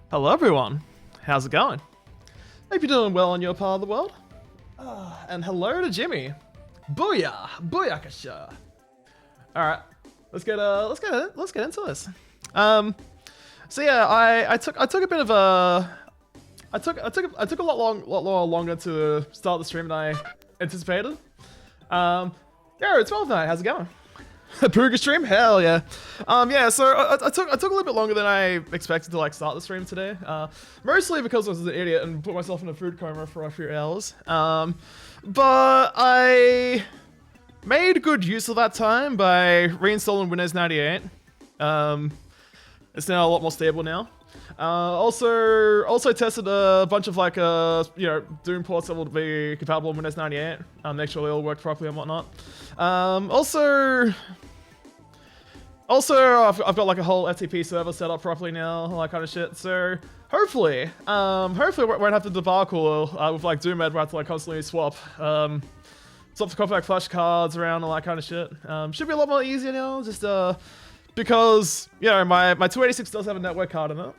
Hello everyone, how's it going? Hope you're doing well in your part of the world. And hello to Jimmy. Booyah! Booyakasha! Alright, let's get into this. So yeah, I took a bit of a I took a lot longer to start the stream than I anticipated. Yeah, it's 12 night, how's it going? A Pooga stream? Hell yeah. Yeah, so I took a little bit longer than I expected to like start the stream today. Mostly because I was an idiot and put myself in a food coma for a few hours. But I made good use of that time by reinstalling Windows 98. It's now a lot more stable now. Also tested a bunch of like Doom ports that will be compatible with Windows 98. Make sure they all work properly and whatnot. Also, I've got like a whole FTP server set up properly now, all that kind of shit. So hopefully we won't have to debacle with like Doom where I have to like constantly swap the compact flash cards around, all that kind of shit. Should be a lot more easier now, just because my 286 does have a network card in it.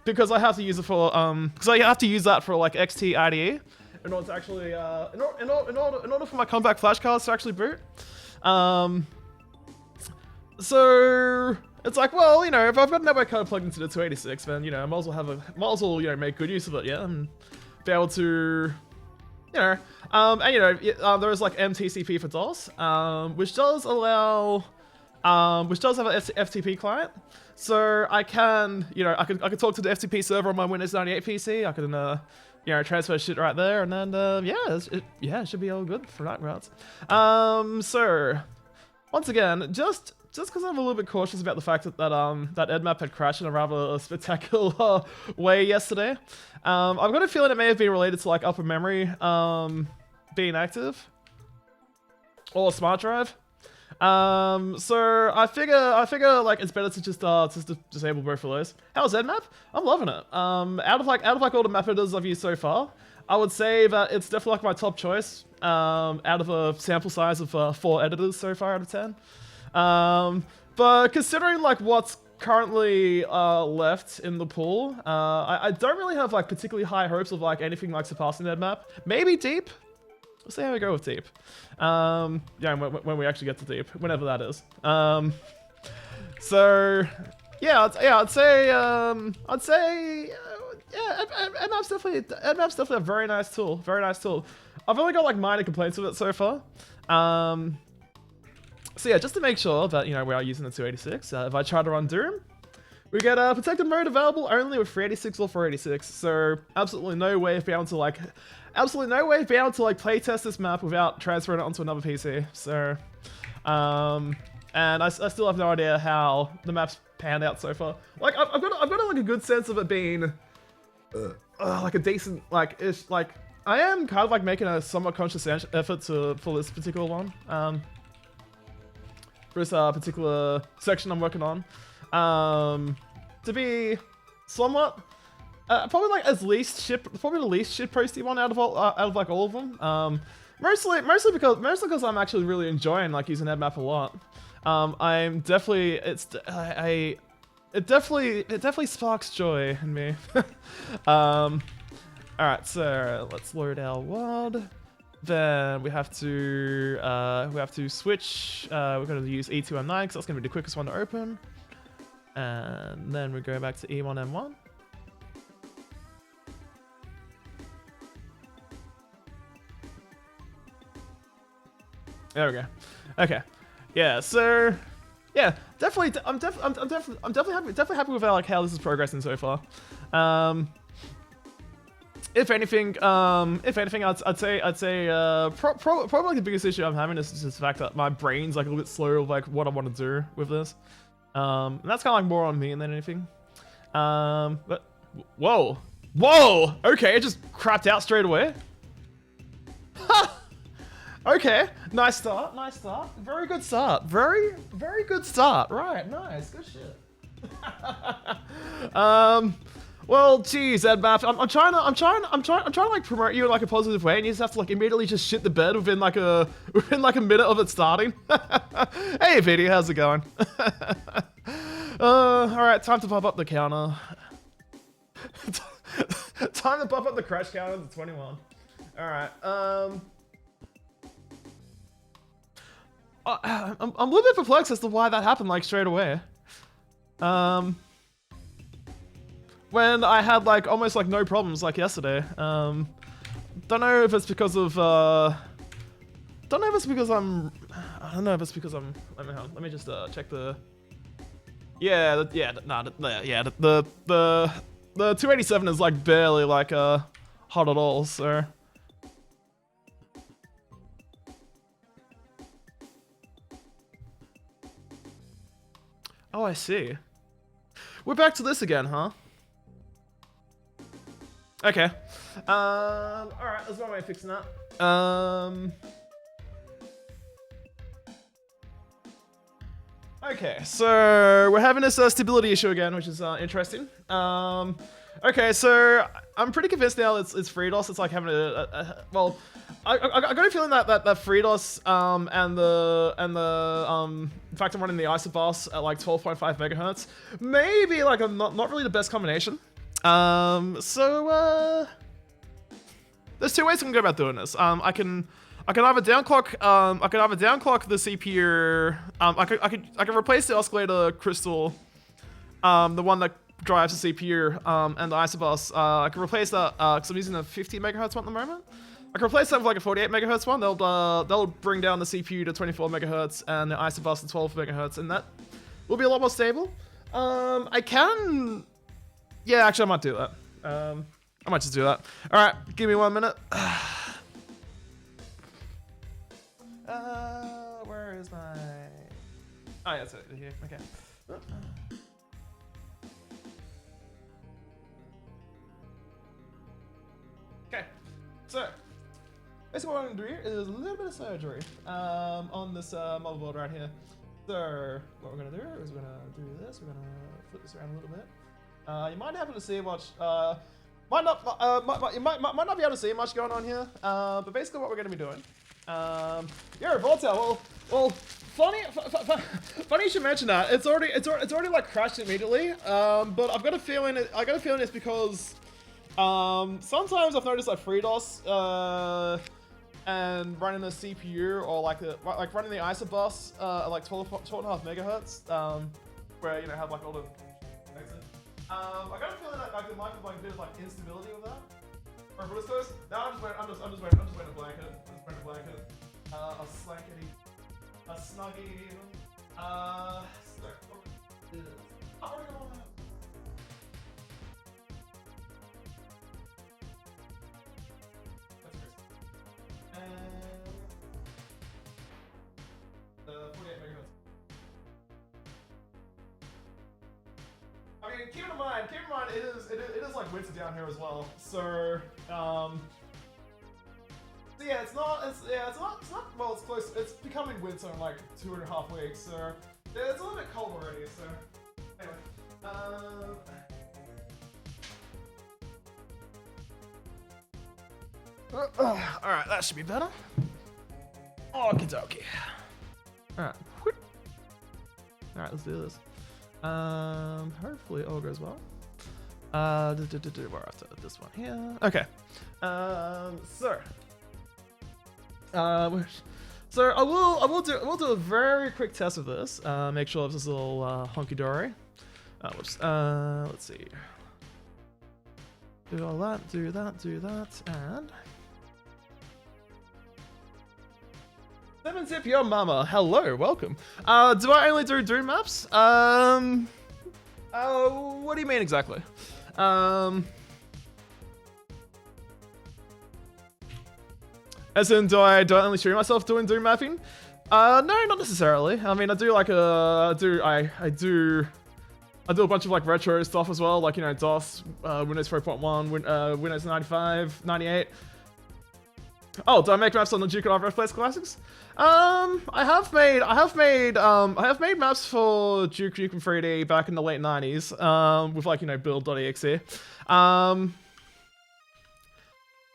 Because I have to use it for that for like XT IDE in order to actually in order for my compact flash cards to actually boot. So it's like, well, if I've got a network card plugged into the 286, then I might as well make good use of it, yeah, and be able to, there is like MTCP for DOS, which does allow, which does have an FTP client, so I can, I could talk to the FTP server on my Windows 98 PC. I can, transfer shit right there, and then it should be all good for that route. So once again, just because I'm a little bit cautious about the fact that EdMap had crashed in a rather spectacular way yesterday. I've got a feeling it may have been related to like upper memory being active or a smart drive. So I figure like it's better to just disable both of those. How's EdMap? I'm loving it. Out of like all the map editors I've used so far, I would say that it's definitely like my top choice. Out of a sample size of 4 editors so far out of 10. But considering like what's currently left in the pool, I don't really have like particularly high hopes of like anything like surpassing EdMap. Maybe Deep. We'll see how we go with Deep. Yeah, when we actually get to Deep, whenever that is. So yeah, I'd say yeah, EdMap's definitely a very nice tool. Very nice tool. I've only got like minor complaints with it so far. So yeah, just to make sure that we are using the 286. If I try to run Doom, we get a protected mode available only with 386 or 486. So absolutely no way of being able to like, playtest this map without transferring it onto another PC. So, and I still have no idea how the map's panned out so far. Like I've got like a good sense of it being like a decent I am kind of like making a somewhat conscious effort for this particular one. For this particular section I'm working on, to be somewhat probably like the least shit posty one out of like all of them. Mostly because I'm actually really enjoying like using EdMap a lot. It definitely sparks joy in me. Alright, so let's load our world. Then we have to switch. We're going to use E2M9 because that's going to be the quickest one to open. And then we go back to E1M1. There we go. Okay. Yeah. So yeah, definitely. I'm definitely happy with how this is progressing so far. If anything, I'd say probably like the biggest issue I'm having is just the fact that my brain's like a little bit slow of like what I want to do with this. And that's kind of like more on me than anything. But whoa, okay, it just crapped out straight away. Okay, nice start. Very good start. Very good start. Right, nice, good shit. Well, geez, EdMap, I'm trying to like promote you in like a positive way, and you just have to like immediately just shit the bed within like a minute of it starting. Hey, VD, how's it going? All right, time to pop up the counter. Time to buff up the crash counter to 21. Alright, I'm a little bit perplexed as to why that happened, like, straight away. When I had, like, almost, like, no problems, like, yesterday. Don't know if it's because of, don't know if it's because I'm... I don't know if it's because I'm... Let me just, check the... Yeah, the 287 is, like, barely, like, hot at all, so... Oh, I see. We're back to this again, huh? Okay. Alright, there's one way of fixing that. Okay, so we're having this stability issue again, which is interesting. Okay, so I'm pretty convinced now it's FreeDOS. It's like having well, I got a feeling that FreeDOS and the fact I'm running the Isobus at like 12.5 megahertz, maybe like not really the best combination. So there's two ways I can go about doing this. I can either downclock the CPU. I can replace the oscillator crystal, the one that drives the CPU, and the Isobus. I can replace that because I'm using a 50 megahertz one at the moment. I can replace that with like a 48 megahertz one. They'll bring down the CPU to 24 megahertz and the Isobus to 12 megahertz, and that will be a lot more stable. I can. Yeah, actually, I might do that. I might just do that. All right, give me 1 minute. Where is my... Oh, yeah, it's here. Okay. Okay. So, basically what I'm going to do here is a little bit of surgery on this motherboard right here. So, what we're going to do is we're going to do this. We're going to flip this around a little bit. You might happen to see much... you might not be able to see much going on here, but basically what we're going to be doing... yeah, Voltaire. Well, funny you should mention that. It's already like crashed immediately. But I've got a feeling it's because sometimes I've noticed like FreeDOS and running the CPU or like running the Isobus at like 12.5 megahertz, where you know have like all the I got a feeling that like there might be like a bit of like instability with that. Or but it's close. No, I'm just wearing a blanket. A slankety, a snuggie even. The 48 megahertz. I mean, keep in mind, it is like winter down here as well. So, yeah, it's not, well, it's close, it's becoming winter in like 2.5 weeks, so, yeah, it's a little bit cold already, so, anyway, alright, that should be better. Okie dokie. Alright, let's do this. Hopefully it all goes well. We're after this one here. Okay. So I will do a very quick test of this. Make sure this is all honky dory. Let's see. Do all that, do that, and 7zip your mama. Hello, welcome. Do I only do Doom maps? What do you mean exactly? As in, do I only stream myself doing Doom mapping? No, not necessarily. I mean, I do like I do a bunch of like retro stuff as well, like, you know, DOS, Windows 4.1, Windows 95, 98. Oh, do I make maps on the Duke and Birthplace Classics? I have made maps for Duke Nukem 3D back in the late 90s, with like, you know, build.exe.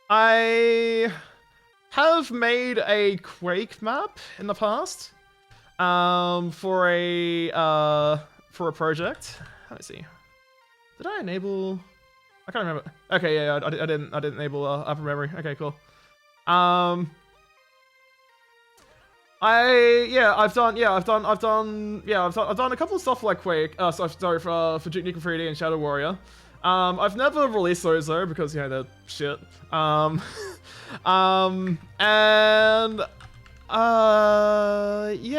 I have made a Quake map in the past, for a project. Let me see. Did I enable? I can't remember. Okay, yeah, I didn't enable upper memory. Okay, cool. I've done a couple of stuff for, like Quake. Sorry, for Duke Nukem 3D and Shadow Warrior. I've never released those though because, you know, they're shit. Yeah,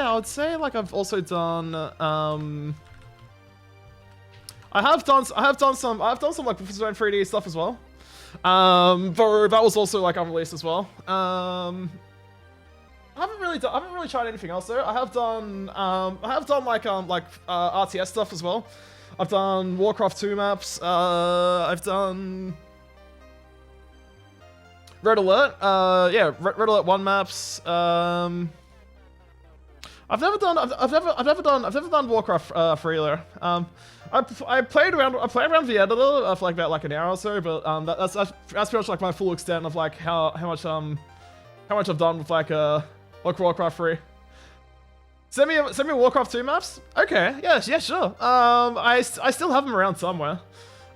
I would say like I've also done I have done some like Professor Stone 3D stuff as well. But that was also like unreleased as well. I haven't really tried anything else though. I have done like RTS stuff as well. I've done Warcraft 2 maps. I've done Red Alert. Red Alert 1 maps. I've never done Warcraft 3 though. I played around the editor for like about an hour or so, but that's pretty much like my full extent of like how much I've done with like Warcraft 3. Send me Warcraft 2 maps. Okay, yeah, sure. I still have them around somewhere.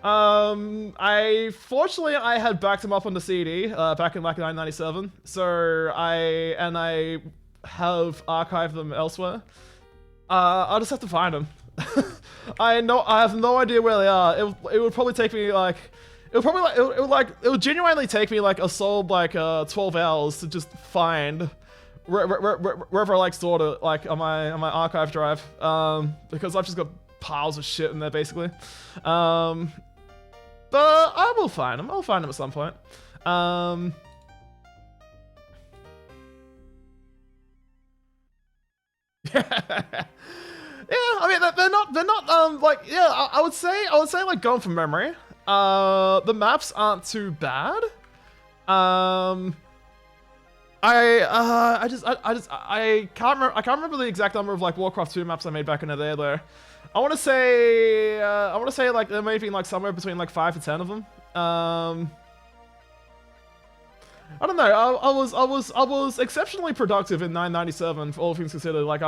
Fortunately I had backed them up on the CD back in like 1997, so I have archived them elsewhere. I'll just have to find them. I have no idea where they are. It would probably take me like it would genuinely take me like a solid like 12 hours to just find wherever I like stored it like on my archive drive, because I've just got piles of shit in there basically. But I will find them. I'll find them at some point. Yeah, I mean they're not like, yeah, I would say like going from memory, the maps aren't too bad. I can't remember the exact number of like Warcraft 2 maps I made back in the day though. I want to say like there may have been like somewhere between like 5 to 10 of them. I don't know. I was exceptionally productive in 997 for all things considered. Like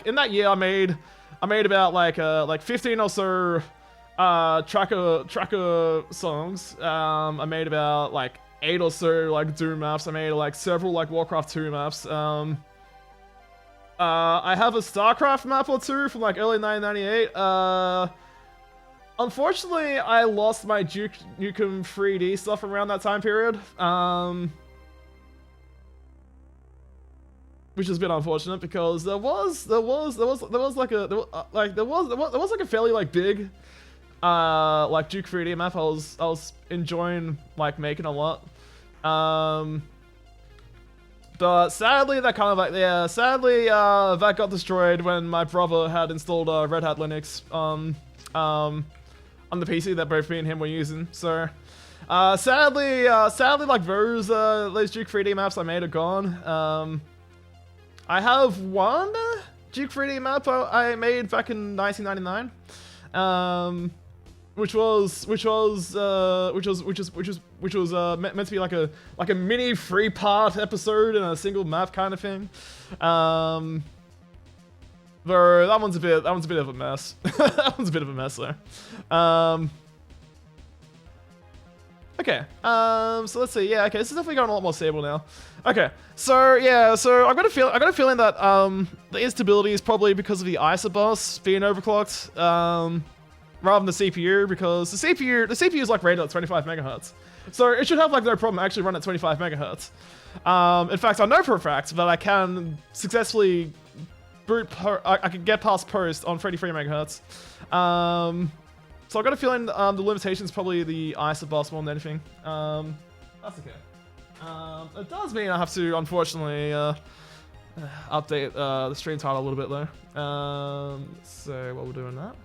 in that year I made about like 15 or so tracker songs. I made about like 8 or so like Doom maps. I made like several like Warcraft 2 maps. I have a StarCraft map or two from like early 1998. Unfortunately, I lost my Duke Nukem 3D stuff around that time period. Which has been unfortunate because there was like a fairly like big like Duke 3D map I was enjoying like making a lot. But sadly that kind of like, yeah, sadly that got destroyed when my brother had installed Red Hat Linux on the PC that both me and him were using. So sadly like those Duke 3D maps I made are gone. I have one Duke 3D map I made back in 1999, which was meant to be like a mini 3-part episode in a single map kind of thing. Though that one's a bit of a mess. That one's a bit of a mess though. Okay, so let's see. Yeah, okay, this is definitely going a lot more stable now. Okay, so yeah, so I got a feeling that the instability is probably because of the ISA bus being overclocked, rather than the CPU, because the CPU is like rated at 25 megahertz, so it should have like no problem actually run at 25 megahertz. In fact, I know for a fact that I can successfully I can get past post on 33 megahertz. So I've got a feeling the limitation is probably the ISA bus more than anything. That's okay. It does mean I have to, unfortunately, update the stream title a little bit though. So while we're doing that,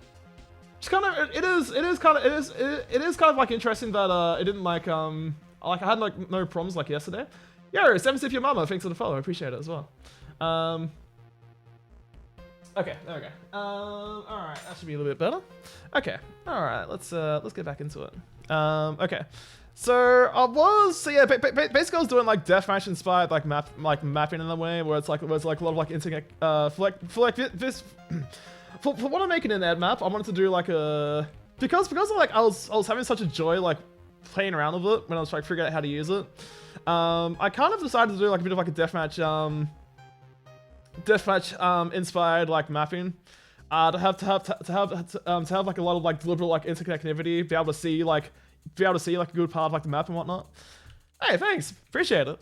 just kind of, it is kind of like interesting that it didn't like I had like no problems like yesterday. Yo, 7 your mama, thanks for the follow, I appreciate it as well. Okay, there we go. Alright, that should be a little bit better. Okay, alright, let's get back into it. Okay. So basically I was doing like deathmatch inspired like mapping in a way where it's like a lot of like internet for this for what I'm making in EdMap, I wanted to do like a because of like I was having such a joy like playing around with it when I was trying to figure out how to use it. I kind of decided to do like a bit of like a deathmatch inspired like mapping. To have like a lot of like deliberate like interconnectivity, be able to see like a good part of like the map and whatnot. Hey, thanks, appreciate it.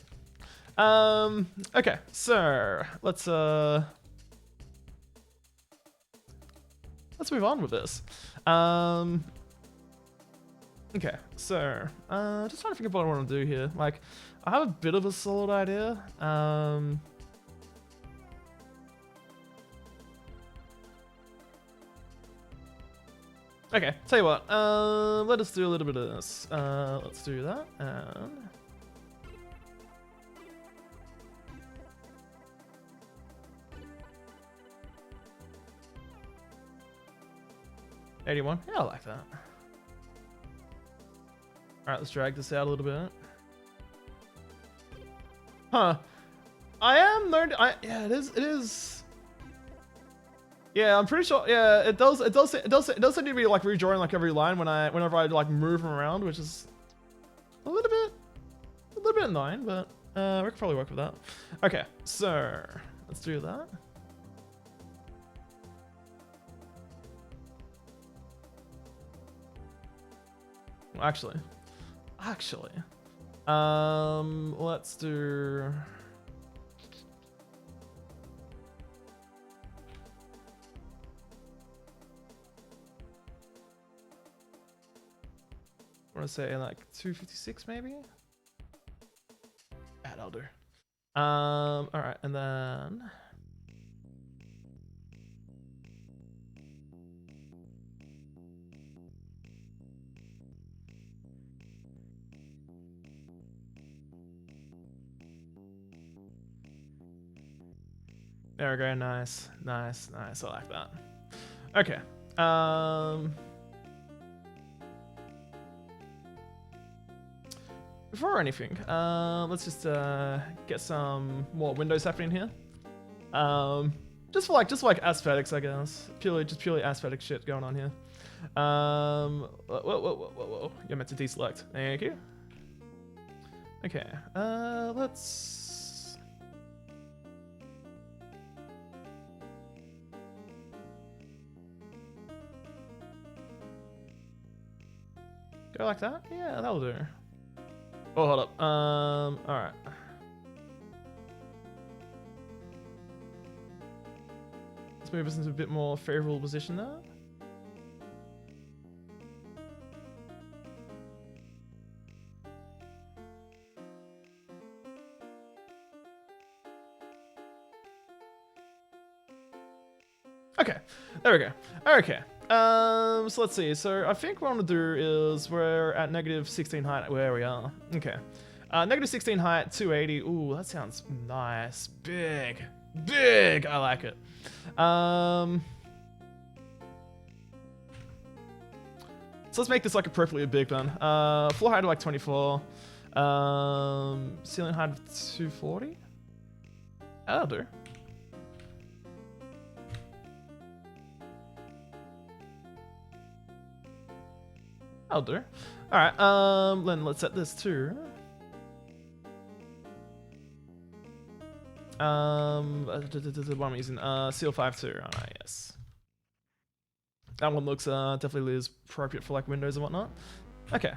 Okay, so let's move on with this. Okay, so just trying to think of what I want to do here. Like, I have a bit of a solid idea. Okay, tell you what, let us do a little bit of this. Let's do that, and... $81, yeah, I like that. Alright, let's drag this out a little bit. Huh. I am learned, yeah, it is... Yeah, I'm pretty sure. Yeah, it does seem to be like redrawing like every line whenever I like move them around, which is a little bit annoying, but we could probably work with that. Okay, so let's do that. Actually, let's do. I want to say like 256 maybe. Yeah, that'll do. All right, and then there we go. Nice. I like that. Okay. Before anything, let's just get some more windows happening here. Just for like aesthetics, I guess. Purely aesthetic shit going on here. Whoa. You're meant to deselect. Thank you. Okay. Let's. Go like that? Yeah, that'll do. Oh, hold up. Alright. Let's move us into a bit more favorable position there. Okay, there we go. Okay. So let's see. So I think what I want to do is we're at -16 height where we are. Okay. -16 height, 280. Ooh, that sounds nice. Big. I like it. So let's make this like appropriately big then. Floor height of like 24. Ceiling height of 240. That'll do. I'll do. Alright, then let's set this to what am I using? Seal 5.2. Alright, yes. That one looks definitely is appropriate for like windows and whatnot. Okay.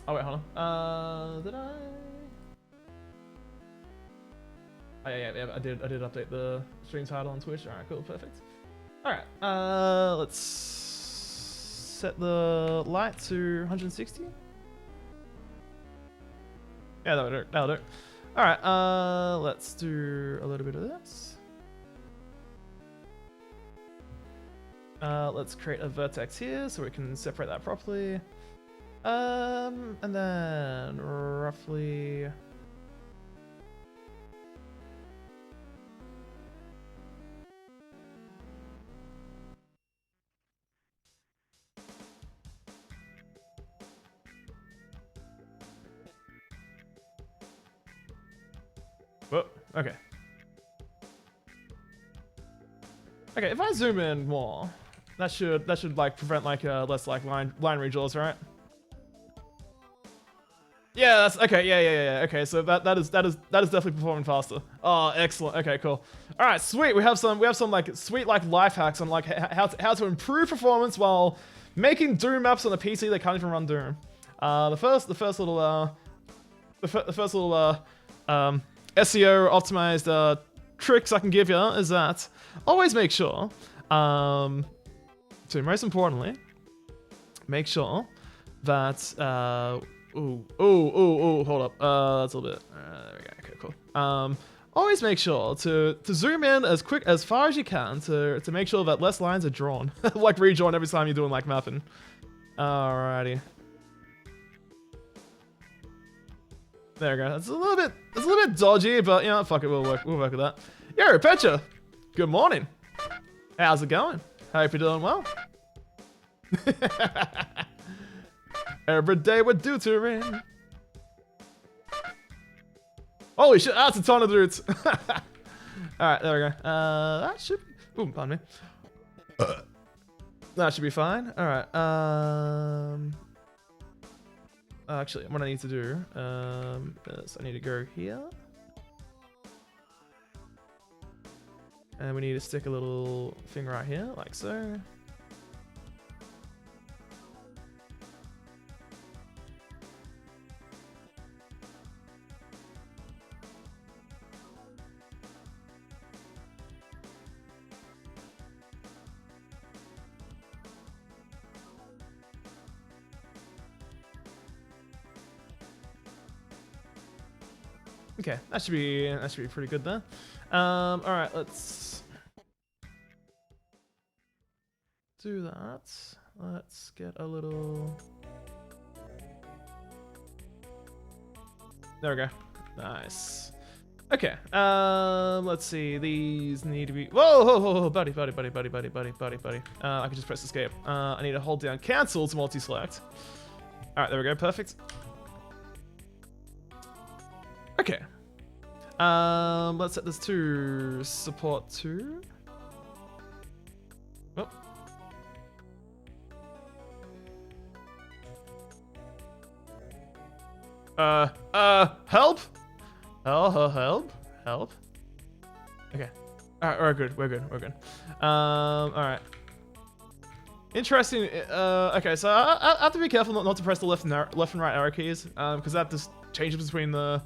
Oh wait, hold on. Did I? Oh, yeah, I did update the stream title on Twitch. Alright, cool, perfect. Alright, let's set the light to 160. Yeah, that'll do. Alright, let's do a little bit of this. Let's create a vertex here so we can separate that properly. And then roughly... Whoa, okay. Okay, if I zoom in more, that should like prevent like less like line redraws, right? Yeah, that's okay. Yeah. Okay, so that is definitely performing faster. Oh, excellent. Okay, cool. All right, sweet. We have some like sweet like life hacks on like how to improve performance while making Doom maps on a PC that can't even run Doom. The first little SEO optimized tricks I can give you is that always make sure to most importantly make sure that hold up. That's a little bit. There we go. Okay, cool. Always make sure to zoom in as far as you can to make sure that less lines are drawn, like redrawn every time you're doing like mapping. Alrighty. There we go. It's a little bit dodgy, but you know, fuck it, we'll work with that. Yo, Petra. Good morning. How's it going? Hope you're doing well. Every day we're tutoring. Holy shit, that's a ton of dudes. Alright, there we go. That should... Ooh, pardon me. That should be fine. Alright, actually, what I need to do is I need to go here. And we need to stick a little thing right here, like so. Okay, that should be pretty good there. All right, let's do that. Let's get a little. There we go. Nice. Okay. Let's see. These need to be. Whoa, buddy. I can just press escape. I need to hold down cancel to multi-select. All right, there we go. Perfect. Okay. Let's set this to support 2. Oh. Help? Help? Okay. Alright, we're good. Alright. Interesting, okay, so I have to be careful not to press the left and right arrow keys, because that just changes between the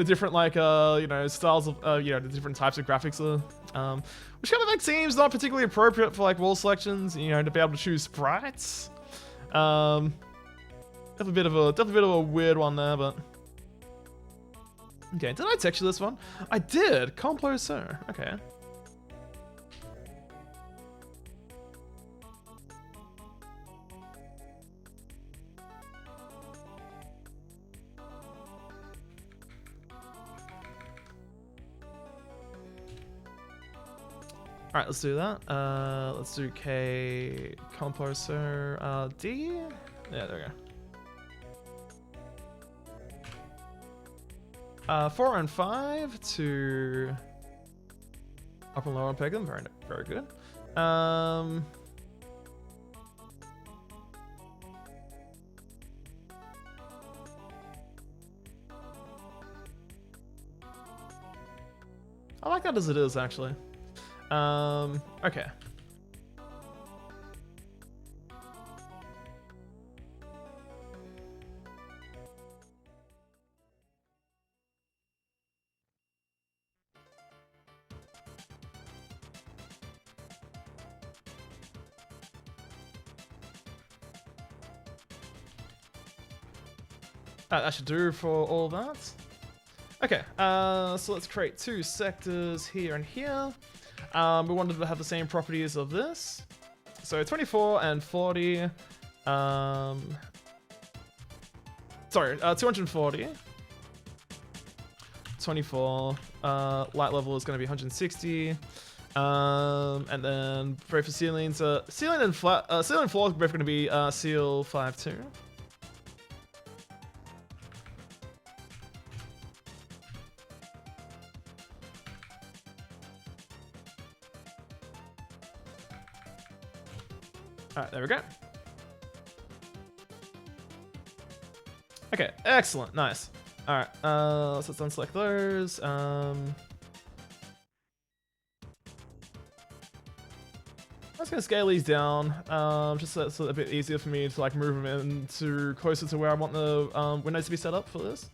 different like you know, styles of you know, the different types of graphics, which kind of like seems not particularly appropriate for like wall selections, you know, to be able to choose sprites. Definitely a bit of a weird one there, but okay. Did I texture this one? I did. Composer. Okay. All right, let's do that. Let's do K composer D. Yeah, there we go. 4 and 5 to up and lower and peg them. Very good. I like that as it is, actually. Okay. That should do for all that. Okay, so let's create 2 sectors here and here. We wanted to have the same properties of this. So 24 and 40. Sorry, 240. 24. Light level is going to be 160. And then both for ceilings, ceiling and ceiling and floor are both going to be seal 5.2. Alright, there we go. Okay, excellent, nice. Alright, let's unselect those. I'm just gonna scale these down, just so it's a bit easier for me to like move them into closer to where I want the windows to be set up for this.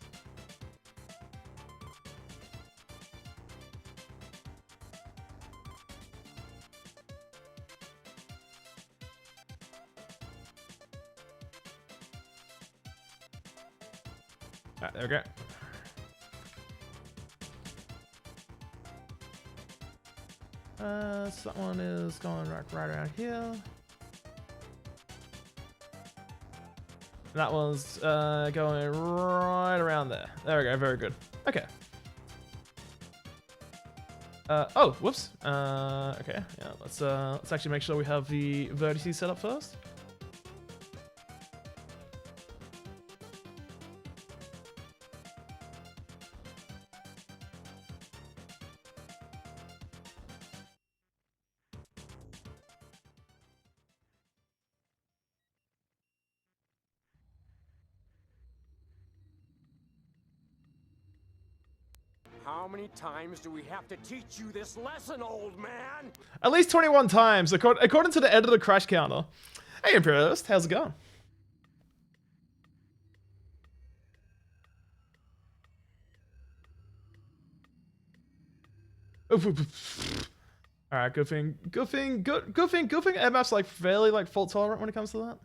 Alright, there we go. So that one is going right around here. That one's going right around there. There we go, very good. Okay. Oh, whoops. Okay, yeah, let's actually make sure we have the vertices set up first. How many times do we have to teach you this lesson, old man? At least 21 times, according to the editor crash counter. Hey, Imperialist, how's it going? Alright, good thing EdMap's like fairly like fault tolerant when it comes to that.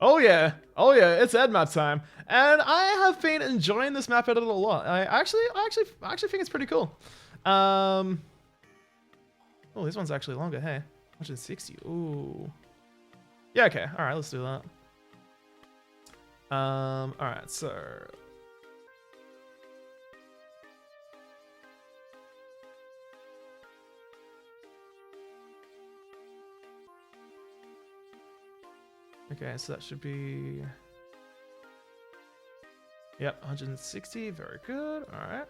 Oh yeah, it's EdMap time, and I have been enjoying this map editor a lot. I actually think it's pretty cool. Oh, this one's actually longer. Hey, 160. Ooh. Yeah. Okay. All right. Let's do that. All right. So. Okay, so that should be... Yep, 160, very good, alright.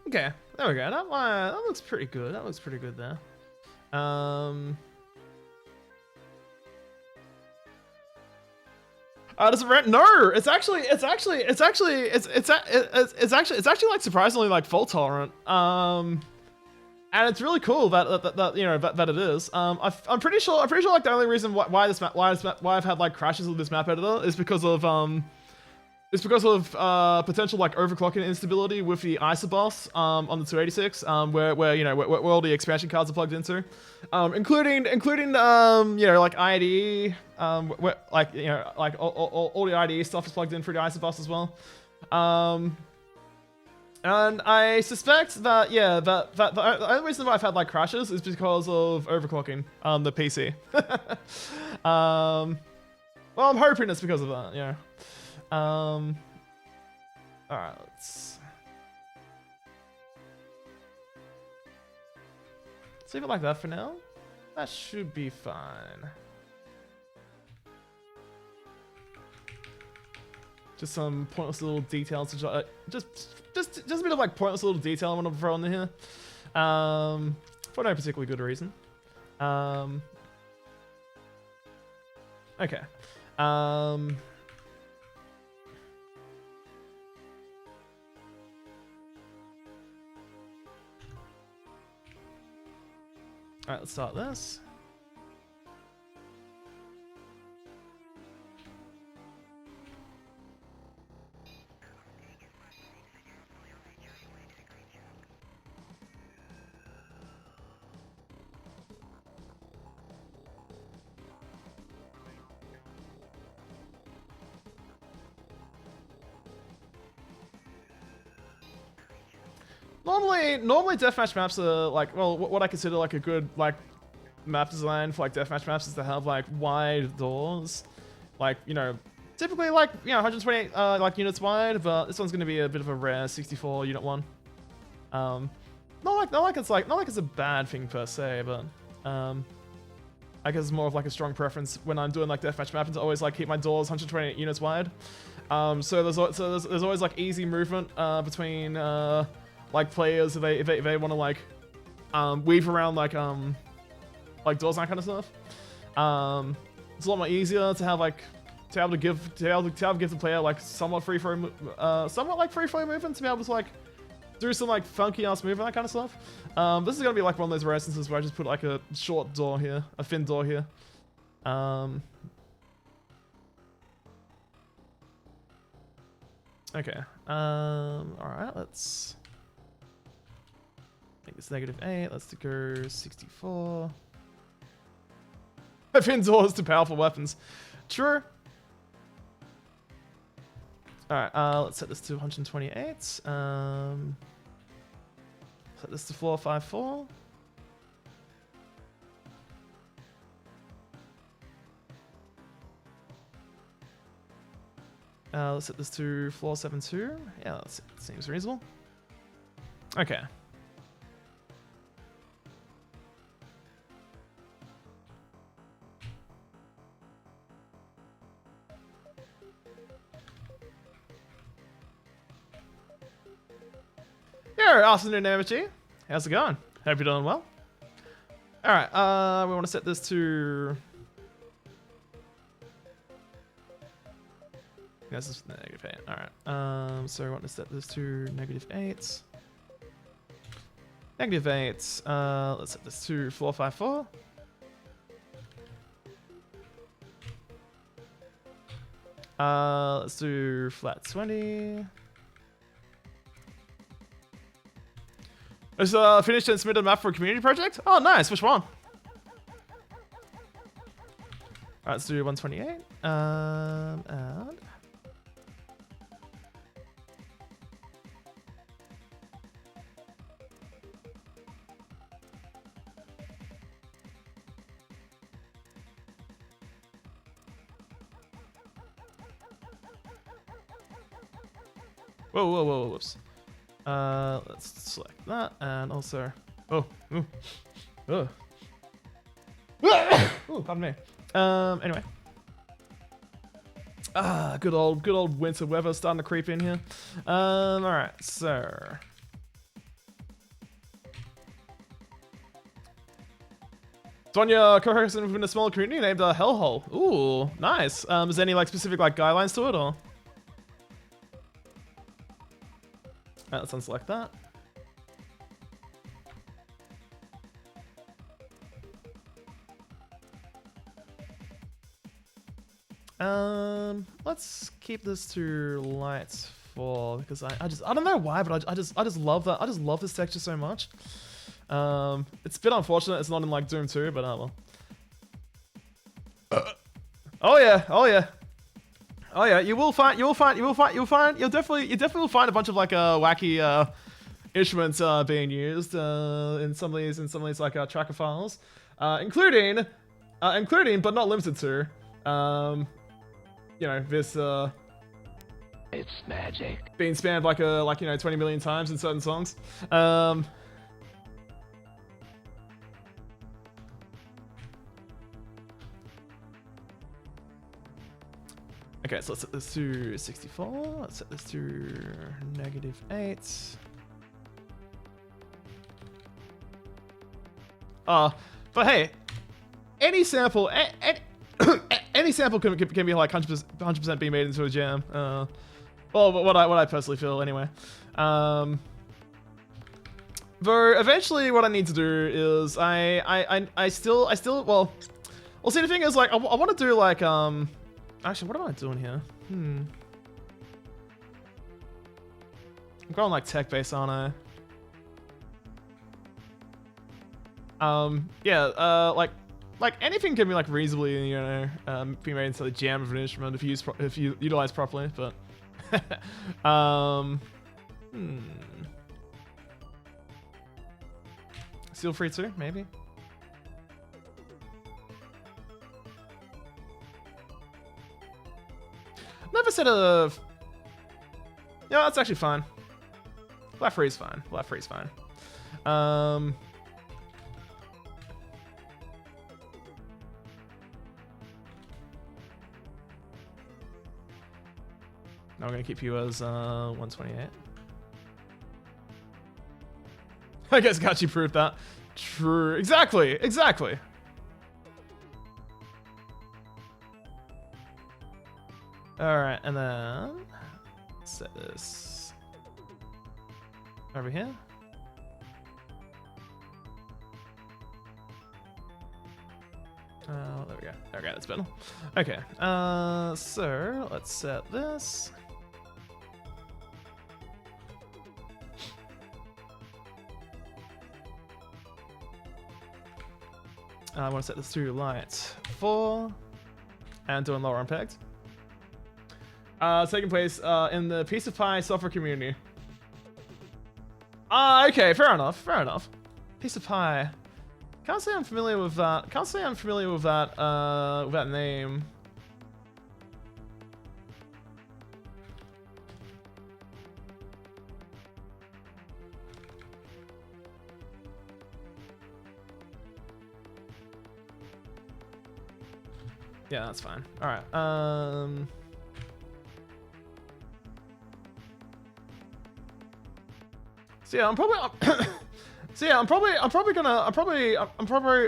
Okay, there we go, that looks pretty good, there. Does it rent? No, it's actually like surprisingly like fault tolerant. And it's really cool that you know that it is. I'm pretty sure like the only reason why I've had like crashes with this map editor is because of potential like overclocking instability with the isobus on the 286 where you know where all the expansion cards are plugged into, including you know like IDE like you know like all the IDE stuff is plugged in through the isobus as well, and I suspect that yeah that the only reason why I've had like crashes is because of overclocking the PC. Well, I'm hoping it's because of that, yeah. Alright, let's leave it like that for now. That should be fine. Just some pointless little details to just a bit of like pointless little detail I want to throw in here. For no particularly good reason. Okay. Alright, let's start this. Normally deathmatch maps are like, well, what I consider like a good like map design for like deathmatch maps is to have like wide doors, like you know, typically like you know 128 like units wide, but this one's gonna be a bit of a rare 64 unit one. not like it's a bad thing per se, but I guess it's more of like a strong preference when I'm doing like deathmatch mapping to always like keep my doors 128 units wide. So there's always like easy movement between like players if they want to like weave around like doors and that kind of stuff. It's a lot more easier to have like to be able to give the player like somewhat free flow movement to be able to like do some like funky ass movement, that kind of stuff. This is gonna be like one of those rare instances where I just put like a short door here, a thin door here. Okay. Alright, let's make this -8. Let's go 64. Thin doors to powerful weapons. True. Alright, let's set this to 128. Set this to 454. Let's set this to 472. Yeah, that seems reasonable. Okay. Yo, afternoon, MG. How's it going? Hope you're doing well. Alright, we want to set this to... This is -8. Alright, so we want to set this to -8. -8. Let's set this to 454. Let's do flat 20. It's finished and submitted a map for a community project? Oh, nice. Which one? Alright, let's do 128. And... Whoa, whoops. Let's select that and also... Oh, ooh. Ugh. Ooh, pardon me. Anyway. Good old winter weather starting to creep in here. Alright, so... Sonia co-hosting within a small community named Hellhole. Ooh, nice. Is there any like specific like guidelines to it or? Let's unselect that. Let's keep this to light 4 because I don't know why, but I just love that. I just love this texture so much. It's a bit unfortunate it's not in like Doom 2, but well. Oh yeah. You'll definitely find a bunch of like wacky instruments being used in some of these like tracker files, including but not limited to this it's magic being spammed like 20 million times in certain songs. Okay, so let's set this to 64. Let's set this to -8. But hey, any sample, any sample can be like 100% being made into a jam. Well, what I personally feel anyway. Though eventually, what I need to do is I still well, see the thing is like I want to do like Actually, what am I doing here? I'm going like tech based, aren't I? Yeah, like anything can be like reasonably, be made into the jam of an instrument if you utilize properly, but Feel free to, maybe. Never said a... that's actually fine. Flat free's fine. Flat free's fine. Now we're gonna keep you as 128. I guess Gachi proved that. True. Exactly. Exactly. All right, and then set this over here. There we go. Okay, that's better. Okay, so let's set this. I want to set this to light 4 and doing lower unpegged. Taking place in the Piece of Pie software community. Okay, fair enough, fair enough. Piece of Pie. Can't say I'm familiar with that. Can't say I'm familiar with that name. Yeah, that's fine. All right. So yeah, I'm probably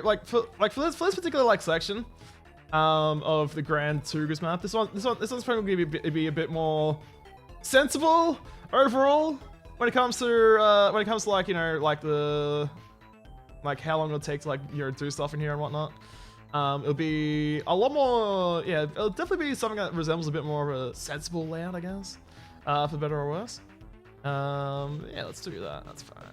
like for this particular like section of the Grand TWOGERS map. This one's probably gonna be a bit more sensible overall when it comes to like, you know, like the how long it'll take to, like, you know, do stuff in here and whatnot. It'll be a lot more, yeah, it'll definitely be something that resembles a bit more of a sensible layout, I guess, for better or worse. Yeah, let's do that, that's fine.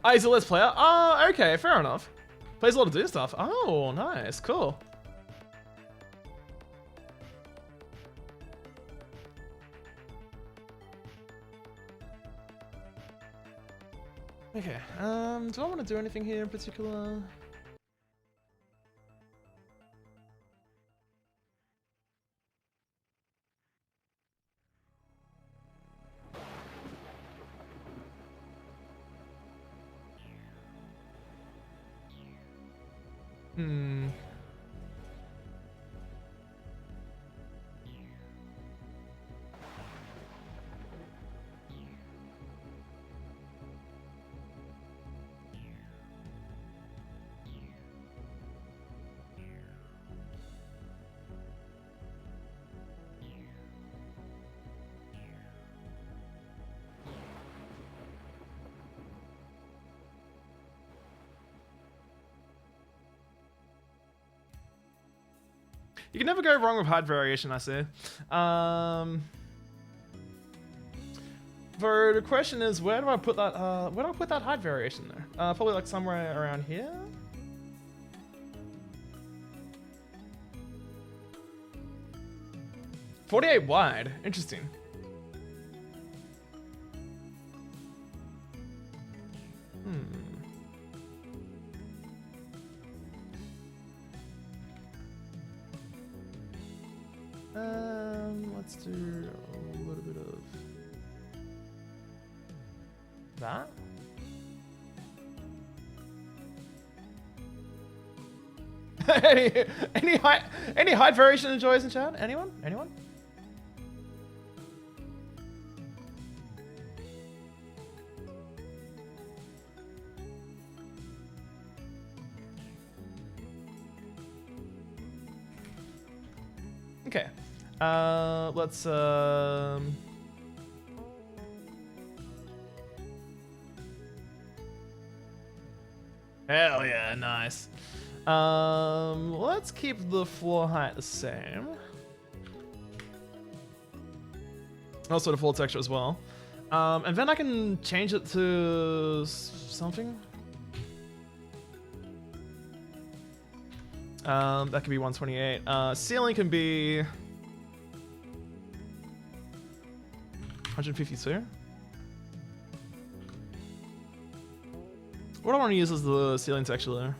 Oh, he's a Let's Player? Oh, okay, fair enough. Plays a lot of Doom stuff. Oh, nice, cool. Okay, do I want to do anything here in particular? You can never go wrong with height variation, I say. For the question is, where do I put that? Where do I put that height variation there? Probably like somewhere around here. .48 wide. Interesting. Let's do a little bit of that. any height variation enjoys in chat? Anyone? Anyone? Okay. Let's hell yeah, nice. Let's keep the floor height the same. Also the floor texture as well. And then I can change it to something. That could be 128. Ceiling can be 152. What do I want to use as the ceiling texture there?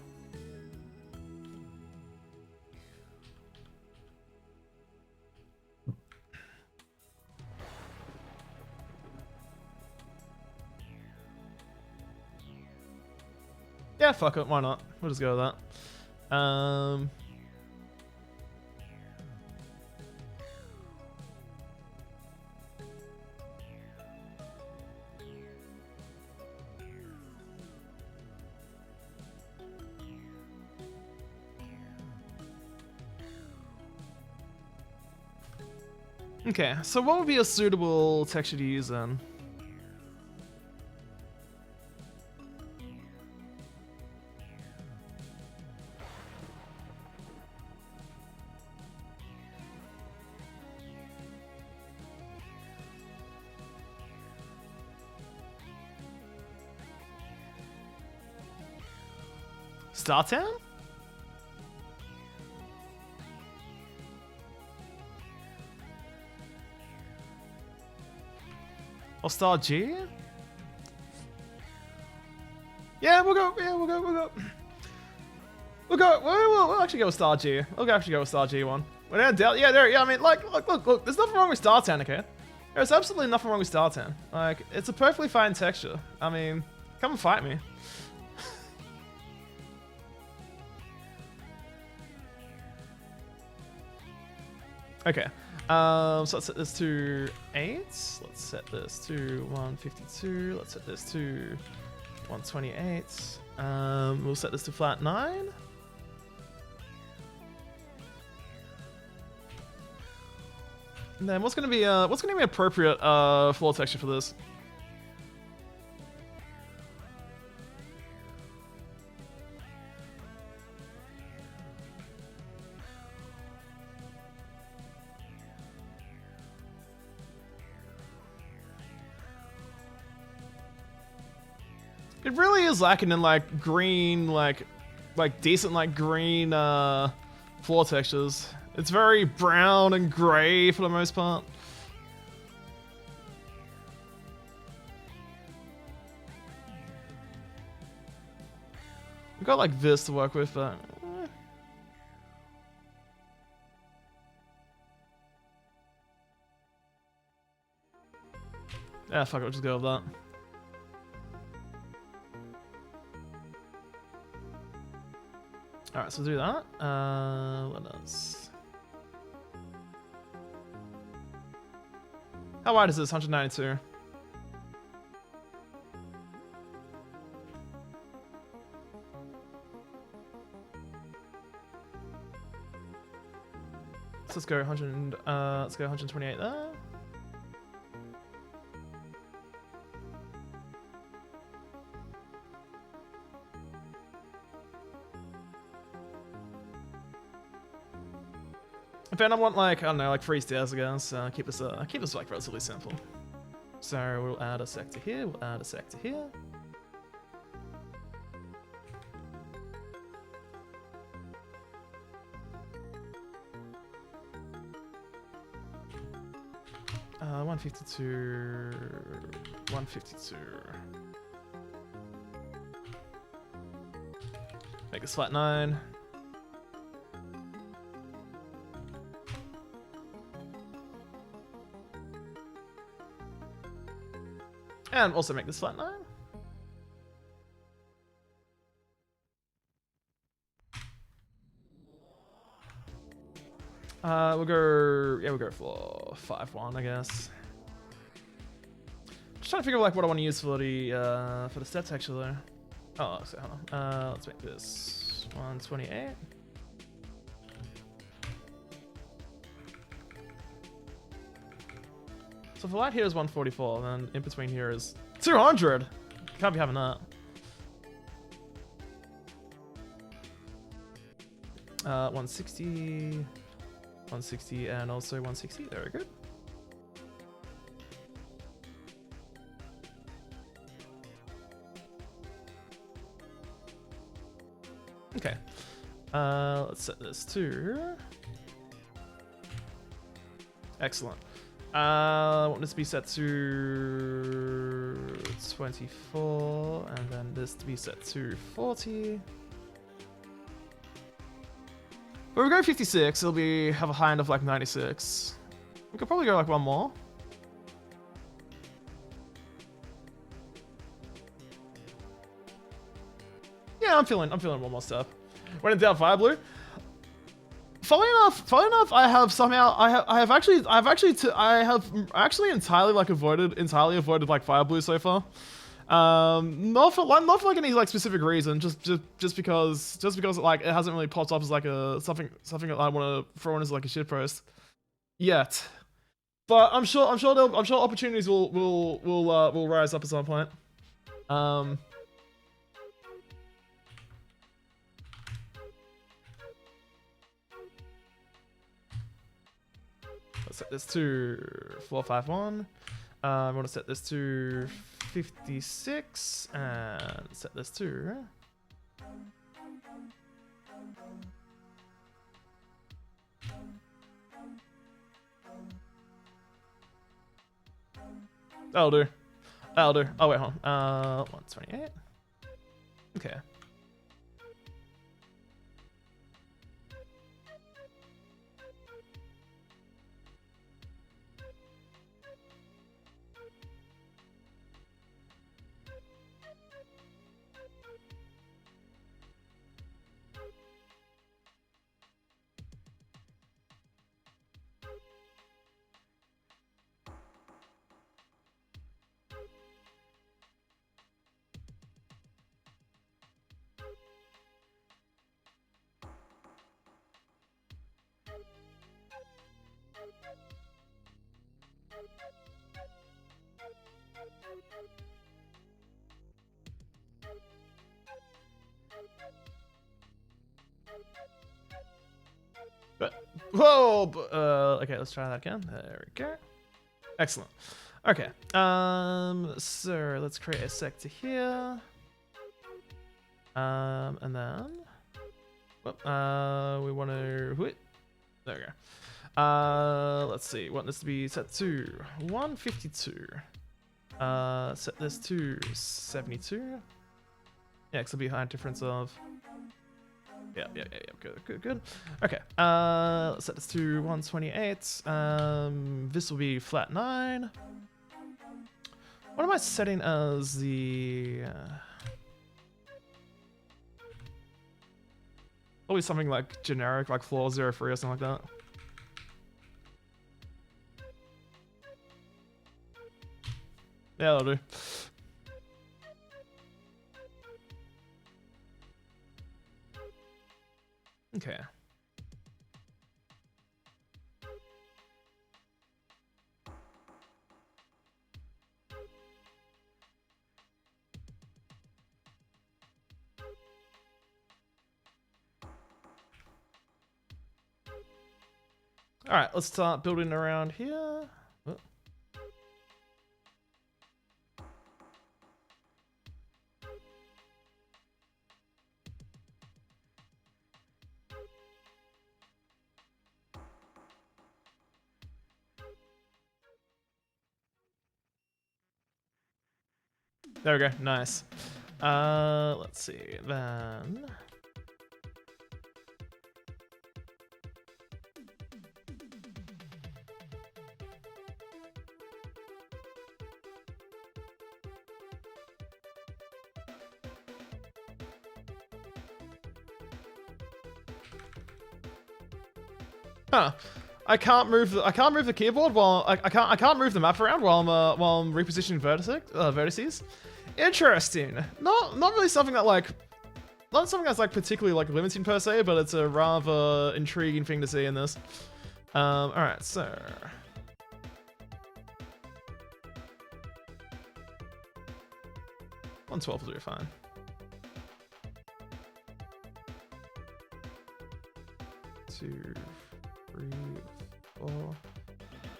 Yeah, fuck it, why not? We'll just go with that. Okay, so what would be a suitable texture to use then? Star Town? Or Star G? Yeah, we'll go. We'll actually go with Star G. We'll actually go with Star G one. We're not doubt. Yeah, there. Yeah, I mean, like, look. There's nothing wrong with Star Town, okay? There's absolutely nothing wrong with Star Town. Like, it's a perfectly fine texture. I mean, come and fight me. Okay. So let's set this to 8. Let's set this to 152. Let's set this to 128. We'll set this to flat 9. And then what's gonna be appropriate floor texture for this? It really is lacking in like green, like decent like green floor textures. It's very brown and grey for the most part. We've got like this to work with, but yeah, fuck it, we'll just go with that. Alright, so do that. What else? How wide is this? 192. So let's go 100. Let's go 128 there. Then I want like, I don't know, like 3 stairs again, so keep this like relatively simple. So we'll add a sector here, we'll add a sector here. Uh, 152, 152. Make this flat 9. And also make this flat 9. We'll go for 5-1, I guess. Just trying to figure out like what I want to use for the step texture there. Oh, so hold on. Let's make this 128. So for light here is 144, and then in between here is 200. Can't be having that. 160, 160, and also 160. Very good. Okay. Let's set this to... Excellent. I want this to be set to 24, and then this to be set to 40. But we go 56, it'll be have a high end of like 96. We could probably go like one more. Yeah, I'm feeling one more step. When in doubt, fire blue. Funnily enough, I have actually entirely avoided like fire blue so far. Not for like any like specific reason, just because like it hasn't really popped up as like a something that I want to throw in as like a shitpost yet. But I'm sure opportunities will rise up at some point. Let's set this to 451. I want to set this to 56 and set this to... That'll do. That'll do. Oh wait, hold on. 128. Okay. But whoa, okay, let's try that again. There we go. Excellent. Okay. So let's create a sector here. And then we want to there we go. Let's see. Want this to be set to 152. Set this to 72. Yeah, because it'll be a high difference of. Yeah. Good. Okay. Let's set this to 128. This will be flat 9. What am I setting as the? Probably something like generic, like floor 03 or something like that. Yeah, that'll do. Okay. All right, let's start building around here. Oh. There we go, nice. Let's see, then. Huh. I can't move the keyboard while I can't move the map around while I'm repositioning vertices. Interesting. Not really something that like not something that's like particularly like limiting per se, but it's a rather intriguing thing to see in this. All right, so 112 will do fine. Two, 3, 4,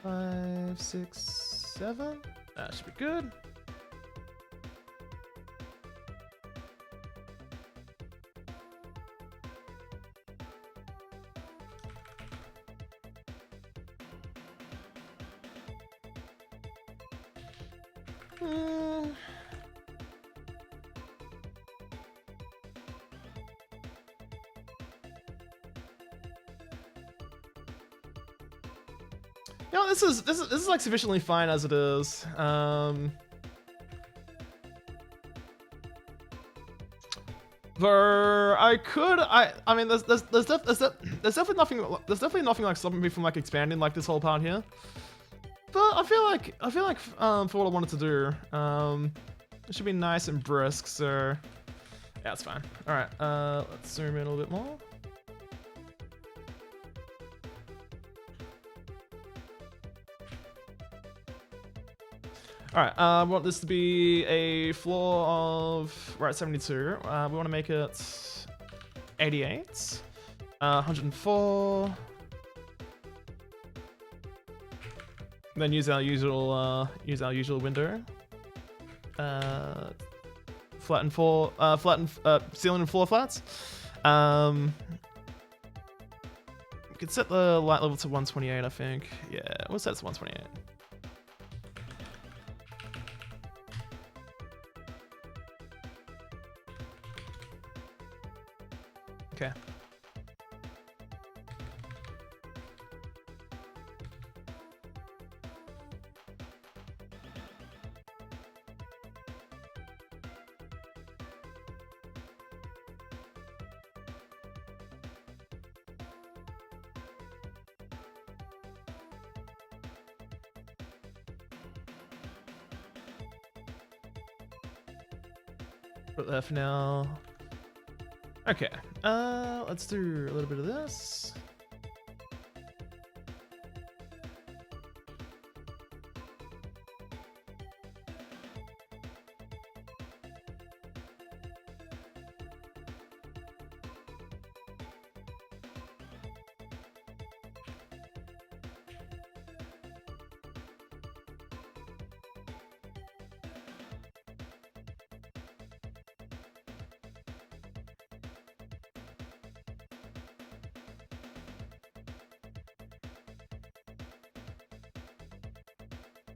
5, 6, 7. That should be good. You know, this is like sufficiently fine as it is. Though I mean, there's definitely nothing like stopping me from like expanding like this whole part here. But I feel like for what I wanted to do, it should be nice and brisk. So yeah, it's fine. All right, let's zoom in a little bit more. Alright, we want this to be a floor of, we're at 72, we want to make it 88, 104, then use our usual window, flatten ceiling and floor flats. We could set the light level to 128, I think. Yeah, we'll set it to 128. Okay. Put that for now. Okay, let's do a little bit of this.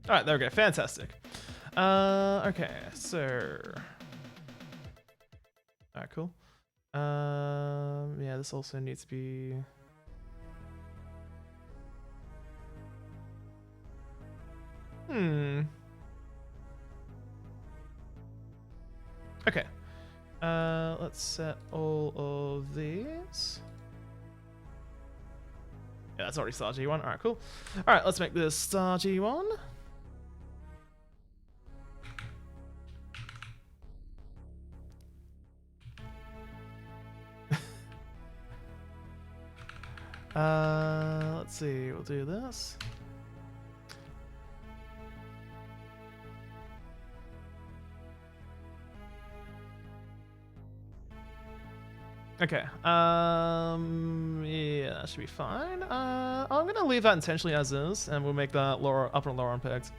All right, there we go. Fantastic. Okay, so. All right, cool. Yeah, this also needs to be. Okay. Let's set all of these. Yeah, that's already star G1. All right, cool. All right, let's make this star G1. Let's see, we'll do this. Okay, yeah, that should be fine. I'm gonna leave that intentionally as is, and we'll make that lower, upper and lower unpegged.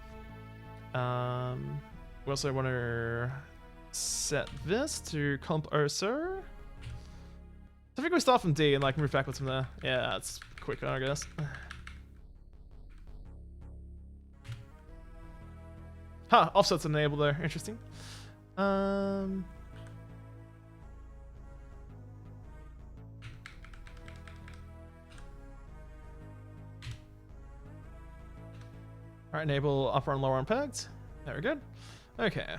We also want to set this to comp also. I think we start from D and like move backwards from there. Yeah, that's quicker, I guess. Huh, offset's enabled there. Interesting. Alright, enable upper and lower unpegged. Very good. Okay.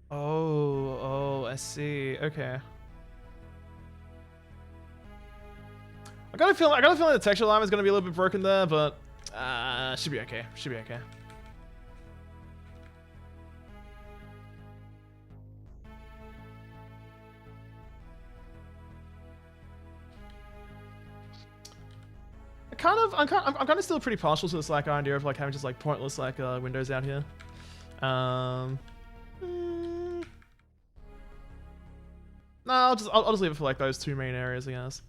Oh, I see. Okay. I got a feeling the texture line is gonna be a little bit broken there, but should be okay. Should be okay. I'm kind of still pretty partial to this like idea of like having just like pointless like windows out here. No, I'll just leave it for like those two main areas, I guess.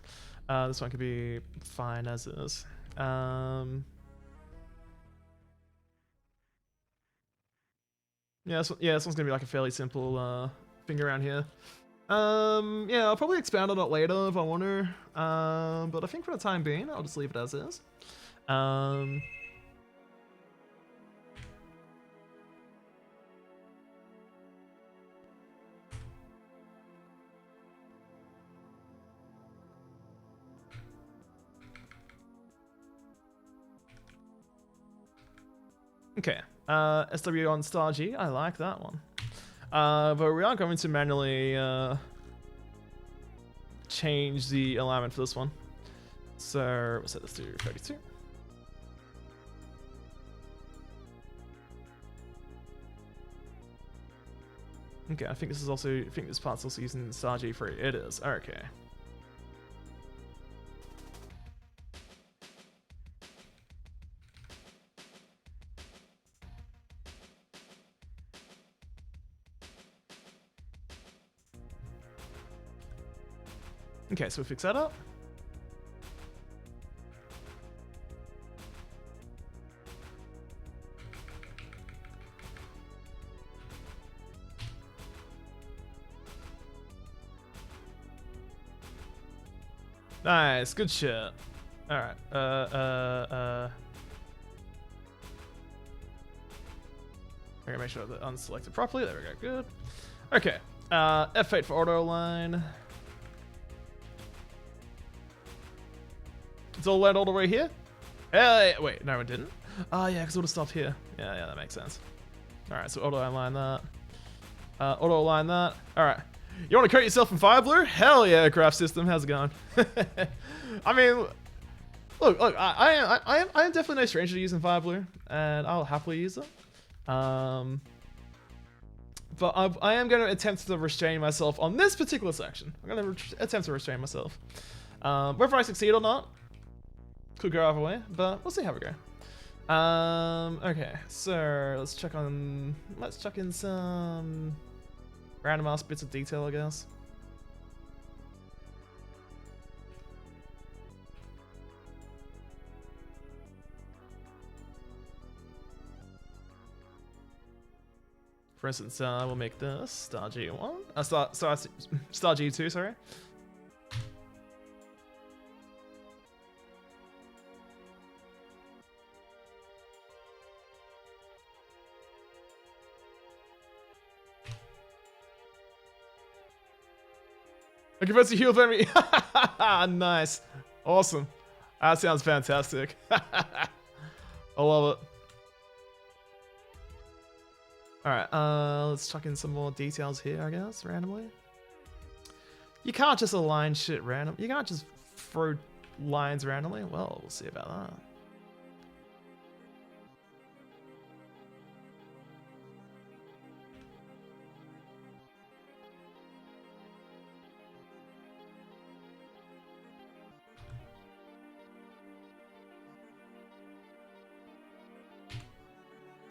This one could be fine as is. Yeah, this one's gonna be like a fairly simple thing around here. Yeah, I'll probably expand on it later if I want to. But I think for the time being, I'll just leave it as is. Okay, SW on Star G, I like that one. But we are going to manually change the alignment for this one. So we'll set this to 32. Okay, I think this part's also using Star G3. It is, okay. Okay, so we'll fix that up. Nice, good shit. Alright, I'm gonna make sure that unselected properly. There we go, good. Okay, F8 for auto align. It's all led all the way here? Wait, no it didn't. Oh yeah, because it would have stopped here. Yeah, that makes sense. Alright, so auto align that. Auto align that. Alright. You want to coat yourself in fire blue? Hell yeah, craft system. How's it going? I mean, look, I am definitely no stranger to using fire blue, and I'll happily use it. But I am going to attempt to restrain myself on this particular section. I'm going to attempt to restrain myself. Whether I succeed or not, could go either way, but we'll see how we go. Okay, so let's chuck in some random ass bits of detail, I guess. For instance, we'll make this Star G1. Star G2, sorry. I can press the heal enemy. Nice. Awesome. That sounds fantastic. I love it. Alright, let's chuck in some more details here, I guess, randomly. You can't just align shit random. You can't just throw lines randomly. Well, we'll see about that.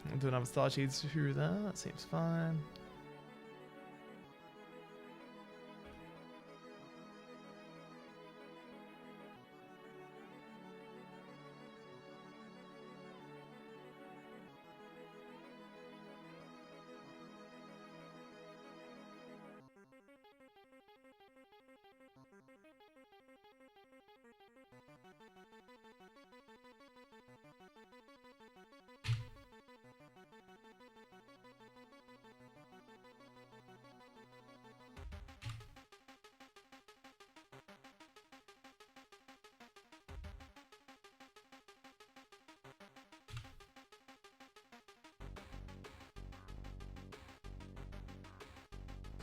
I'll do another Star G through there, that seems fine.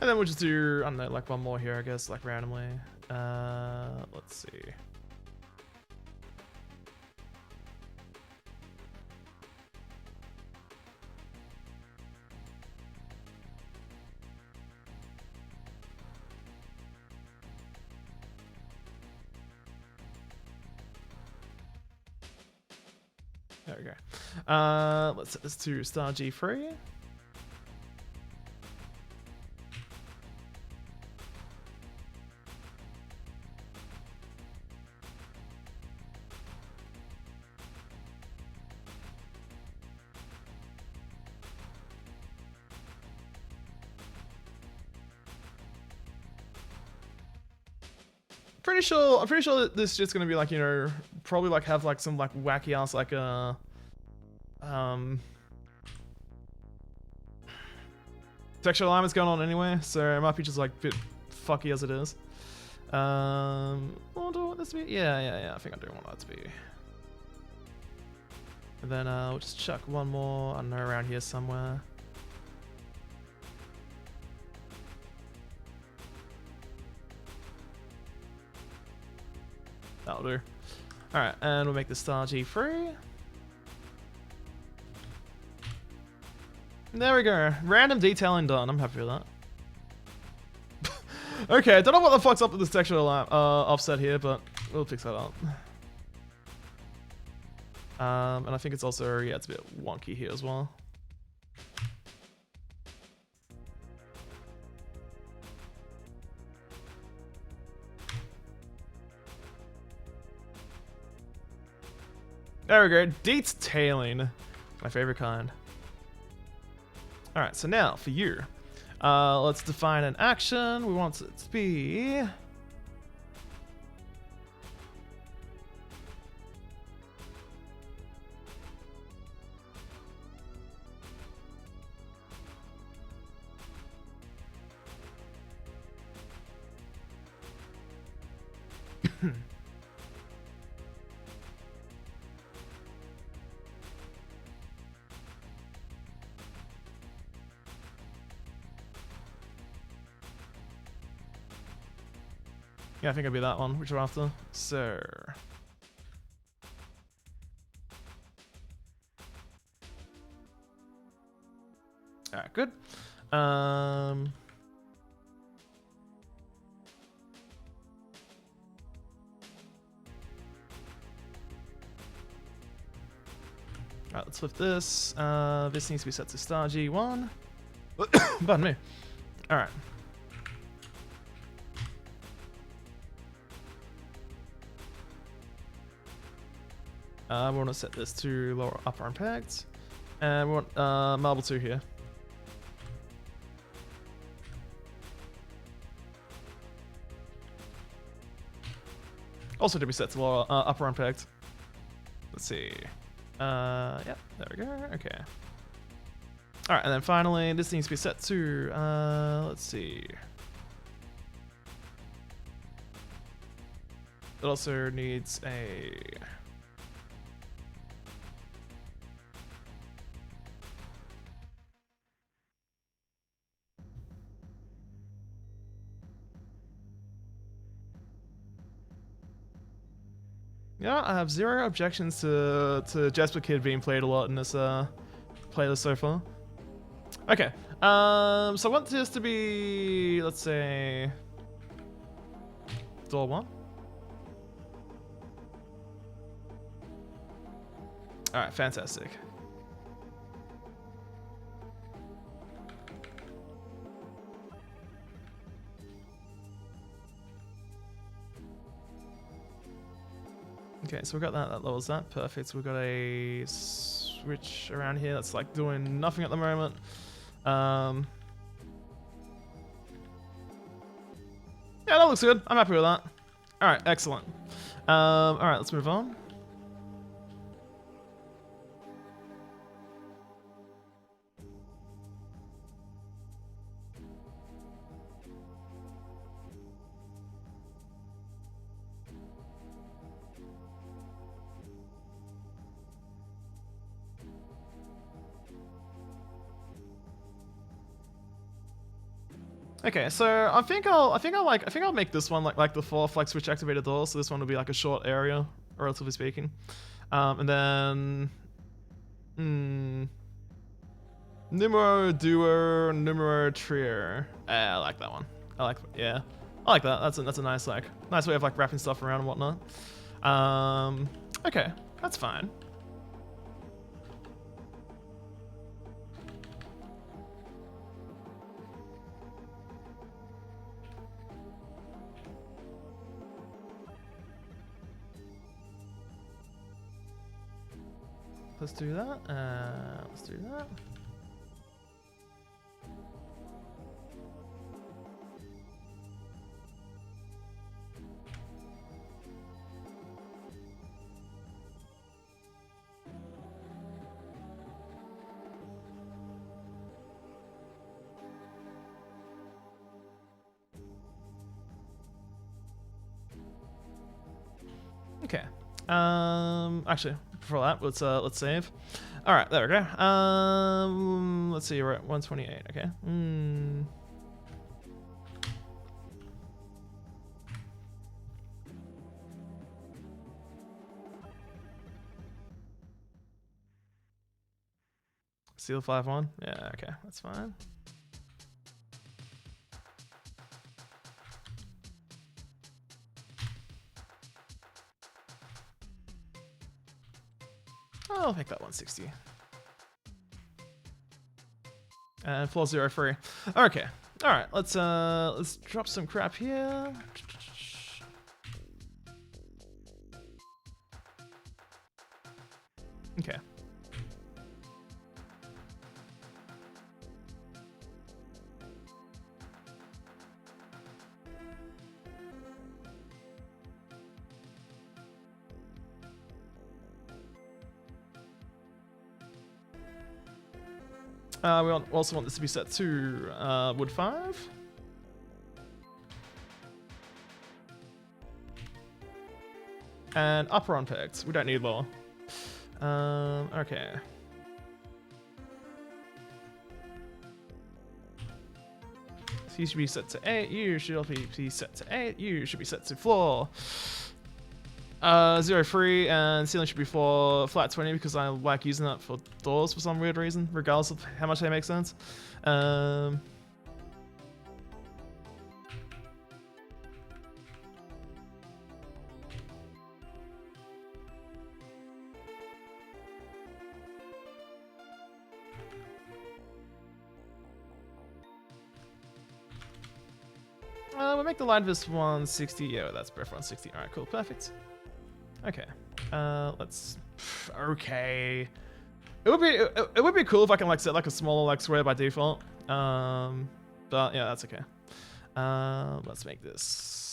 And then we'll just do, I don't know, like one more here, I guess, like randomly. Let's see. There we go. Let's set this to Star G3. pretty sure. I'm pretty sure that this shit's gonna be like, you know, probably like have like some like wacky ass like textual alignments going on anyway. So it might be just like a bit fucky as it is. Do I want this to be? Yeah. I think I do want that to be. And then we'll just chuck one more. I don't know, around here somewhere. That'll do. Alright, and we'll make the star G3. There we go. Random detailing done. I'm happy with that. Okay, I don't know what the fuck's up with this textual offset here, but we'll fix that up. And I think it's also, yeah, it's a bit wonky here as well. There we go. Detailing. My favorite kind. Alright, so now for you. Let's define an action. We want it to be... Yeah, I think it'll be that one, which we're after. So... Alright, good. Alright, let's flip this. This needs to be set to star G1. Pardon me. Alright. We want to set this to lower upper impact. And we want marble 2 here. Also to be set to lower upper impact. Let's see. Yeah, there we go. Okay. Alright, and then finally, this needs to be set to, let's see. It also needs a... Yeah, I have zero objections to Jasper Kid being played a lot in this playlist so far. Okay, so I want this to be, let's say, door 1. Alright, fantastic. Okay, so we got that lowers that, perfect. We've got a switch around here that's like doing nothing at the moment. Yeah, that looks good. I'm happy with that. Alright, excellent. Alright, let's move on. Okay, so I think I'll make this one like the 4th like switch activated door, so this one will be like a short area, relatively speaking. And then numero duo, numero trio. I like that one. I like that. That's a nice way of like wrapping stuff around and whatnot. Okay, that's fine. Let's do that. Let's do that. Okay. Actually, before that, let's save. All right, there we go. Let's see, we're at 128. Okay. Seal 5-1. Yeah. Okay, that's fine. I'll make that 160. And floor 0 free. Okay. All right. Let's drop some crap here. Okay. We also want this to be set to wood 5. And upper on pegs. We don't need lower. Okay. So you should be set to 8. You should be set to 8. You should be set to floor 0 free, and ceiling should be for flat 20 because I like using that for doors for some weird reason, regardless of how much they make sense. We'll make the line of this 160. Yeah, that's both 160. All right, cool, perfect. Okay, let's. Okay, it would be cool if I can like set like a smaller like square by default. But yeah, that's okay. Let's make this.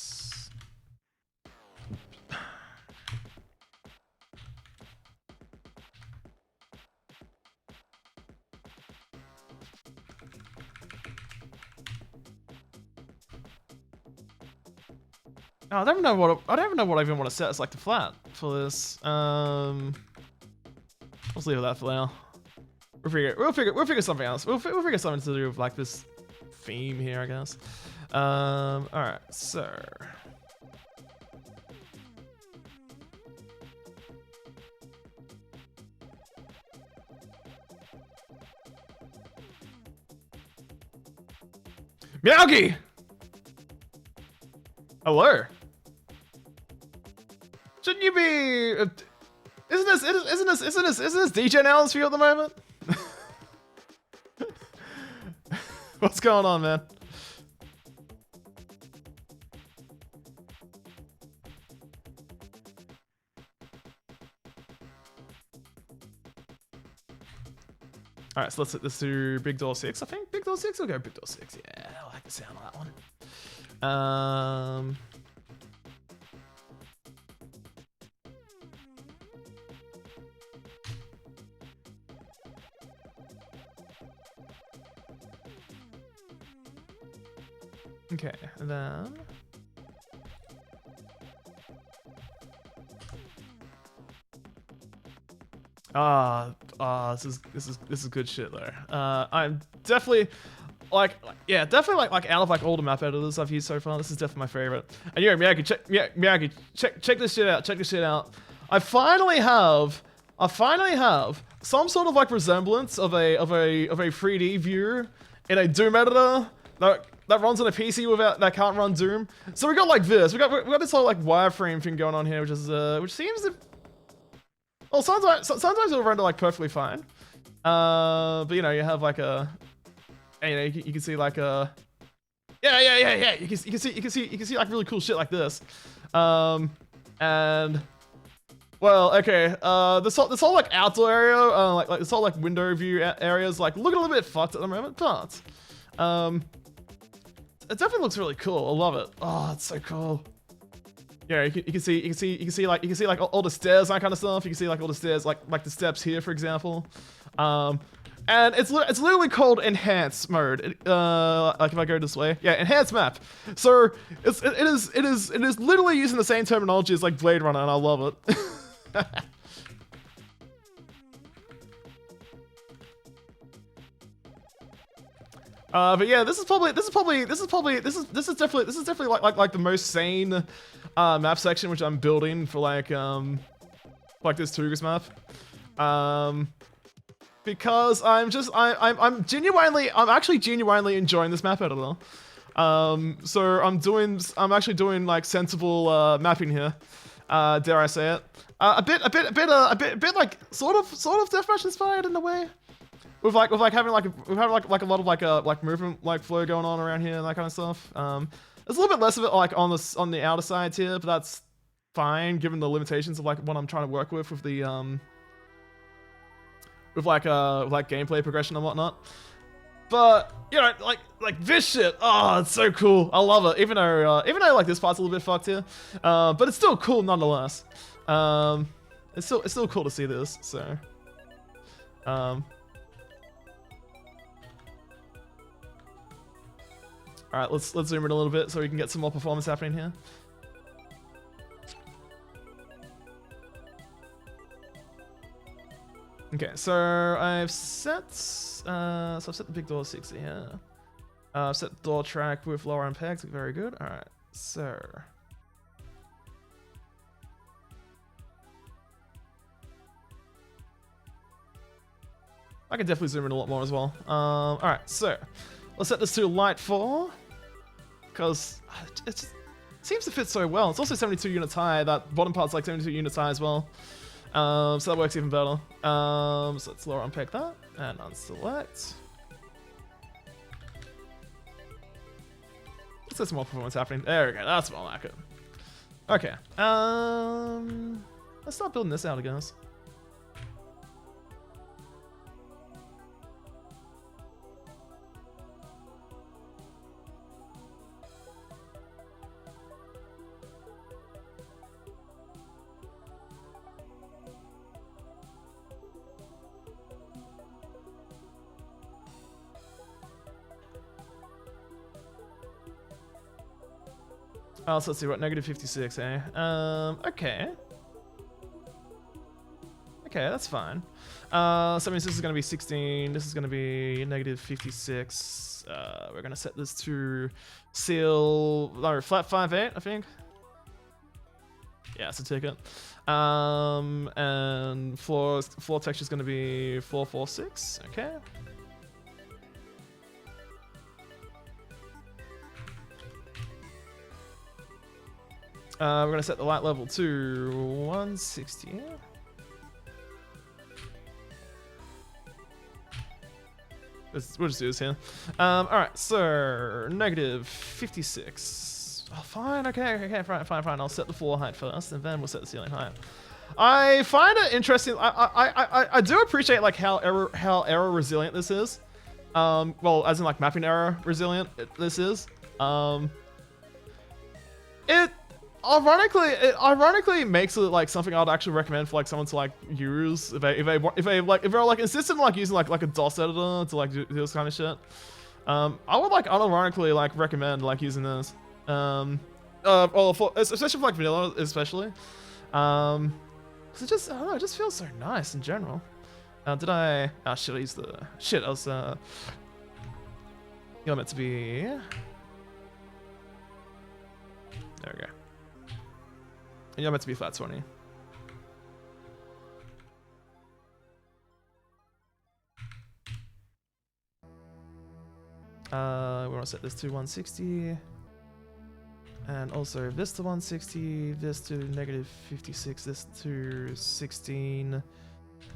Oh, I don't even know what I even want to set as like the flat for this. Let's leave that for now. We'll figure something else. We'll figure something to do with like this theme here, I guess. All right, so. Miyagi! Hello. Shouldn't you be? Isn't this DJ Now's for you at the moment? What's going on, man? All right, so let's do big door 6. I think big door 6. We'll go big door 6. Yeah, I like the sound of that one. Okay, and then this is good shit though. I'm definitely like out of like all the map editors I've used so far, this is definitely my favorite. And yeah, Miyagi, check this shit out. Check this shit out. I finally have some sort of like resemblance of a 3D view in a Doom editor that runs on a PC that can't run Doom. So we got like this. We got this whole like wireframe thing going on here, which seems to. Well, sometimes it'll render like perfectly fine. But you know, you have like a. And, you know, you can see like a. Yeah. You can see like really cool shit like this. And. Well, okay. This whole like outdoor area, like this whole like window view area is like looking a little bit fucked at the moment, but it definitely looks really cool. I love it. Oh, it's so cool. Yeah, you can see like all the stairs and that kind of stuff. You can see like all the stairs, like the steps here, for example. And it's literally called enhance mode. Like if I go this way, yeah, enhance map. So it is literally using the same terminology as like Blade Runner, and I love it. But yeah, this is definitely like the most sane map section which I'm building for like this TWOGERS map. Because I'm actually genuinely enjoying this map editor. So I'm actually doing like sensible mapping here. Dare I say it? A bit like sort of deathmatch inspired in a way. With having a lot of like movement like flow going on around here and that kind of stuff. There's a little bit less of it like on the outer sides here, but that's fine given the limitations of like what I'm trying to work with the with like gameplay progression and whatnot. But you know, like this shit, oh, it's so cool. I love it. Even though like this part's a little bit fucked here, but it's still cool nonetheless. It's still cool to see this. So, all right, let's zoom in a little bit so we can get some more performance happening here. Okay, so I've set the big door 60 here. I've set the door track with lower end pegs. Very good. All right, so I can definitely zoom in a lot more as well. All right, so let's set this to light 4 because it just seems to fit so well. It's also 72 units high. That bottom part's like 72 units high as well. So that works even better. So let's lower unpack that and unselect. Let's get some more performance happening. There we go. That's more like it. Okay. Let's start building this out, I guess. Oh, so let's see what negative 56, eh? Okay. Okay, that's fine. So that means this is going to be 16. This is going to be negative 56. We're going to set this to flat 5.8, I think. Yeah, it's a ticket. And floor texture is going to be 446. Okay. We're going to set the light level to 160. We'll just do this here. Alright, so negative 56. Oh, fine, okay, fine. I'll set the floor height first, and then we'll set the ceiling height. I find it interesting. I do appreciate like how error resilient this is. Well, as in like mapping error resilient this is. It ironically makes it like something I'd actually recommend for like someone to like use if they're like insistent on like using like a DOS editor to like do this kind of shit. I would like unironically like recommend like using this. Especially for like vanilla, especially. Cause it just, I don't know, it just feels so nice in general. Did I? Ah, shit! I used the shit. I was you're meant to be. There we go. And you're meant to be flat 20. We want to set this to 160. And also this to 160, this to negative 56, this to 16.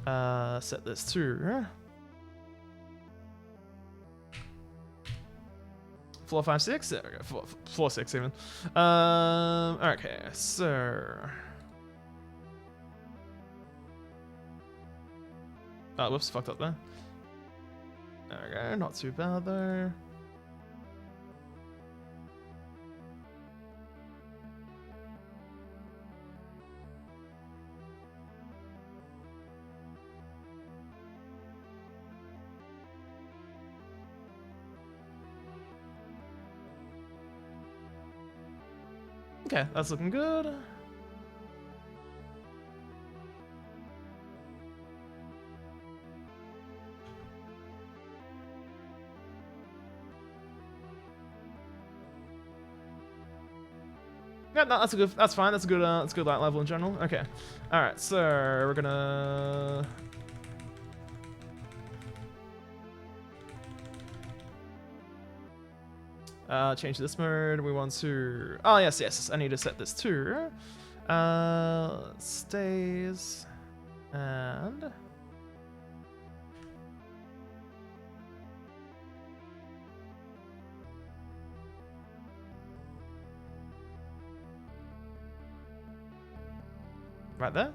Set this to 456. There we go. 446 even. Okay, so. Oh, whoops, fucked up there. There we go. Not too bad though. Okay, that's looking good. Yeah, no, that's fine. That's a good light level in general. Okay. All right, so we're gonna change this mode. We want to, oh yes, I need to set this to stays and right there.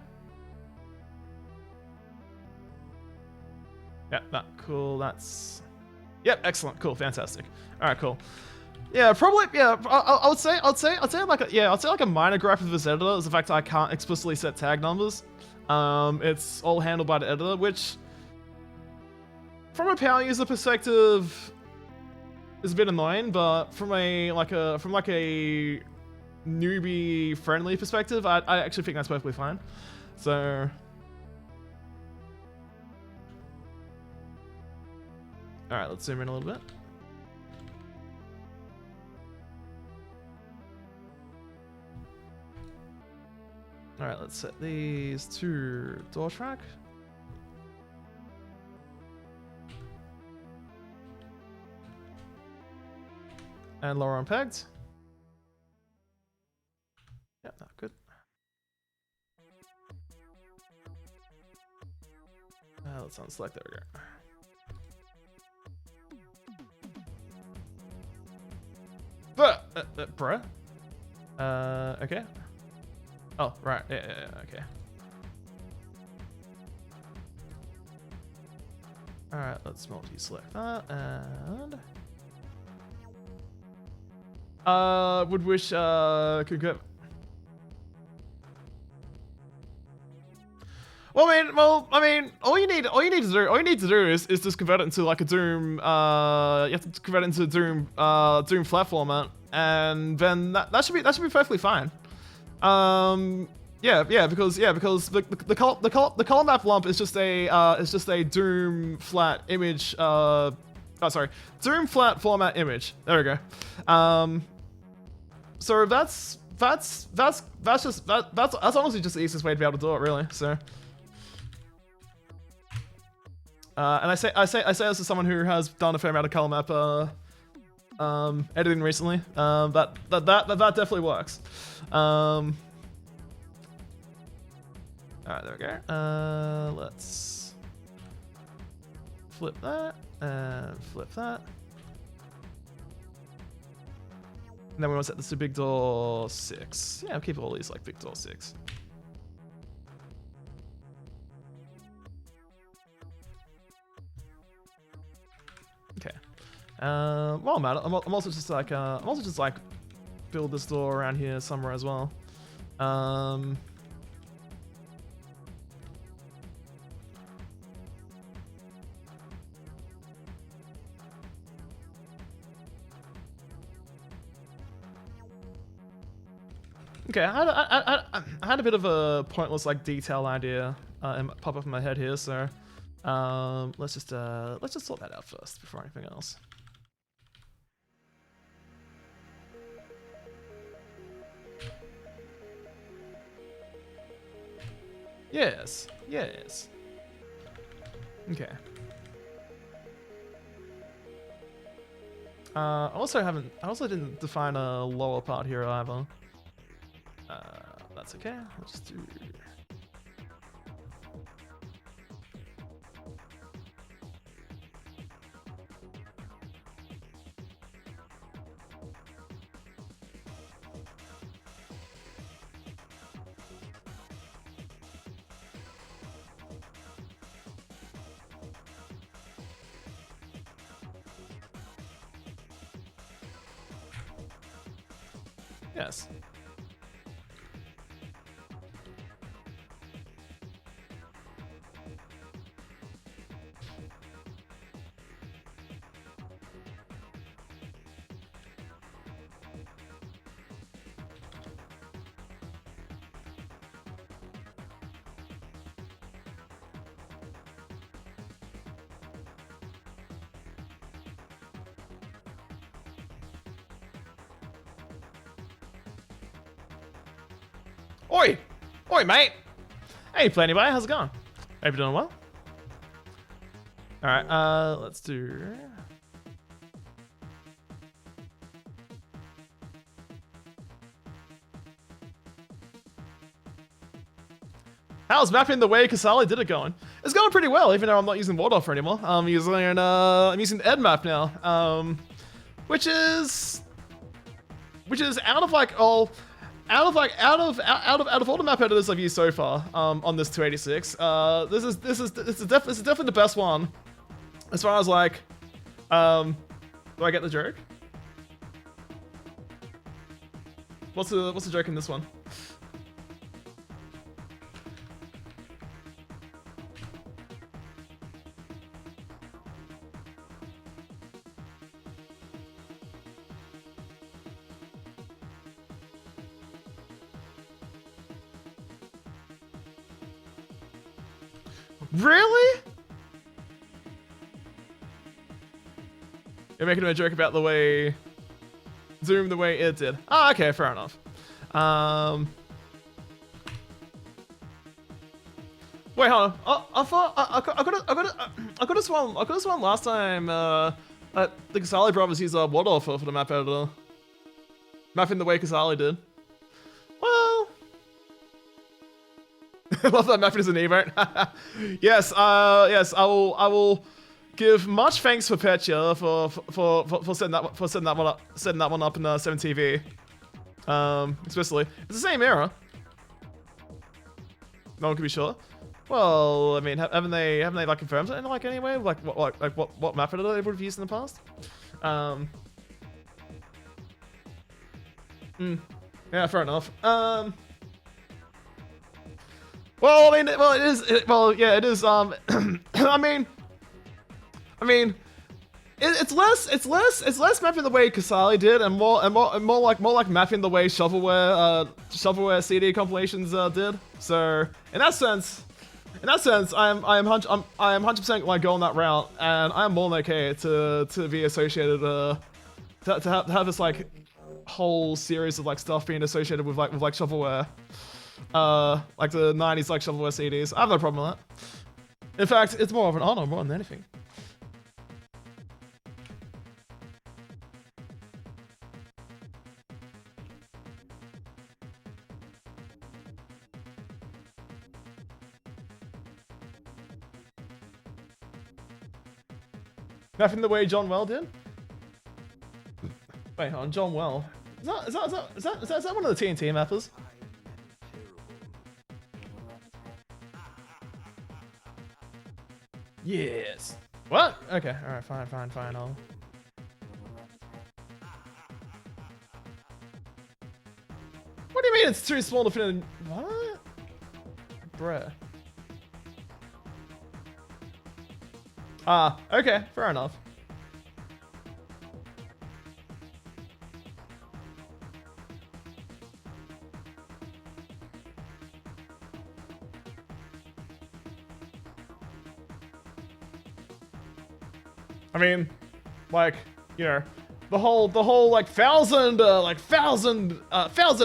Yeah, that cool. That's yep, excellent, cool, fantastic. All right, cool. Yeah, probably. Yeah, I would say like a minor gripe with this editor is the fact that I can't explicitly set tag numbers. It's all handled by the editor, which, from a power user perspective, is a bit annoying. But from a newbie friendly perspective, I actually think that's perfectly fine. So. All right, let's zoom in a little bit. All right, let's set these to door track. And lower on pegged. Yeah, no, good. Let's unselect, there we go. Bruh. Okay. Oh, right. Yeah, okay. Alright, let's multi-select that, and... would wish, could go... Well, I mean, all you need to do is just convert it into like a Doom. You have to convert it into Doom flat format, and then that should be perfectly fine. Yeah, because the color map lump is just a Doom flat image. Oh, sorry, Doom flat format image. There we go. So that's honestly just the easiest way to be able to do it, really. So. And I say this as someone who has done a fair amount of color map editing recently. That definitely works. Alright, there we go. Let's flip that and flip that. And then we want to set this to big door 6. Yeah, I'll keep all these like big door 6. Okay. While I'm at it, I'm also just like build this door around here somewhere as well. Okay, I had a bit of a pointless like detail idea pop up in my head here, so let's just sort that out first before anything else. Yes. Okay. I also didn't define a lower part here either. That's okay. I'll just do. Yes. Oi! Oi, mate! Hey, Plenty Boy, how's it going? Hope you're doing well. Alright, let's do... How's mapping the way Casali did it going? It's going pretty well, even though I'm not using Wardoffer anymore. I'm using EdMap now, which is out of like all, out of all the map editors I've used so far on this 286. This is definitely the best one, as far as like, do I get the joke? What's the joke in this one? Really? You're making a joke about the way Zoom the way it did. Ah, okay, fair enough. Wait, hold on. Oh, I thought I could have sworn last time that the Casali brothers used Wardoffer for the map editor, mapping the way Casali did. Well. I love that mapping is an emote. Yes, yes, I will give much thanks for Petya for setting that one up in 7TV. Especially, it's the same era. No one can be sure. Well, I mean, haven't they like confirmed it in like anyway? Like what map editor they would have used in the past? Yeah, fair enough. Well, I mean, well, it is. Yeah, it is. I mean, it's less mapping the way Casali did, and more like mapping the way shovelware CD compilations did. So in that sense, I am 100% like going that route, and I am more than okay to be associated to have this like whole series of like stuff being associated with like shovelware. Like the 90s like shovelware CDs. I have no problem with that. In fact, it's more of an honor more than anything. Mapping the way John Well did? Wait, hold on, John Well. Is that one of the TNT mappers? Yes. What? Okay. All right. Fine. I'll. What do you mean it's too small to fit in? What? Bruh. Ah. Okay. Fair enough. I mean, like, you know, the whole like thousand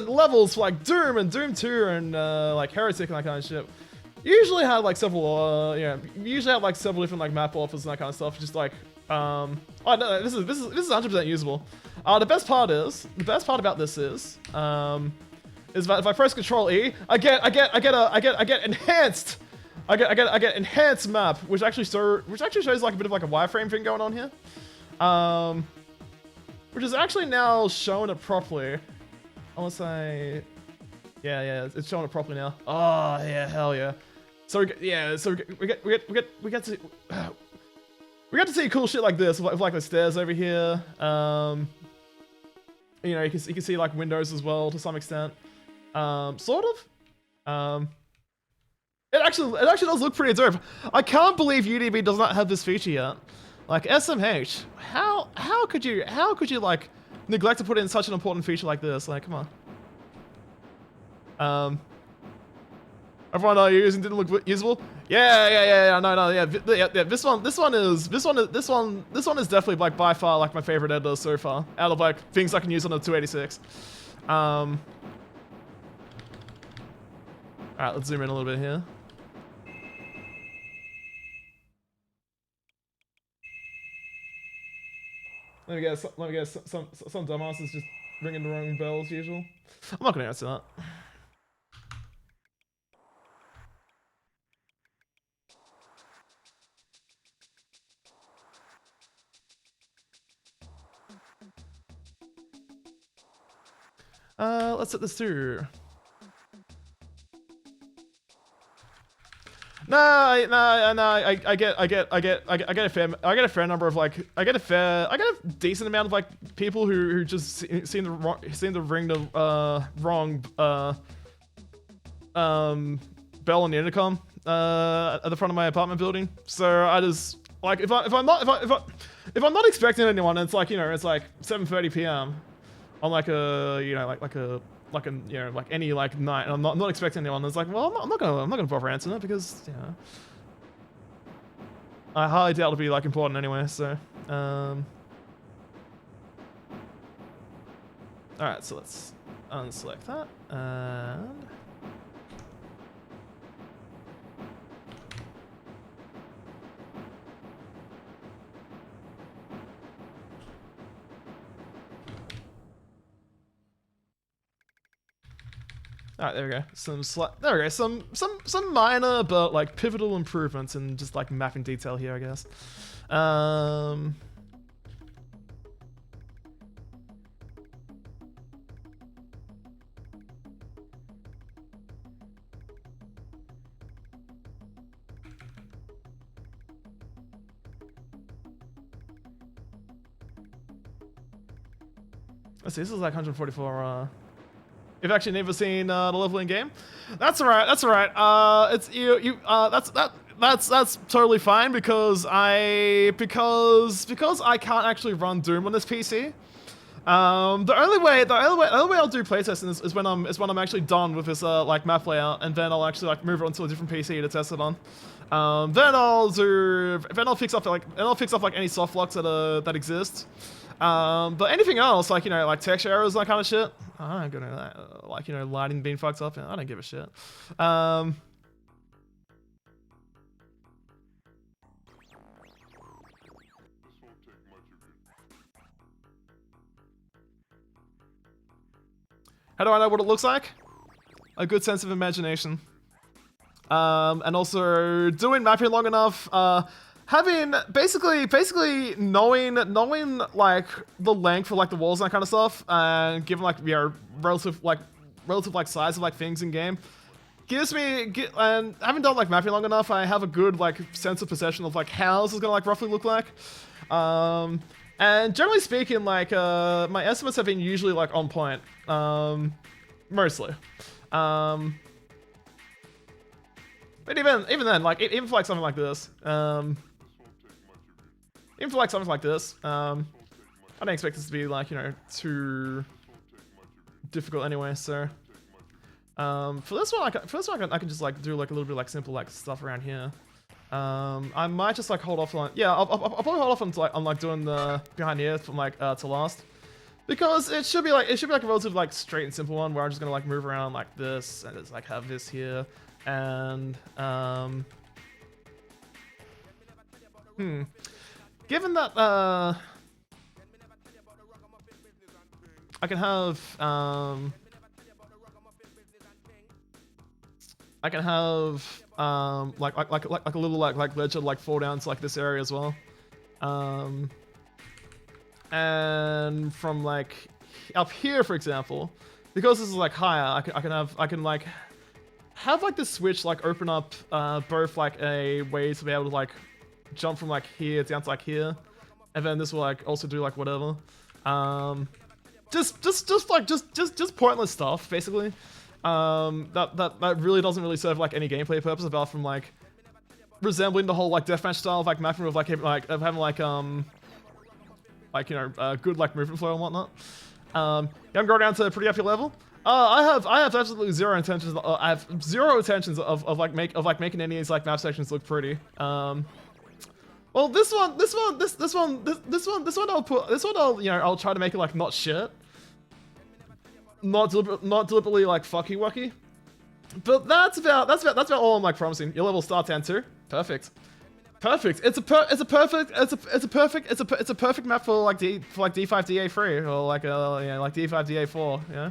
levels for like Doom and Doom 2 and like Heretic and that kind of shit. Usually have like several usually have like several different like map offers and that kind of stuff. Just like oh no, this is 100% usable. The best part about this is that if I press Control E, I get enhanced. I get enhanced map, which actually shows like a bit of like a wireframe thing going on here, which is actually now showing it properly. Unless yeah, it's showing it properly now. Oh yeah, hell yeah. So we get to see cool shit like this, with like the stairs over here. You know, you can see like windows as well to some extent. Sort of. It actually does look pretty dope. I can't believe UDB does not have this feature yet. Like SMH, how could you like neglect to put in such an important feature like this? Like, come on. Everyone you're using didn't look usable. Yeah. No. Yeah. This one is definitely like by far like my favorite editor so far. Out of like things I can use on the 286. Alright, let's zoom in a little bit here. Let me guess, some dumbass is just ringing the wrong bells as usual. I'm not gonna answer that. Let's set this to. I get a fair number of like, I get a decent amount of like people who just seem to ring the wrong bell on the intercom at the front of my apartment building. So I just like if I'm not expecting anyone, it's like, you know, it's like 7:30 p.m. on like a, you know, like you know, like any like night, and I'm not expecting anyone. It's like, well, I'm not gonna bother answering it because, you know, I highly doubt it'll be like important anyway. So, all right, so let's unselect that and. Alright, there we go. Some minor but like pivotal improvements in just like mapping detail here, I guess. Let's see, this is like 144 You've actually never seen the leveling game. That's alright. That's alright. It's that's totally fine because I can't actually run Doom on this PC. The only way I'll do playtesting is when I'm actually done with this like map layout, and then I'll actually like move it onto a different PC to test it on. Then I'll fix up like any soft locks that exist. But anything else, like, you know, like texture errors, that kind of shit, I don't gonna like, you know, lighting being fucked up, I don't give a shit. How do I know what it looks like? A good sense of imagination. And also doing mapping long enough, having basically knowing like the length of like the walls and that kind of stuff, and given like, you know, relative like size of like things in game, and having done like mapping long enough, I have a good like sense of perception of like how this is gonna like roughly look like. And generally speaking, like my estimates have been usually like on point, mostly. But even then, like even for like something like this, I don't expect this to be like, you know, too difficult anyway. So for this one, I can just like do like a little bit like simple like stuff around here. I might just like hold off on, yeah, I'll probably hold off on like doing the behind the earth from like to last, because it should be like a relatively like straight and simple one where I'm just gonna like move around like this and just like have this here, and given that I can have like a little like ledge to like fall down to like this area as well, and from like up here, for example, because this is like higher, I can like have like the switch like open up both like a way to be able to like jump from like here down to like here, and then this will like also do like whatever, just pointless stuff basically. That really doesn't really serve like any gameplay purpose apart from like resembling the whole like deathmatch style of like mapping with like having like you know, good like movement flow and whatnot. You can go down to pretty up your level. I have absolutely zero intentions. I have zero intentions of making any of these like map sections look pretty. Well, this one I'll try to make it like not shit. Not deliberately like fucky wucky. But that's about all I'm like promising. Your level start 10 too. Perfect. Perfect. It's a perfect map for like D5 DA3 or like like D5 DA4. Yeah,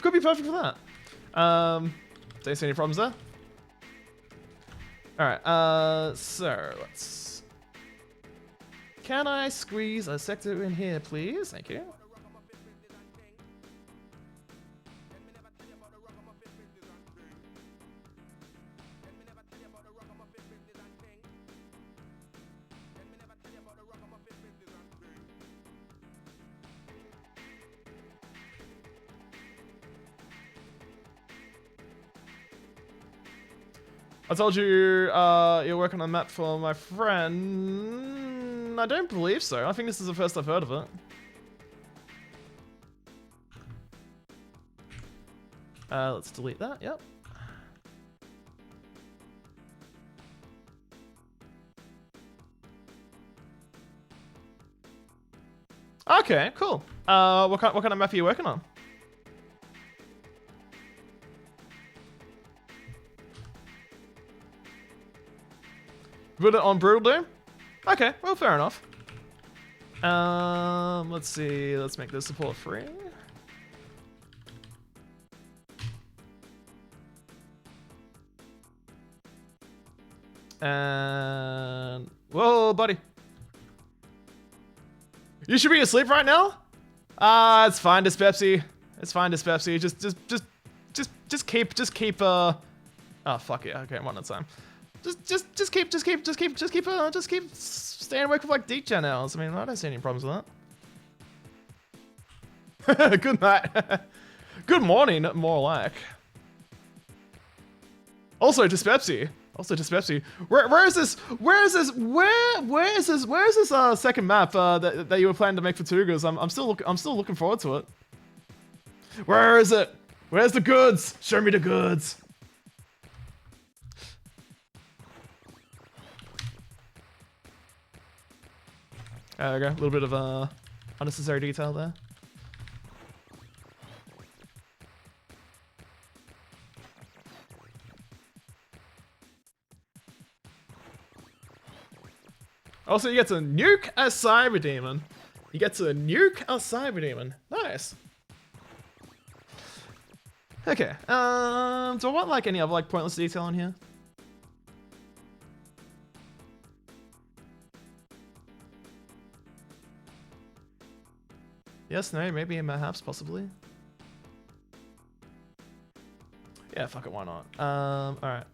could be perfect for that. Don't see any problems there. All right. So let's. Can I squeeze a sector in here, please? Thank you. I told you you're working on a map for my friend. I don't believe so. I think this is the first I've heard of it. Let's delete that. Yep. Okay, cool. What kind of map are you working on? Put it on Brutal Doom? Okay, well, fair enough. Let's see. Let's make this support free. And whoa, buddy. You should be asleep right now? It's fine, Dyspepsy. It's fine, Dyspepsy. Just keep. Oh fuck yeah. Okay, one at a time. Just keep staying awake for like deep gen hours. I mean, I don't see any problems with that. Good night. Good morning, more like. Also, Dyspepsy. Where is this second map that you were planning to make for TWOGERS? I'm still looking forward to it. Where is it? Where's the goods? Show me the goods. There we go. A little bit of unnecessary detail there. Also, you get to nuke a cyber demon. Nice. Okay. Do I want like any other like pointless detail in here? Yes, no, maybe, perhaps, possibly. Yeah, fuck it, why not? Alright,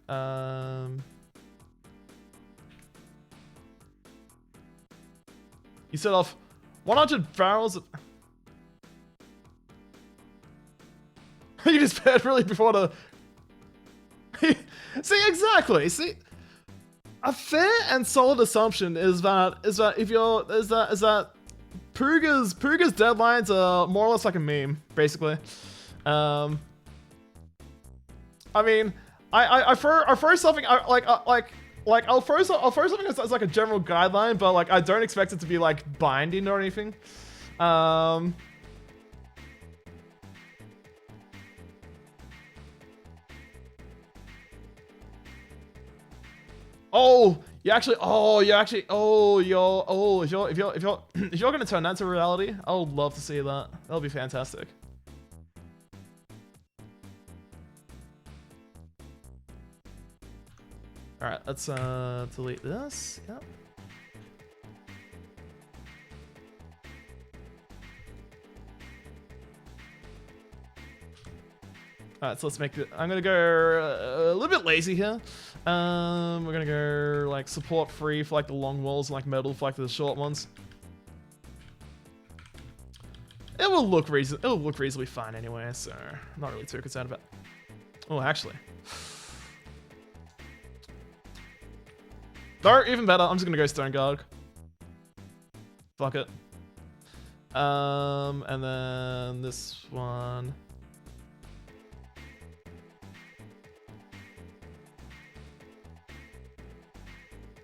you set off 100 barrels of... You just paired really before the... See, exactly, see... A fair and solid assumption is that if you're... Is that TWOGERS deadlines are more or less like a meme, basically. I mean, I throw something I'll throw something as like a general guideline, but like I don't expect it to be like binding or anything. If you're gonna turn that to reality, I would love to see that. That'll be fantastic. All right, let's delete this. Yep. All right, so let's make it. I'm gonna go a little bit lazy here. We're gonna go like support free for like the long walls and like metal for like the short ones. It will look reasonably fine anyway, so I'm not really too concerned about. Oh, actually. No, even better. I'm just gonna go Stone Guard. Fuck it. And then this one.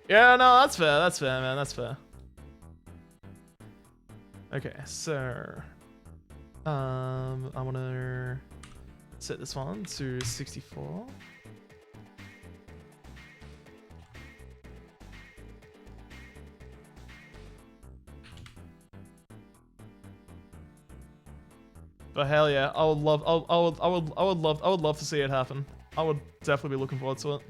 Yeah, no, that's fair. That's fair, man. That's fair. Okay, so I wanna set this one to 64. But hell yeah, I would love to see it happen. I would definitely be looking forward to it.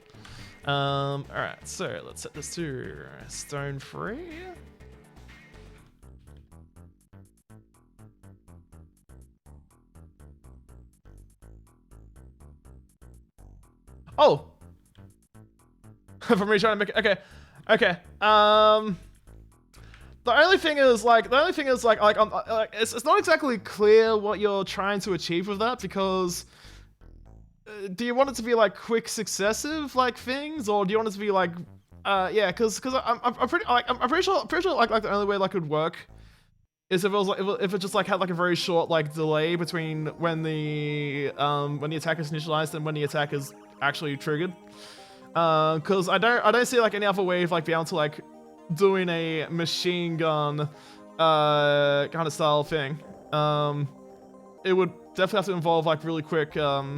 Alright, so let's set this to stone free. Oh! For me trying to make it, okay. The only thing is like it's not exactly clear what you're trying to achieve with that, because do you want it to be like quick successive like things, or do you want it to be like yeah, because I'm pretty sure like the only way that could work is if it was like if it just like had like a very short like delay between when the attack is initialized and when the attack is actually triggered. Because I don't see like any other way of like being able to like doing a machine gun kind of style thing. It would definitely have to involve like really quick setups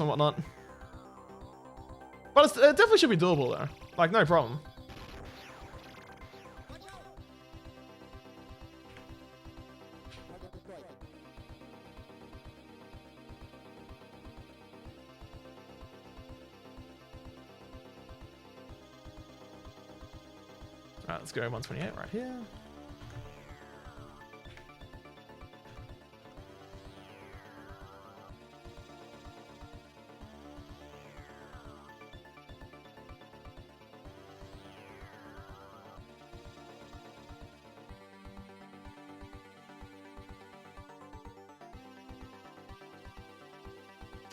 and whatnot. But it definitely should be doable though. Like no problem. Alright, let's go 128 right here.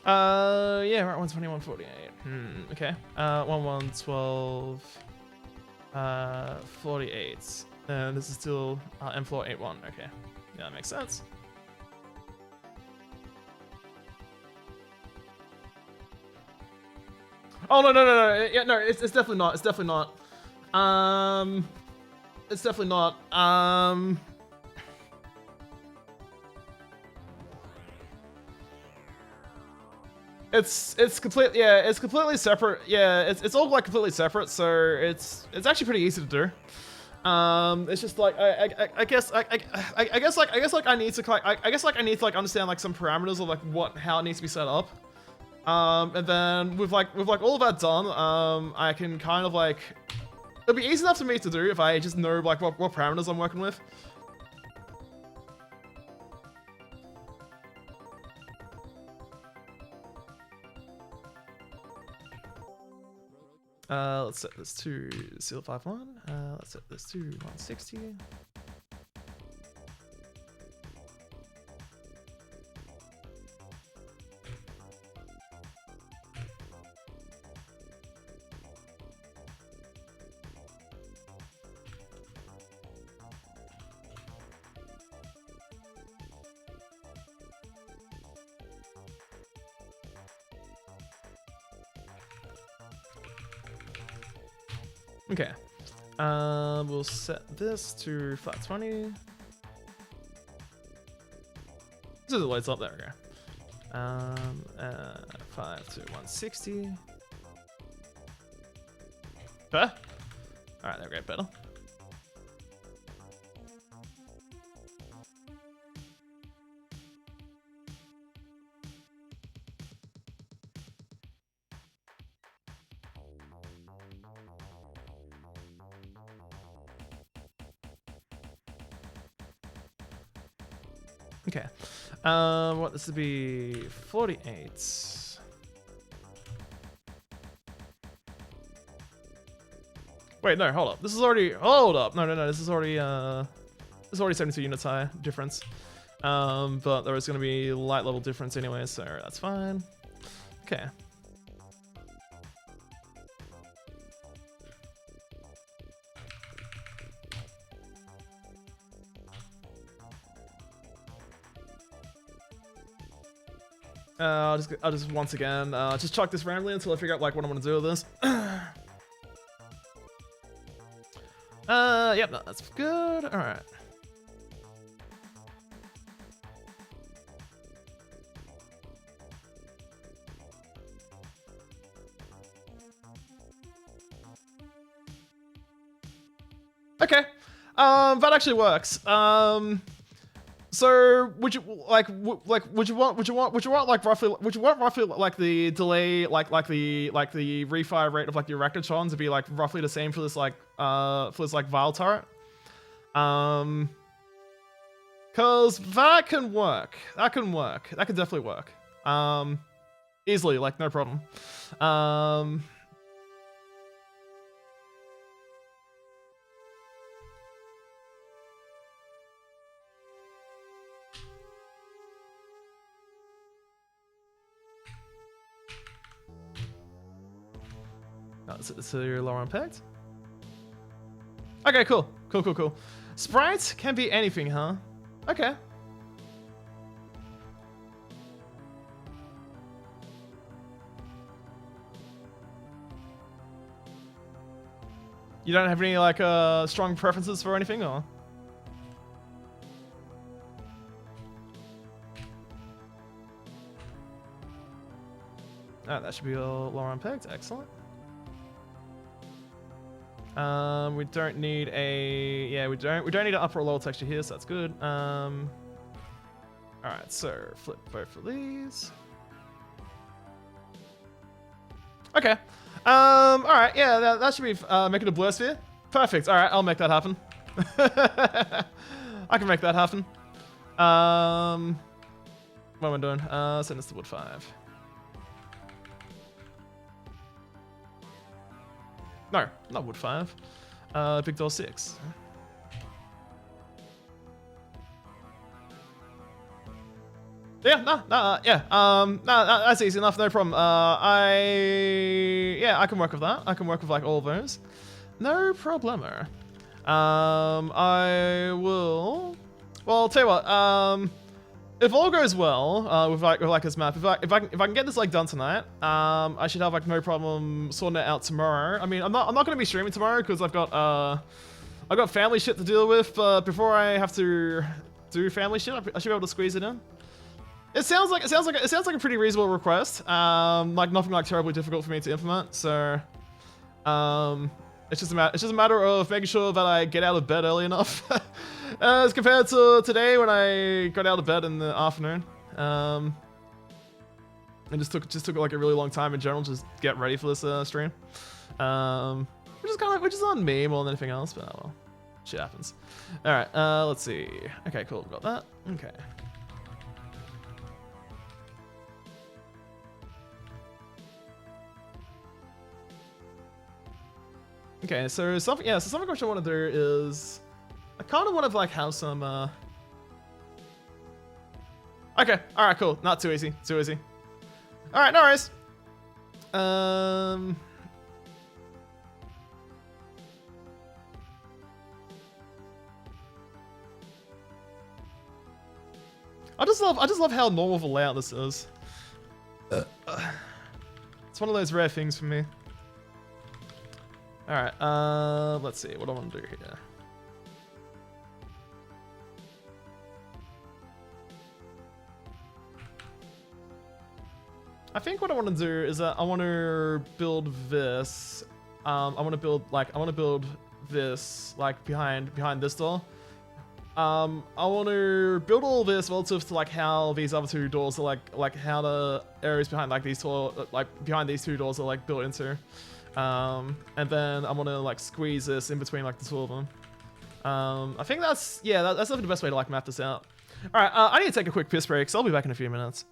Yeah, we're at 121.48. Okay. 1112. 48. And this is still M481. Okay. Yeah, that makes sense. Oh no. Yeah, no, it's definitely not. It's definitely not. It's definitely not. It's completely, yeah, it's completely separate. Yeah, it's all like completely separate, so it's actually pretty easy to do. It's just like I guess I need to like understand like some parameters of like how it needs to be set up. And then with like all of that done, I can kind of like, it'll be easy enough for me to do if I just know like what parameters I'm working with. Let's set this to 051. Let's set this to 160. Okay, we'll set this to 520. So the lights up, there we go. 5 to 160. Fair? Alright, there we go, better. Okay, what this would be 48. Wait, no, hold up. This is already, hold up. No, this is already 72 units high difference. But there is going to be light level difference anyway, so that's fine. Okay. I'll just once again, just chuck this randomly until I figure out like what I want to do with this. Yep, no, that's good. All right. Okay. That actually works. So would you would you want like roughly like the delay like the refire rate of like the Erectotron to be like roughly the same for this like Vile turret? Cause that can work. That can work. That can definitely work. Easily, like no problem. So you're lower on pegged? Okay, cool. Cool. Sprites can be anything, huh? Okay. You don't have any like strong preferences for anything, or? Alright, that should be all lower on pegged. Excellent. We don't need a we don't need an upper or lower texture here, so that's good. Alright, so flip both of these. Okay. Alright, yeah, that should be making a blur sphere. Perfect. Alright, I'll make that happen. I can make that happen. What am I doing? Send this to wood 5. No, not wood 5. Big door 6. Yeah, that's easy enough, no problem. I can work with that. I can work with like all of those. No problemo. I will. Well, I'll tell you what. If all goes well with like this map, if I can get this like done tonight, I should have like no problem sorting it out tomorrow. I mean, I'm not gonna be streaming tomorrow because I've got family shit to deal with. But before I have to do family shit, I should be able to squeeze it in. It sounds like a pretty reasonable request. Like nothing like terribly difficult for me to implement. So, it's just a matter of making sure that I get out of bed early enough. As compared to today when I got out of bed in the afternoon. And just took like a really long time in general to just get ready for this stream. Which is on me more than anything else, but oh well. Shit happens. Alright, let's see. Okay, cool, got that. Okay. Okay, so something which I want to do is I kind of want to like have some okay, all right, cool. Not too easy. All right, no worries. I just love how normal of a layout this is. It's one of those rare things for me. All right, let's see what I want to do here. I think what I want to do is that I want to build this. I want to build this like behind this door. I want to build all this relative to like how these other two doors are like how the areas behind like these two doors are like built into. And then I'm gonna like squeeze this in between like the two of them. I think that's definitely the best way to like map this out. All right, I need to take a quick piss break, so I'll be back in a few minutes.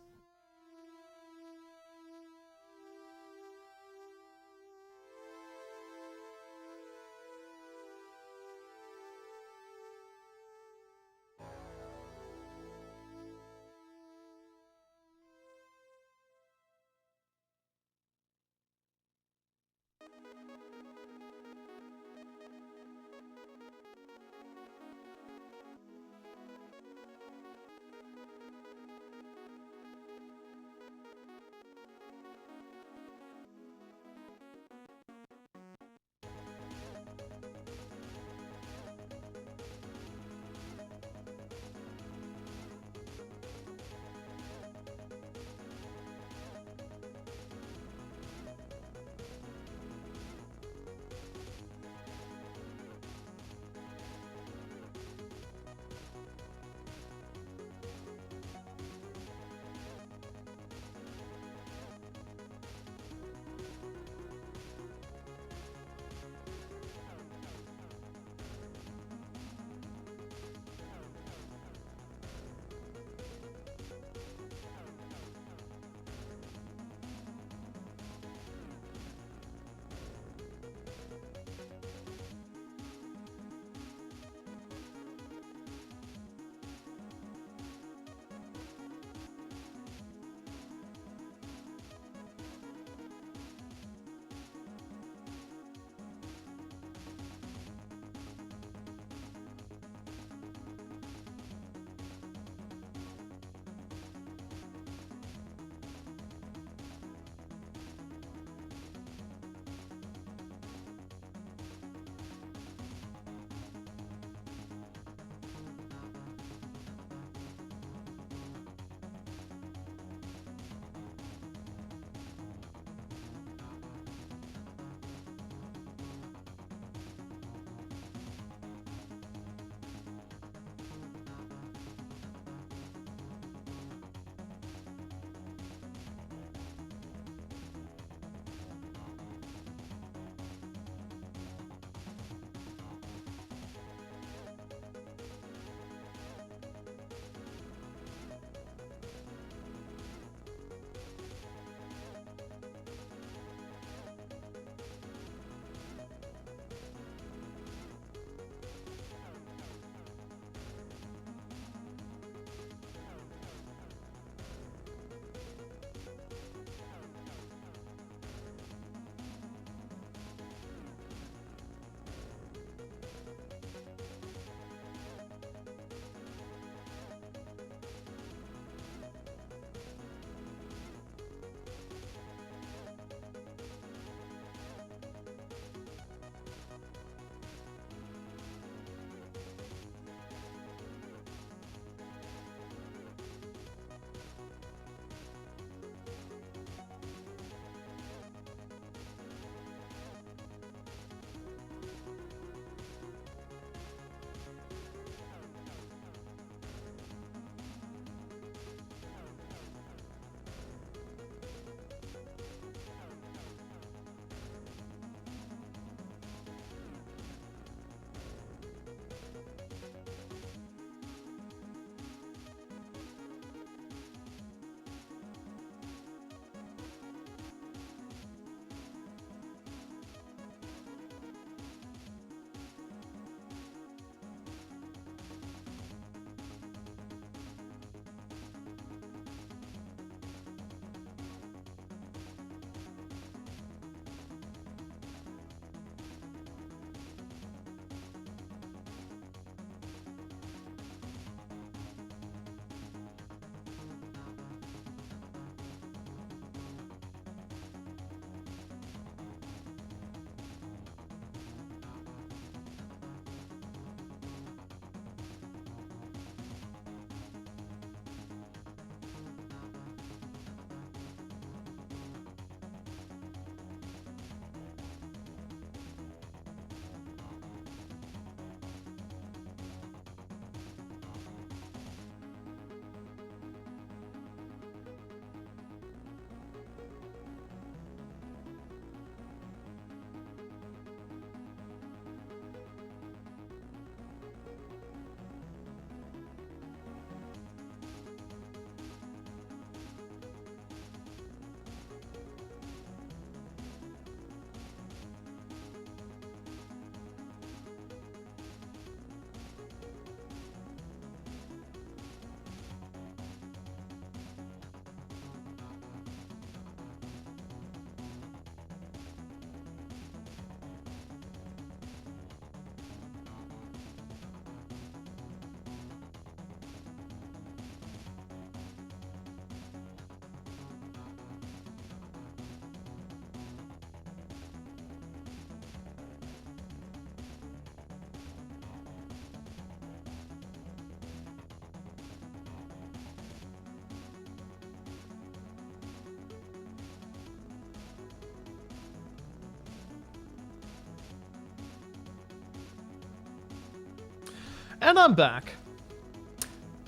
And I'm back.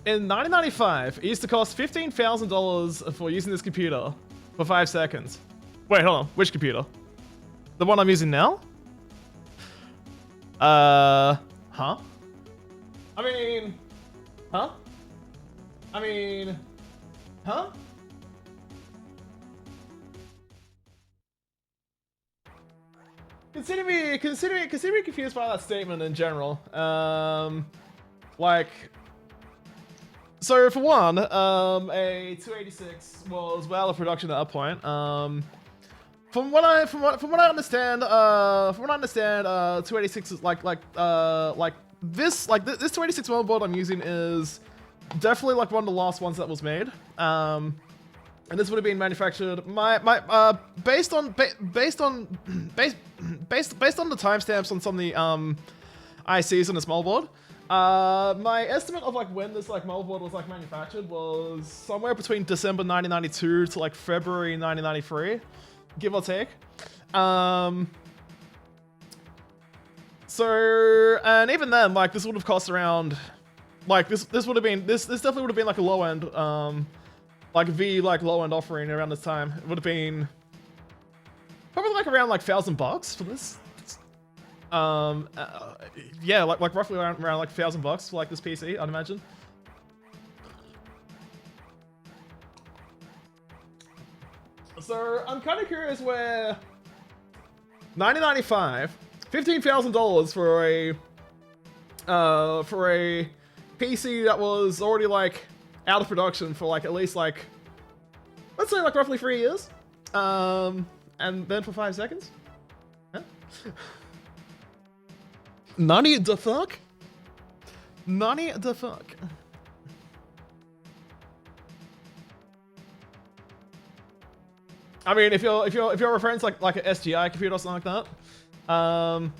In 1995, it used to cost $15,000 for using this computer for 5 seconds. Wait, hold on. Which computer? The one I'm using now? Huh? I mean... Huh? I mean... Huh? Consider me confused by that statement in general. Like... So for one, a 286 was well out of production at that point. From what I understand, 286 is like this 286 motherboard I'm using is definitely like one of the last ones that was made. And this would have been manufactured based on the timestamps on some of the ICs on this motherboard. My estimate of like when this like motherboard was like manufactured was somewhere between December 1992 to like February 1993, give or take. So, and even then, like this would have cost around, like this definitely would have been like a low end, like low end offering around this time. It would have been probably like around like $1,000 for this. Yeah, like roughly around like $1,000 for like this PC, I'd imagine. So I'm kind of curious where 1995, $15,000 for a PC that was already like out of production for like at least like, let's say like roughly 3 years, and then for 5 seconds. Huh? Nani the fuck? Nani the fuck? I mean, if you're referring to like an SGI computer or something like that,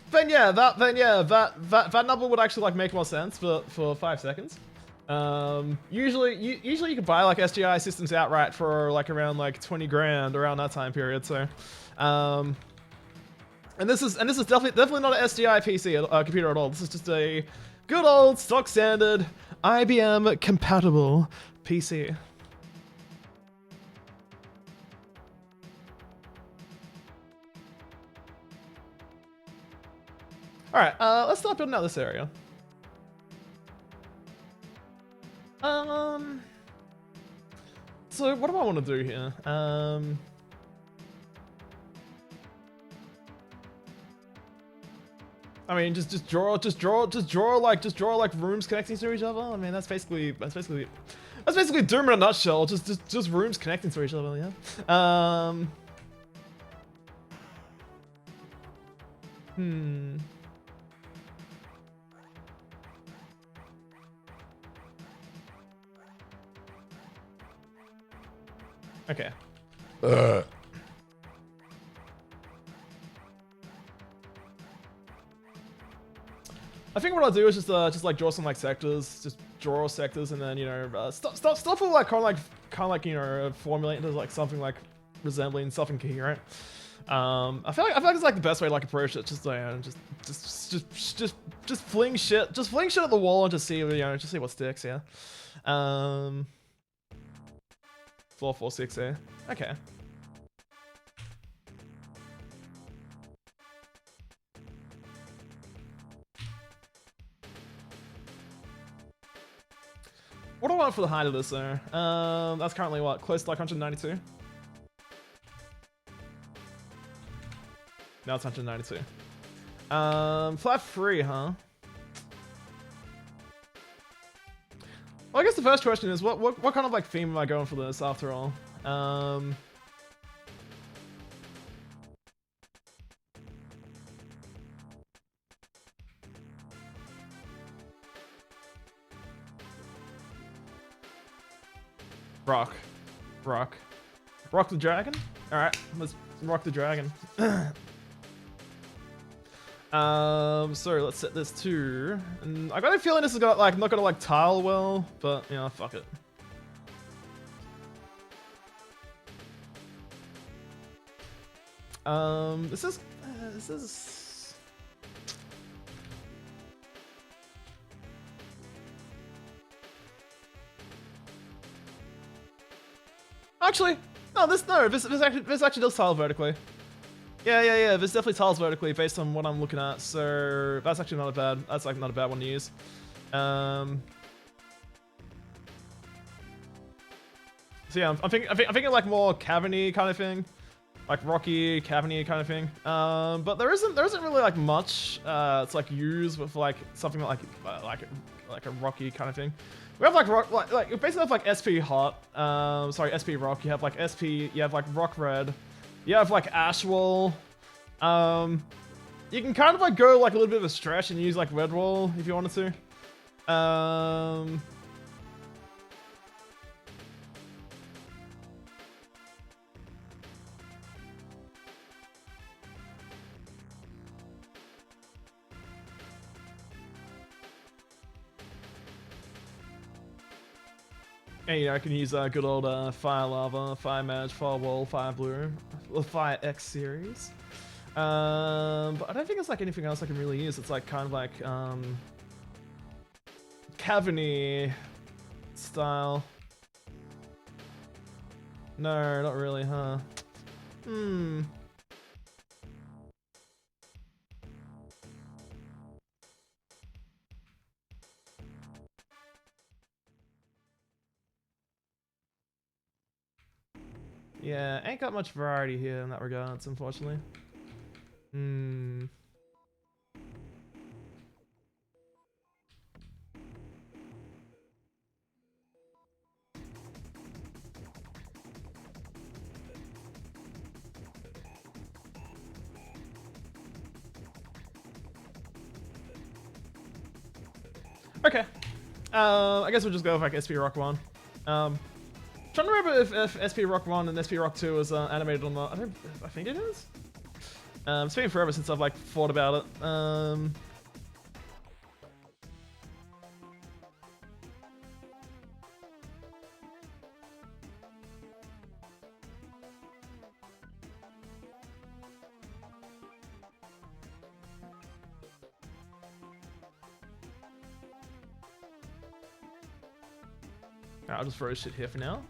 then yeah, that number would actually like make more sense for 5 seconds. Usually you can buy like SGI systems outright for like around like 20 grand around that time period. So, and this is definitely not an SGI PC computer at all. This is just a good old stock standard IBM compatible PC. All right, let's start building out this area. So what do I want to do here? I mean, just draw like rooms connecting to each other. I mean, that's basically Doom in a nutshell. Just rooms connecting to each other. Yeah. Okay. I think what I'll do is just like draw some like sectors, just draw sectors, and then stuff will like kind of like formulate into like something like resembling something coherent. I feel like it's like the best way to like approach it. Just fling shit, at the wall and just see what sticks. Yeah. 4, 4, 6 there. Okay. What do I want for the height of this though? That's currently what? Close to like 192? Now it's 192. Flat 3, huh? Well, I guess the first question is what kind of like theme am I going for this after all? Rock the dragon? Alright, let's rock the dragon. So let's set this to, and I got a feeling this is not gonna like tile well, but fuck it. This is Actually, no, this actually does tile vertically. Yeah. This definitely tiles vertically based on what I'm looking at. So that's actually not a bad. That's like not a bad one to use. So yeah, I'm thinking like more cavern-y kind of thing, like rocky cavern-y kind of thing. But there isn't really like much. It's like used with like something like a rocky kind of thing. We have like like basically have like SP hot. Sorry, SP rock. You have like SP. You have like rock red. You have like ash wall. You can kind of like go like a little bit of a stretch and use like red wall if you wanted to. And, you know, I can use good old Fire Lava, Fire Mage, Fire Wall, Fire Blue, or Fire X series. But I don't think there's like anything else I can really use. It's like kind of like cavern-y style. No, not really, huh? Yeah, ain't got much variety here in that regards, unfortunately. Okay. I guess we'll just go with like SP Rock 1. Trying to remember if SP Rock 1 and SP Rock 2 is animated or not. I think it is. It's been forever since I've like thought about it. I'll just throw shit here for now.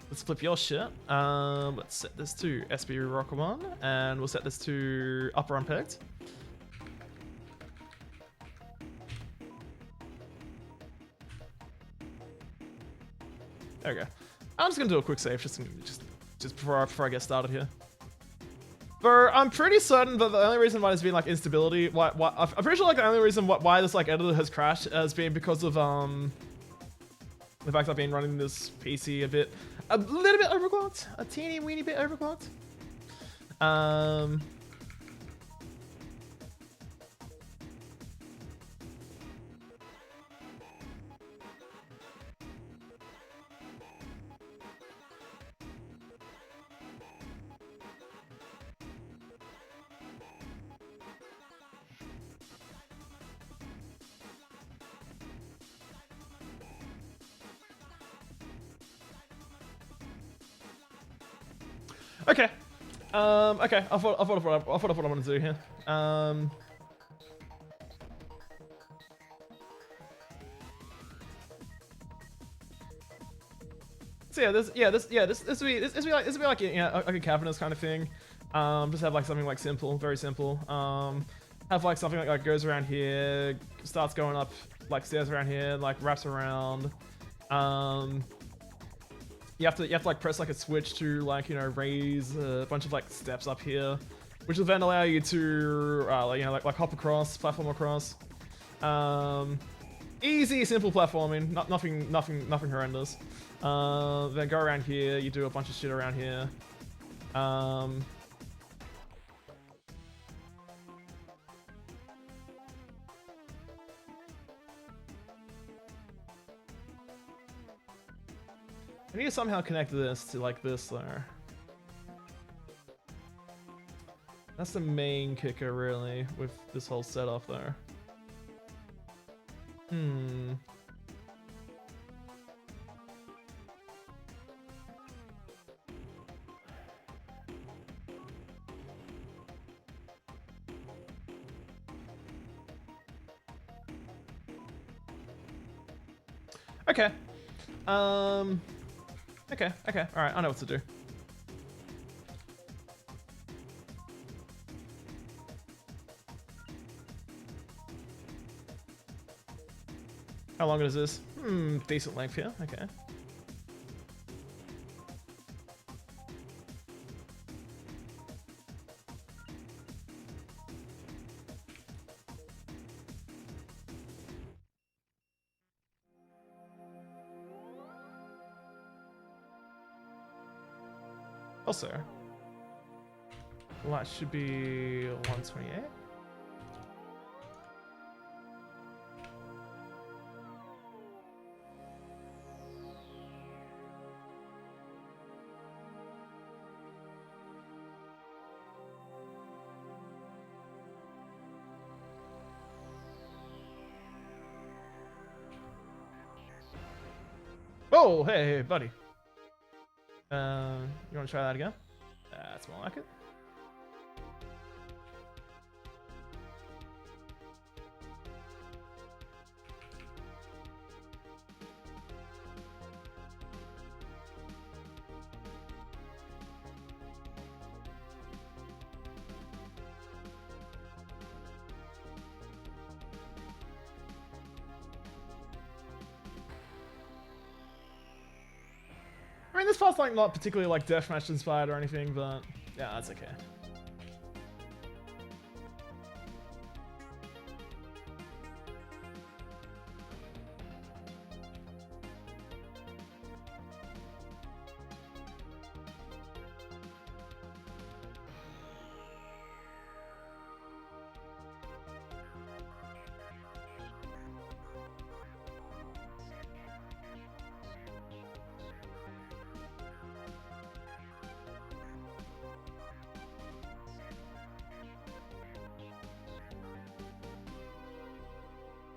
Let's flip your shit. Let's set this to SP Rock 1, and we'll set this to upper unpegged. There we go. I'm just gonna do a quick save just before I get started here. But I'm pretty certain that the only reason why there's been like instability, I'm pretty sure like the only reason why this like editor has crashed has been because of the fact I've been running this PC a little bit overclocked, a teeny weeny bit overclocked. Okay. Okay. I thought of what I want to do here. So this will be like you know, like a cavernous kind of thing. Just have like something like simple, very simple. Have like something like goes around here, starts going up like stairs around here, like wraps around. You have to like press like a switch to like, you know, raise a bunch of like steps up here, which will then allow you to like, you know, like hop across, platform across. Easy, simple platforming, nothing horrendous. Then go around here, you do a bunch of shit around here. I need to somehow connect this to like this there. That's the main kicker really with this whole setup there. Okay. Okay. All right, I know what to do. How long is this? Decent length here. Okay. Also, light should be 128. Oh, hey, buddy. You want to try that again? That's more like it. I mean, this part's like not particularly like deathmatch inspired or anything, but yeah, that's okay.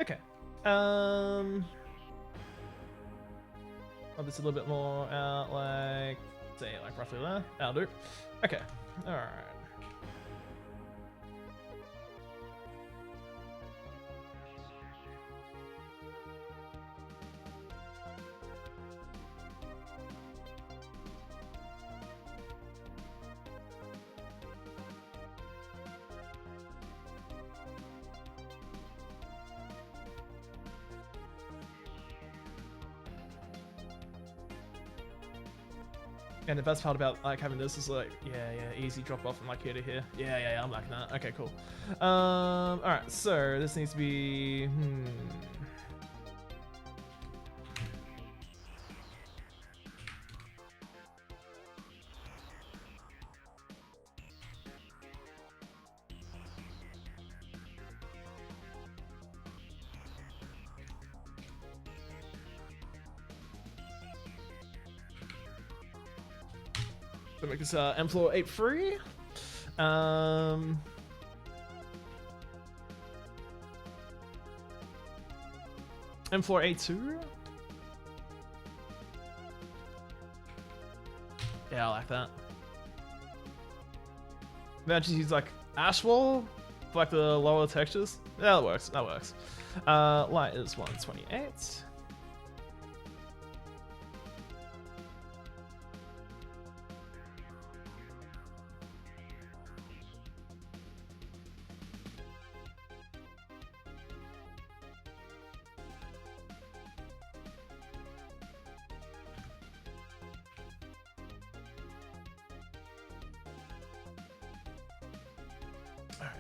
Okay. Oh, this a little bit more out, like, say, like roughly there. That'll do. Okay. All right. And the best part about like having this is like, yeah, easy drop off from like here to here. Yeah, I'm liking that. Okay, cool. All right, so this needs to be. So make this M483. M482. Yeah, I like that. Then just use like Ashwall for like the lower textures. Yeah, that works. That works. Light is 128.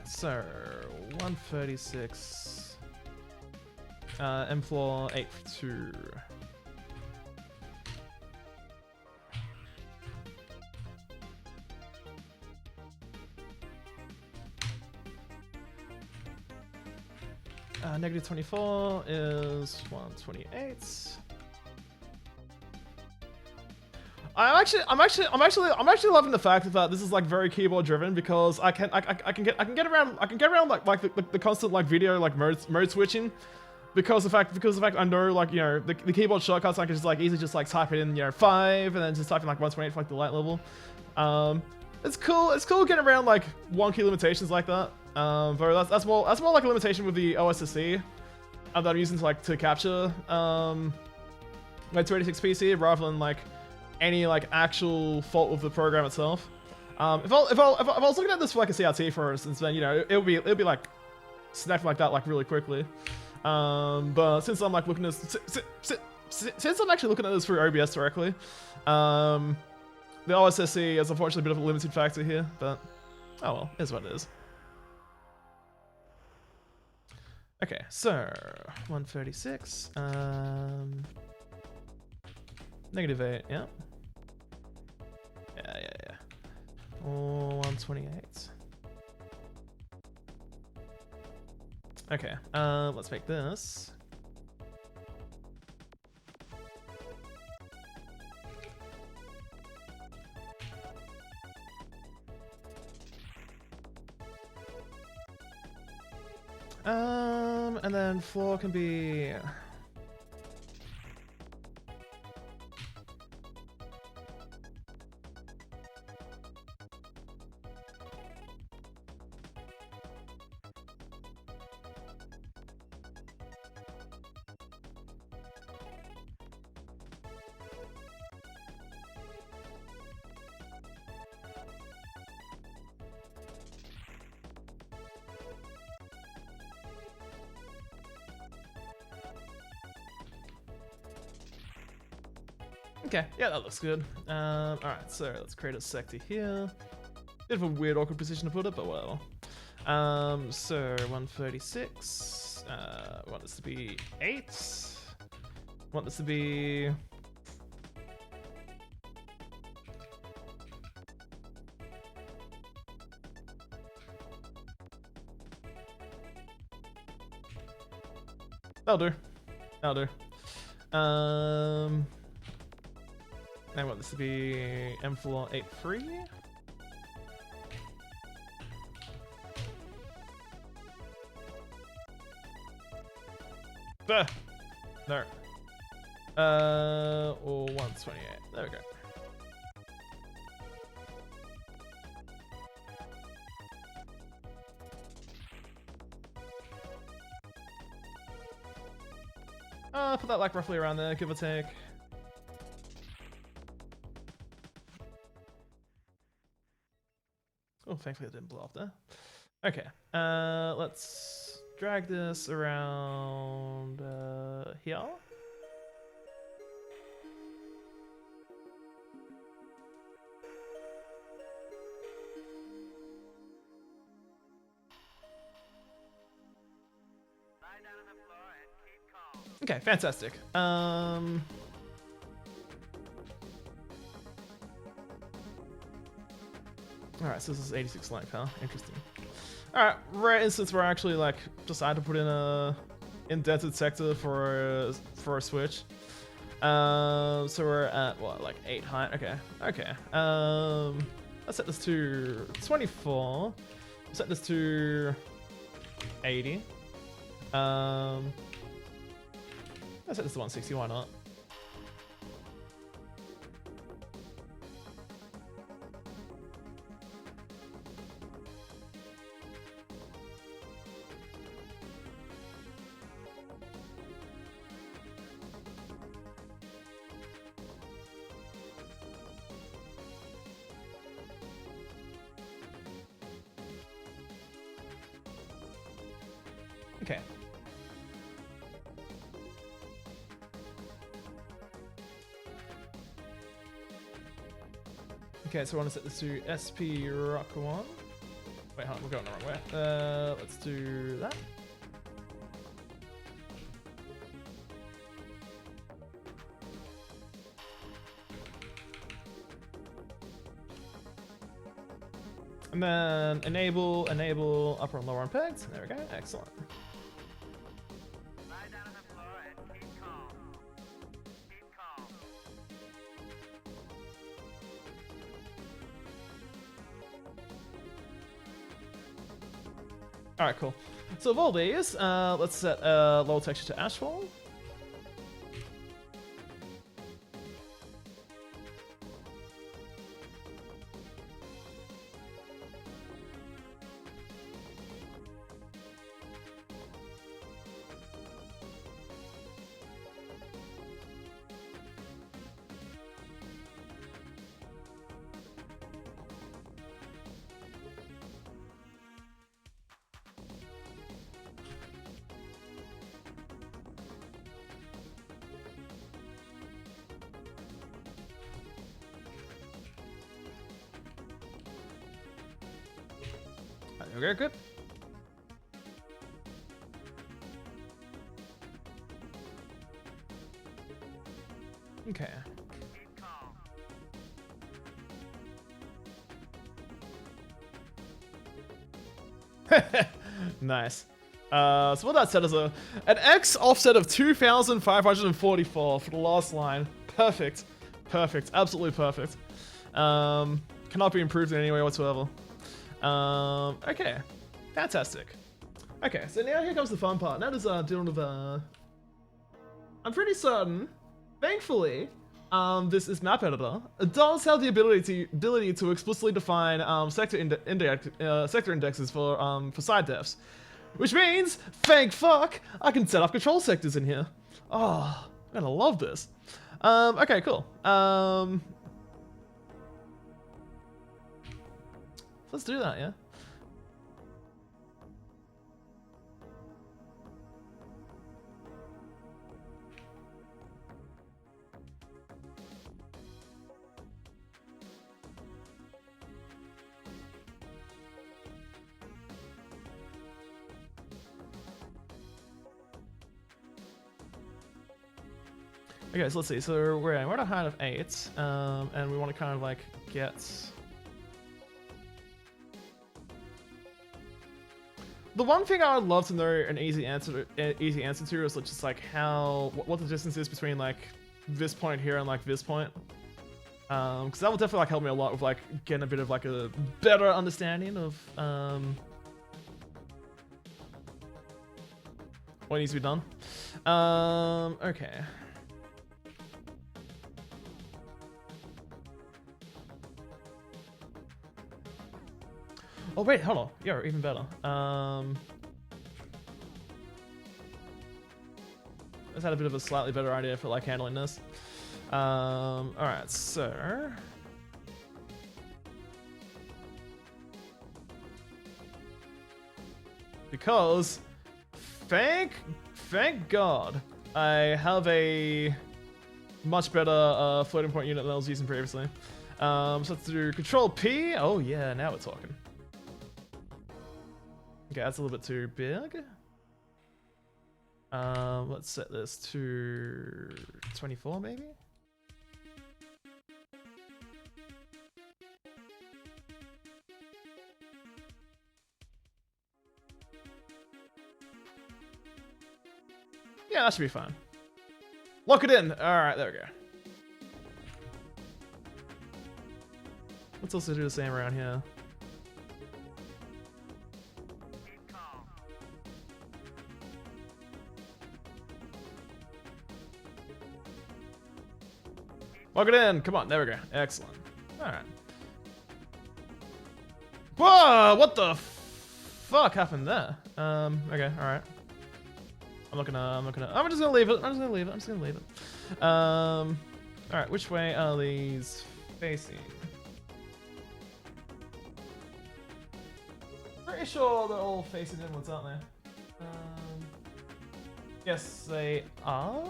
So 136 M4 82. Negative 24 is 128. I'm actually loving the fact that this is like very keyboard driven, because I can get around like the constant like video like mode switching, because the fact I know like, you know, the keyboard shortcuts, I can just like easily just like type it in, you know, 5 and then just type in like 128 for like the light level. It's cool getting around like wonky limitations like that. But that's more like a limitation with the OSSC that I'm using to like to capture my 286 PC rather than like any like actual fault with the program itself. If I was looking at this for like a CRT, for instance, then you know it'll be like snapping like that like really quickly. But since I'm like looking at this, since I'm actually looking at this through OBS directly, the OSSC is unfortunately a bit of a limited factor here. But oh well, is what it is. Okay, so 136, -8, yeah. Yeah. Oh, 128. Okay, let's make this. And then floor can be... Okay, yeah, that looks good. Alright, so let's create a sector here. Bit of a weird, awkward position to put it, but whatever. So 136. Want this to be 8. Want this to be... That'll do. That'll do. I want this to be M4 83. No. Or 128. There we go. Put that like roughly around there, give or take. Oh, thankfully it didn't blow up there. Okay, let's drag this around here. Okay, fantastic. Alright, so this is 86 length, huh? Interesting. Alright, rare instance where I actually like decided to put in a indented sector for a switch. So we're at what, like 8 height? Okay. Let's set this to 24. Set this to 80. Let's set this to 160, why not? Okay. Okay, so I want to set this to SP Rock 1. Wait, hold on, we're going the wrong way. Let's do that. And then enable upper and lower unpegged. There we go, excellent. Alright, cool. So of all these, let's set low texture to asphalt. Okay, good. Okay. Nice. So what that said is an X offset of 2,544 for the last line. Perfect. Perfect. Absolutely perfect. Cannot be improved in any way whatsoever. Okay. Fantastic. Okay, so now here comes the fun part. That is dealing with I'm pretty certain, thankfully, this map editor does have the ability to explicitly define sector indexes for side defs, which means, thank fuck, I can set up control sectors in here. Oh, I'm gonna love this. Okay, cool. Let's do that, yeah. Okay, so let's see. So we're at a height of 8, and we want to kind of like get. The one thing I would love to know an easy answer to is just like what the distance is between like this point here and like this point, because that will definitely like help me a lot with like getting a bit of like a better understanding of what needs to be done. Okay. Oh wait, hold on. Yeah, even better. Let's had a bit of a slightly better idea for like handling this. Alright, so because thank God I have a much better floating point unit than I was using previously. So let's do Control P. Oh yeah, now we're talking. Okay, that's a little bit too big. Let's set this to 24 maybe? Yeah, that should be fine. Lock it in! Alright, there we go. Let's also do the same around here. Lock it in! Come on, there we go. Excellent. Alright. Whoa! What the fuck happened there? Okay, alright. I'm just gonna leave it. Alright, which way are these facing? Pretty sure they're all facing inwards, aren't they? Yes, they are.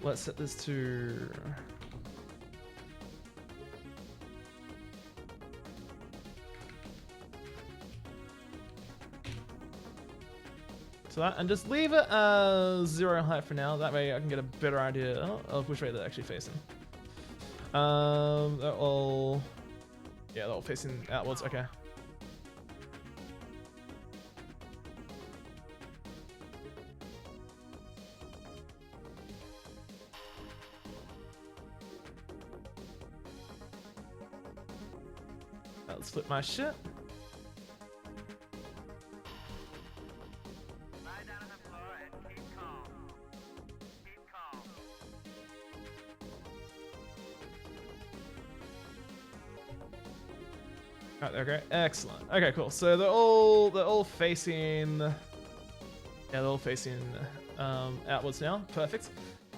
Let's set this to that, and just leave it as 0 height for now. That way I can get a better idea of which way they're actually facing. They're all facing outwards. Okay. Let's flip my shit. Alright, okay, excellent. Okay, cool. So they're all facing. Yeah, they're all facing outwards now. Perfect.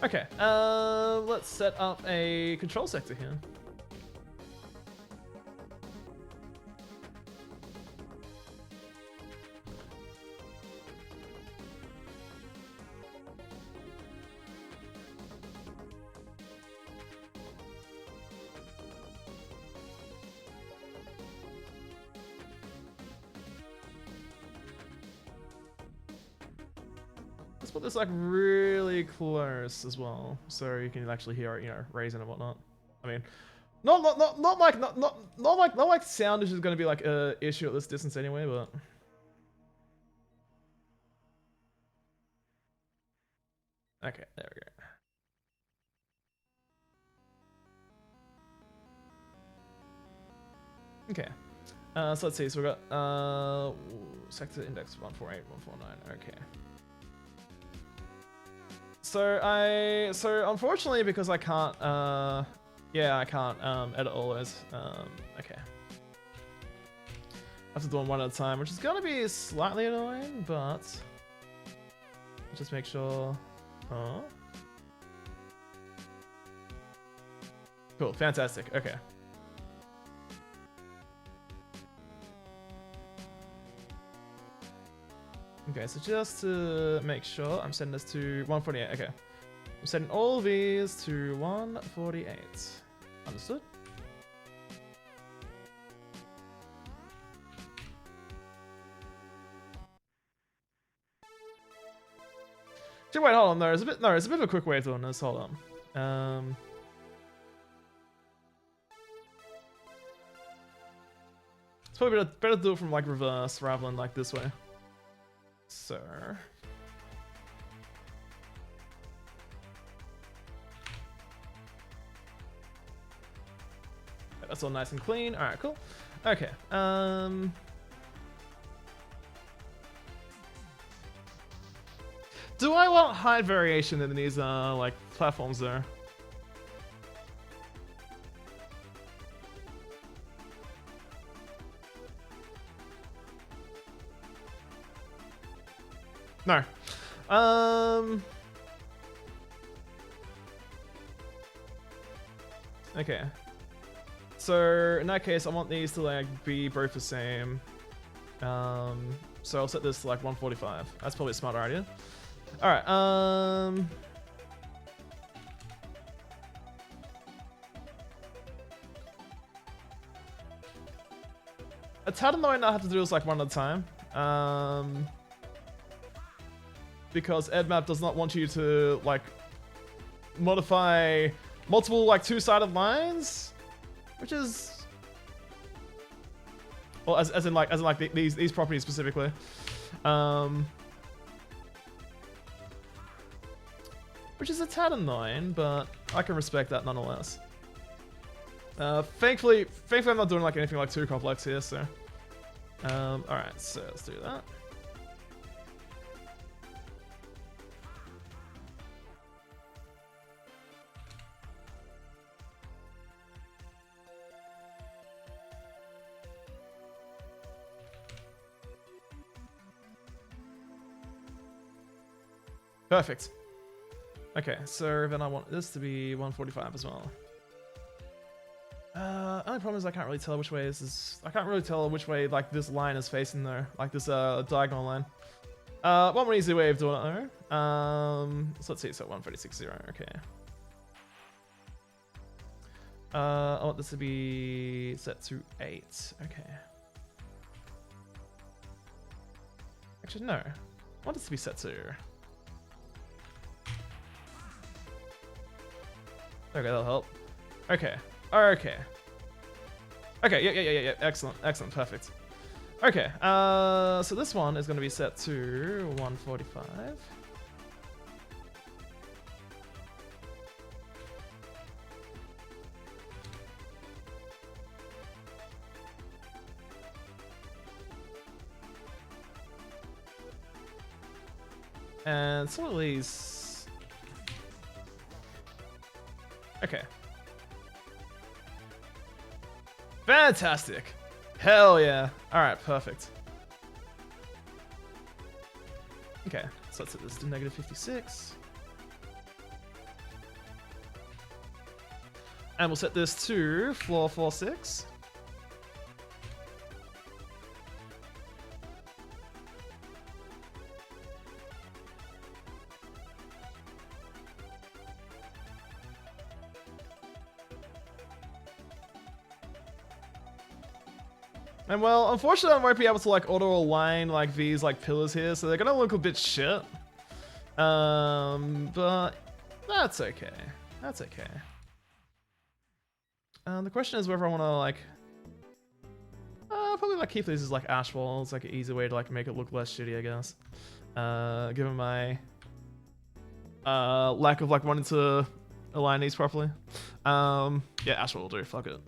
Okay. Let's set up a control sector here. put this like really close as well, so you can actually hear it, you know, raising and whatnot. I mean, not like sound is going to be like a issue at this distance anyway, but. Okay, there we go. Okay, so let's see. So we got sector index 148, 149. Okay. So unfortunately, because I can't, yeah, I can't edit all those. Okay. I have to do them one at a time, which is gonna be slightly annoying, but just make sure. Oh. Cool, fantastic. Okay. Okay, so just to make sure, I'm setting this to 148. Okay. I'm setting all these to 148. Understood? Actually, wait, hold on. There's a bit of a quick way of doing this. Hold on. It's probably better to do it from like reverse rather than like this way. So. That's all nice and clean. All right, cool. Okay. Do I want height variation in these like platforms there? No. Okay. So in that case, I want these to like be both the same. So I'll set this to like 145. That's probably a smarter idea. All right. A tad annoying I have to do this like one at a time. Because EdMap does not want you to like modify multiple like two-sided lines, which is, well, as in like these properties specifically. Which is a tad annoying, but I can respect that nonetheless. Thankfully I'm not doing like anything like too complex here, so. Alright, so let's do that. Perfect. Okay, so then I want this to be 145 as well. Only problem is I can't really tell which way this is. I can't really tell which way like this line is facing though, like this diagonal line. One more easy way of doing it though. So let's see, so 136.0. Okay. I want this to be set to 8. Okay. Actually, no. I want this to be set to. Okay, that'll help. Okay. Okay. Okay, yeah. Excellent, perfect. Okay, so this one is going to be set to 145. And some of these... Okay. Fantastic. Hell yeah. Alright, perfect. Okay, so let's set this to -56. And we'll set this to floor 46. And well, unfortunately I won't be able to like auto align like these like pillars here, so they're gonna look a bit shit. But that's okay. That's okay. The question is whether I want to like, probably like keep these as like ash walls, like an easy way to like make it look less shitty, I guess. Given my lack of like wanting to align these properly. Yeah, ash wall will do. Fuck it.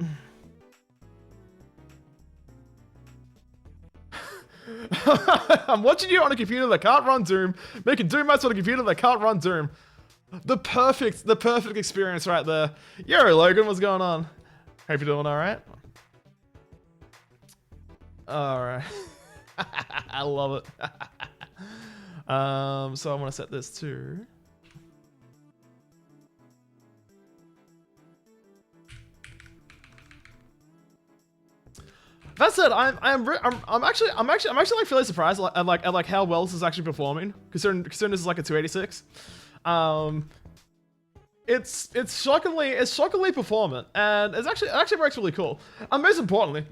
I'm watching you on a computer that can't run Doom, making Doom maps on a computer that can't run Doom. The perfect experience right there. Yo, Logan, what's going on? Hope you're doing all right. All right. I love it. So I want to set this to. That said, I'm actually like fairly surprised at like how well this is actually performing, considering this is like a 286. It's shockingly performant, and it actually works really cool. And most importantly,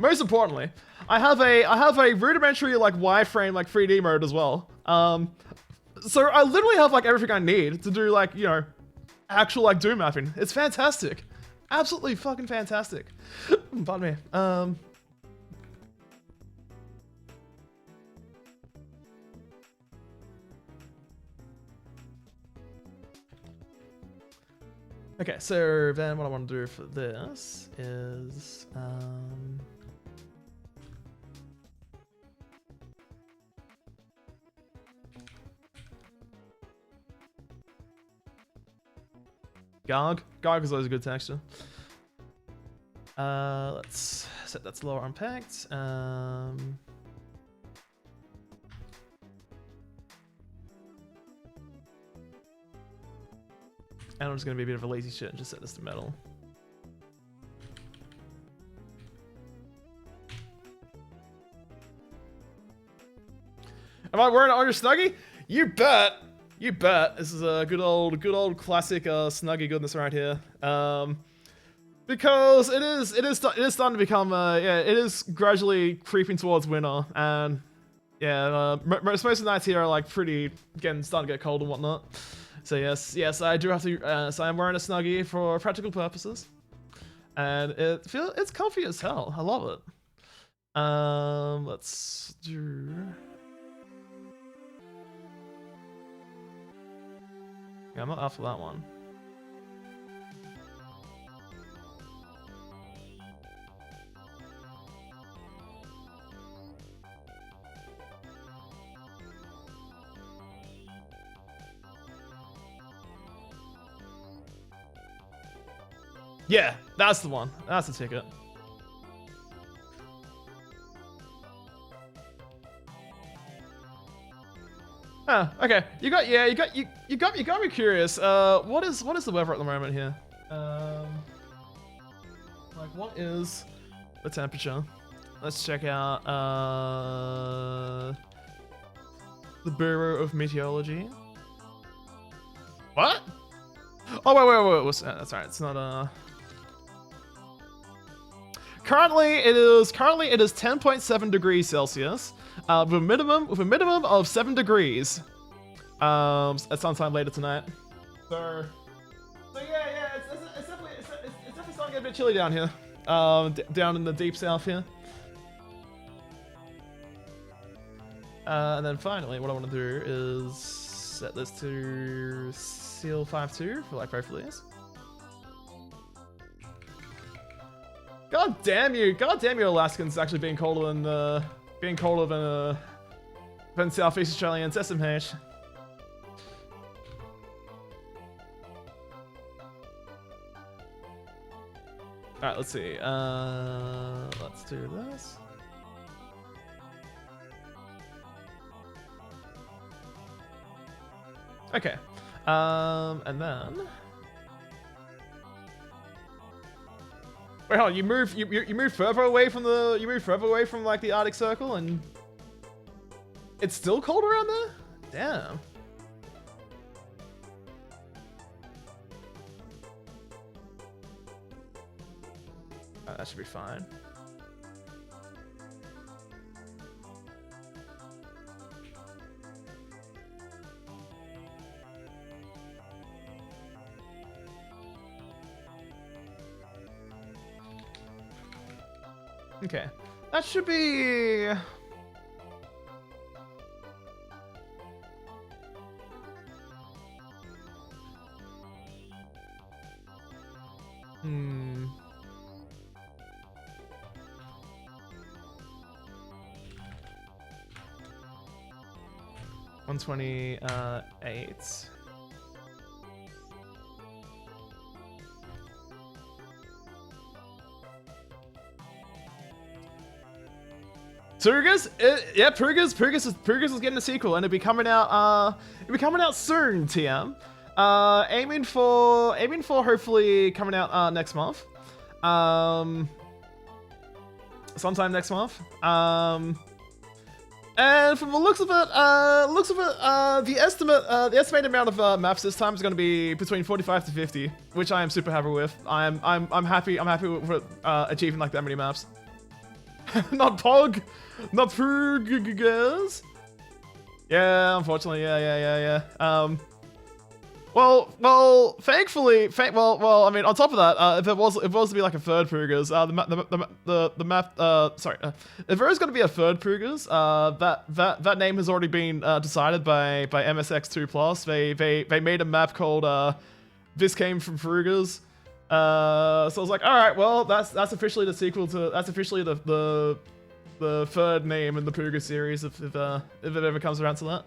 I have a rudimentary like wireframe like 3D mode as well. So I literally have like everything I need to do like, you know, actual like Doom mapping. It's fantastic, absolutely fucking fantastic. Pardon me. Okay, so then what I want to do for this is, Garg is always a good texture. Let's set that to lower unpacked. And I'm just gonna be a bit of a lazy shit and just set this to metal. Am I wearing it on your Snuggie? You bet. You bet. This is a good old classic Snuggie goodness right here. Because it is starting to become yeah, it is gradually creeping towards winter, and yeah, most of the nights here are like pretty starting to get cold and whatnot. So yes, I do have to. So I'm wearing a Snuggie for practical purposes, and it's comfy as hell. I love it. Let's do. Yeah, I'm not up for that one. Yeah, that's the one. That's the ticket. Ah, okay. You got me curious. What is the weather at the moment here? Like what is the temperature? Let's check out the Bureau of Meteorology. What? Oh wait. That's alright. It's not Currently it is 10.7 degrees Celsius, with a minimum of 7 degrees. At some time later tonight. So yeah, it's definitely starting to get a bit chilly down here. Down in the deep south here. And then finally, what I want to do is set this to Seal 5.2 for like both of these. God damn you, Alaskans actually being colder than Southeast Australians, SMH. Alright, let's see. Let's do this. Okay. And then wait, hold on, you move further away from like the Arctic Circle, and it's still cold around there? Damn. Alright, that should be fine. Okay. That should be... Hmm. 128. TWOGERS? Yeah, TWOGERS is getting a sequel, and it'll be coming out soon, TM. Aiming for hopefully coming out next month. Sometime next month. And from the looks of it, the estimated amount of maps this time is going to be between 45 to 50, which I am super happy with. I'm happy with achieving like that many maps. Not TWOGERS. Yeah, unfortunately, yeah. Well, thankfully, well, I mean, on top of that, if it was to be like a third TWOGERS, the map, if there is going to be a third TWOGERS, that name has already been decided by MSX2+. They made a map called This Came from TWOGERS. So I was like, all right, well, that's officially the sequel to, that's officially the third name in the TWOGERS series if it ever comes around to that.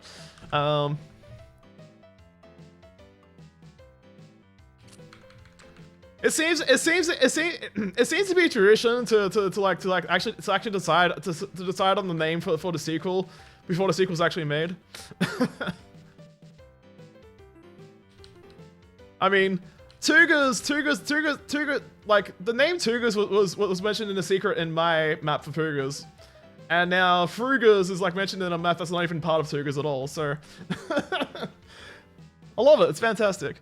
It seems to be a tradition to actually decide on the name for the sequel before the sequel's actually made. I mean, TWOGERS, like the name TWOGERS was mentioned in the secret in my map for TWOGERS, and now TWOGERS is like mentioned in a map that's not even part of TWOGERS at all. So I love it. It's fantastic.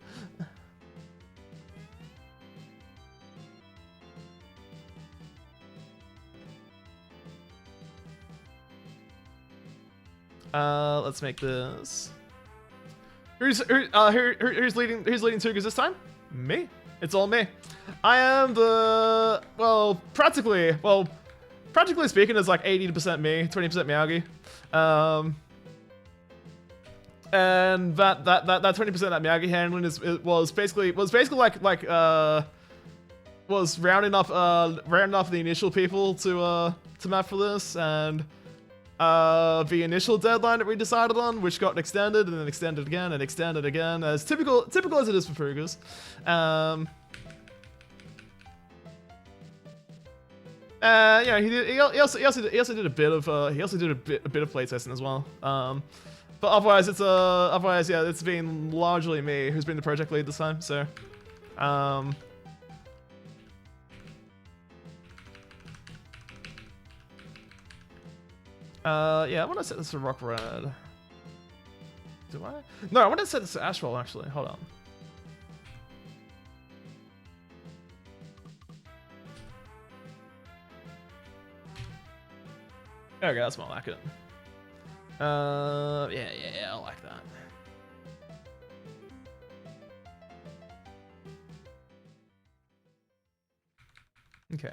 Let's make this. Who's leading TWOGERS this time? Me. It's all me. I am the practically speaking, it's like 80% me, 20% Miyagi. And that 20% that Miyagi handling was basically was rounding off the initial people to map for this, and the initial deadline that we decided on, which got extended and then extended again and extended again, as typical as it is for TWOGERS. Yeah, he also did a bit of playtesting as well. But otherwise yeah, it's been largely me who's been the project lead this time. So, yeah, I want to set this to rock red. Do I? No, I want to set this to asphalt actually. Hold on. There we go, that's more like it. Yeah, I like that. Okay.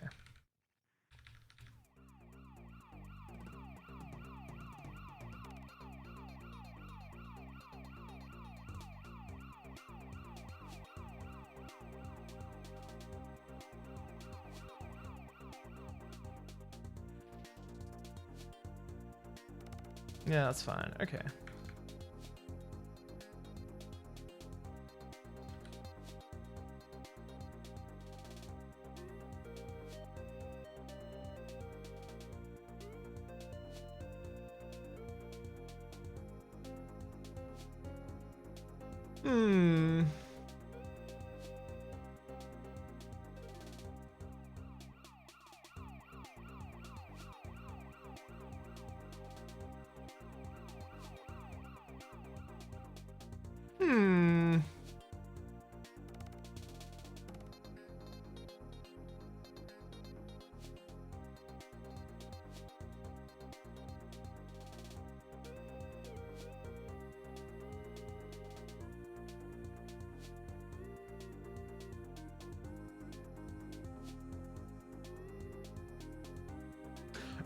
Yeah, that's fine. Okay.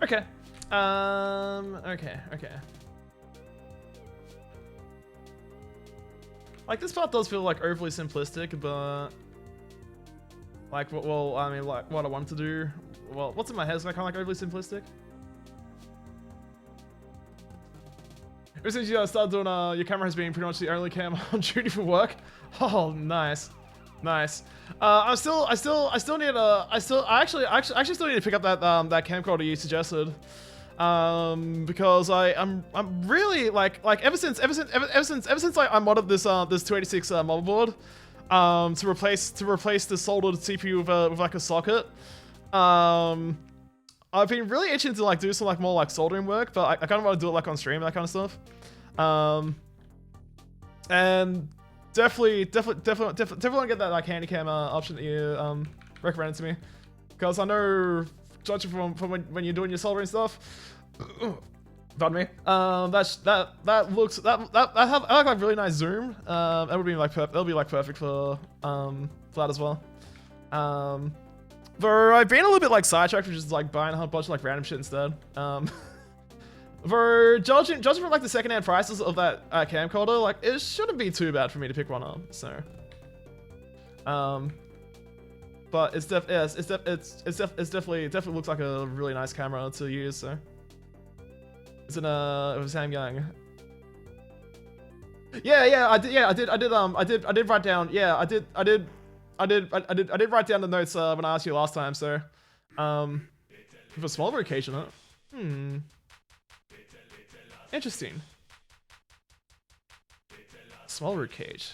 Okay. Okay. Like, this part does feel like overly simplistic, but like, well, I mean, like, what I wanted to do. Well, what's in my head is kind of like overly simplistic. Ever since you started doing, your camera has been pretty much the only cam on duty for work. Oh, nice. I actually still need to pick up that camcorder you suggested. Because I'm really like ever since like I modded this 286 motherboard to replace the soldered CPU with like a socket. I've been really itching to like do some like more like soldering work, but I kind of want to do it like on stream, that kind of stuff. And definitely want to get that like handycam option that you recommended to me, because I know, judging from when you're doing your soldering stuff, pardon me, that looks I like really nice zoom. That would be like that'll be like perfect for that as well. Though I've been a little bit like sidetracked, which is like buying a whole bunch of like random shit instead. For judging from like the secondhand prices of that camcorder, like it shouldn't be too bad for me to pick one up. So, but it definitely looks like a really nice camera to use. So, it's in a Samyang. I did write down. Yeah, I did write down the notes when I asked you last time. So, for a smaller occasion, huh? Interesting. Small root cage.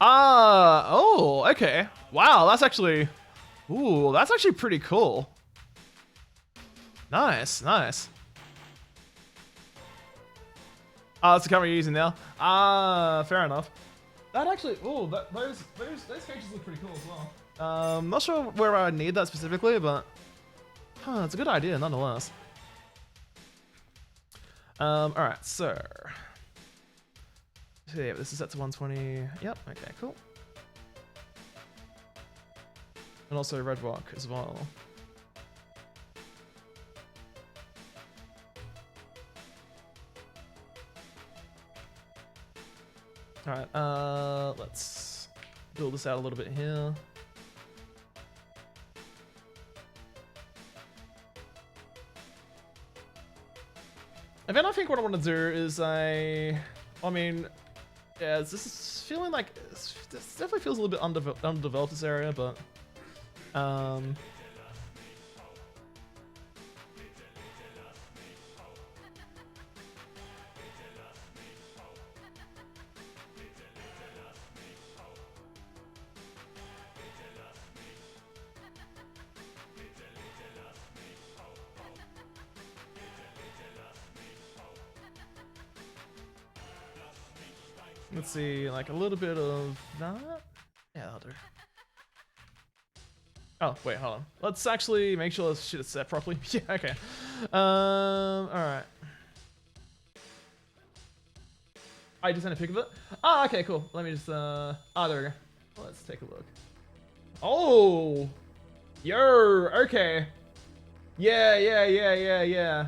Oh, okay. Wow, that's actually, ooh, that's actually pretty cool. Nice. That's the camera you're using now. Fair enough. That actually, ooh, those cages look pretty cool as well. Not sure where I need that specifically, but it's a good idea nonetheless. Alright, so yeah, this is set to 120. Yep, okay, cool. And also red rock as well. Alright, let's build this out a little bit here. And then I think what I want to do is I mean, yeah, this is feeling like, this definitely feels a little bit undeveloped, this area, but let's see, like a little bit of that. Yeah, that'll do. Oh, wait, hold on. Let's actually make sure this shit is set properly. Yeah, okay. Alright. I just had a pic of it? Ah, okay, cool. Let me just, there we go. Let's take a look. Oh! Yo, okay. Yeah.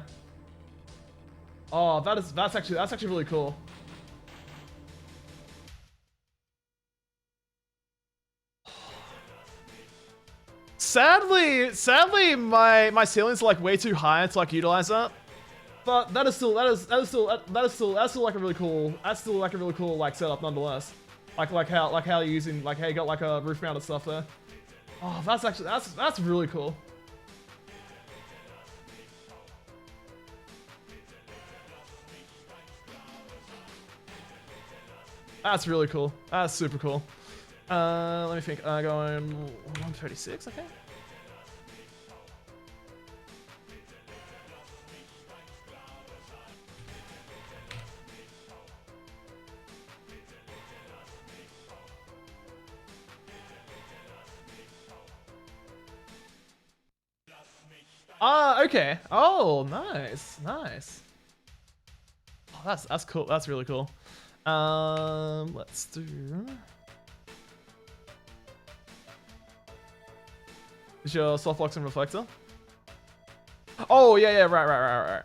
Oh, that's actually really cool. Sadly, my ceilings are like way too high to like utilize that. But that is still like a really cool. That's still like a really cool like setup nonetheless. Like how you're using how you got like a roof mounted stuff there. Oh, that's really cool. That's really cool. That's super cool. Let me think. Going 136, okay. Ah, okay. Oh, nice, nice. Oh, that's cool. That's really cool. Let's do. Is your softbox and reflector? Oh yeah, right.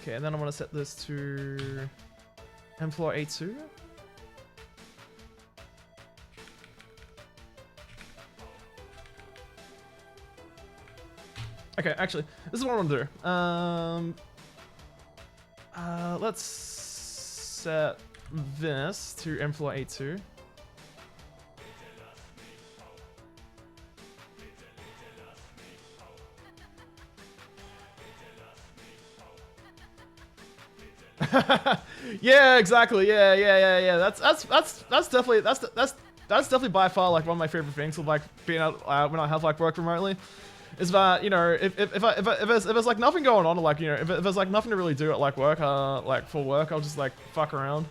Okay, and then I'm gonna set this to M-Floor A2. Okay, actually, this is what I'm gonna do. Let's set this to M-Floor A2. Yeah, exactly. Yeah. That's definitely by far like one of my favorite things of like being out when I have like work remotely. Is that, you know, if there's like nothing going on, like, you know, if there's like nothing to really do at like work, like for work, I'll just like fuck around,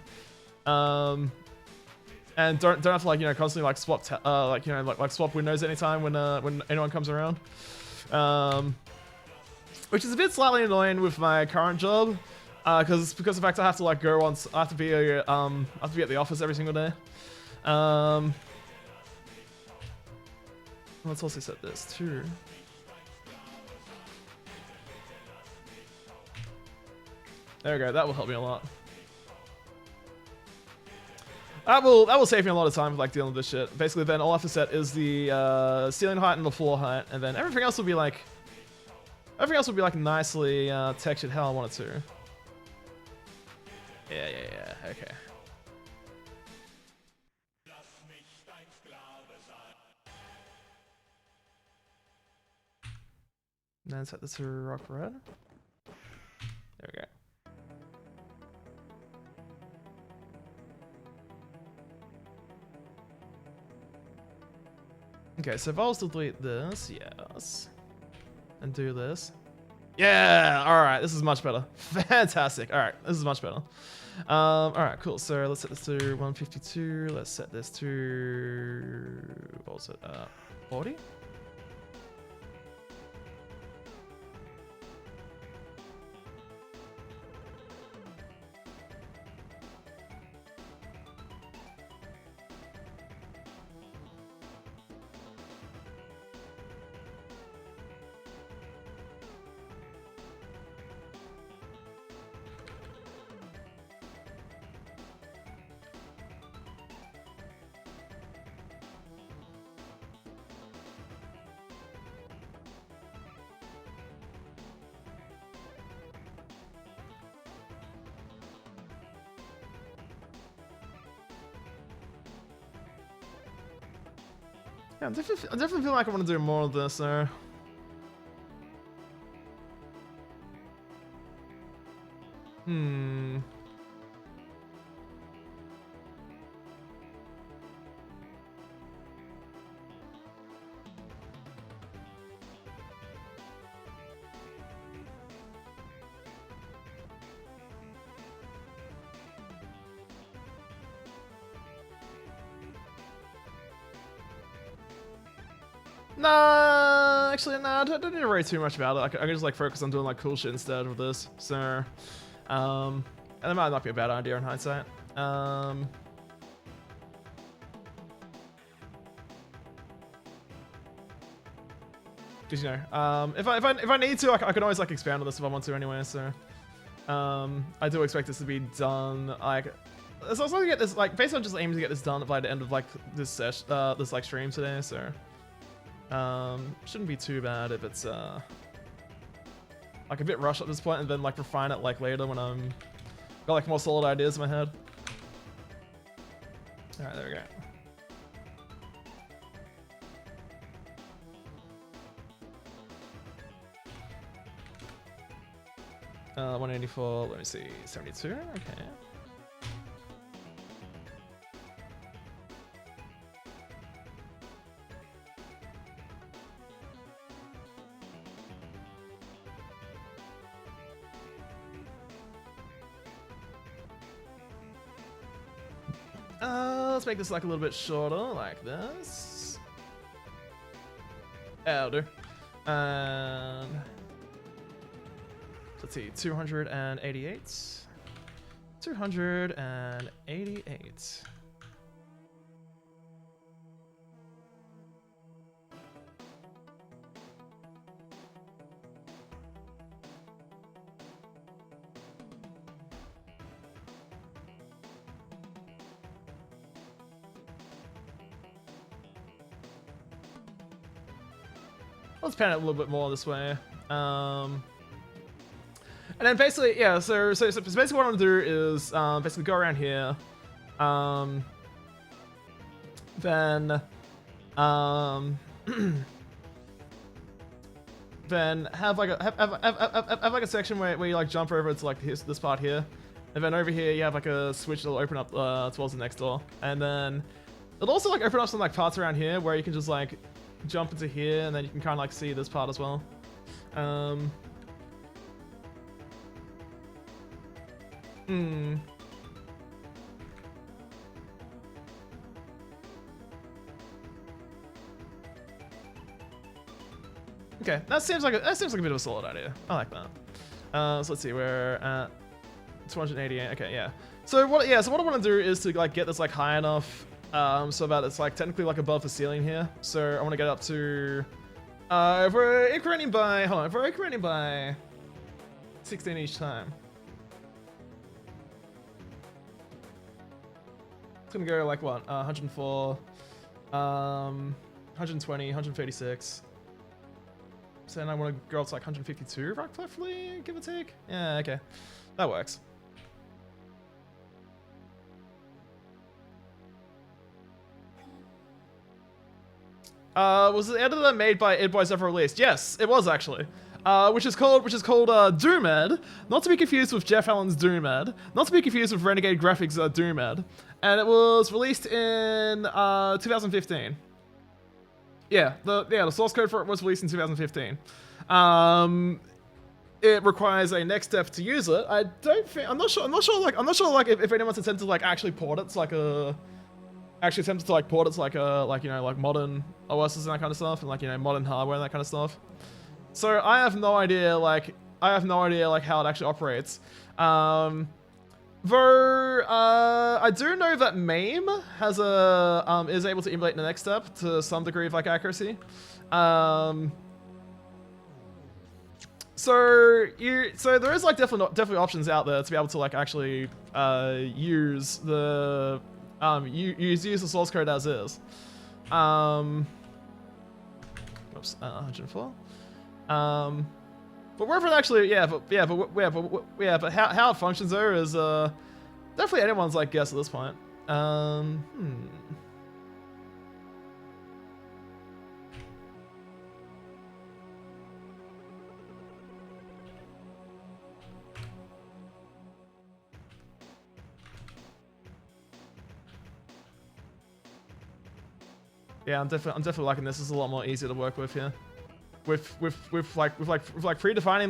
and don't have to like, you know, constantly like swap like, you know, like swap windows anytime when anyone comes around, which is a bit slightly annoying with my current job, because of the fact I have to like go on, I have to be at the office every single day. Let's also set this too. There we go, that will help me a lot. That will save me a lot of time with like dealing with this shit. Basically then all I have to set is the ceiling height and the floor height, and then everything else will be like nicely textured how I want it to. Yeah, okay. And then set this to rock red. There we go. Okay, so if I was to delete this, yes, and do this, yeah, all right, this is much better. Fantastic. All right, this is much better. All right, cool. So let's set this to 152. Let's set this to, what was it? 40. Yeah, I definitely feel like I want to do more of this there. Nah, actually, nah, I don't need to worry too much about it. I can just like focus on doing like cool shit instead of this. So, and that might not be a bad idea in hindsight. Cause you know, if I need to, I can always like expand on this if I want to anyway. So, I do expect this to be done like. So I was going to get this like basically I'm just aiming to get this done by the end of like this session, this like stream today. So. Shouldn't be too bad if it's like a bit rushed at this point, and then like refine it like later when I'm got like more solid ideas in my head. All right, there we go. 184. Let me see, 72. Okay. Let's make this like a little bit shorter, like this. That'll do. And let's see, 288. 288. Let's pan it a little bit more this way. And then basically, yeah, so basically what I'm gonna do is basically go around here. Then then have like a section where you like jump over to like this part here. And then over here you have like a switch that'll open up towards the next door. And then it'll also like open up some like parts around here where you can just like jump into here, and then you can kind of like see this part as well. Okay, that seems like a bit of a solid idea. I like that. So let's see, we're at 288. Okay, yeah. So what I want to do is to like get this like high enough so that it's like technically like above the ceiling here. So I want to get up to if we're incrementing by 16 each time. It's gonna go like what? 104, 120, 136. So then I want to go up to like 152, roughly, give or take. Yeah, okay, that works. Was the editor made by EdBoys ever released? Yes, it was actually. Which is called Doomed, not to be confused with Jeff Allen's Doomed, not to be confused with Renegade Graphics' Doomed, and it was released in 2015. Yeah, the source code for it was released in 2015. It requires a next step to use it. I'm not sure like if anyone's attempted to like actually port it to like modern OSs and that kind of stuff, and like, you know, modern hardware and that kind of stuff. So I have no idea like how it actually operates. Though I do know that MAME has is able to emulate the next step to some degree of like accuracy. So there is like definitely options out there to be able to like actually use the use the source code as is. Oops, 104. But whether it actually, but how it functions there is definitely anyone's like guess at this point. Yeah, I'm definitely liking this. It's a lot more easier to work with here. With predefining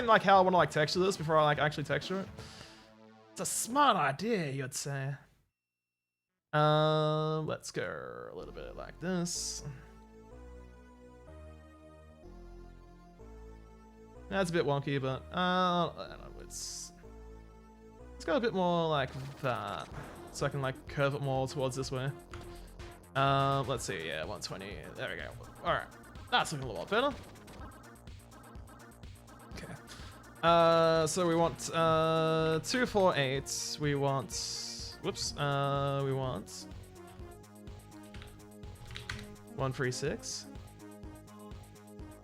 like how I want to like texture this before I like actually texture it. It's a smart idea, you'd say. Let's go a little bit like this. That's a bit wonky, but I don't know, let's go a bit more like that, so I can like curve it more towards this way. Let's see, yeah, 120. There we go. All right, that's looking a lot better. Okay. So we want 248. We want. Whoops. We want 136.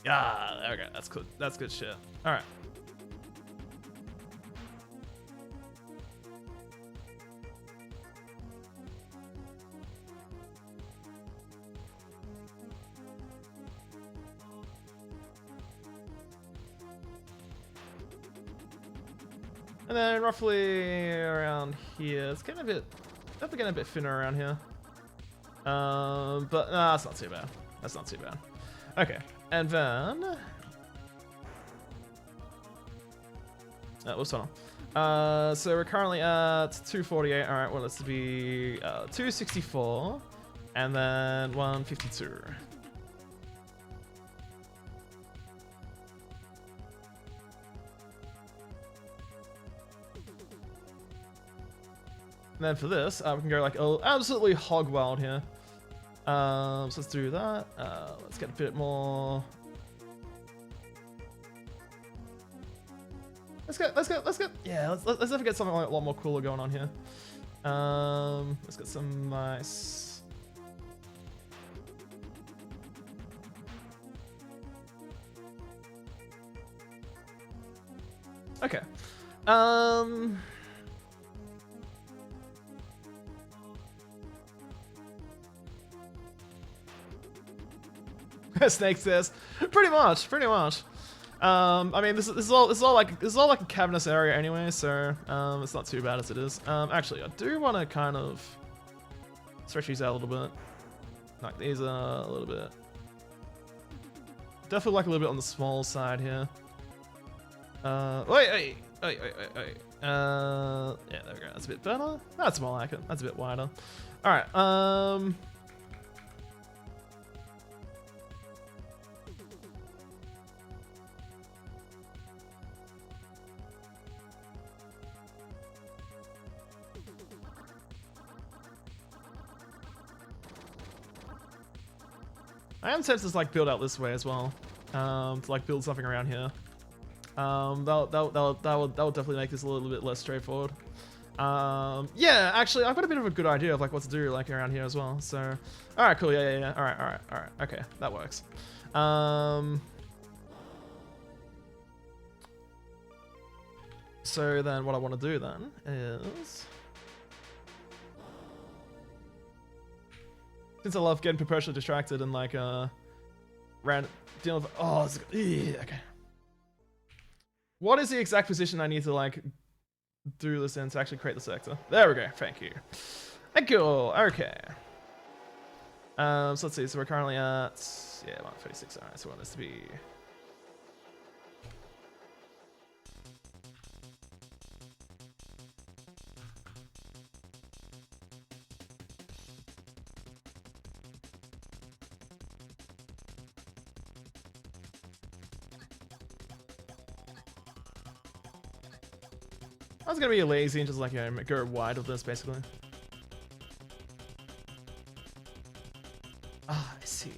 Yeah, there we go. That's good. That's good shit. All right. And then roughly around here, it's definitely getting a bit thinner around here. But that's not too bad. That's not too bad. Okay, and then what's on? So we're currently at 248. All right, well, let's be 264, and then 152. And then for this, we can go like absolutely hog wild here. So let's do that. Let's get a bit more. Let's get. Yeah, let's definitely get something like a lot more cooler going on here. Let's get some nice. Okay. Snake says, pretty much. I mean, this is all like a cavernous area anyway, so it's not too bad as it is. Actually, I do want to kind of stretch these out a little bit. Like these are a little bit. Definitely like a little bit on the small side here. Wait. Yeah, there we go. That's a bit better. That's more like it. That's a bit wider. All right. I am tempted to like build out this way as well, to like build something around here. That will definitely make this a little bit less straightforward. Yeah, actually, I've got a bit of a good idea of like what to do like around here as well. So, all right, cool, yeah. All right. Okay, that works. So then, what I want to do then is. Since I love getting perpetually distracted and like dealing with okay. What is the exact position I need to like do this in to actually create the sector? There we go. Thank you. Okay. So let's see. So we're currently at 136. All right. So we want this to be. I was gonna be lazy and just like go wide with this basically. Ah, I see.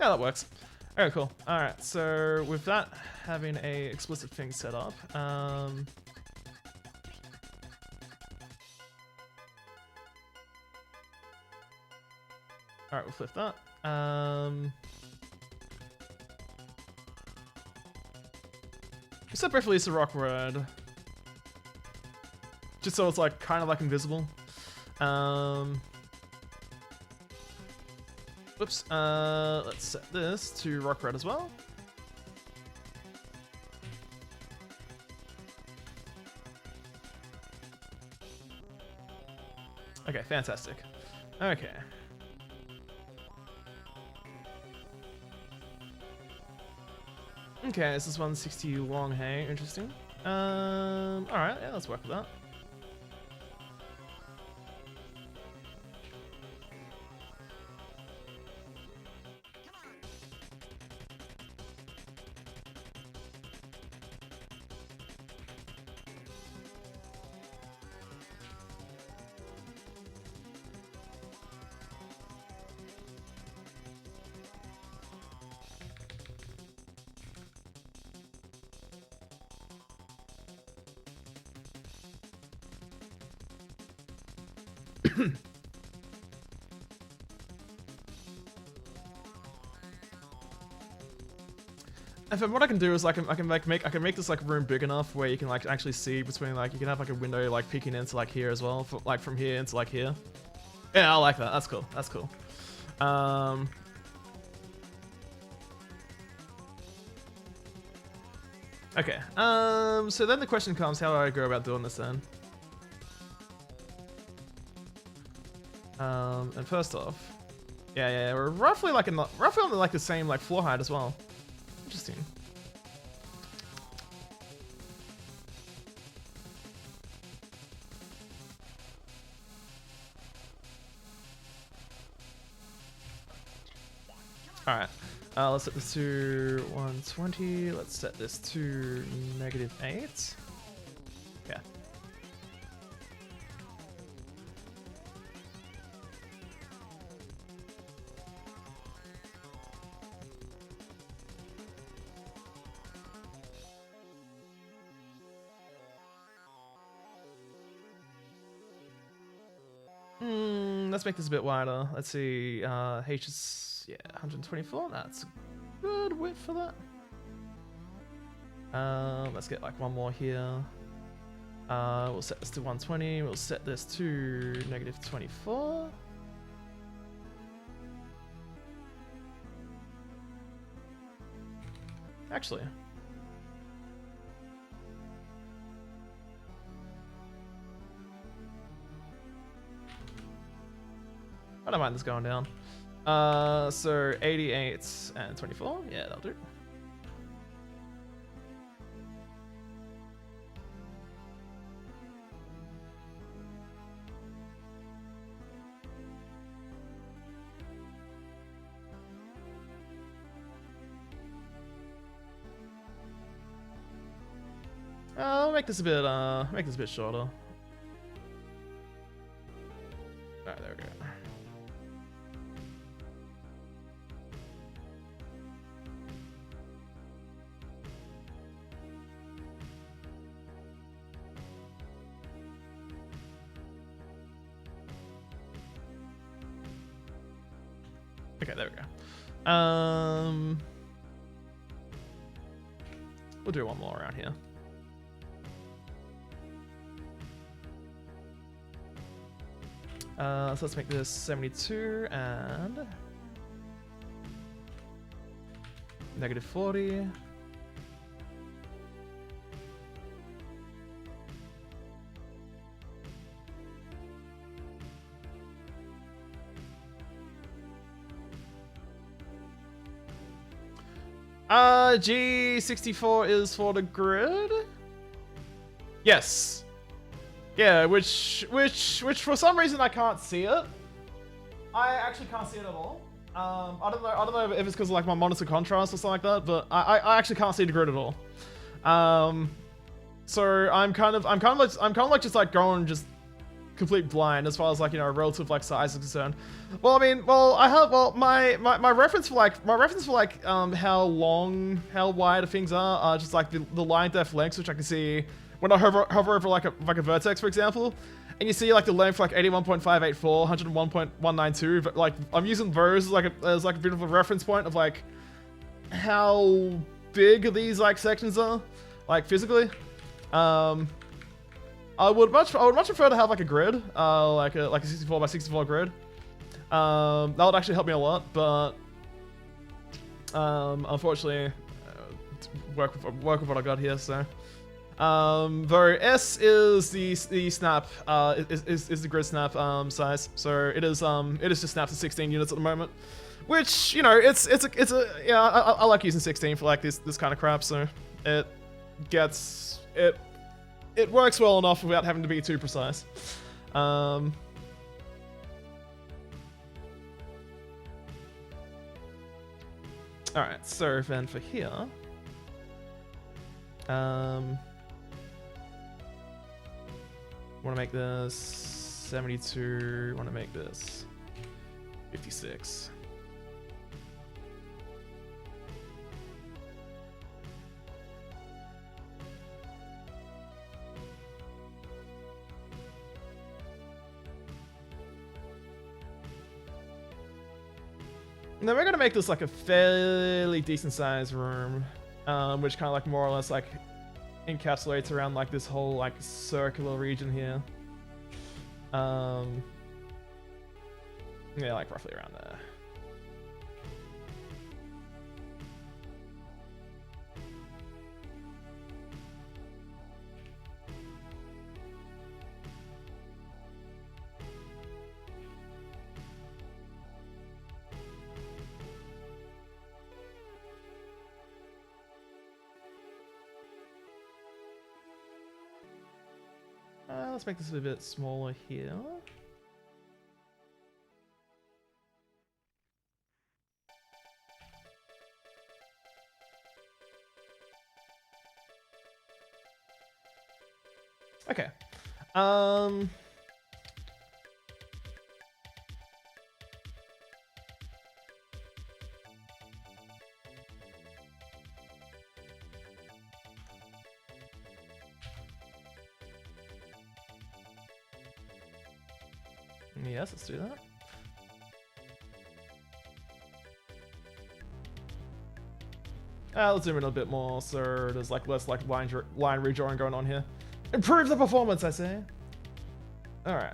Yeah, that works. Alright, cool. Alright, so with that having a explicit thing set up, alright, we'll flip that. Set briefly release the rock red. Just so it's like kind of like invisible. Whoops. Let's set this to rock red as well. Okay, fantastic. Okay. Okay, this is 160 long, hey, interesting. Alright, yeah, let's work with that. And then what I can do is I can make this like room big enough where you can like actually see between like you can have like a window like peeking into like here as well, like from here into like here. Yeah, I like that. That's cool. That's cool. Okay. So then the question comes, how do I go about doing this then? And first off, yeah, we're roughly on like the same like floor height as well. Interesting. All right. Let's set this to 120. Let's set this to -8. Yeah. Let's make this a bit wider. Let's see. H is 124. That's a good width for that. Let's get like one more here. We'll set this to 120. We'll set this to -24. Actually. I don't mind this going down. So 88 and 24. Yeah, that'll do. I'll make this a bit shorter. All right, there we go. Okay, there we go. We'll do one more around here. So let's make this 72 and -40. G64 is for the grid? Yes. Yeah, which for some reason I can't see it. I actually can't see it at all. I don't know if it's because of like my monitor contrast or something like that, but I actually can't see the grid at all. So I'm kind of like just like going just complete blind as far as like, you know, relative like size is concerned. Well, I mean, my reference for like how wide things are just like the line depth lengths, which I can see when I hover over like a vertex, for example, and you see like the length for like 81.584, 101.192, but like I'm using those as like a bit of a reference point of like how big these like sections are, like physically. I would much prefer to have like a grid, like a 64 by 64 grid. That would actually help me a lot, but unfortunately, work with what I got here. So, though S is the snap, is the grid snap size. So it is just snapped to 16 units at the moment, which, you know, it's a yeah, I like using 16 for like this kind of crap. So it works well enough without having to be too precise. Alright, so then for here, want to make this 72, want to make this 56. And then we're gonna make this like a fairly decent sized room, which kind of like more or less like encapsulates around like this whole like circular region here. Yeah, like roughly around there. Let's make this a bit smaller here. Yes, let's do that. Let's zoom in a bit more so there's like less like line redrawing going on here. Improve the performance, I say. All right.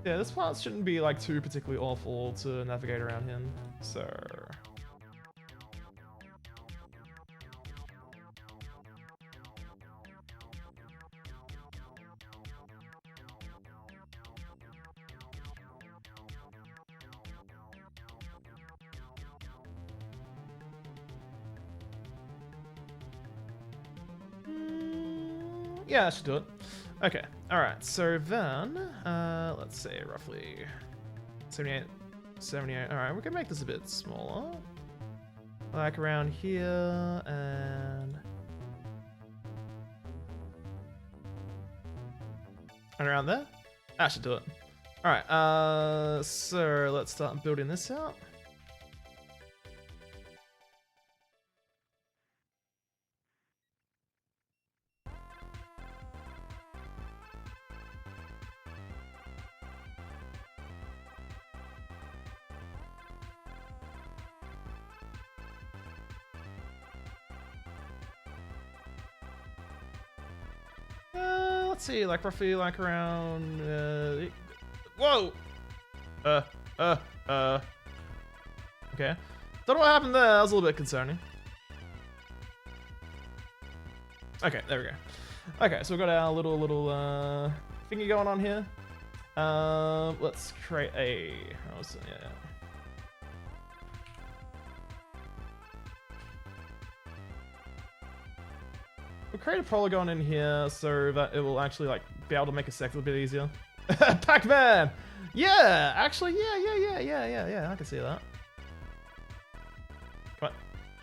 Yeah, this part shouldn't be like too particularly awful to navigate around him. So yeah, that should do it. Okay, alright, so then, let's say roughly 78, 78. Alright, we can make this a bit smaller. Like around here, and around there. That should do it. Alright, so let's start building this out. Let's see, like roughly like around, whoa! Okay. Don't know what happened there, that was a little bit concerning. Okay, there we go. Okay, so we've got our little thingy going on here. Let's create a, yeah. We'll create a polygon in here so that it will actually like be able to make a sector a bit easier. Pac-Man! Yeah! Actually, yeah, I can see that. Come on.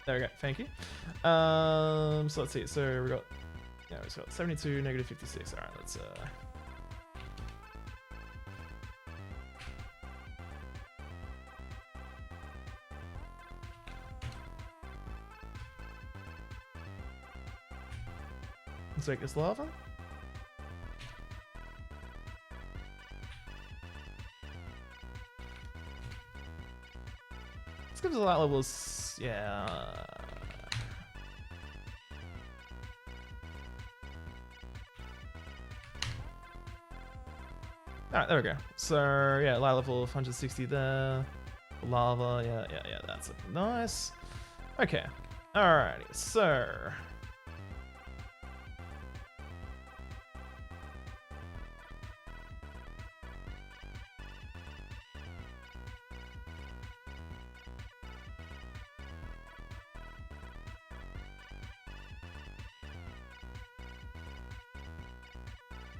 There we go, thank you. So let's see, so we've got, yeah, we've got 72, negative 56. Alright, let's let's make this lava. Let's give us a light level, yeah. Alright, there we go. So, yeah, light level of 160 there. Lava, yeah, that's it. Nice. Okay, alrighty, so.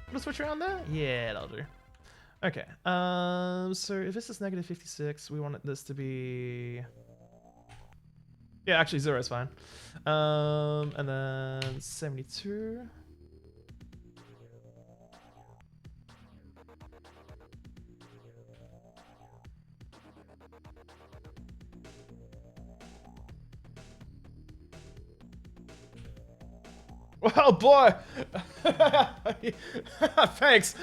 Wanna switch around there? Yeah, that'll do. Okay, so if this is negative 56, we want this to be... Yeah, actually 0 is fine. And then 72. Well, boy, thanks.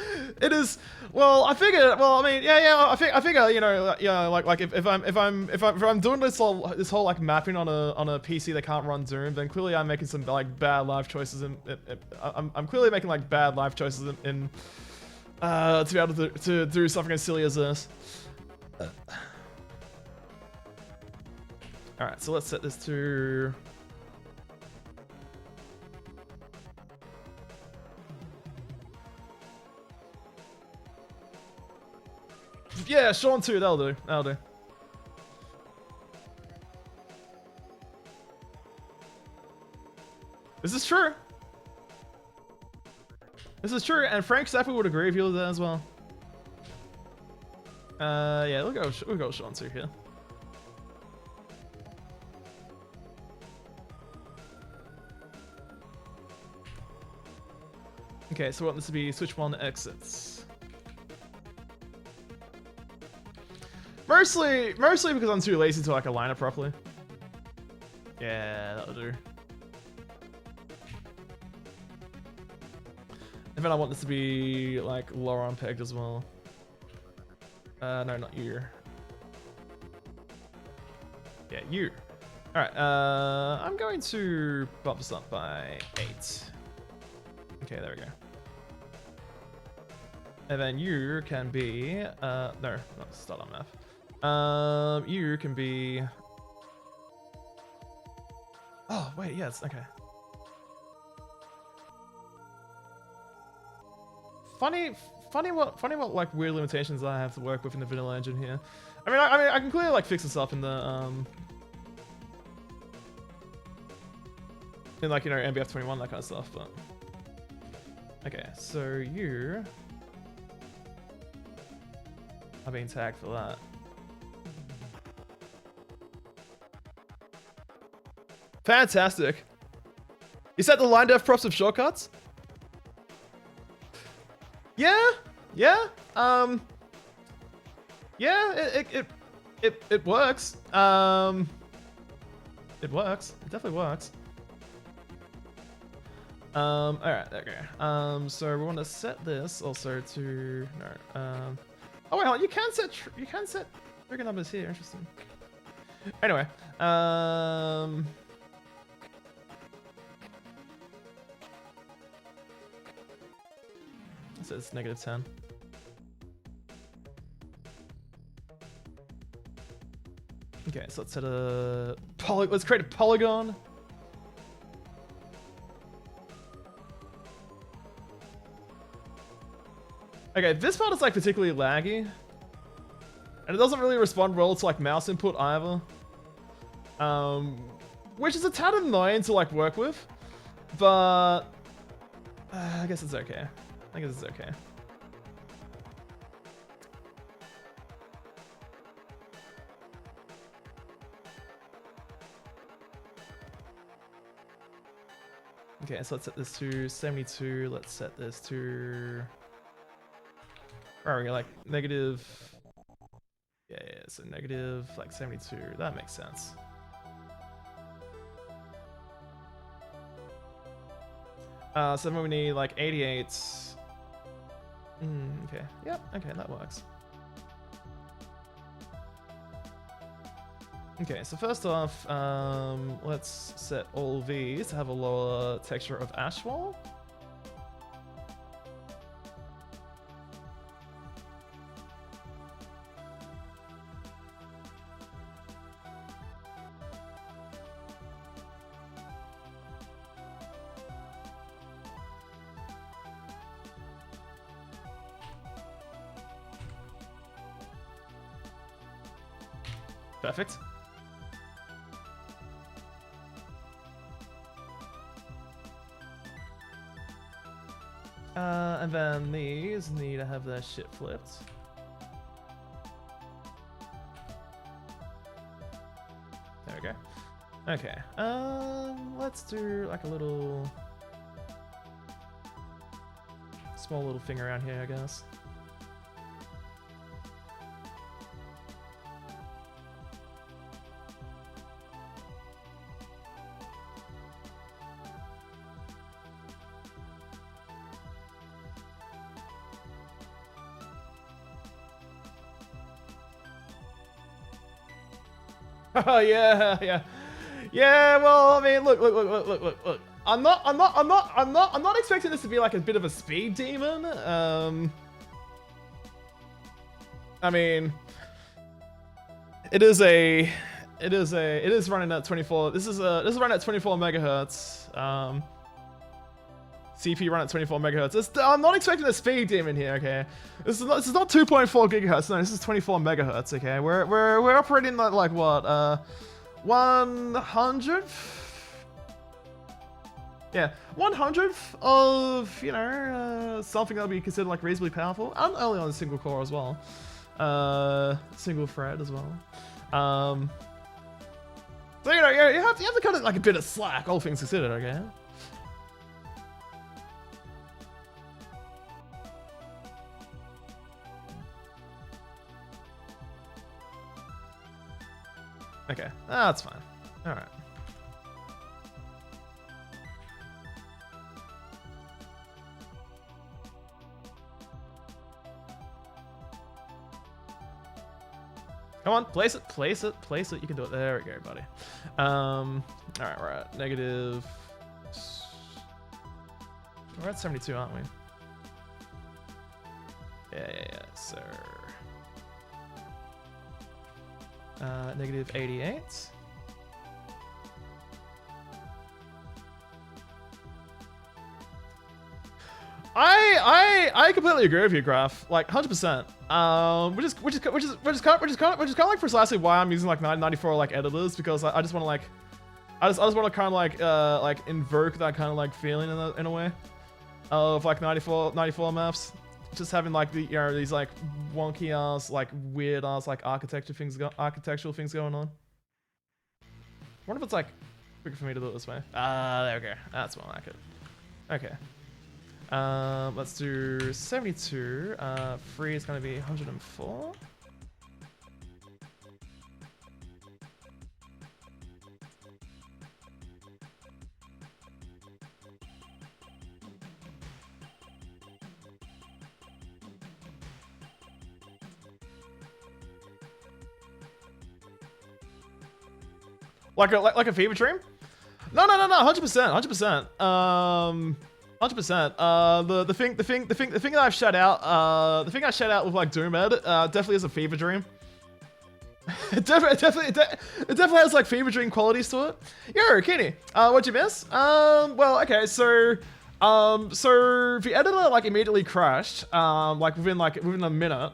It is. Well, I figured. Well, I mean, yeah. I figure. You know, yeah. Like if I'm doing this whole like mapping on a PC that can't run Doom, then clearly I'm making some like bad life choices. I'm clearly making like bad life choices in to be able to do something as silly as this. All right, so let's set this to. Yeah, Sean 2, that'll do. That'll do. Is this true? This is true, and Frank Zappa would agree with you with that as well. Yeah, we'll go Sean 2 here. Okay, so we want this to be switch 1 exits. Mostly because I'm too lazy to like align it properly. Yeah, that'll do. And then I want this to be like lower unpegged as well. No, not you. Yeah, you. Alright, I'm going to bump this up by 8. Okay, there we go. And then you can be, no, not start on map. You can be, oh, wait, yes, okay. Funny what like weird limitations I have to work with in the vanilla engine here. I mean, I can clearly like fix this up in the, in like, you know, MBF21, that kind of stuff, but. Okay, so you are being tagged for that. Fantastic. You set the line def props of shortcuts? Yeah, yeah. Yeah, it works. It works. It definitely works. Alright, okay. So we want to set this also to no. Oh wait, hold on. You can set trigger numbers here. Interesting. Anyway, it says -10. Okay, so let's set a let's create a polygon. Okay, this part is like particularly laggy. And it doesn't really respond well to like mouse input either. Which is a tad annoying to like work with. But I guess it's okay. I guess it's okay. Okay, so let's set this to 72. Let's set this to... Where are we? Like negative... Yeah, so negative like 72. That makes sense. So then we need like 88. Okay. Yep. Okay, that works. Okay, so first off, let's set all these to have a lower texture of ashwall. Perfect. And then these need to have their shit flipped. There we go. Okay. Let's do like a little small little thing around here, I guess. Oh yeah. Well, I mean, look. I'm not expecting this to be like a bit of a speed demon. I mean, it is running at 24. This is running at 24 megahertz. CPU run at 24 megahertz. I'm not expecting a speed demon here, okay? This is not 2.4 gigahertz. No, this is 24 megahertz, okay? We're operating at like what? 100th Yeah, 100th of, you know, something that'll be considered like reasonably powerful, and only on a single core as well. Single thread as well. So, you know, you have to cut it like a bit of slack, all things considered, okay? Okay, that's fine. Alright. Come on, place it, place it, place it. You can do it. There we go, buddy. Alright, we're at negative... We're at 72, aren't we? Yeah, so... negative 88. I completely agree with you, Graph. Like 100%. Which is kind of like precisely why I'm using like 994 like editors, because I just want to like I just want to kind of like invoke that kind of like feeling in a way of like 94 maps. Just having like the, you know, these like wonky ass, like weird ass like architectural things going on. I wonder if it's like quicker for me to do it this way. There we go. That's more like it. Okay. Let's do 72. Free is gonna be 104. Like a fever dream? No, 100%. 100%. The thing that I've shut out, the thing I shut out with like Doom Ed, definitely is a fever dream. It definitely has like fever dream qualities to it. Yo, Kenny, what'd you miss? Well, okay, so the editor like immediately crashed, like within a minute.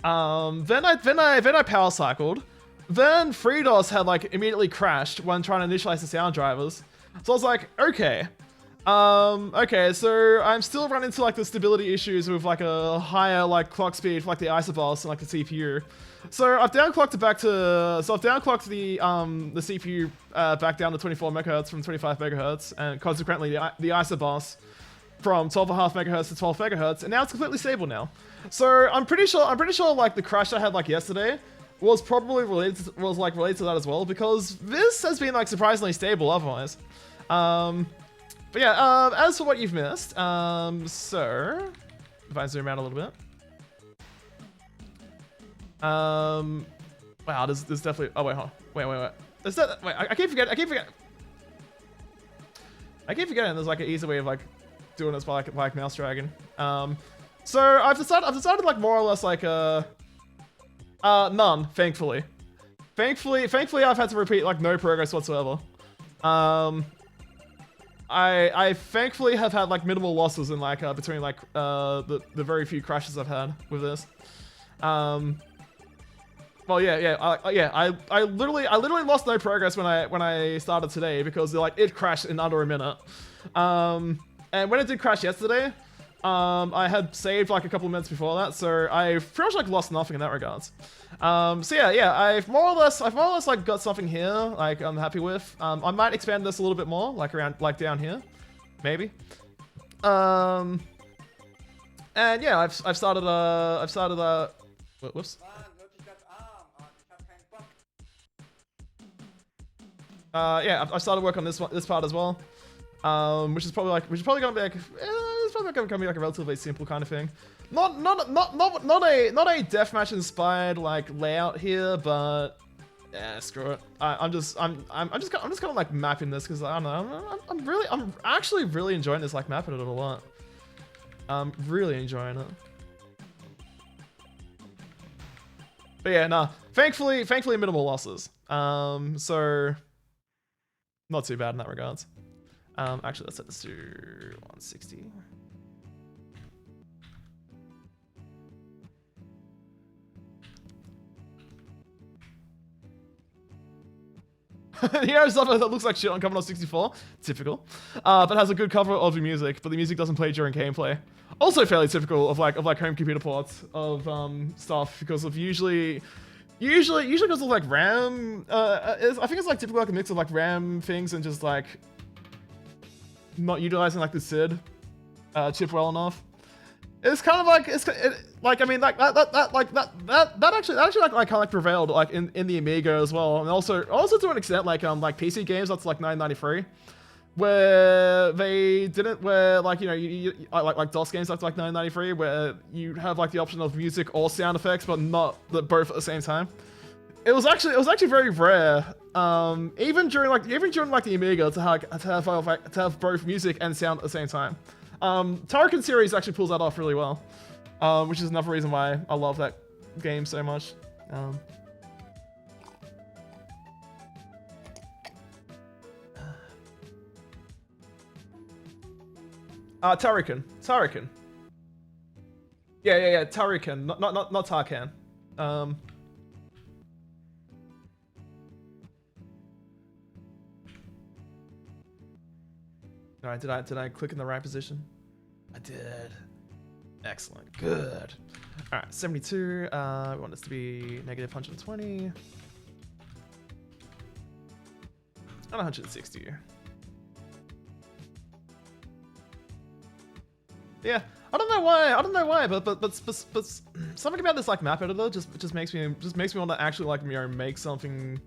Then I power cycled. Then FreeDOS had like immediately crashed when trying to initialize the sound drivers. So I was like, okay. Okay, so I'm still running into like the stability issues with like a higher like clock speed for like the isobus and like the CPU. So I've downclocked it back to, so I've downclocked the CPU back down to 24 megahertz from 25 megahertz, and consequently the isobus from 12.5 megahertz to 12 megahertz, and now it's completely stable now. So I'm pretty sure like the crash I had like yesterday was probably related to that as well, because this has been like surprisingly stable otherwise. But yeah, as for what you've missed, so if I zoom out a little bit, wow, there's definitely, oh wait, hold on, wait, I keep forgetting there's like an easy way of like doing this by like mouse dragging. So I've decided like more or less like none, thankfully. Thankfully I've had to repeat like no progress whatsoever. I thankfully have had like minimal losses in like between like the very few crashes I've had with this. Well, I literally lost no progress when I started today, because like it crashed in under a minute. And when it did crash yesterday, I had saved like a couple of minutes before that, so I pretty much like lost nothing in that regards. So yeah, I've more or less like got something here like I'm happy with. I might expand this a little bit more, like around like down here, maybe. And yeah, I've started whoops. Yeah, I've started work on this part as well. Which is probably gonna be like, it's probably gonna be like a relatively simple kind of thing. Not a deathmatch inspired like layout here, but yeah, screw it. I'm just kind of like mapping this because I don't know. I'm actually really enjoying this, like mapping it a lot. I'm really enjoying it. But yeah, nah. Thankfully minimal losses. So not too bad in that regards. Actually, let's set this to 160. Stuff that looks like shit on Commodore 64. Typical. But has a good cover of the music, but the music doesn't play during gameplay. Also fairly typical of like home computer ports of stuff because of usually because of like RAM. I think it's like typical like a mix of like RAM things and just like not utilizing like the SID chip well enough. It's kind of like I mean like that actually like kind of like prevailed like in the Amiga as well, and also to an extent like PC games that's like 993, where they didn't like you like DOS games that's like 993 where you have like the option of music or sound effects but not both at the same time. It was actually very rare, even during the Amiga to have both music and sound at the same time. Turrican series actually pulls that off really well, which is another reason why I love that game so much. Turrican. Yeah, Turrican, not Tarkan. All right, did I click in the right position? I did. Excellent. Good. All right, 72. We want this to be negative 120. And 160. Yeah, I don't know why, but something about this like map editor just makes me want to actually like make something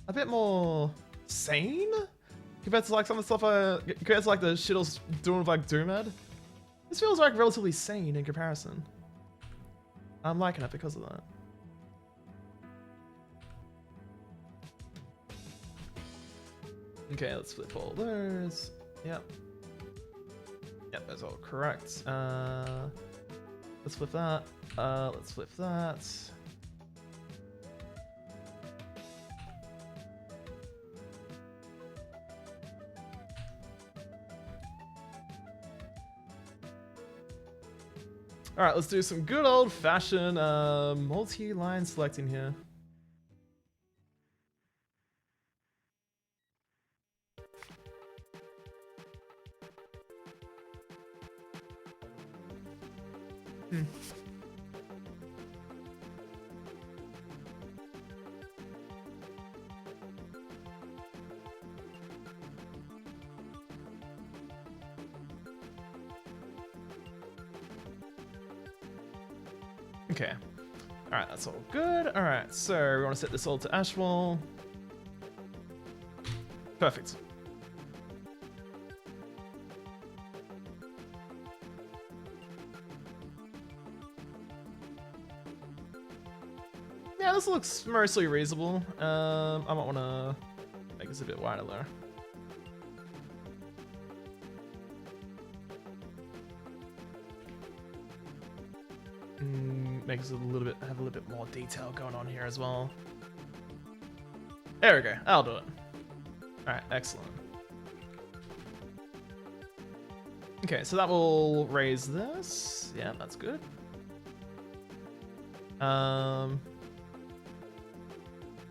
a bit more sane compared to like some of the stuff compared to like the shit I was doing with like Doomad. This feels like relatively sane in comparison. I'm liking it because of that. Okay, let's flip all those. Yep. Yep, that's all correct. Let's flip that. Let's flip that. All right, let's do some good old-fashioned multi-line selecting here. Okay. Alright, that's all good. Alright, so we want to set this all to Ashwell. Perfect. Yeah, this looks mostly reasonable. I might want to make this a bit wider though. Makes it have a little bit more detail going on here as well. There we go. I'll do it. All right, excellent. Okay, so that will raise this. Yeah, that's good.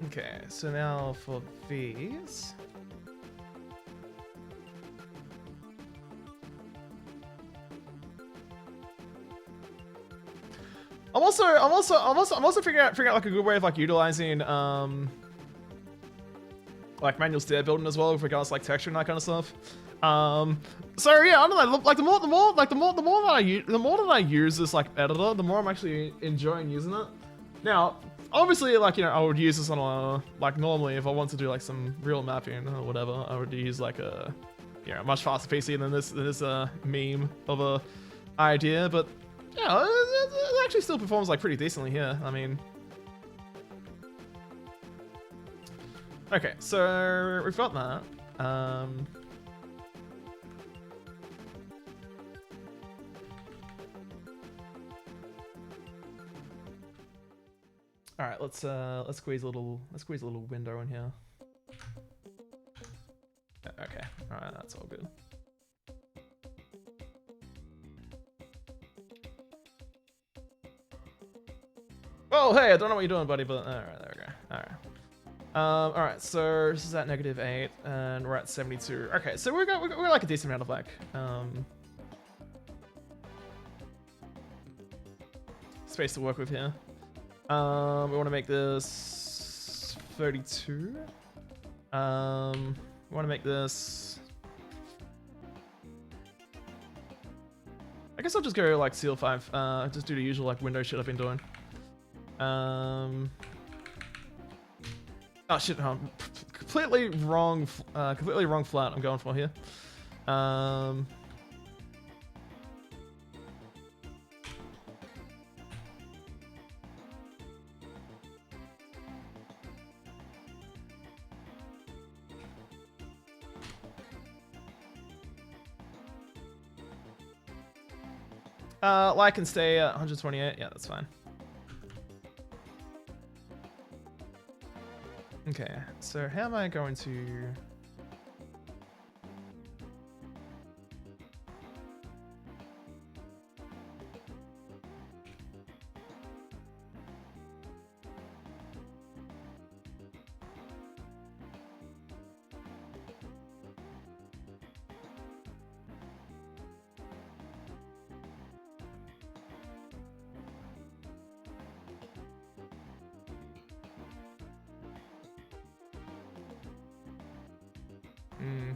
Okay, so now for these. I'm also figuring out like a good way of like utilizing like manual stair building as well with regards to like texture and that kind of stuff. So yeah, I don't know. Like the more that I use this like editor, the more I'm actually enjoying using it. Now, obviously, like I would use this on a like normally if I want to do like some real mapping or whatever, I would use like a much faster PC than this meme of a idea, but. Yeah, it actually still performs like pretty decently here. I mean, okay, so we've got that. All right, let's squeeze a little window in here. Okay, all right, that's all good. Oh, hey, I don't know what you're doing, buddy, but alright, there we go. Alright. All right, so this is at -8, and we're at 72. Okay, so we're like a decent amount of like space to work with here. We want to make this 32. We want to make this. I guess I'll just go like seal 5. Just do the usual like window shit I've been doing. Oh shit! Completely wrong flat. I'm going for here. Like and stay at 128. Yeah, that's fine. Okay, so how am I going to...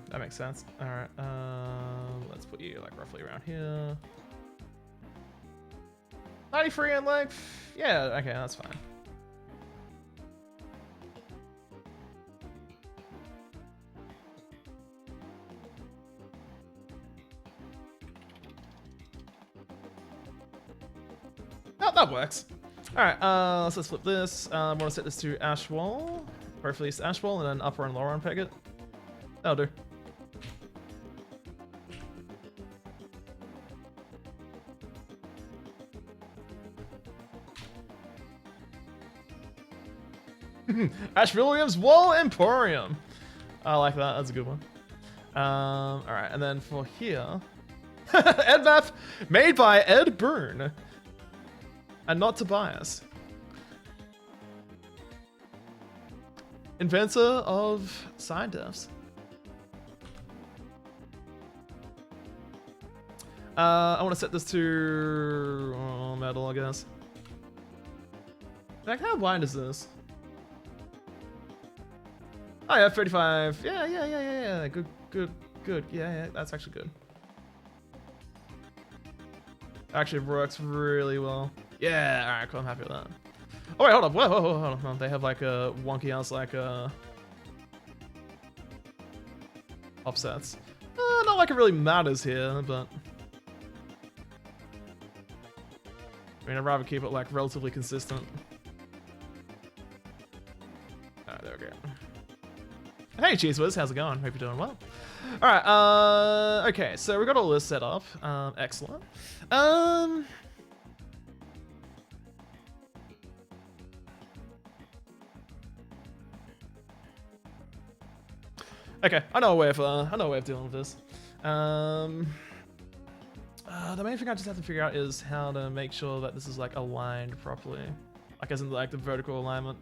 That makes sense. All right, let's put you like roughly around here. 93 in length. Yeah, okay, that's fine. Oh, that works. All right, so let's flip this. I want to set this to ash wall, both release ash wall, and then upper and lower unpeg it. That'll do. Ash Williams Wall Emporium. I like that. That's a good one. All right, and then for here, EdMap made by Ed Boon, and not Tobias, inventor of side devs. I want to set this to metal, I guess. Like, how blind is this? Oh yeah, 35. Yeah. Good. Yeah, that's actually good. Actually works really well. Yeah, all right, cool. I'm happy with that. Oh wait, hold up. Whoa, hold on. They have like a wonky ass like offsets. Not like it really matters here, but I mean, I'd rather keep it like relatively consistent. Alright, there we go. Hey, Cheese Whiz, how's it going? Hope you're doing well. Alright, okay, so we got all this set up. Excellent. Okay, I know a way of dealing with this. The main thing I just have to figure out is how to make sure that this is like aligned properly, like as in like the vertical alignment.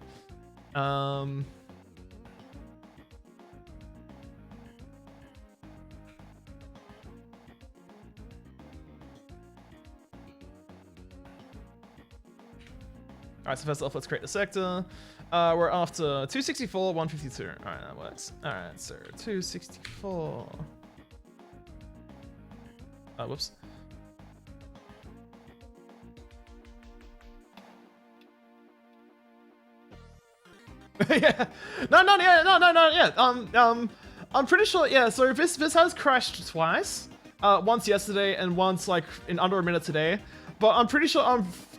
Alright, so first off, let's create the sector. We're after 264, 152. Alright, that works. Alright, so 264. Whoops. Yeah. No, yeah. I'm pretty sure, yeah, so this has crashed twice. Once yesterday and once like in under a minute today. But I'm pretty sure,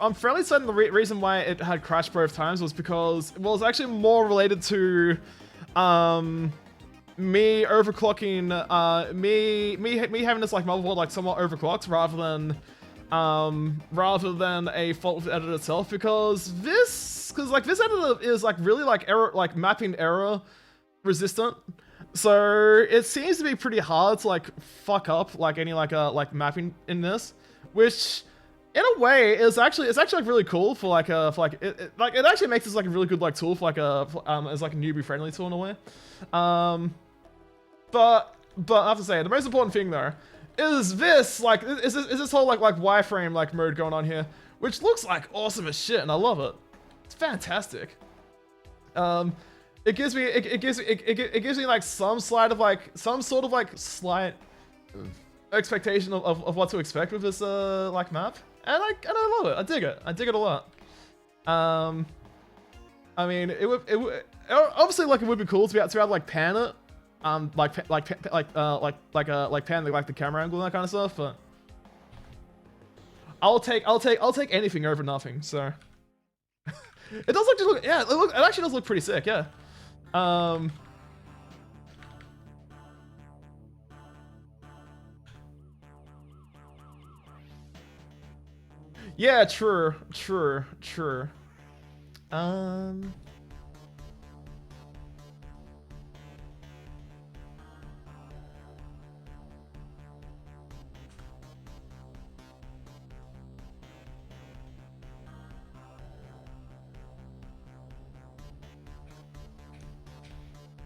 I'm fairly certain the reason why it had crashed both times was because, well, it's actually more related to, me overclocking, me having this like motherboard like somewhat overclocked rather than a fault with the editor itself, because this editor is like really like error, like mapping error resistant. So it seems to be pretty hard to like fuck up like any like mapping in this, which in a way, it's actually like really cool for like it actually makes this like a really good like tool for like as like a newbie friendly tool in a way. But I have to say the most important thing though is this this whole like wireframe like mode going on here, which looks like awesome as shit, and I love it. It's fantastic. It gives me like some sort of like slight expectation of what to expect with this like map, and I love it. I dig it a lot. I mean, it would obviously like it would be cool to be able to like pan it, pan the camera angle and that kind of stuff, but I'll take anything over nothing. So it does look it actually does look pretty sick, yeah. Yeah, true.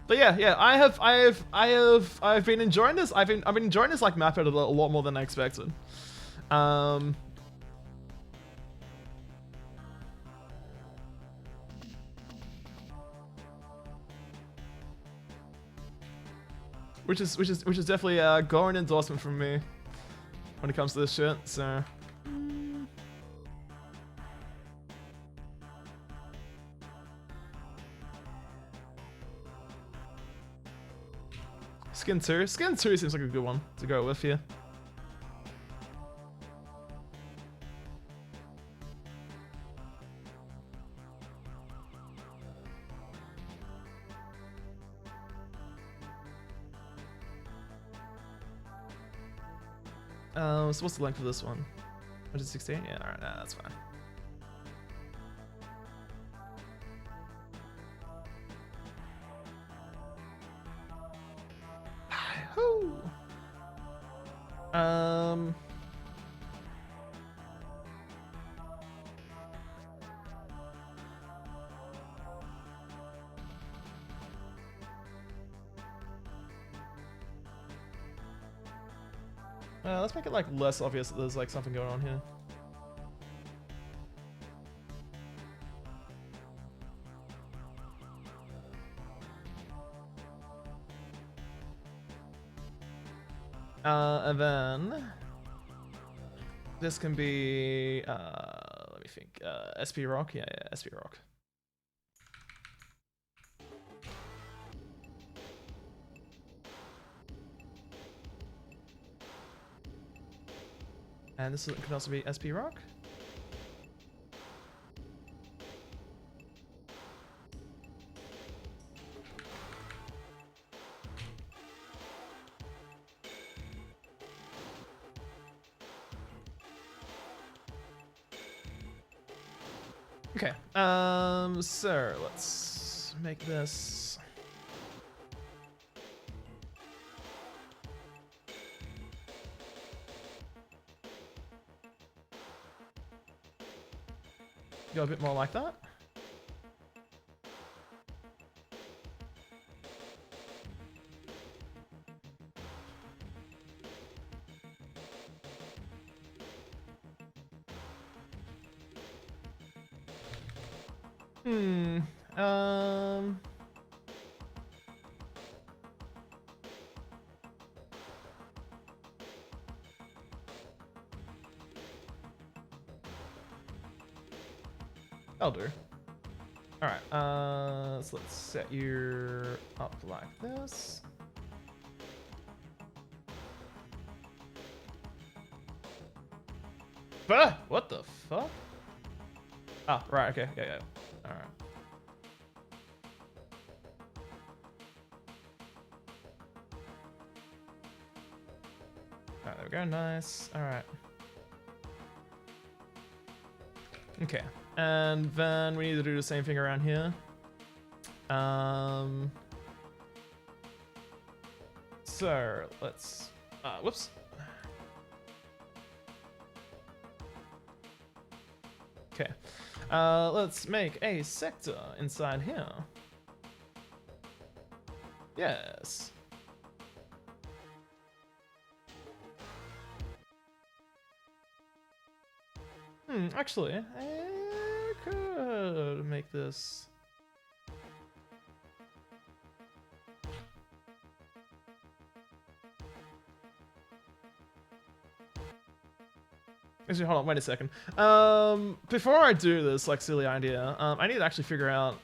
But yeah, I've been enjoying this. I've been enjoying this like map out a lot more than I expected. Which is definitely a glowing endorsement from me when it comes to this shit. So. Skin 2 seems like a good one to go with here. So what's the length of this one? 116? Yeah, alright, nah, that's fine. Let's make it like less obvious that there's like something going on here. And then this can be let me think. SP Rock, yeah, SP Rock. And this can also be SP Rock. Okay, so let's make this. Go a bit more like that. I'll do. Alright, so let's set you up like this. Ah, what the fuck? Ah, right, okay, yeah. Alright. Alright, there we go, nice. Alright. Okay. And then we need to do the same thing around here. So let's, whoops. Okay. Let's make a sector inside here. Yes. Actually, I could make this. Actually, hold on, wait a second. Before I do this, like, silly idea, I need to actually figure out,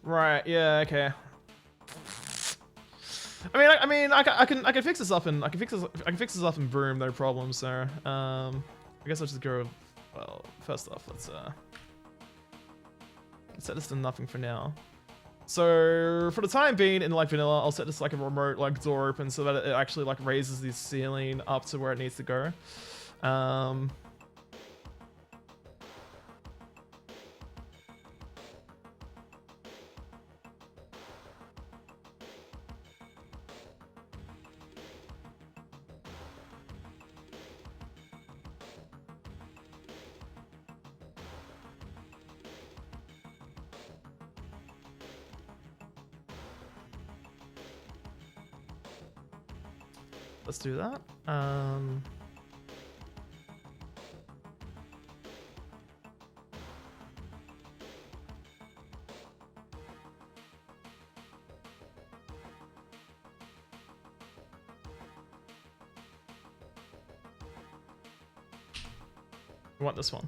right, yeah, okay. I can fix this up and I can fix this up in Broom, no problem. So, I guess I'll just go. Well, first off, let's set this to nothing for now. So for the time being, in like vanilla, I'll set this like a remote like door open so that it actually like raises the ceiling up to where it needs to go. Let's do that. I want this one.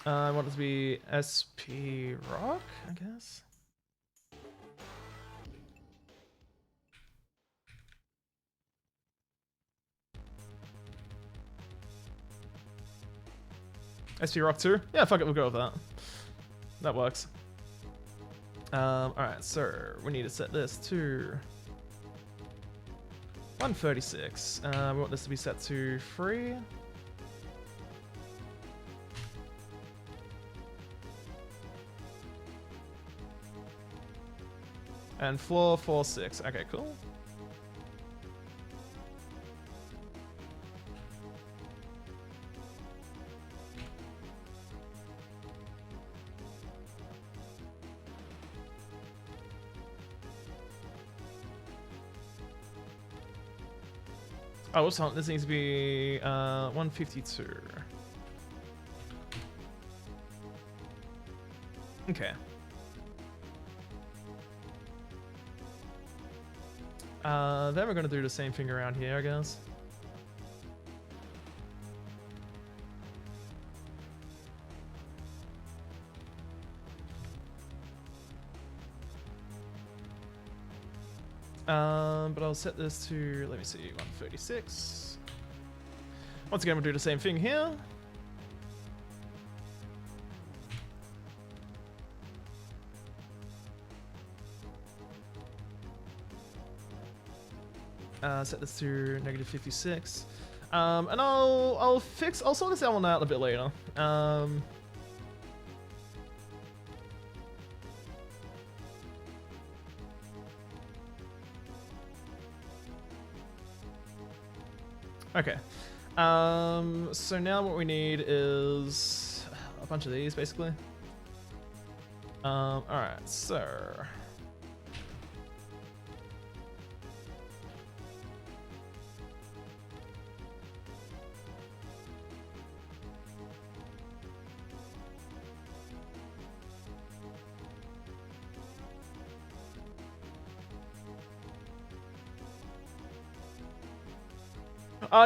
I want it to be SP Rock, I guess. SP Rock 2? Yeah, fuck it, we'll go with that. That works. Alright, so we need to set this to 136. We want this to be set to 3. And floor 4-6. Okay, cool. Oh, what's on? This needs to be 152. Okay. Then we're gonna do the same thing around here, I guess. But I'll set this to, let me see, 136. Once again, we'll do the same thing here. Set this to -56. And I'll sort this element out a bit later. Okay. So now what we need is a bunch of these, basically. Alright, so...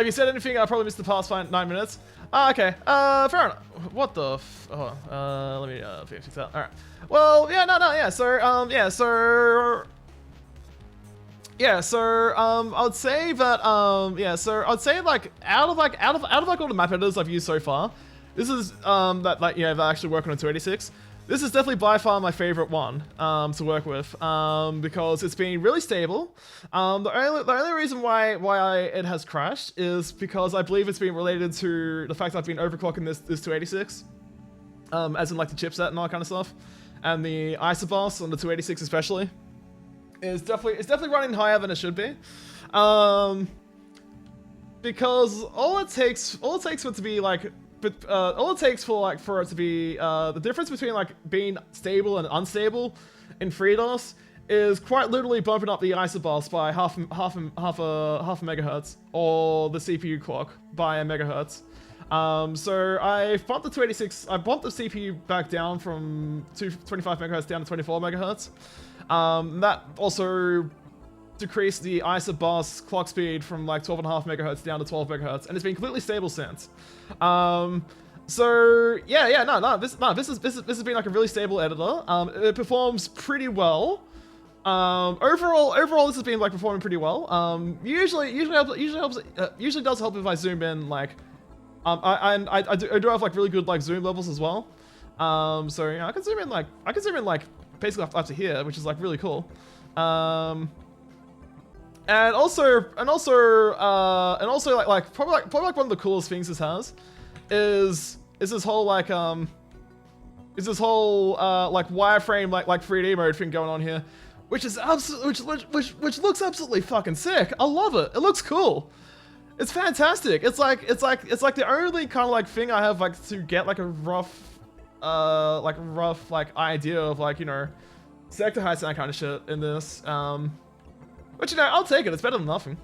if you said anything, I probably missed the past 9 minutes. Okay. Fair enough. What the f... Oh, let me fix that. Alright. Well, yeah, yeah. So, I'd say that, I'd say, like, out of all the map editors I've used so far, this is, that actually work on a 286. This is definitely by far my favorite one to work with because it's been really stable. The only reason why it has crashed is because I believe it's been related to the fact that I've been overclocking this 286. as in like the chipset and all that kind of stuff. And the isobus on the 286 especially is definitely running higher than it should be. Because all it takes for it to be like, all it takes for it to be the difference between like being stable and unstable in FreeDOS is quite literally bumping up the isobus by half a megahertz, or the CPU clock by a megahertz. So I bumped the 286, I bumped the CPU back down from 25 megahertz down to 24 megahertz. That also decreased the isobus clock speed from like 12.5 megahertz down to 12 megahertz, and it's been completely stable since. So yeah, this has been like a really stable editor. It performs pretty well. Overall, this has been like performing pretty well. Usually does help if I zoom in like, I do have like really good like zoom levels as well. So yeah, I can zoom in like basically up to here, which is like really cool. And also like probably one of the coolest things this has is this whole like like wireframe like 3D mode thing going on here, which is which looks absolutely fucking sick. I love it. It looks cool. It's fantastic. It's like the only kind of like thing I have like to get like a rough idea of like, you know, sector heights and that kind of shit in this. But you know, I'll take it. It's better than nothing.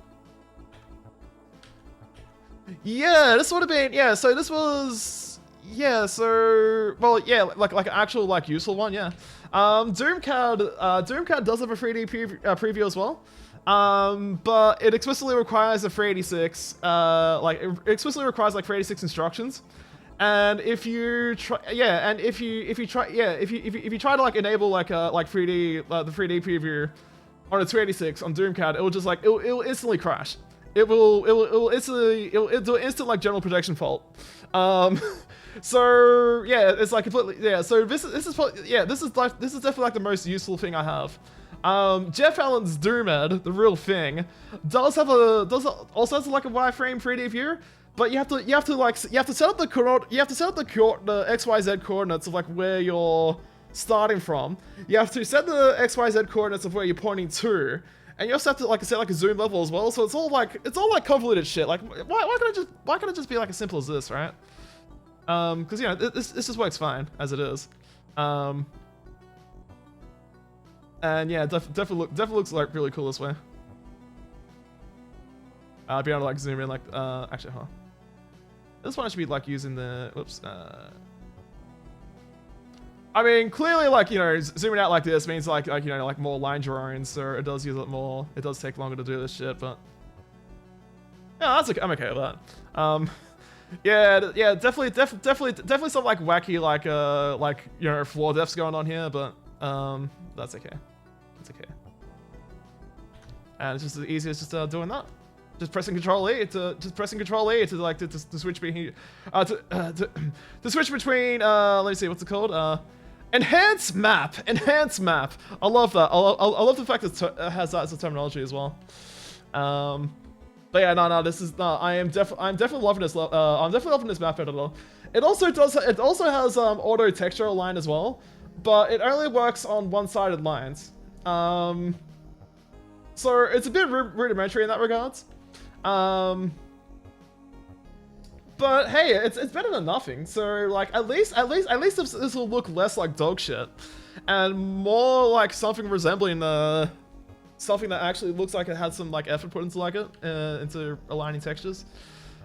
Yeah, this would have been, yeah, so this was, yeah, so, well, yeah, like an actual like useful one, yeah. Doomcad does have a 3D preview as well. But it explicitly requires a 386, like it explicitly requires like 386 instructions. And if you try, yeah, and if you try to like enable like the 3D preview on a 286 on Doomcad, it will just like it'll instantly crash. It'll do an instant like general protection fault. So yeah, it's like completely, yeah. So this is definitely like the most useful thing I have. Jeff Allen's DoomEd, the real thing, also has like a wireframe 3D view, but you have to set up the XYZ coordinates of like where you're starting from. You have to set the XYZ coordinates of where you're pointing to, and you also have to like set like a zoom level as well. So it's all like convoluted shit. Like why can't it just be like as simple as this, right? Because you know this just works fine as it is. And yeah, definitely looks like really cool this way. I'll be able to like zoom in like actually, huh? This one I should be like using the whoops. I mean, clearly, like, you know, zooming out like this means like you know, like more line drawings, so it does use it more. It does take longer to do this shit, but yeah, that's okay. I'm okay with that. Yeah, definitely some like wacky like you know, floor depths going on here, but that's okay. It's okay. And it's just as easy as just doing that. Just pressing Control E to like to switch between to switch between let me see, what's it called? Enhance map. I love that. I love the fact that it has that as a terminology as well. But yeah, no, this is no. I'm definitely loving this. I'm definitely loving this map editor. It also has auto texture align as well, but it only works on one-sided lines. So it's a bit rudimentary in that regards. But hey, it's better than nothing. So like at least this will look less like dog shit, and more like something resembling something that actually looks like it had some like effort put into like it into aligning textures.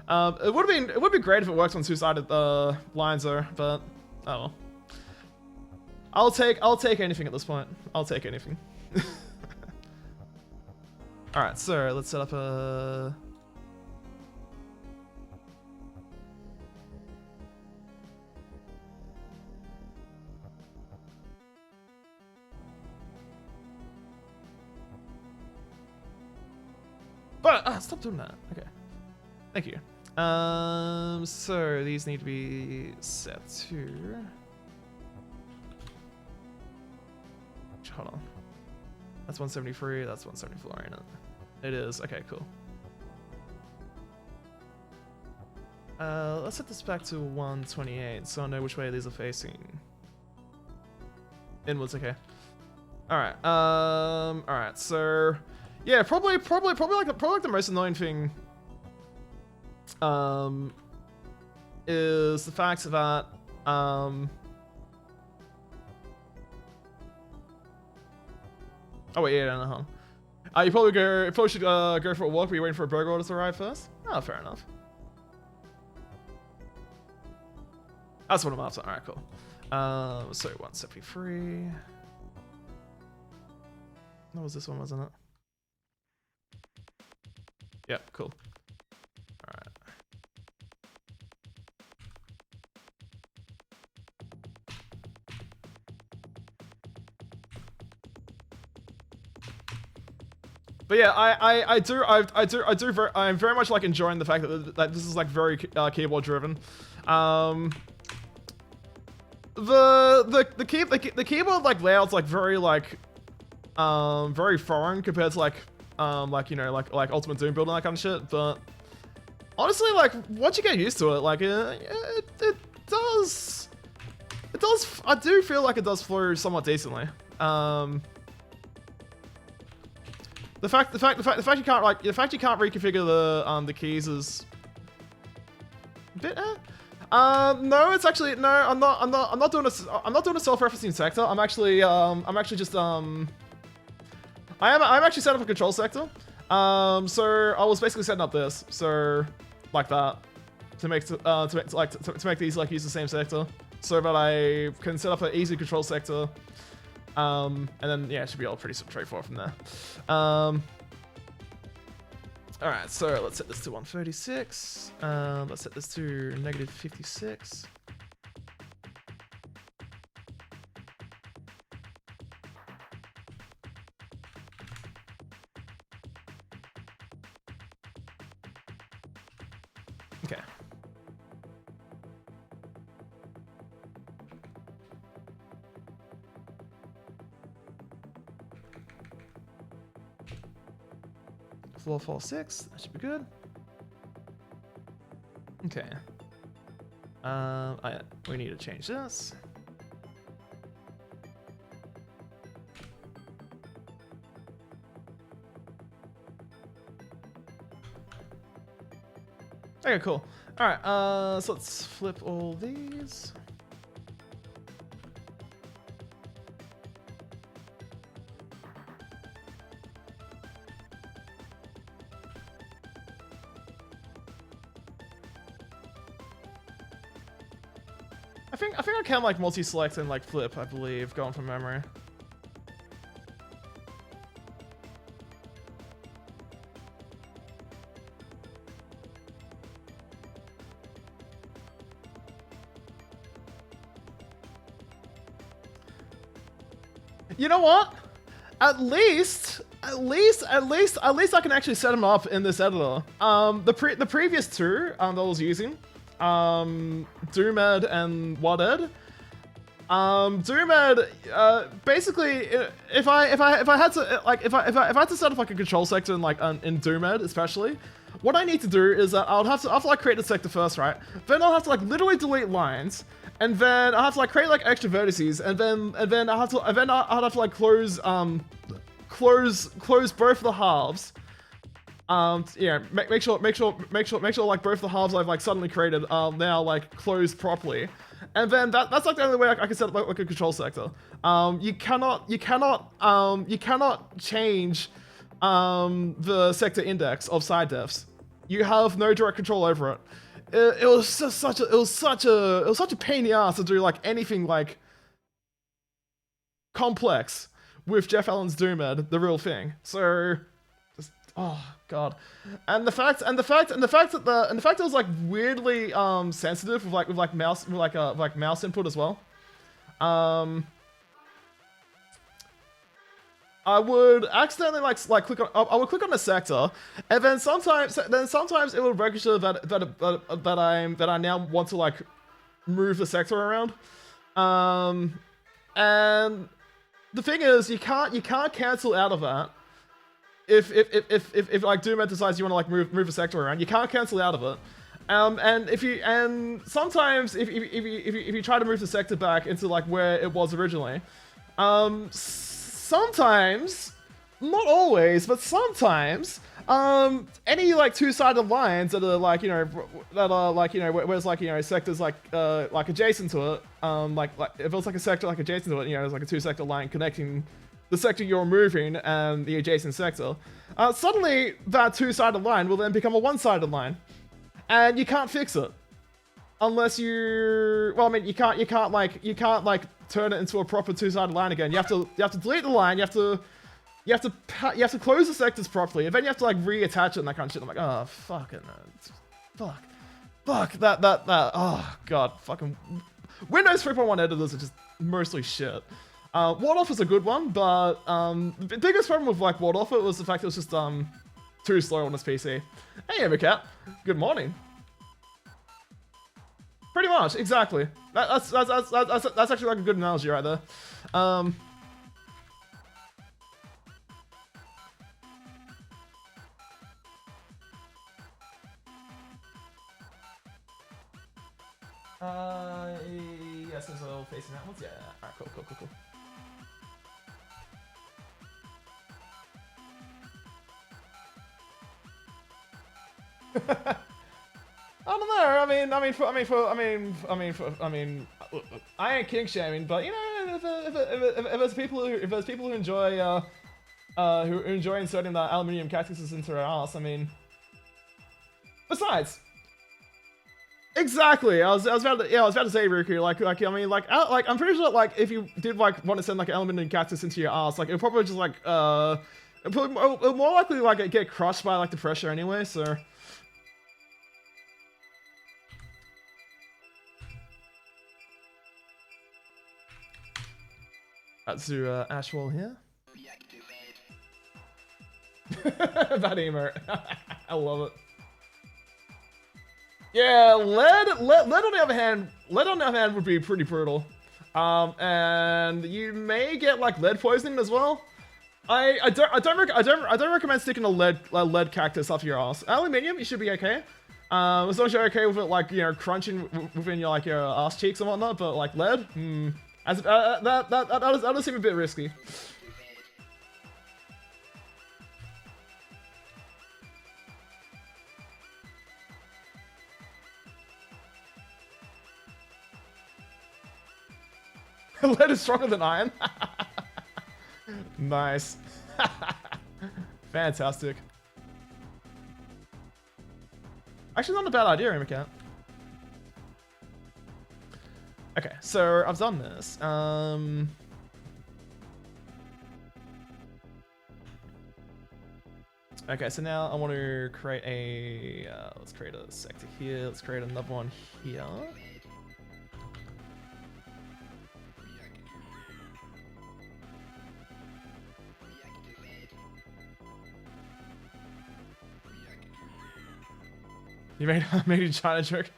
It would be great if it worked on two-sided lines though, but oh well. I'll take anything at this point. I'll take anything. All right, so let's set up a. But stop doing that. Okay, thank you. So these need to be set to. Hold on. That's 173. That's 174, ain't it? It is. Okay, cool. Let's set this back to 128 so I know which way these are facing. Inwards, okay. Alright, alright, so yeah, probably like the most annoying thing is the fact that oh wait, yeah, no, hold on. You probably should go for a walk, but you're waiting for a burger order to arrive first? Oh, fair enough. That's what I'm after. Alright, cool. So 173. That was this one, wasn't it? Yeah, cool. Alright. But yeah, I'm very much like enjoying the fact that this is like very keyboard driven. The keyboard like layout's like very foreign compared to like you know like Ultimate Doom build and that kind of shit. But honestly, like once you get used to it, like it does. I do feel like it does flow somewhat decently. The fact you can't reconfigure the keys is a bit no, it's actually no. I'm not doing a self-referencing sector. I'm actually just I'm actually setting up a control sector. So I was basically setting up this like that to make these like use the same sector so that I can set up an easy control sector. And then yeah, it should be all pretty straightforward from there. Alright, so let's set this to 136. Let's set this to -56. Okay. Floor fall 6, that should be good. Okay. We need to change this. Okay, cool. Alright, so let's flip all these. I think I can like multi-select and like flip, I believe, going from memory. You know what? At least I can actually set them up in this editor. The previous two that I was using, Doomed and WhatEd. Doomed, basically, if I had to set up like a control sector in like in Doomed especially, what I need to do is that I'll have to like create the sector first, right? Then I'll have to like literally delete lines, and then I'll have to like create like extra vertices, and then I'll have to like close both the halves. Yeah, make sure like both the halves I've like suddenly created now like closed properly, and then that's like the only way I can set up like a control sector. You cannot change the sector index of side defs. You have no direct control over it. It was just such a pain in the ass to do like anything like complex with Jeff Allen's Doomed, the real thing. So. Oh god, and the fact that it was like weirdly sensitive with mouse input as well. I would accidentally like click on I would click on a sector, and then sometimes it would register that I now want to like move the sector around. And the thing is, you can't cancel out of that. If like Doomed decides you want to like move a sector around, you can't cancel out of it. And sometimes if you try to move the sector back into like where it was originally, sometimes, not always, but sometimes, any like two-sided lines that are like, you know, where's like, you know, sectors like adjacent to it, like if it's like a sector like adjacent to it, you know, there's like a two-sector line connecting the sector you're moving and the adjacent sector. Suddenly that two-sided line will then become a one-sided line, and you can't fix it unless you, well, I mean, you can't like turn it into a proper two-sided line again. You have to delete the line. You have to close the sectors properly, and then you have to like reattach it and that kind of shit. I'm like, oh fucking fuck that oh god, fucking Windows 3.1 editors are just mostly shit. Ward off is a good one, but the biggest problem with like ward off it was the fact it was just too slow on this PC. Hey Evercat, good morning. Pretty much, exactly. That's actually like a good analogy right there. Yes, there's a little facing that one. Yeah. Alright, cool. I don't know. I ain't king shaming, but you know, if there's people who enjoy inserting the aluminium cactuses into their ass, I mean, besides. Exactly. I was about to say, Riku. I'm pretty sure like if you did like want to send like an aluminium cactus into your ass, like it'll probably just like it'll more likely like get crushed by like the pressure anyway. So. That's to Ashwell here. That emote. I love it. Yeah, lead on the other hand would be pretty brutal. And you may get like lead poisoning as well. I don't recommend sticking a lead cactus up your ass. Aluminium, you should be okay. As long as you're okay with it, like, you know, crunching within your like your ass cheeks and whatnot. But like lead, that does seem a bit risky. Lead is stronger than iron. Nice. Fantastic. Actually, not a bad idea, Amicat. Okay, so I've done this. Okay, so now I want to create a. Let's create a sector here. Let's create another one here. You made a China joke.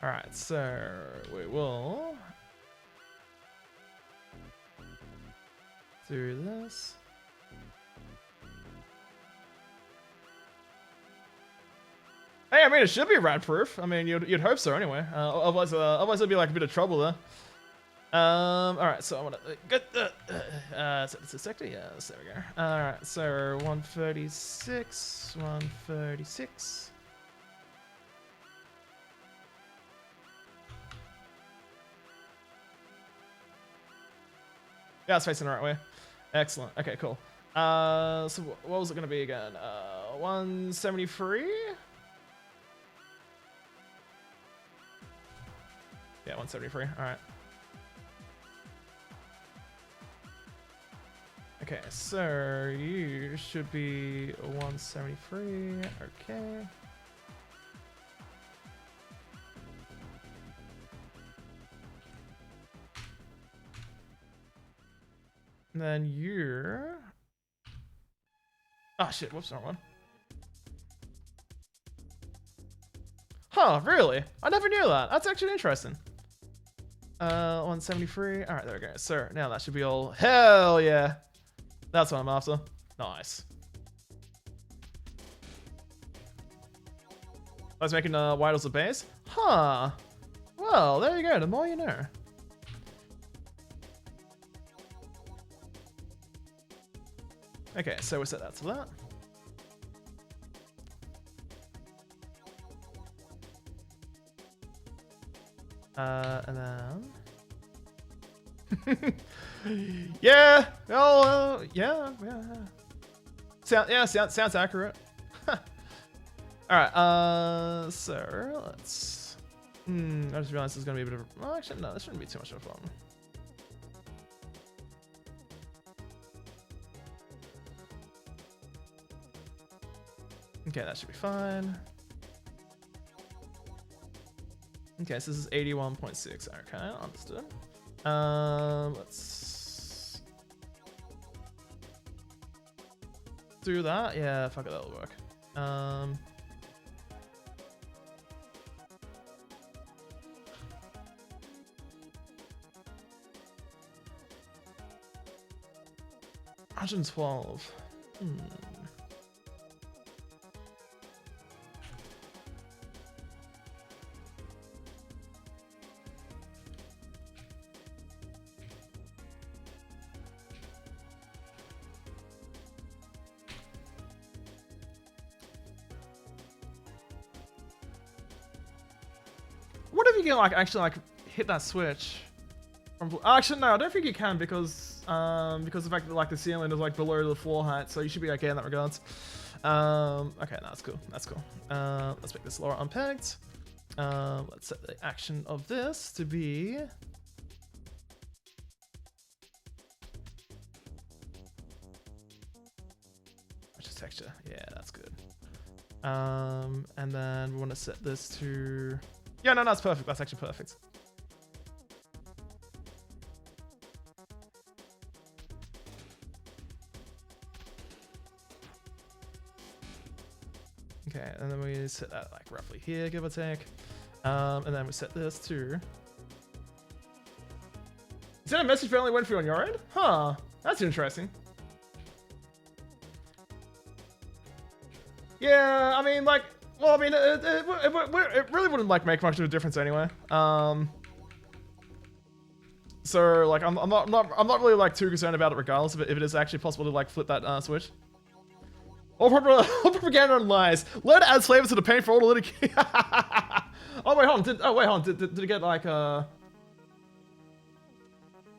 Alright, so we will do this. Hey, I mean, it should be rat proof. I mean, you'd hope so anyway. Otherwise it'd be like a bit of trouble there. Alright, so I want to get the it's a sector. Yes, there we go. Alright, so 136, 136. Yeah, it's facing the right way. Excellent. Okay, cool. So what was it going to be again? 173? Yeah, 173. All right. Okay, so you should be 173. Okay. And then you're... Oh shit, whoops, wrong one. Huh, really? I never knew that. That's actually interesting. 173. Alright, there we go. So now that should be all... Hell yeah! That's what I'm after. Nice. I was making wide as the base. Huh. Well, there you go. The more you know. Okay, so we'll set that to that. And then yeah, well, yeah. Sounds accurate. All right, so let's. I just realized there's gonna be a bit of. Well, actually, no, this shouldn't be too much of a problem. Okay, that should be fine. Okay, so this is 81.6. Okay, understood. Let's do that. Yeah, fuck it, that'll work. $112. What if you can like actually like hit that switch? Actually, no, I don't think you can because the fact that like the ceiling is like below the floor height, so you should be okay in that regards. Okay, no, that's cool. That's cool. Let's make this lower unpegged. Let's set the action of this to be. Which is texture? Yeah, that's good. And then we want to set this to. Yeah, no, that's perfect. That's actually perfect. Okay, and then we set that like roughly here, give or take. And then we set this to. Is that a message only went through on your end? Huh, that's interesting. Yeah, I mean, like, well, I mean, it really wouldn't like make much of a difference anyway. So like, I'm not really like too concerned about it, regardless if it is actually possible to like flip that switch. All propaganda and lies. Learn to add flavor to the paint for all the little kids. Oh wait, hold on. Did it get like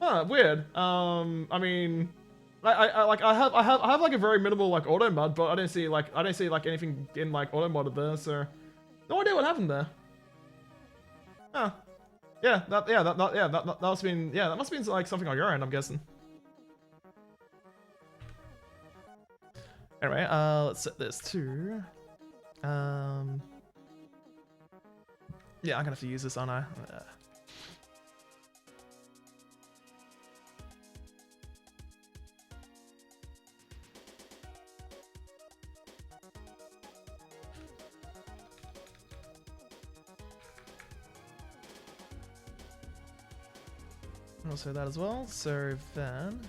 Huh, weird. I mean, I have like a very minimal like auto mod, but I didn't see like anything in like auto modded there, so no idea what happened there. Huh. Yeah, that must have been like something on your end, I'm guessing. Anyway, let's set this to. Yeah, I'm gonna have to use this, aren't I? I'll say that as well. So then.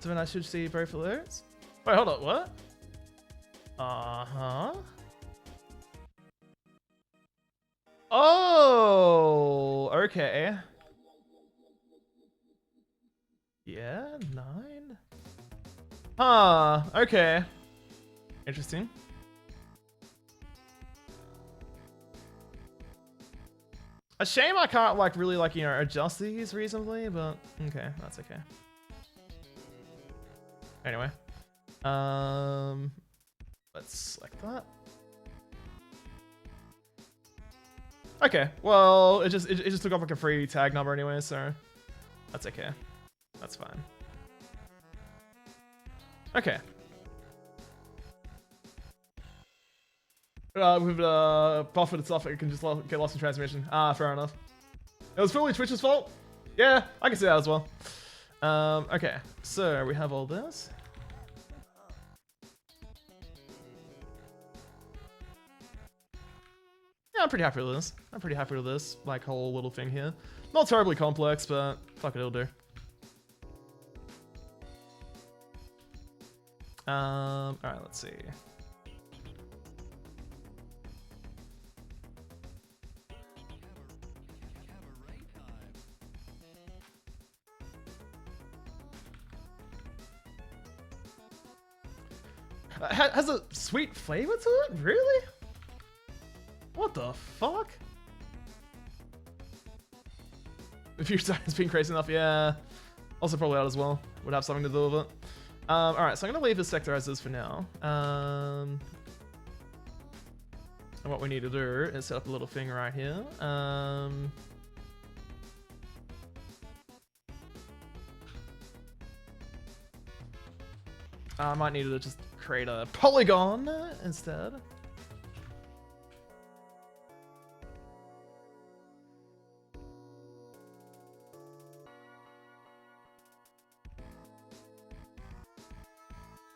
So then I should see both of those. Wait, hold on, what? Uh-huh. Oh, okay. Yeah, 9. Huh, okay. Interesting. A shame I can't like really like, you know, adjust these reasonably, but okay, that's okay. Anyway, let's select that. Okay, well, it just took off like a free tag number anyway, so that's okay. That's fine. Okay. With buffered itself, it can just get lost in transmission. Ah, fair enough. It was fully Twitch's fault? Yeah, I can see that as well. Okay, so we have all this. Yeah, I'm pretty happy with this. I'm pretty happy with this, like, whole little thing here. Not terribly complex, but fuck it, it'll do. All right, let's see. Has a sweet flavor to it? Really? What the fuck? If your time's been crazy enough, yeah. Also probably out as well. Would have something to do with it. Alright, so I'm gonna leave this sector as is for now. And what we need to do is set up a little thing right here. I might need to just create a polygon instead.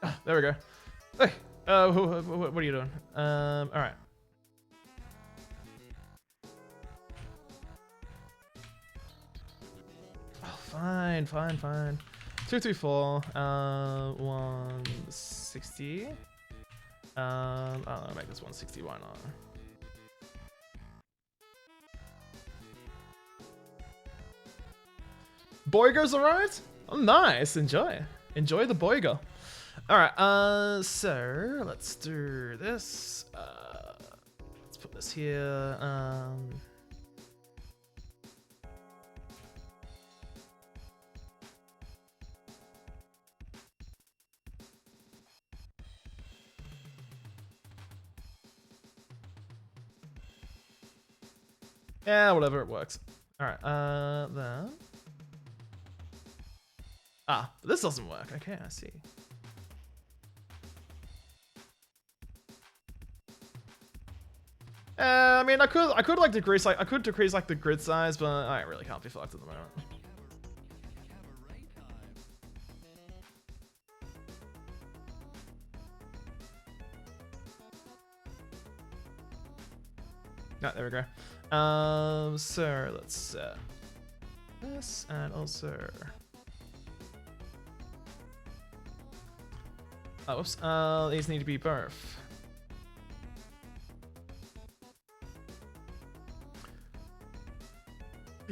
Ah, there we go. Hey, what are you doing? All right. Oh, fine. 224, 160. I'll make this 160, why not? Boiger's arrived? Oh, nice, enjoy the Boiger. Alright, so let's do this. Let's put this here. Yeah, whatever, it works. Alright, then. Ah, but this doesn't work. Okay, I see. I mean, I could like decrease like the grid size, but I really can't be fucked at the moment. Ah, there we go. So let's set this and also. Oh, oops. These need to be both.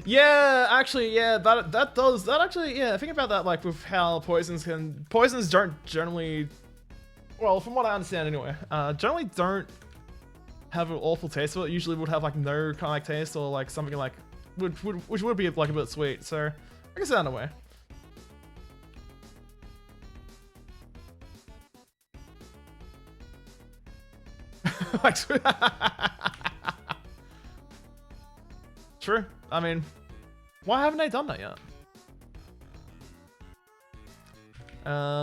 Yeah, actually, yeah, that actually, yeah, think about that, like, with how poisons don't generally, well, from what I understand anyway, generally don't have an awful taste to it. Usually would have, like, no kind of, like, taste, or, like, something, like, which would be, like, a bit sweet, so I can see that in a way. True. I mean, why haven't I done that yet?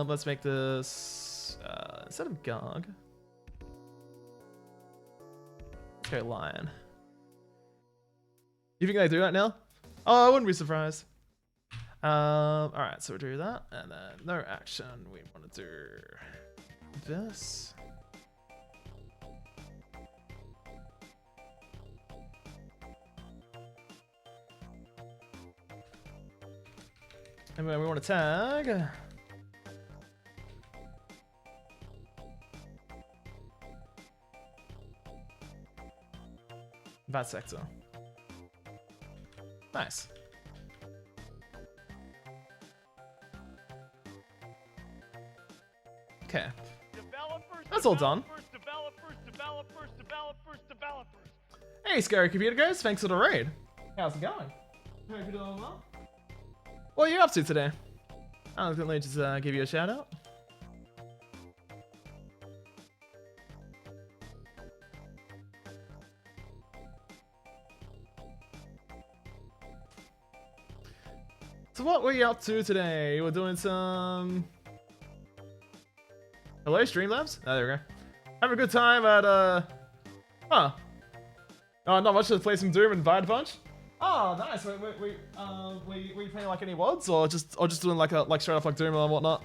Let's make this instead of Gog. Let's go Lion. You think I do that now? Oh, I wouldn't be surprised. Alright, so we'll do that, and then no action. We want to do this. And then we want to tag. That sector. Nice. Okay. That's all done. Developers. Hey, Scary Computer Guys, thanks for the raid. How's it going? Hope you're doing well. What are you up to today? I was gonna just give you a shout out. So what were you up to today? We're doing some... Hello, Streamlabs? Oh, there we go. Have a good time at, Huh. Oh, not much to play some Doom and Bad Bunch? Oh, nice. Were you playing like any WODs or just doing like straight up like Doom and whatnot?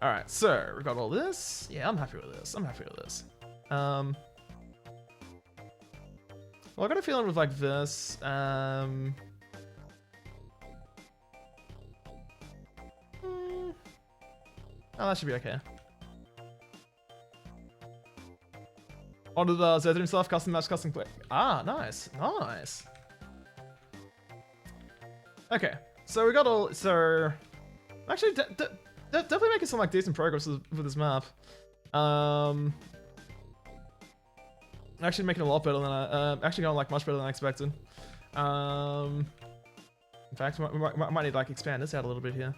All right, so we've got all this. Yeah, I'm happy with this. Well, I got a feeling with like this. Oh, that should be okay. Order the Zethrin stuff, custom match, custom play. Ah, nice, nice. Okay, so we got all. So actually, definitely making some like decent progress with this map. Actually making a lot better than I actually going like much better than I expected. In fact, we might need to like expand this out a little bit here.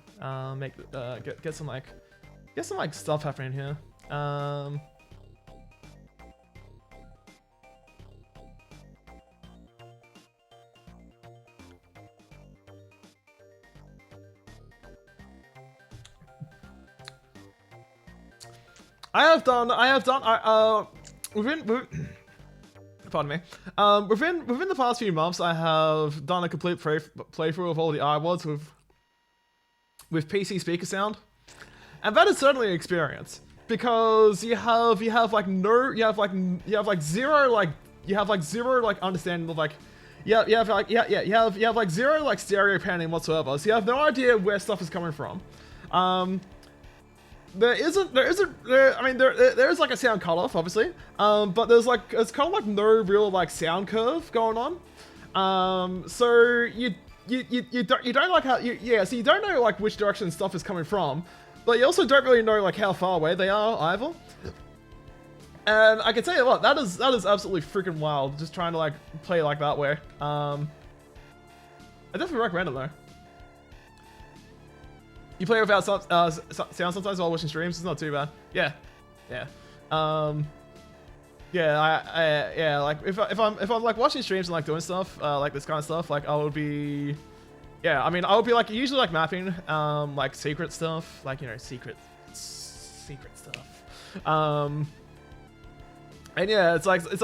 Get some like stuff happening here. Pardon me. Within the past few months, I have done a complete playthrough of all the iWads with PC speaker sound, and that is certainly an experience because you have zero understanding of like you have like zero like stereo panning whatsoever, so you have no idea where stuff is coming from. There is like a sound cutoff, obviously, but there's like, it's kind of like no real like sound curve going on. So you don't like how, so you don't know like which direction stuff is coming from, but you also don't really know like how far away they are either. And I can tell you what, that is absolutely freaking wild, just trying to like play like that way. I definitely recommend it though. You play without sound sometimes while watching streams. It's not too bad. Yeah. Like if I'm like watching streams and like doing stuff like this kind of stuff, like I would be, I would be like usually like mapping like secret stuff, like secret stuff. And yeah, it's like if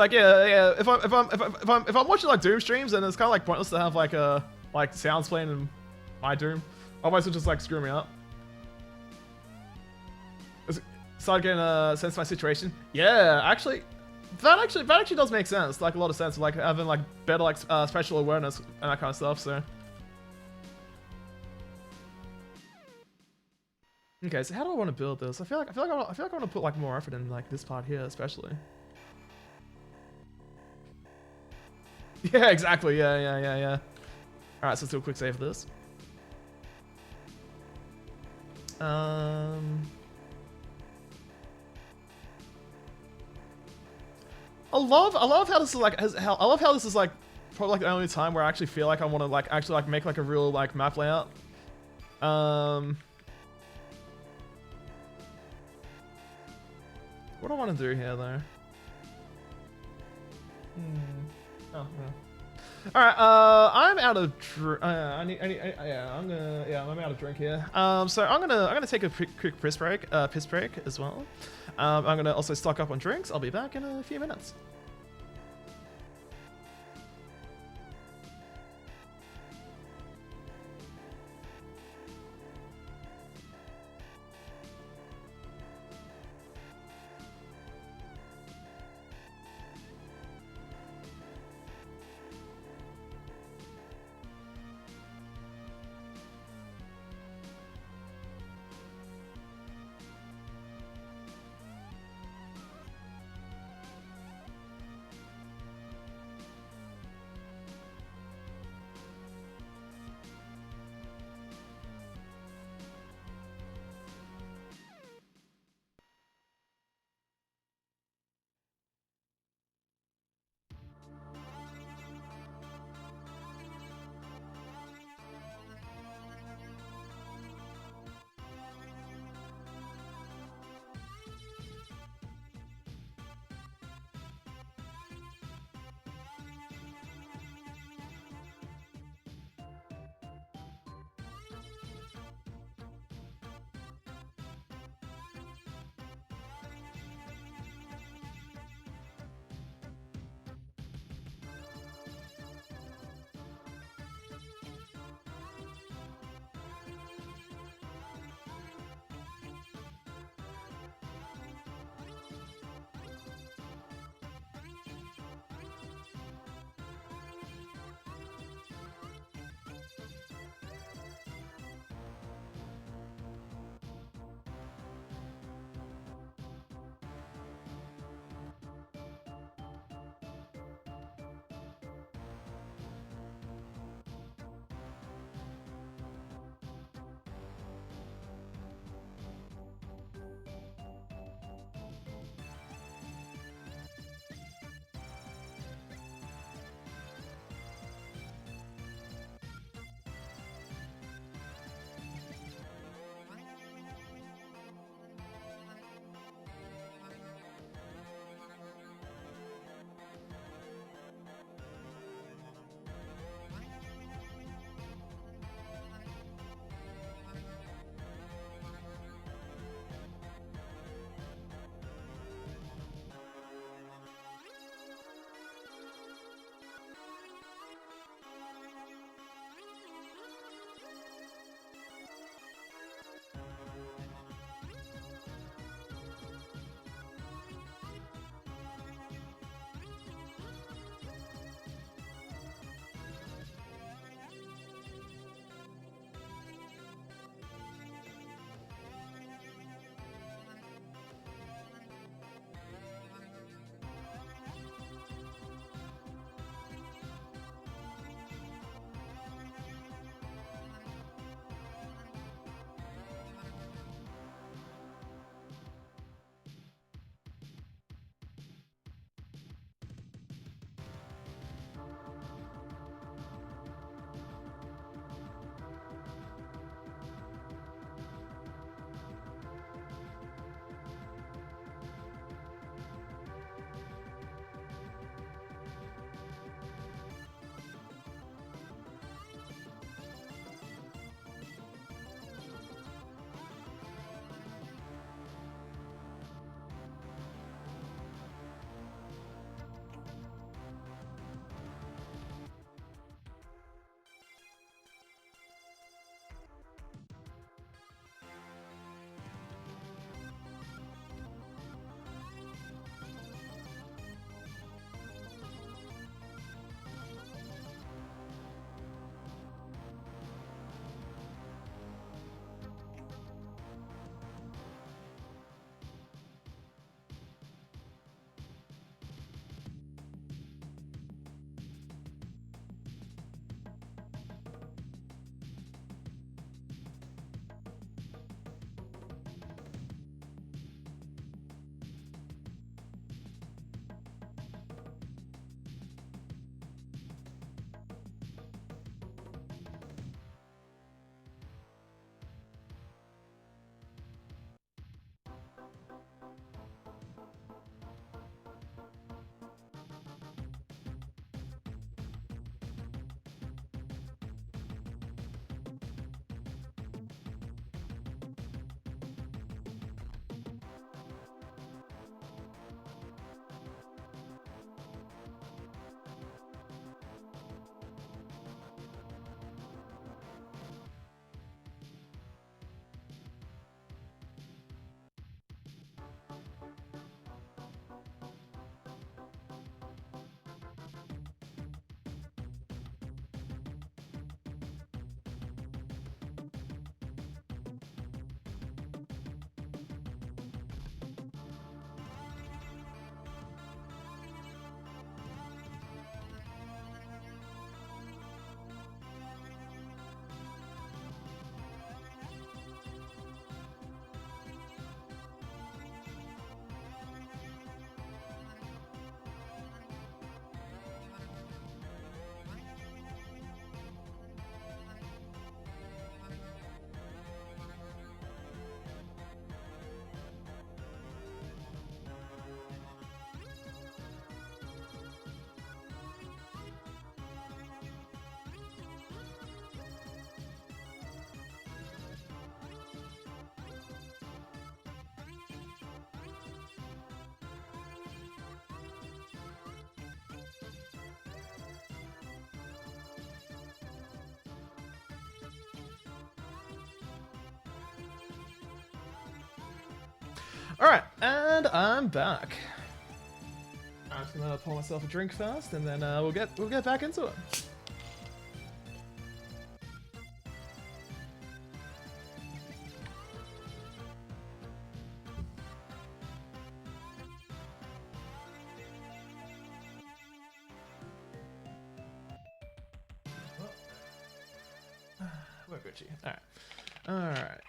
I'm watching like Doom streams, then it's kind of like pointless to have like sounds playing in my Doom. Otherwise, it'll just like screw me up. Start getting a sense of my situation. Yeah, that actually does make sense. Like a lot of sense, like having like better like spatial awareness and that kind of stuff. So. Okay, so how do I want to build this? I feel like I want to put like more effort in like this part here, especially. Yeah, exactly. Yeah. All right, so let's do a quick save for this. I love how this is like I love how this is like probably like the only time where I actually feel like I want to like actually like make like a real like map layout. What do I want to do here though? Oh, yeah. All right, I'm out of I'm out of drink here. So I'm gonna take a quick piss break as well. I'm gonna also stock up on drinks. I'll be back in a few minutes. Alright, and I'm back. I'm just gonna pour myself a drink first, and then we'll get back into it. We're Gucci. Alright.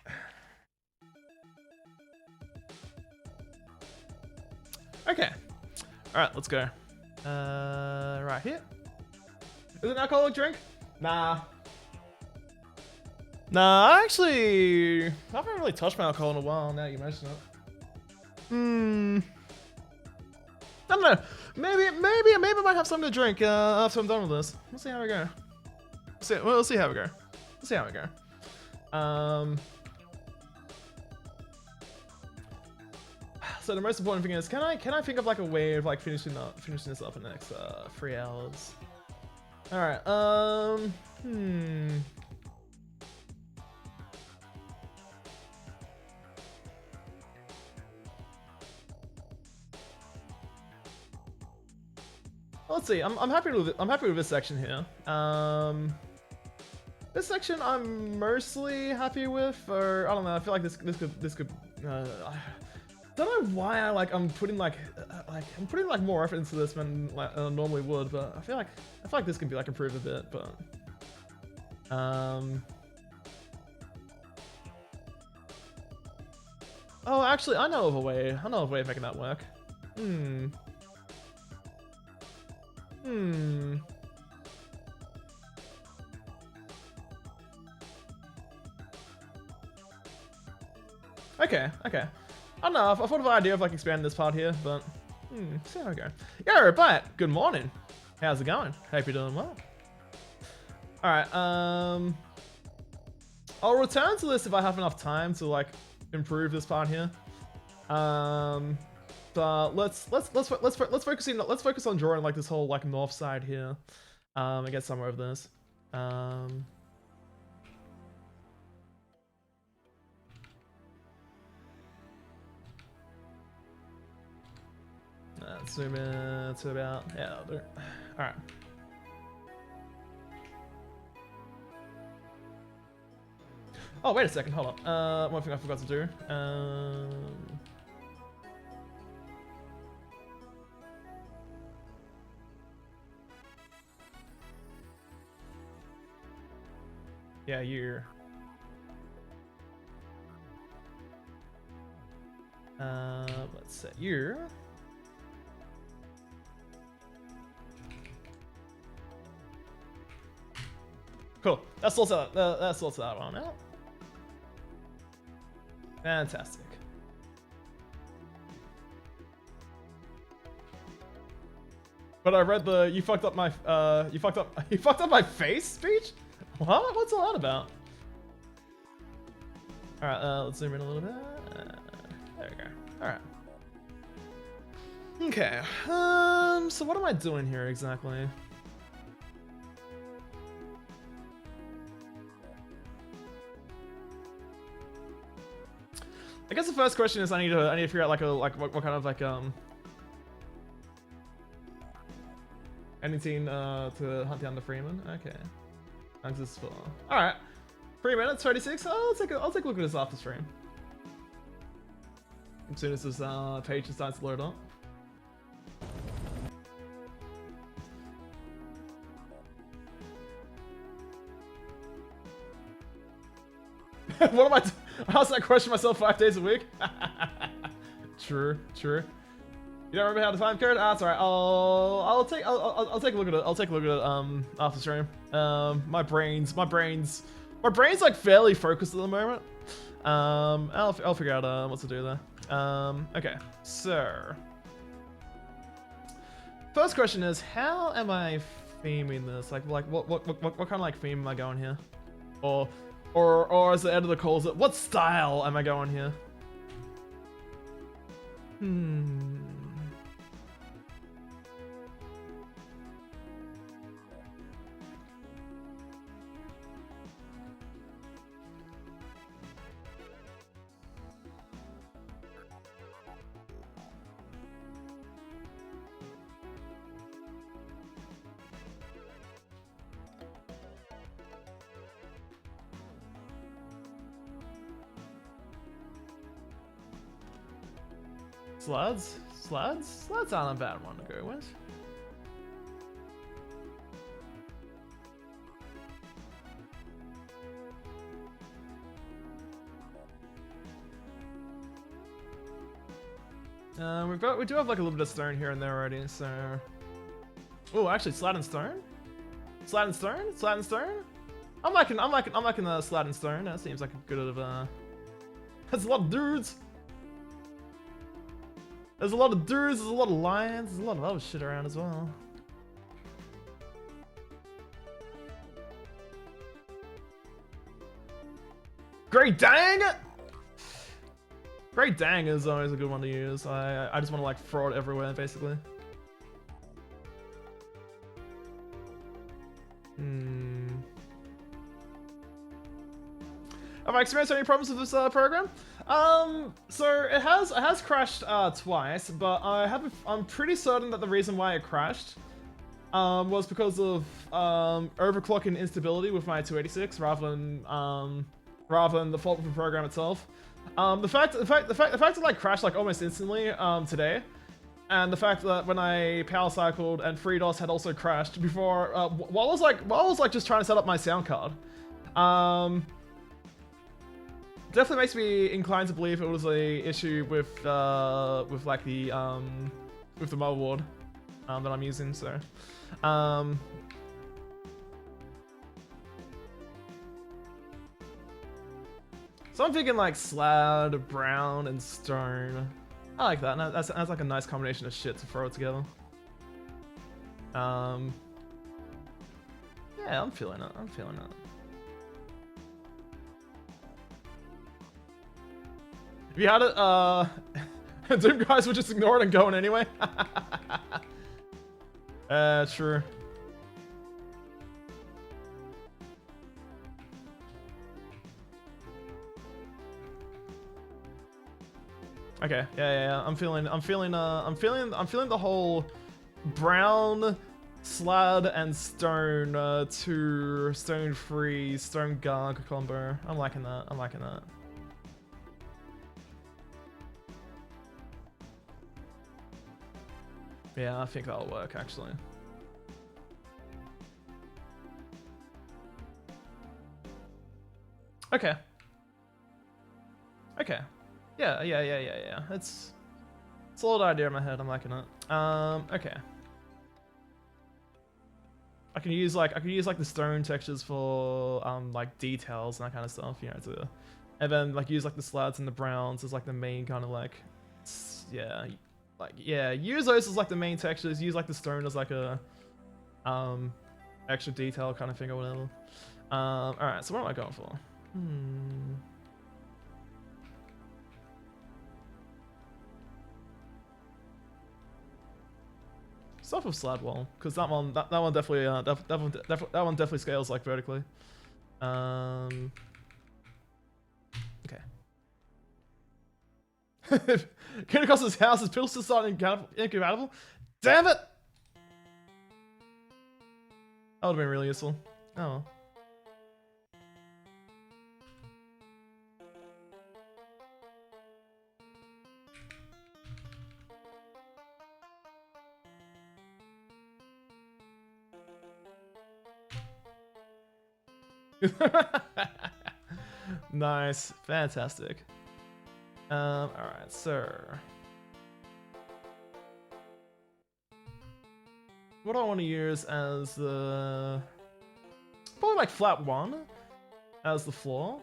Okay. Alright, let's go. Right here. Is it an alcoholic drink? Nah. Nah, actually, I haven't really touched my alcohol in a while now you mention it. I don't know. Maybe I might have something to drink after I'm done with this. We'll see how we go. We'll see how we go. We'll see how we go. So the most important thing is, can I think of like a way of like finishing this up in the next 3 hours? All right. Let's see. I'm happy with it. I'm happy with this section here. This section I'm mostly happy with, or I don't know. I feel like this could. I don't know why I'm putting like more effort into this than like I normally would, but I feel like this can be like improved a bit, but oh, actually, I know of a way of making that work. Okay. I don't know, I thought of the idea of like expanding this part here, but see how we go. Yo, but good morning. How's it going? Hope you're doing well. Alright, I'll return to this if I have enough time to like improve this part here. But let's focus on drawing like this whole like north side here. And get somewhere of this. Let's zoom in to about, yeah, there. All right. Oh, wait a second, hold up. One thing I forgot to do. Yeah, you're. Let's set you. Cool. That sorts that one out. Fantastic. But I read the you fucked up my my face speech. What? What's all that about? All right. Let's zoom in a little bit. There we go. All right. Okay. So what am I doing here exactly? I guess the first question is I need to figure out what kind of like anything to hunt down the Freeman. Okay. Thanks this for. All right. 3 minutes 36. I'll take a look at this after stream. As soon as this page starts to load up. What am I? I ask that question myself 5 days a week. True. You don't remember how to time code? Ah, sorry. I'll take a look at it. I'll take a look at it after stream. My brain's like fairly focused at the moment. I'll figure out what to do there. Okay, so first question is, how am I theming this? Like what kind of like theme am I going here? Or as the editor calls it, what style am I going here? Sleds? Sleds? Sleds aren't a bad one to go with. We do have like a little bit of stone here and there already, so. Oh, actually, slab and stone. Slab and stone. Slab and stone. I'm liking the slab and stone. That seems like a good of a. There's a lot of dudes. There's a lot of dudes. There's a lot of lions. There's a lot of other shit around as well. Great dang! Great dang is always a good one to use. I just want to like throw it everywhere basically. Have I experienced any problems with this program? So it has crashed twice, but I'm pretty certain that the reason why it crashed was because of overclocking instability with my 286 rather than the fault of the program itself. The fact it like crashed like almost instantly today, and the fact that when I power cycled and FreeDOS had also crashed before while I was just trying to set up my sound card, definitely makes me inclined to believe it was a issue with like the motherboard that I'm using. So so I'm thinking like slab, brown, and stone. I like that. That's like a nice combination of shit to throw it together. Yeah, I'm feeling it. I'm feeling it. If you had it, Doom guys would just ignore it and go in anyway. True. Okay, yeah. I'm feeling the whole brown, slab, and stone to stone free, stone gunk combo. I'm liking that. I'm liking that. Yeah, I think that'll work actually. Okay. Okay. Yeah. It's a little idea in my head. I'm liking it. Okay. I can use like the stone textures for like details and that kind of stuff, you know, and then like use like the slabs and the browns as like the main kind of like, yeah, use those as like the main textures. Use like the stone as like a extra detail kind of thing or whatever. All right, so what am I going for? Stuff with slab wall, because that one definitely that one definitely scales like vertically. Okay. Getting across his house, his pills still starting incompatible. Damn it! That would have been really useful. Oh. Nice, fantastic. All right, so what do I want to use as the probably like flat 1 as the floor.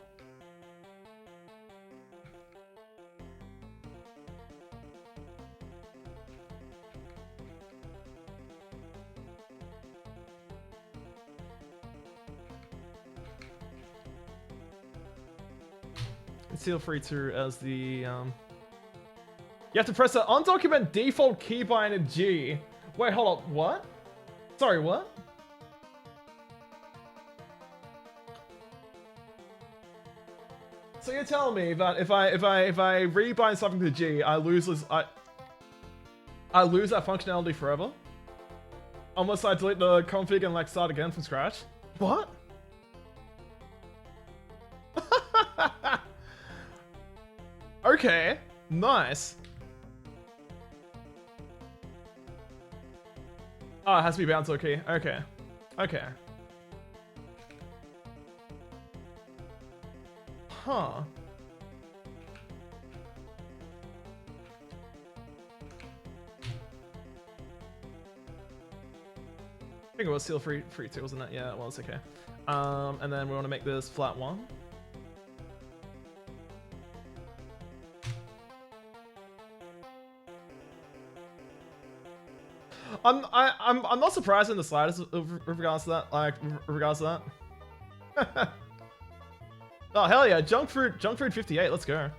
Feel free to as the you have to press the undocumented default keybind G. Wait, hold up, what? Sorry, what? So you're telling me that if I rebind something to G, I lose that functionality forever? Unless I delete the config and like start again from scratch? What? Okay, nice. Oh, it has to be bound to a key. Okay. Okay. Huh. I think it was seal free too, wasn't it? Yeah, it was. Okay. And then we want to make this flat 1. I'm not surprised in the slightest with regards to that. Like with regards to that. Oh hell yeah, junk fruit 58. Let's go.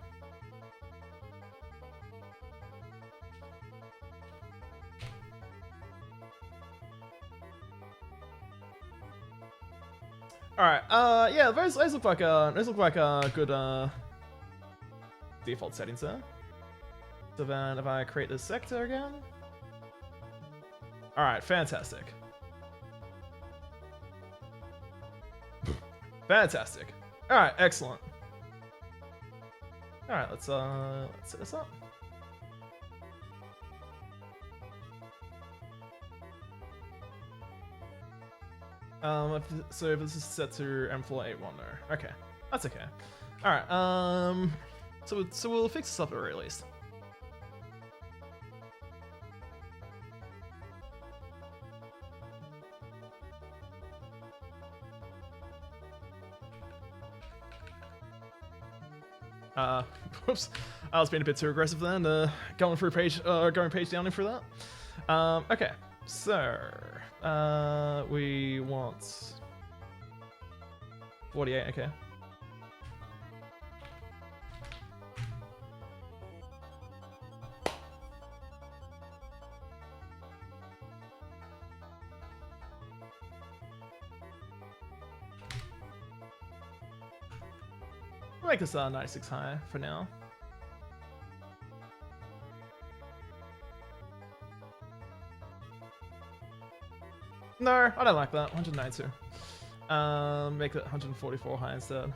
All right. Yeah, those look like good default settings there. So then, if I create this sector again. All right, fantastic. Fantastic. All right, excellent. All right, let's set this up. So if this is set to M481 there. Okay, that's okay. All right. So we'll fix this up at the very least. Whoops, I was being a bit too aggressive then, going page down for that. Okay, so we want 48. Okay. We'll make this 96 high for now. No, I don't like that. 192. Make it 144 high instead.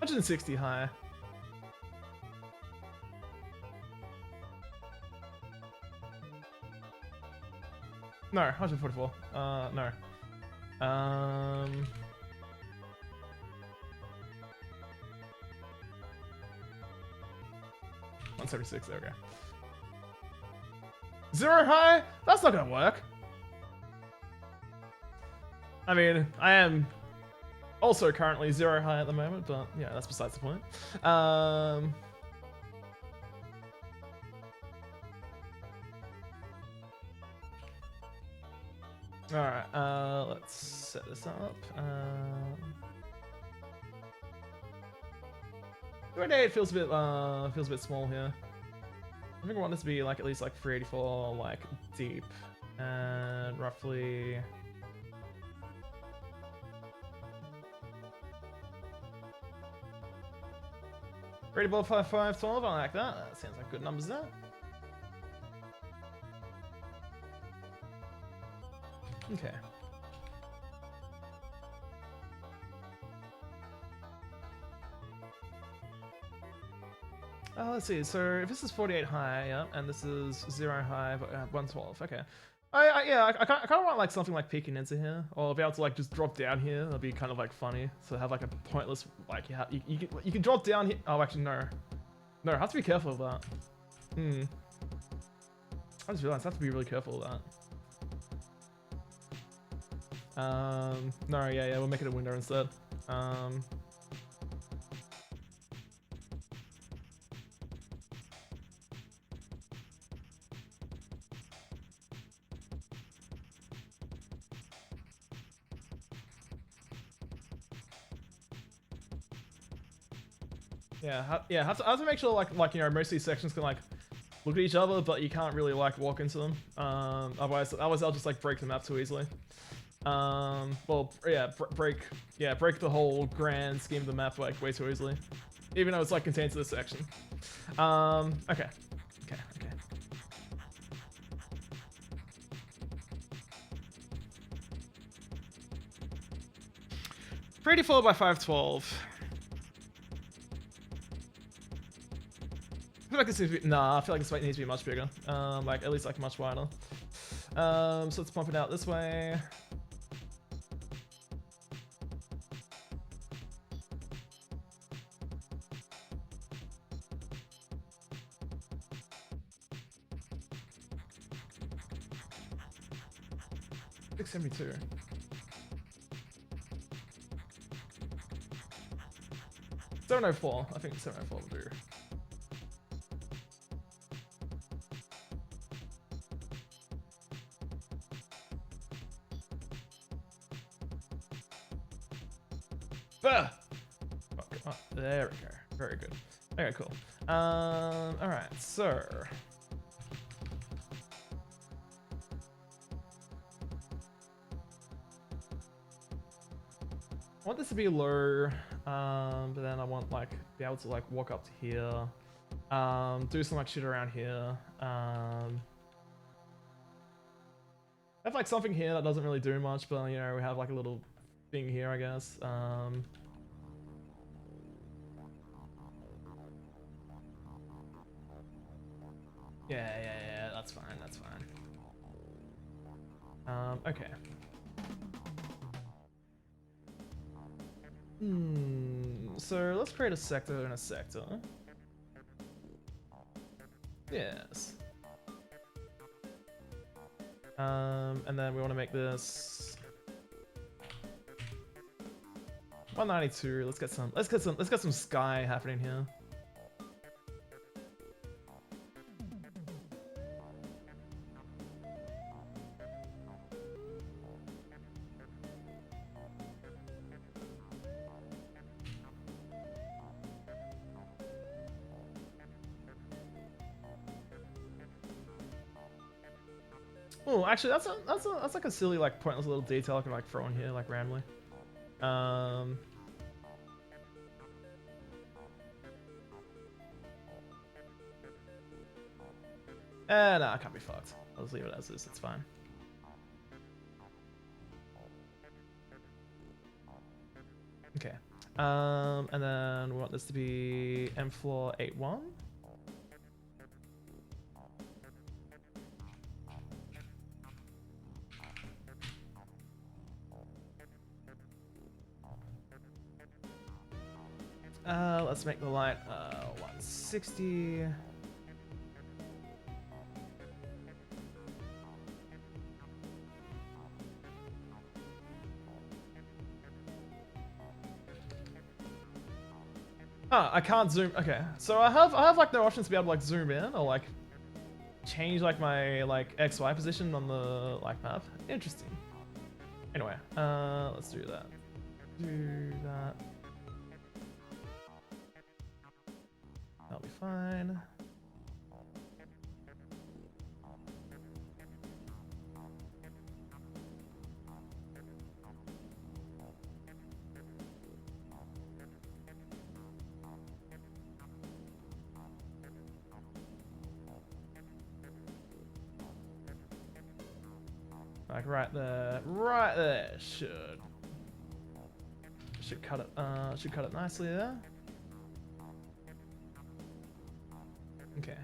$160 high. No, 144. No. 176. There we go. 0 high? That's not gonna work. I mean, I am also currently 0 high at the moment, but yeah, that's besides the point. Alright, let's set this up. 38 feels a bit small here. I think I want this to be like at least like 384 like deep and roughly right above 512. I like that. That sounds like good numbers there. Okay. Let's see. So if this is 48 high, yeah, and this is 0 high, but 112. Okay. Yeah, I kind of want like something like peeking into here, or be able to like just drop down here. That'd be kind of like funny. So have like a pointless like you can drop down here. Oh, actually no, I have to be careful of that. I just realized I have to be really careful of that. No, yeah, we'll make it a window instead. Yeah, have to make sure like you know most of these sections can like look at each other, but you can't really like walk into them. Otherwise I'll just like break the map too easily. Well, yeah, break the whole grand scheme of the map like way too easily, even though it's like contained to this section. Okay. 384 by 512. feel like this needs to be, nah, I feel like this weight needs to be much bigger. Like at least like much wider. So let's pump it out this way. $672. $704. I think $704 will do. Ah! Oh, there we go. Very good. Okay, cool. All right, so I want this to be low, but then I want like be able to like walk up to here, do some like shit around here. Have like something here that doesn't really do much, but you know we have like a little thing here, I guess. Yeah, that's fine, that's fine. Okay. So let's create a sector and a sector. Yes. And then we want to make this 192. Let's get some sky happening here. Oh, actually, that's like a silly, like pointless little detail I can like throw in here, like randomly. No, I can't be fucked. I'll just leave it as is. It's fine. Okay. And then we want this to be M floor 81. Let's make the light 160. Ah, I can't zoom. Okay, so I have like no options to be able to like zoom in or like change like my like XY position on the like map. Interesting. Anyway, let's do that. Do that. That'll be fine. Like right there should cut it nicely there. Okay.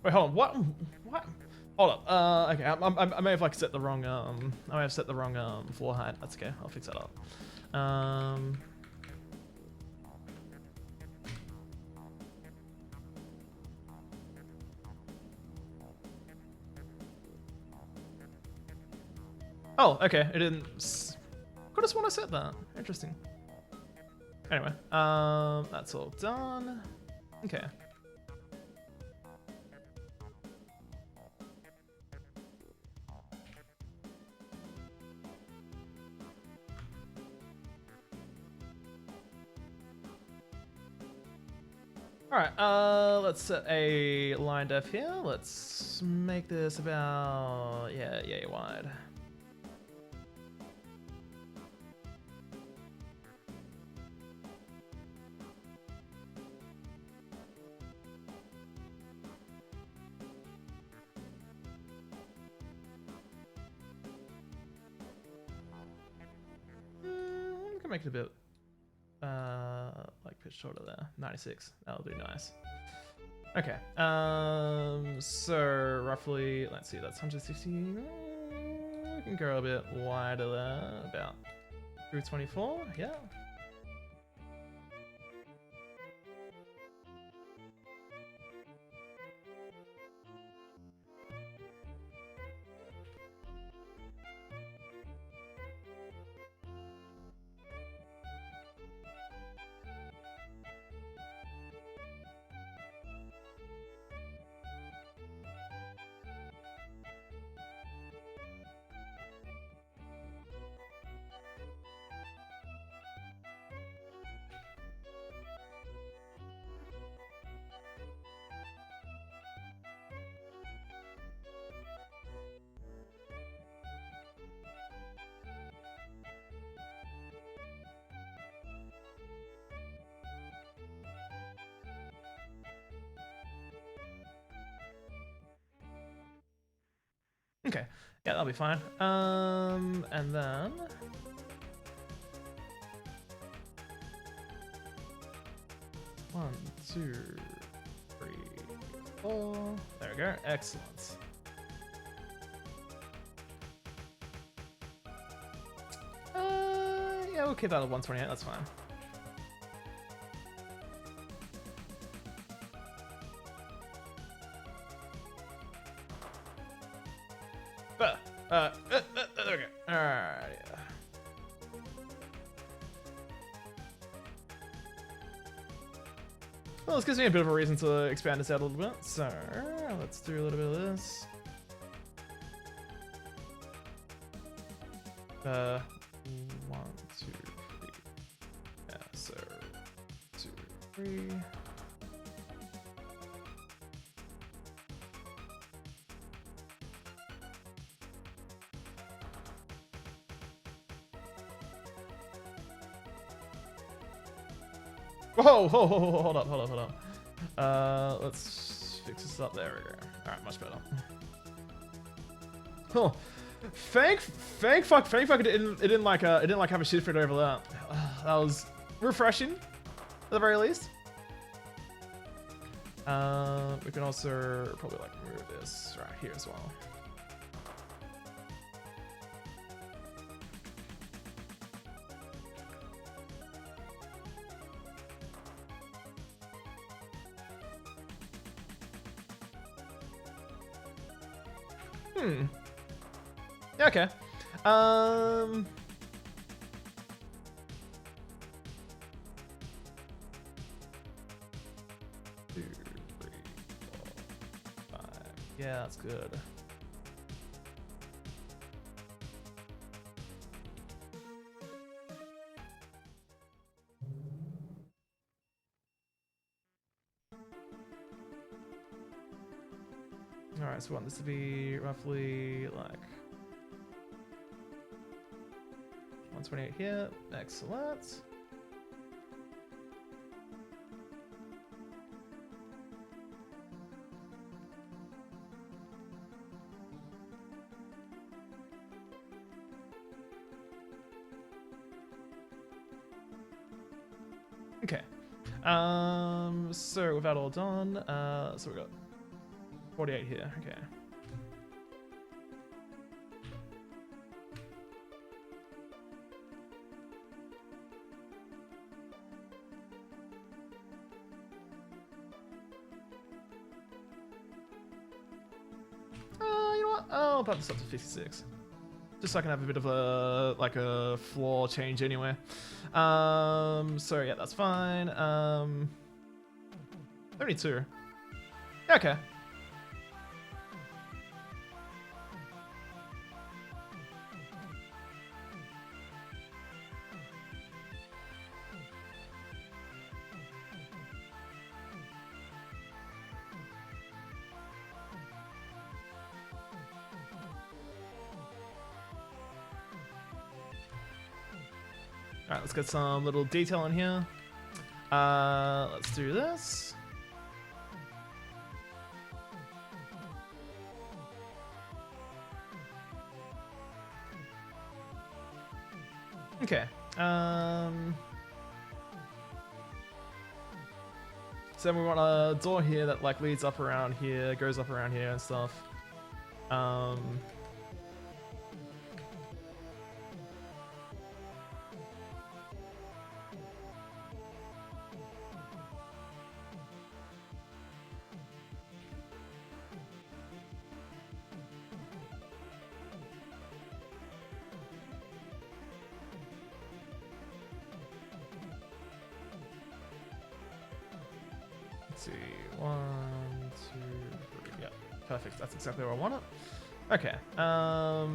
Wait, hold on. What? Hold up. Okay. I may have like set the wrong. I may have set the wrong floor height. That's okay. I'll fix that up. Oh, okay. It didn't. Could have sworn I said that. Interesting. Anyway, that's all done. Okay. Alright, let's set a line def here. Let's make this about, yeah, wide. can make it a bit like pitch shorter there. 96. That'll be nice. Okay. So roughly, let's see, that's 160. We can go a bit wider there, about 224. Yeah. Okay, yeah, that'll be fine. And then one, two, three, four. There we go. Excellent. Yeah, we'll keep that at 128. That's fine. There we go. Alright, yeah. Well, this gives me a bit of a reason to expand this out a little bit. So, let's do a little bit of this. 1, 2, 3. Yeah, so 2, 3. Whoa, hold up. Let's fix this up. There we go. Alright, much better. Oh, thank fuck it didn't like have a shift fit over that. That was refreshing, at the very least. We can also probably like move this right here as well. Yeah, okay. 2, 3, 4, 5. Yeah, that's good. Alright, so we want this to be roughly like 128 here. Excellent. Okay. So with that all done, so we got 48 here. Okay. You know what? I'll put this up to 56. Just so I can have a bit of a, like a floor change anyway. So yeah, that's fine. 72. Yeah, okay. Alright, let's get some little detail in here. Let's do this. Okay. So then we want a door here that like leads up around here, goes up around here and stuff. Let's see, 1, 2, 3, yeah, perfect. That's exactly where I want it. Okay. I'll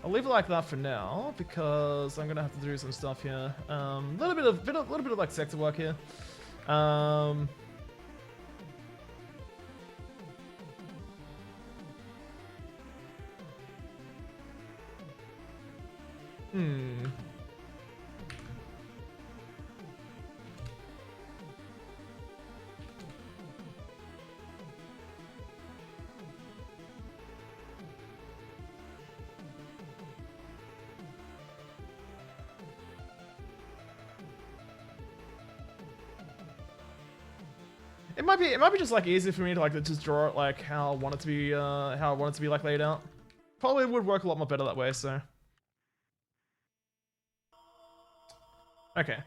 leave it like that for now because I'm gonna have to do some stuff here. Little bit of like sector work here. It might be just like easier for me to like just draw it like how I want it to be like laid out. Probably would work a lot more better that way, so. Okay.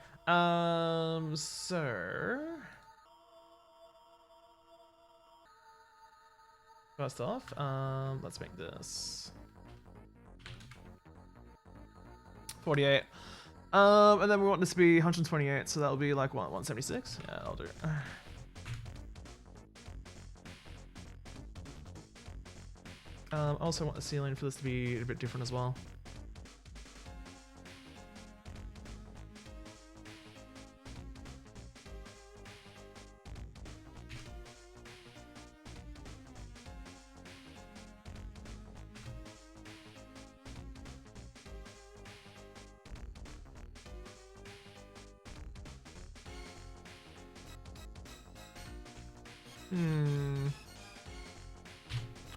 So first off, let's make this 48. And then we want this to be 128, so that'll be like what, 176? Yeah, I'll do it. I also want the ceiling for this to be a bit different as well.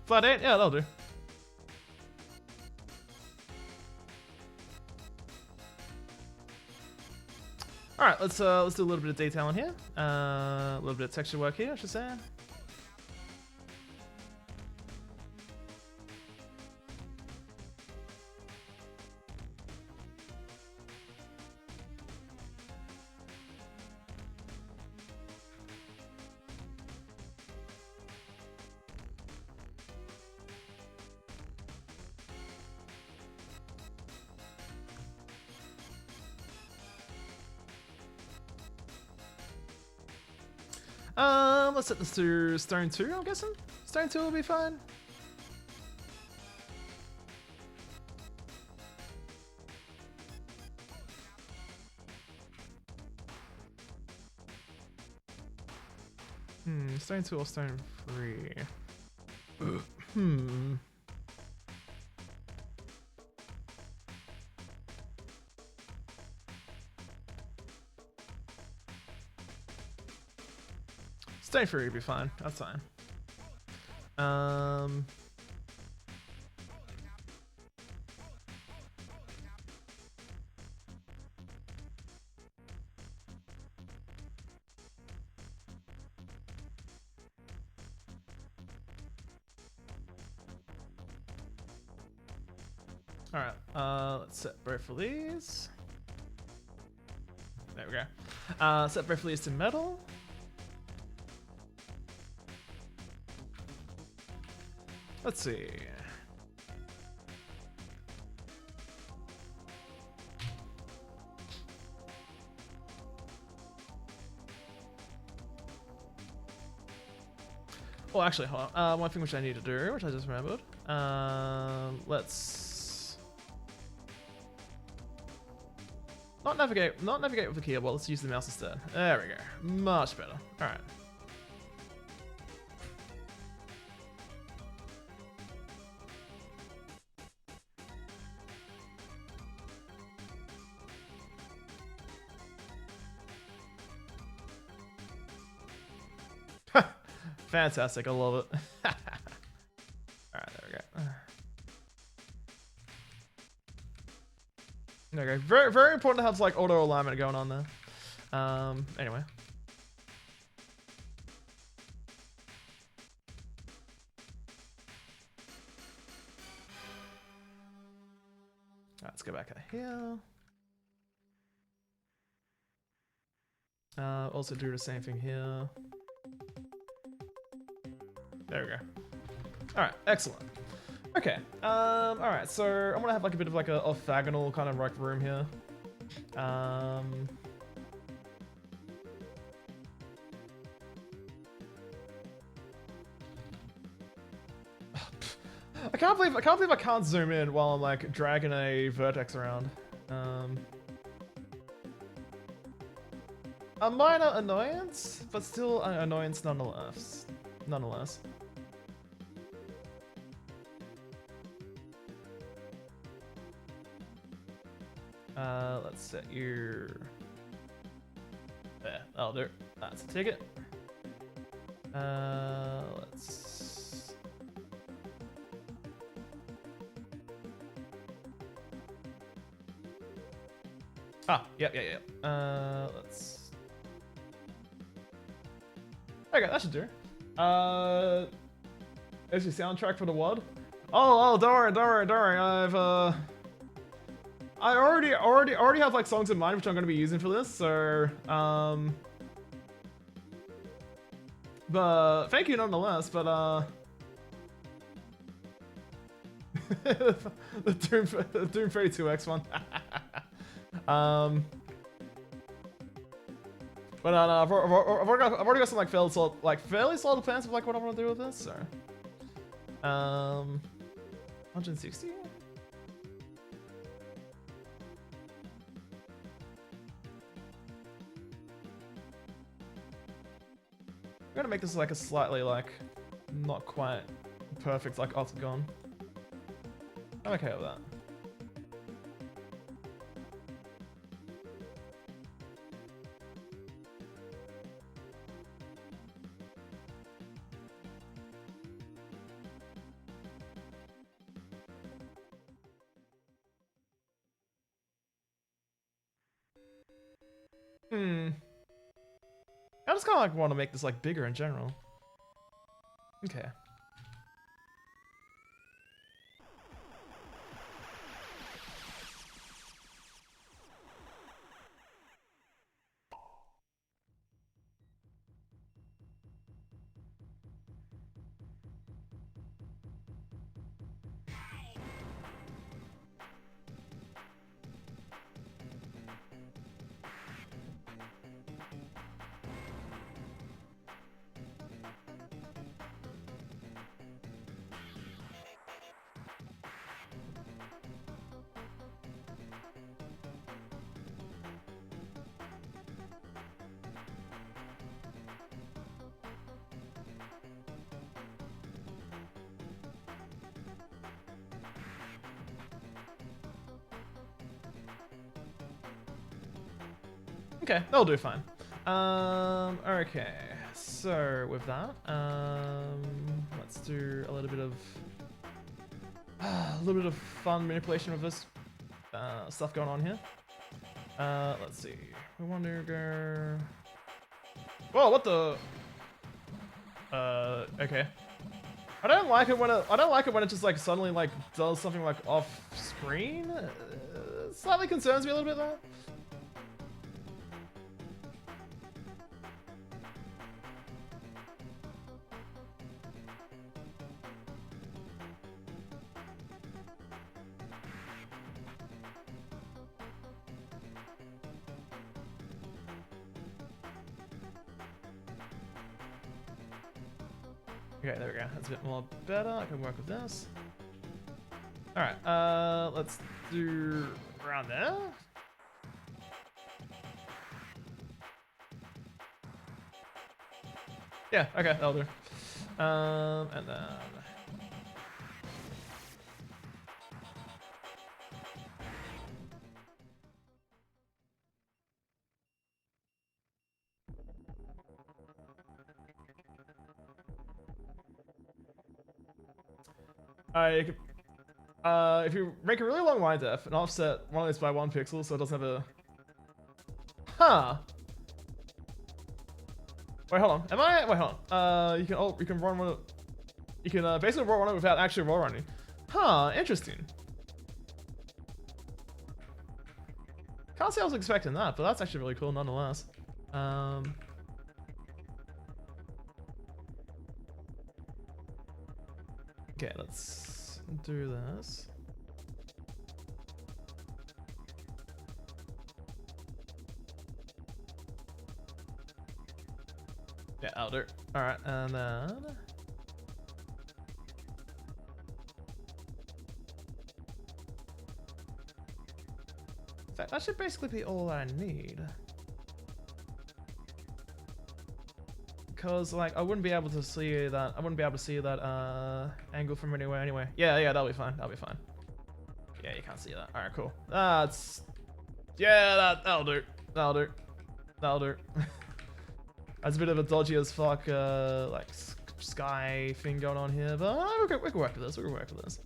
Flat 8? Yeah, that'll do. Alright, let's do a little bit of detail in here. A little bit of texture work here, I should say. Let's set this to stone 2, I'm guessing. Stone 2 will be fine. Stone 2 or stone 3? Stone 3 would be fine. That's fine. Alright, let's set both of these. There we go. Set both of these to metal. Let's see. Oh, actually, hold on. One thing which I need to do, which I just remembered. Let's not navigate with the keyboard. Let's use the mouse instead. There we go. Much better. All right. Fantastic, I love it. Alright, there we go. Okay, very, very important to have like auto alignment going on there. Anyway. Let's go back here. Also do the same thing here. There we go. Alright, excellent. Okay, alright, so I'm gonna have like a bit of like a orthogonal kind of like room here. I can't believe I can't zoom in while I'm like dragging a vertex around. A minor annoyance, but still an annoyance nonetheless. Let's set your... There, that'll do. That's a ticket. Let's... Ah, yep. Let's... Okay, that should do. Is your soundtrack for the WOD? Oh, don't worry. I already have like songs in mind which I'm gonna be using for this, so but thank you nonetheless. But the Doom 32X one. But no, I've already got some like fairly solid plans of like what I want to do with this. So 160. I'm gonna make this like a slightly like not quite perfect like octagon. I'm okay with that. I just kind of like want to make this like bigger in general. Okay. Okay, that'll do fine. Okay, so with that, let's do a little bit of fun manipulation with this stuff going on here. Let's see. We want to go. Whoa! What the? Okay. I don't like it when it just like suddenly like does something like off screen. Slightly concerns me a little bit though. Okay, there we go. That's a bit more better. I can work with this. Alright, let's do around there. Yeah, okay, that'll do. And then... if you make a really long line depth and offset one of these by 1 pixel so it doesn't have a... Huh. Wait, hold on. Am I... Wait, hold on. You can run one... You can basically run it without actually roll running. Huh, interesting. Can't say I was expecting that, but that's actually really cool nonetheless. Okay, let's do this. Yeah, I'll do. Alright, and then... In fact, that should basically be all I need. Because, like, I wouldn't be able to see that, angle from anywhere anyway. Yeah, that'll be fine, that'll be fine. Yeah, you can't see that. Alright, cool. Yeah, that'll do. That'll do. That'll do. That's a bit of a dodgy as fuck, like, sky thing going on here, but we can work with this, we can work with this.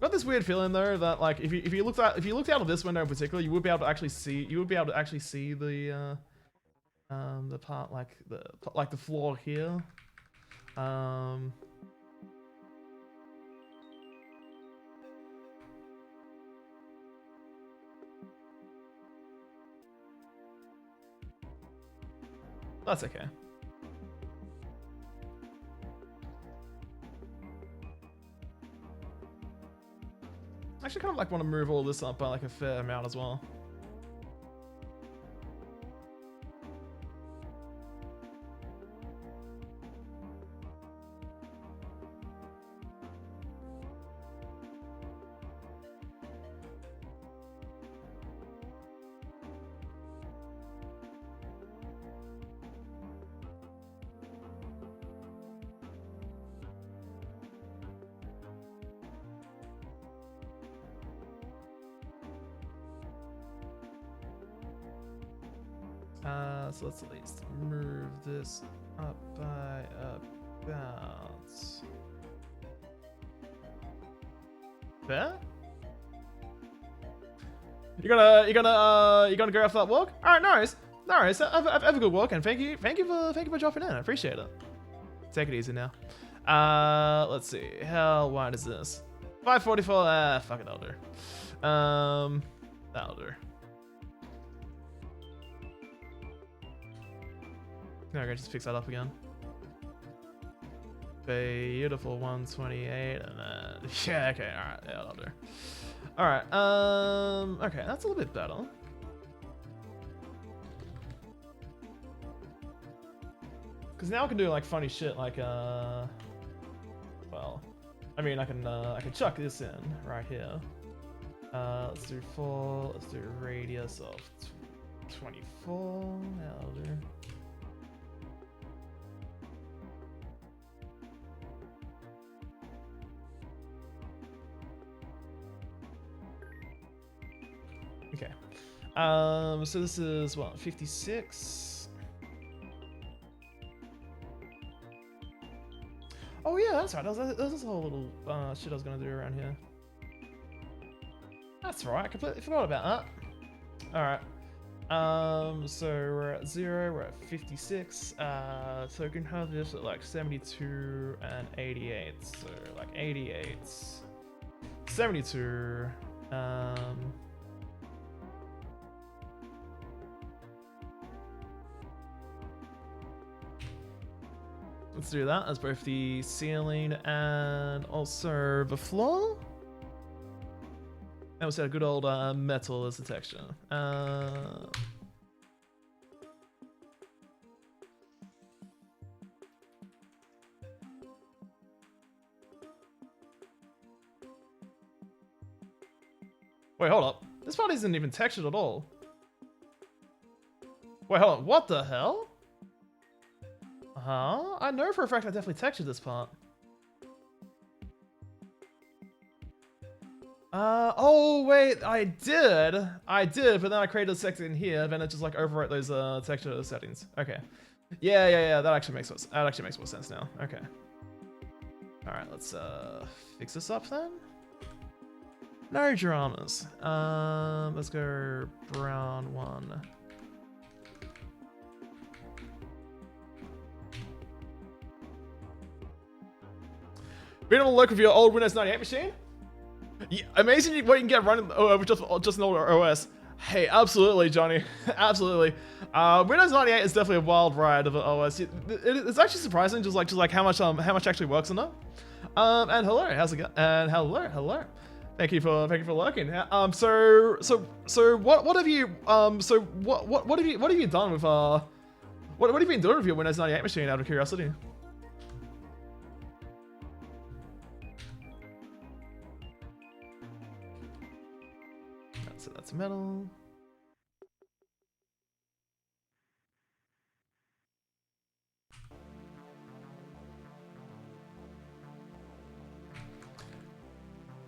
Got this weird feeling though that like if you looked out of this window in particular, you would be able to actually see the part like the floor here. That's okay. I actually kind of like want to move all this up by like a fair amount as well. So let's at least move this up by about there. You gonna go off that walk? All right, nice. Have a good walk, and thank you for dropping in. I appreciate it. Take it easy now. Let's see. How wide is this? 544. Fuck it, that'll do. That'll do. Okay, just fix that up again. Beautiful 128, and then yeah, okay, all right, yeah, that'll do. All right, okay, that's a little bit better. Because now I can do like funny shit, like well, I mean, I can chuck this in right here. Let's do 4. Let's do a radius of 24. That'll do. Okay. So this is what, 56? Oh yeah, that's right. That was this whole little shit I was gonna do around here. That's right. I completely forgot about that. All right. So we're at 0. We're at 56. So we can have this at like 72 and 88. So like 88, 72. Let's do that as both the ceiling and also the floor. And we'll set a good old metal as the texture. Wait, hold up. This part isn't even textured at all. Wait, hold on. What the hell? Huh? I know for a fact I definitely textured this part. Oh wait, I did, but then I created a section here, then it just like overwrote those texture settings. Okay. Yeah, that actually makes more sense now. Okay. Alright, let's fix this up then. No dramas. Let's go brown 1. Been on the look of your old Windows 98 machine? Yeah, amazing what you can get running with just an older OS. Hey, absolutely, Johnny. Absolutely. Windows 98 is definitely a wild ride of an OS. It's actually surprising just like how much actually works on it. And hello, how's it going? And hello. Thank you for lurking. So what have you what have you done with what have you been doing with your Windows 98 machine out of curiosity? So that's metal.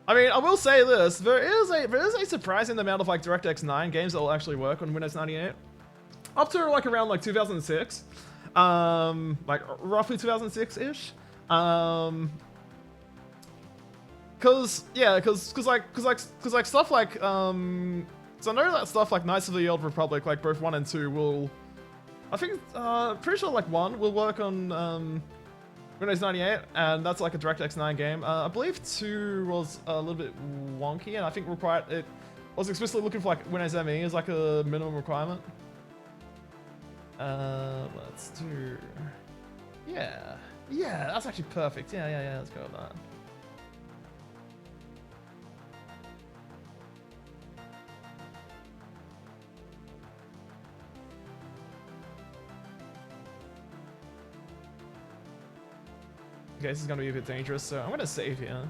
I mean, I will say this: there is a surprising amount of like DirectX 9 games that will actually work on Windows 98, up to like around like 2006, like roughly 2006-ish. Cause stuff like so I know that stuff like Knights of the Old Republic, like both 1 and 2 will, I think pretty sure like 1 will work on Windows 98, and that's like a DirectX 9 game. I believe 2 was a little bit wonky, and I think it was explicitly looking for like Windows ME as like a minimum requirement. Let's do, yeah, that's actually perfect. Yeah, let's go with that. Okay, this is gonna be a bit dangerous, so I'm gonna save here.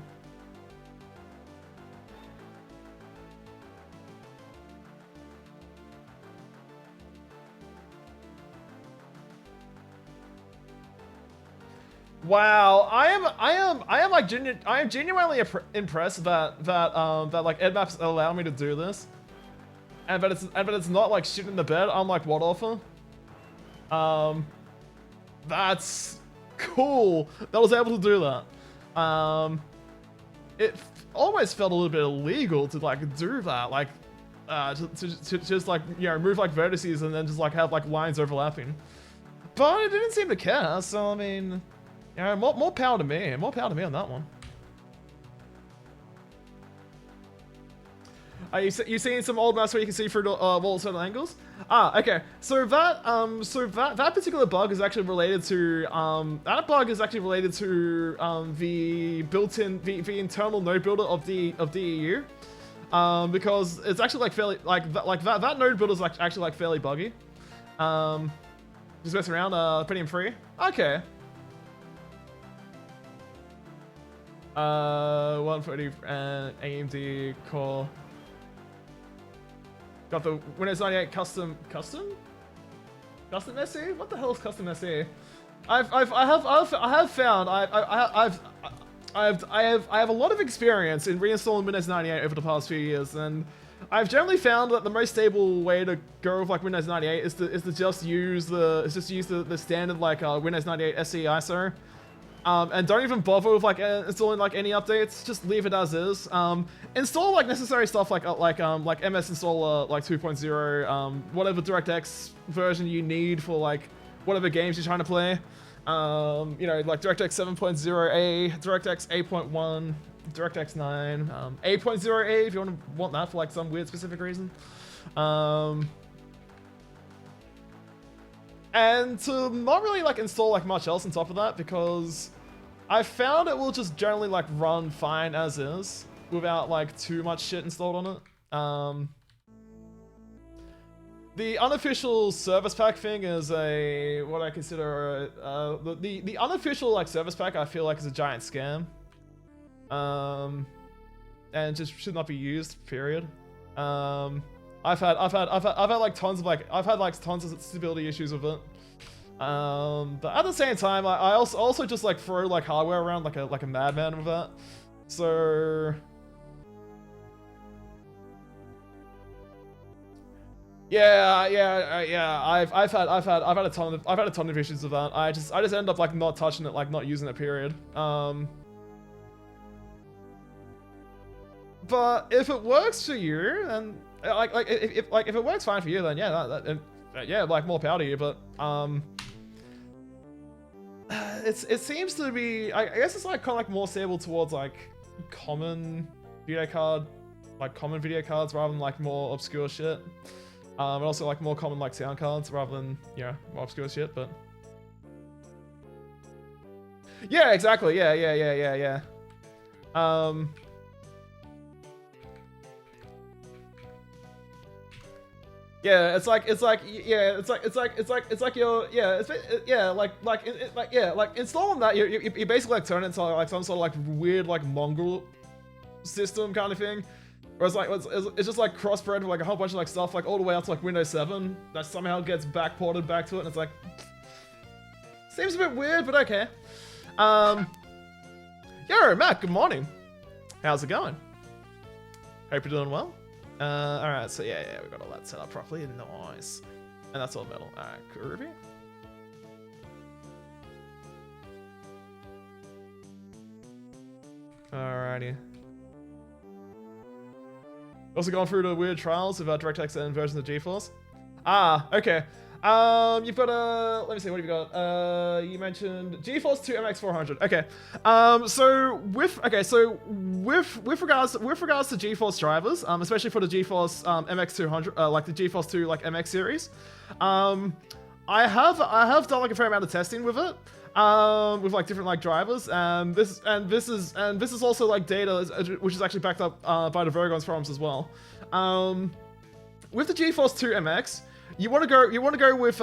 Wow, I am genuinely impressed that like EdMap's allowed me to do this, and that it's not like shit in the bed. I'm like, what offer? That's cool that I was able to do that. It almost felt a little bit illegal to like do that, like to just like, you know, move like vertices and then just like have like lines overlapping. But it didn't seem to care, so I mean, you know, more power to me. More power to me on that one. Are you seeing some old maps where you can see through the wall at certain angles? Ah, okay. So that particular bug is actually related to the built-in the internal node builder of the EU. Because it's actually like fairly that node builder is like actually like fairly buggy. Just mess around, pretty free. Okay. 140 and AMD core. Got the Windows 98 custom SE? What the hell is custom SE? I have a lot of experience in reinstalling Windows 98 over the past few years, and I've generally found that the most stable way to go with like Windows 98 is to just use the standard like Windows 98 SE ISO. And don't even bother with like installing like any updates. Just leave it as is. Install like necessary stuff like MS Installer like 2.0, whatever DirectX version you need for like whatever games you're trying to play. You know, like DirectX 7.0A, DirectX 8.1, DirectX 9, 8.0A if you want that for like some weird specific reason. And to not really like install like much else on top of that, because I found it will just generally like run fine as is without like too much shit installed on it. The unofficial service pack thing is what I consider the unofficial like service pack I feel like is a giant scam. And just should not be used, period. I've had tons of stability issues with it. But at the same time, I also just like throw like hardware around like a madman with that. So yeah. I've had a ton of issues with that. I just end up like not touching it, like not using it, period. but if it works for you, then if it works fine for you, then yeah, yeah, like more power to you. But it seems to be, I guess it's like kind of like more stable towards like common video cards rather than like more obscure shit. And also like more common like sound cards rather than, you know, more obscure shit. But yeah, exactly. Yeah. Yeah, it's like you're, like installing that, you basically like turn it into like some sort of like weird like mongrel system kind of thing, where it's like it's just like crossbred with like a whole bunch of like stuff like all the way out to like Windows 7 that somehow gets backported back to it, and it's like seems a bit weird, but okay. Yo, Matt, good morning. How's it going? Hope you're doing well. Alright, so yeah, we got all that set up properly. Nice. And that's all metal. Alright, groovy. Alrighty. Also going through the weird trials of DirectX and versions of GeForce. Ah, okay. You've got let me see, what have you got? You mentioned GeForce 2 MX400. Okay. So with regards to GeForce drivers, especially for the GeForce MX200, like the GeForce 2 like MX series, I have done like a fair amount of testing with it. With like different like drivers, and this is also like data which is actually backed up by the Vergon's forums as well. With the GeForce 2 MX, you want to go with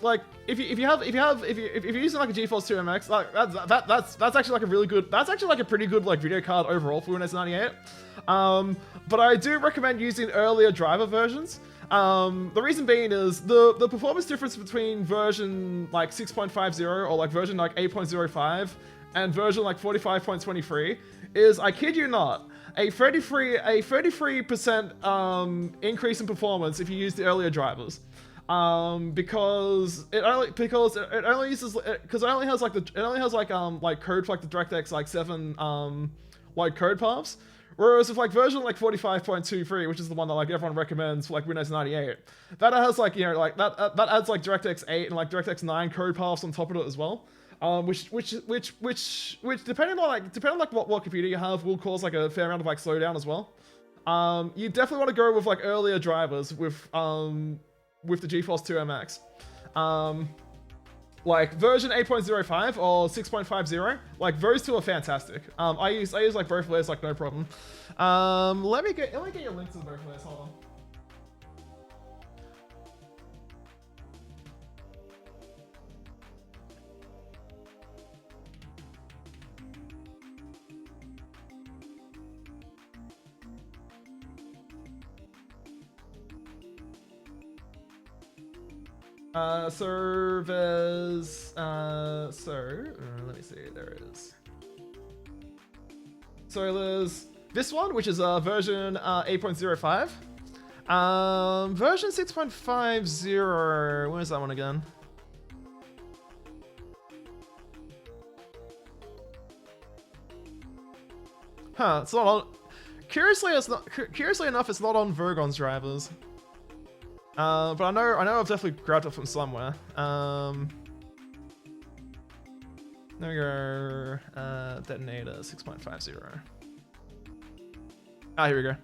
like if you're using like a GeForce 2 MX, like that's actually like a really good, that's actually like a pretty good like video card overall for Windows 98. But I do recommend using earlier driver versions. The reason being is the performance difference between version like 6.50 or like version like 8.05 and version like 45.23 is, I kid you not, a 33% increase in performance if you use the earlier drivers. Because it only has like code for like the DirectX like 7 like code paths. Whereas with like version like 45.23, which is the one that like everyone recommends for like Windows 98, that has like, you know, like that adds like DirectX 8 and like DirectX 9 code paths on top of it as well. Which depending on what computer you have, will cause like a fair amount of like slowdown as well. You definitely want to go with like earlier drivers with the GeForce 2 MX. Like version 8.05 or 6.50, like those two are fantastic. I use like both of those like no problem. Let me get your links to both of those. Hold on. Let me see, there is. So there's this one, which is version 8.05. Version 6.50, where's that one again? Huh, it's not on, curiously enough, it's not on Vergon's drivers. But I know I've definitely grabbed it from somewhere. There we go. Detonator 6.50. Ah, here we go.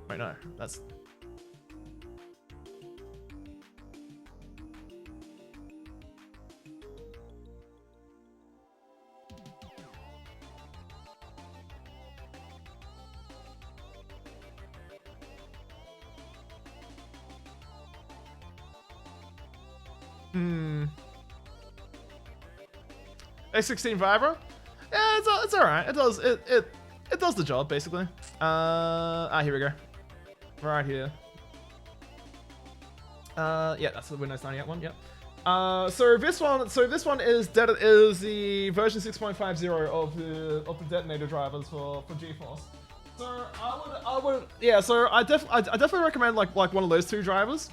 Wait, no, that's. A16 Vibra? Yeah, it's alright. It does the job basically. Here we go. Right here. Yeah, that's the Windows 98 one. Yep. So this one is the version 6.50 of the detonator drivers for GeForce. So I definitely recommend like one of those two drivers.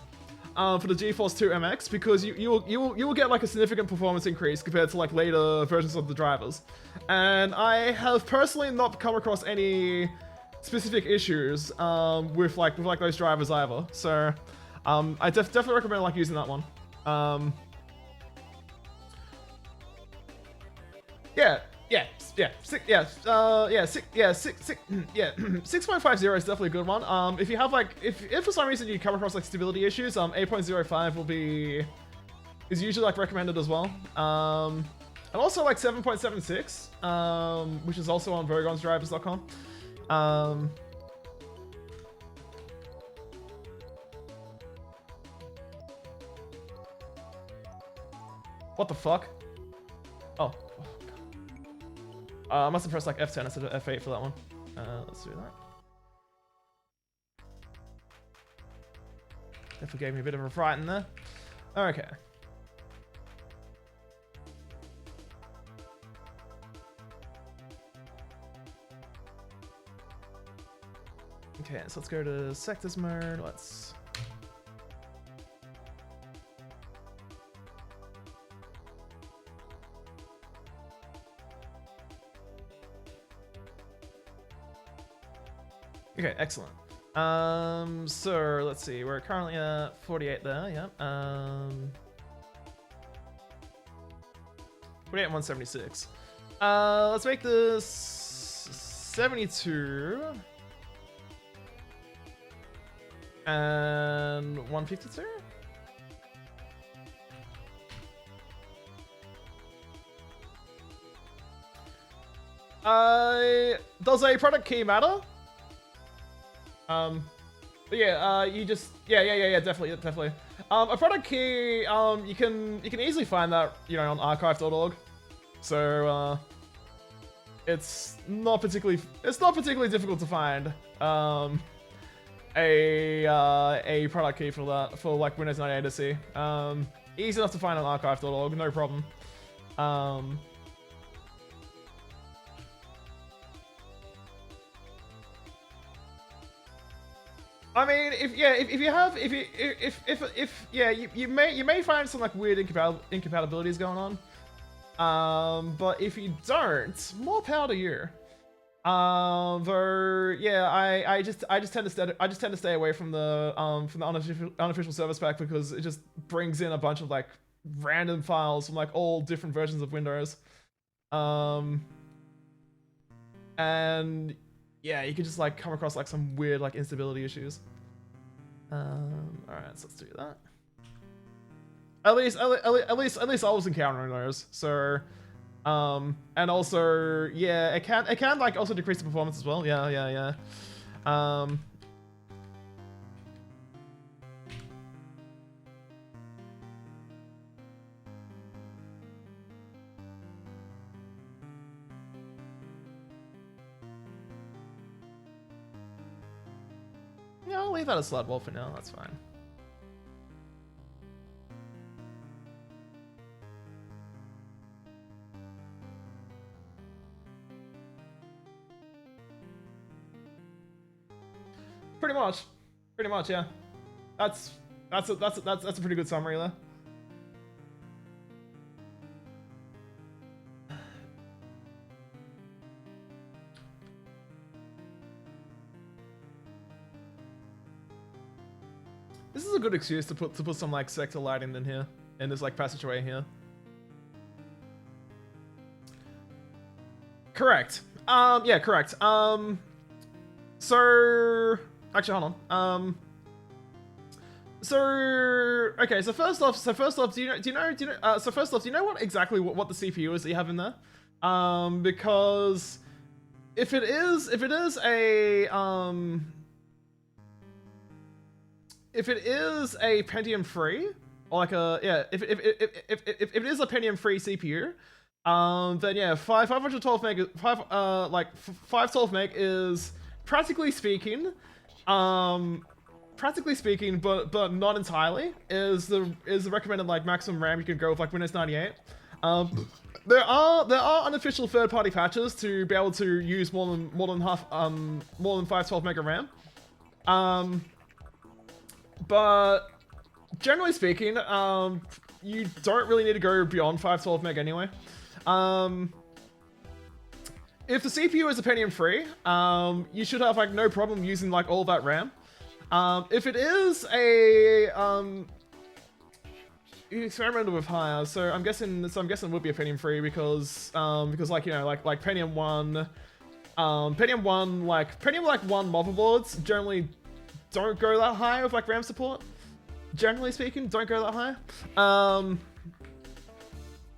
for the GeForce 2 MX because you will get like a significant performance increase compared to like later versions of the drivers, and I have personally not come across any specific issues with those drivers either. So I definitely recommend like using that one. Yeah. 6.50 is definitely a good one. If you have like, if for some reason you come across like stability issues, 8.05 is usually like recommended as well. And also like 7.76, which is also on VergonsDrivers.com. What the fuck? Oh. I must have pressed like F10 instead of F8 for that one. Let's do that. Definitely gave me a bit of a fright in there. Okay. Okay, so let's go to sectors mode. Let's... Okay, excellent. So let's see, we're currently at 48 there, yeah. 48 and 176. Let's make this 72 and 152. Does a product key matter? But yeah, you just definitely. A product key, you can easily find that, you know, on archive.org. So it's not particularly difficult to find a product key for that, for like Windows 98 SE. Easy enough to find on archive.org, no problem. I mean, you may find some like weird incompatibilities going on. But if you don't, more power to you. Though, yeah, I just tend to stay away from the unofficial service pack because it just brings in a bunch of like random files from like all different versions of Windows. And yeah, you could just like come across like some weird like instability issues. Alright, so let's do that. At least I was encountering those. So, and also, yeah, it can like also decrease the performance as well. Yeah. Yeah, I'll leave that as Sludwall for now, that's fine. Pretty much, yeah. That's a pretty good summary there. This is a good excuse to put some like sector lighting in here, in this like passageway here. Correct. Yeah, correct. So actually, hold on. So okay. So first off, do you know what exactly what the CPU is that you have in there? Because if it is a Pentium 3, or like if it is a Pentium 3 CPU, then yeah, 512 meg, 512 meg is practically speaking, but not entirely, is the recommended like maximum RAM you can go with like Windows 98. There are unofficial third-party patches to be able to use more than 512 meg of RAM. But generally speaking, you don't really need to go beyond 512 meg anyway. If the CPU is a Pentium 3, you should have like no problem using like all that RAM. If it is a you experimented with higher, so I'm guessing it would be a Pentium 3 because like, you know, like Pentium 1 Pentium 1 like motherboards generally don't go that high with like RAM support. Generally speaking, don't go that high.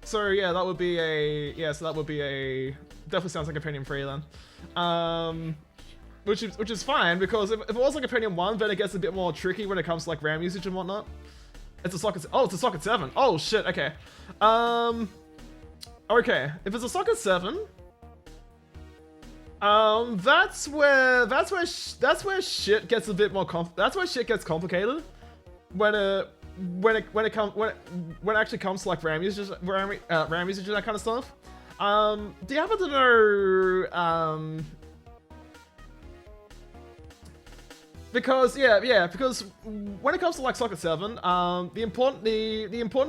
So yeah, that would be a definitely sounds like a Pentium 3 then. Which is fine, because if it was like a Pentium 1, then it gets a bit more tricky when it comes to like RAM usage and whatnot. It's a socket. Oh, it's a socket 7. Oh shit. Okay. Okay. If it's a socket 7, that's where shit gets a bit more that's where shit gets complicated when it actually comes to like RAM usage and that kind of stuff. Do you happen to know because when it comes to like socket 7, the important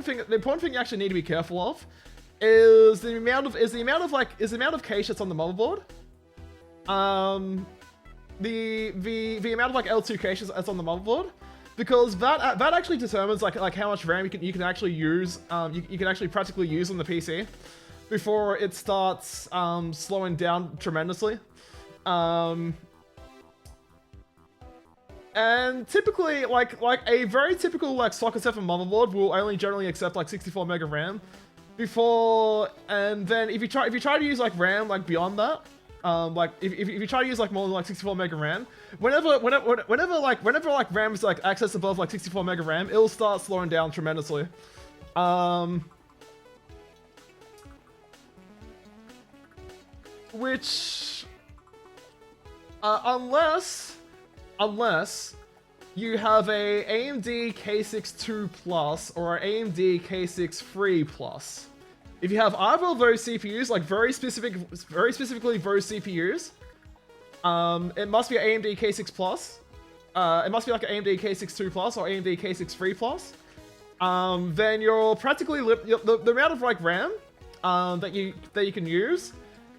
thing you actually need to be careful of is the amount of cache that's on the motherboard. The amount of like L2 caches that's on the motherboard, because that actually determines like how much RAM you can actually use. You can actually practically use on the PC before it starts slowing down tremendously. And typically, like a very typical like socket 7 motherboard will only generally accept like 64 meg of RAM before, and then if you try to use like RAM like beyond that, like if you try to use like more than like 64 meg of RAM, whenever like RAM is like access above like 64 meg of RAM, it'll start slowing down tremendously. Which unless you have a AMD K6 Plus or an AMD K6 Plus. If you have either of those CPUs, like very specifically those CPUs, it must be an AMD K6 Plus. It must be like an AMD K6 Plus or AMD K6 Plus. Then you're practically the amount of like RAM that you can use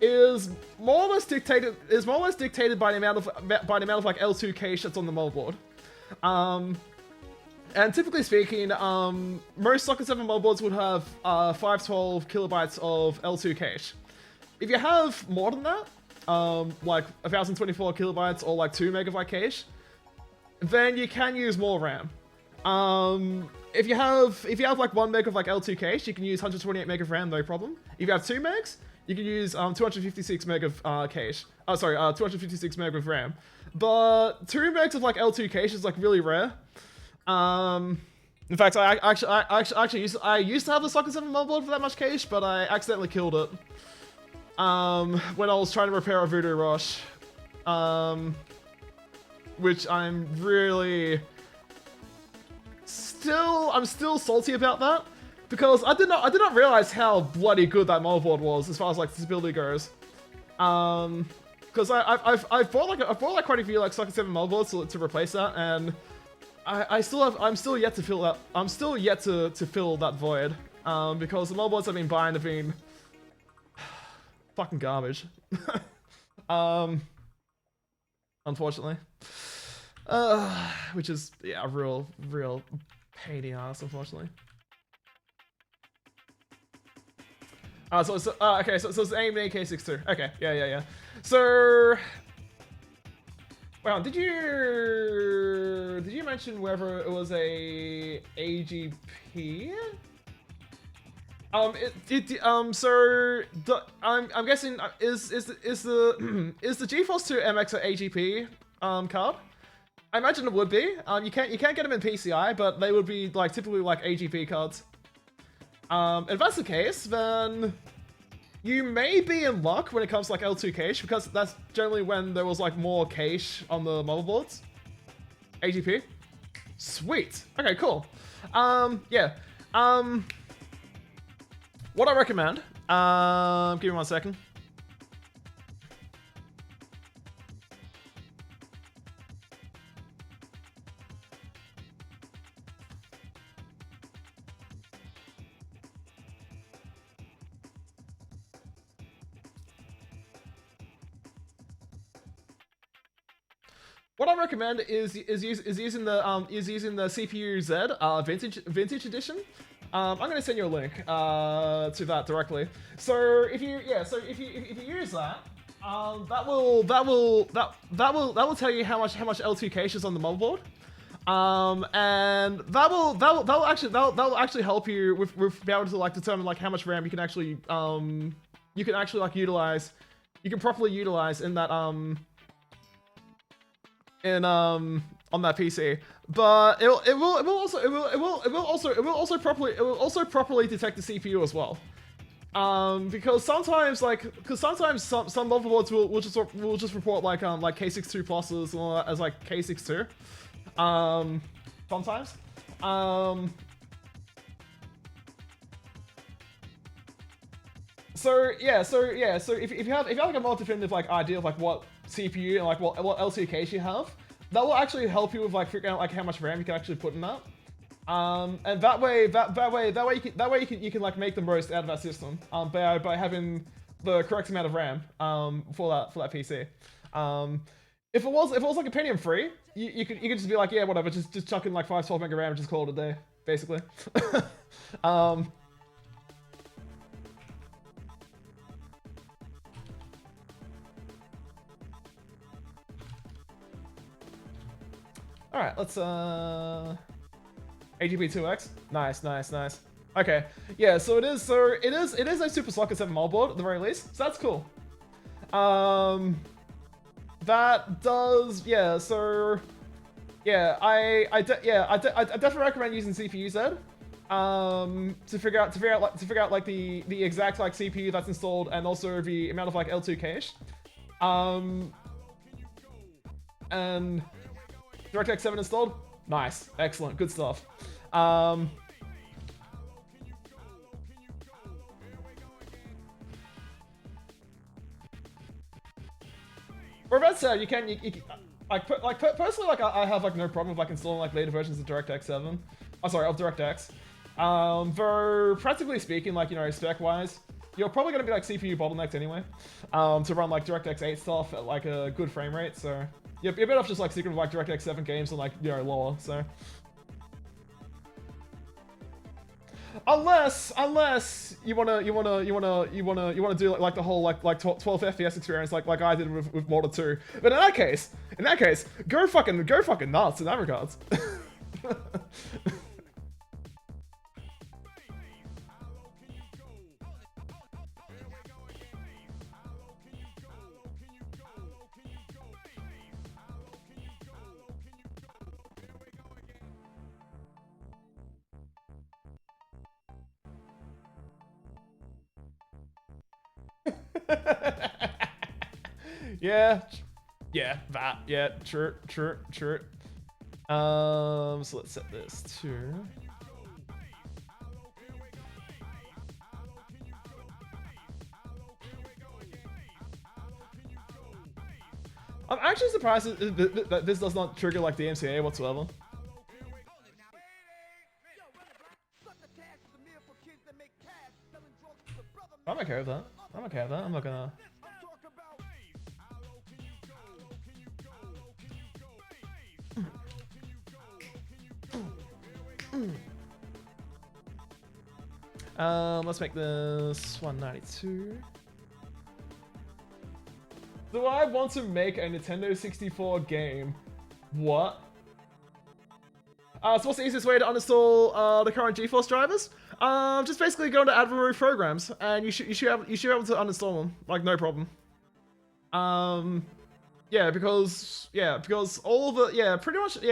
is more or less dictated by the amount of like L2 cache that's on the motherboard. And typically speaking, most socket 7 motherboards would have 512 kilobytes of L2 cache. If you have more than that, like 1024 kilobytes or like 2 megabyte cache, then you can use more RAM. If you have like 1 meg of like L2 cache, you can use 128 meg of RAM, no problem. If you have 2 megs, you can use 256 meg of cache. 256 meg of RAM. But 2 megs of like L2 cache is like really rare. In fact, I used to have a socket 7 motherboard for that much cache, but I accidentally killed it when I was trying to repair a Voodoo Rush, which I'm really I'm still salty about that, because I did not realize how bloody good that motherboard was as far as like stability goes. Because I've bought like quite a few like socket 7 motherboards to replace that, and I'm still yet to fill that. I'm still yet to fill that void, because the motherboards I've been buying have been fucking garbage. Unfortunately, which is a real pain in the ass, unfortunately. So it's okay. So it's AMD K6 too. Okay, yeah. So, well, did you mention whether it was a AGP? I'm guessing is the GeForce 2 MX an AGP card? I imagine it would be. You can't get them in PCI, but they would be like typically like AGP cards. If that's the case, then you may be in luck when it comes to like L2 cache, because that's generally when there was like more cache on the motherboards. AGP. Sweet. Okay, cool. Yeah. What I recommend, give me 1 second. what I recommend is using the CPU Z vintage edition. I'm gonna send you a link to that directly. So if you use that, that will tell you how much L2 cache is on the motherboard. And that'll actually help you with being able to like determine like how much RAM you can actually like utilize. You can properly utilize in that on that PC, but it will also properly detect the CPU as well. Because sometimes some motherboards will just report like K62 pluses and all that as like K62. Sometimes. So if you have like a more definitive like idea of like what CPU and like what L2 cache you have, that will actually help you with like figuring out like how much RAM you can actually put in that. And that way you can like make the most out of that system by having the correct amount of RAM for that PC. If it was like a Pentium 3, you could just be like, yeah, whatever, just chuck in like 512 mega RAM and just call it a day, basically. All right, let's AGP2X. Nice. Okay, yeah, so it is a Super Socket 7 motherboard at the very least, so that's cool. That does, yeah. So, yeah, I definitely recommend using CPU Z, to figure out like the exact like CPU that's installed and also the amount of like L2 cache. And DirectX 7 installed. Nice, excellent, good stuff. Or about said, you can personally like I have like no problem with like installing like later versions of DirectX 7. Oh, sorry, of DirectX. Though practically speaking, like, you know, spec wise, you're probably gonna be like CPU bottlenecked anyway, to run like DirectX 8 stuff at like a good frame rate. So you're better off just like sticking with like DirectX 7 games and like, you know, lower. So unless you wanna do like the whole like 12 FPS experience like I did with Mortal 2. But in that case, go fucking nuts in that regards. Yeah, true. So let's set this to I'm actually surprised that this does not trigger like the MCA whatsoever. I'm okay with that. I'm not gonna. Let's make this 192. Do I want to make a Nintendo 64 game? What? So what's the easiest way to uninstall the current GeForce drivers? Just basically go into Add Remove Programs, and you should be able to uninstall them, like no problem. Yeah, because all the pretty much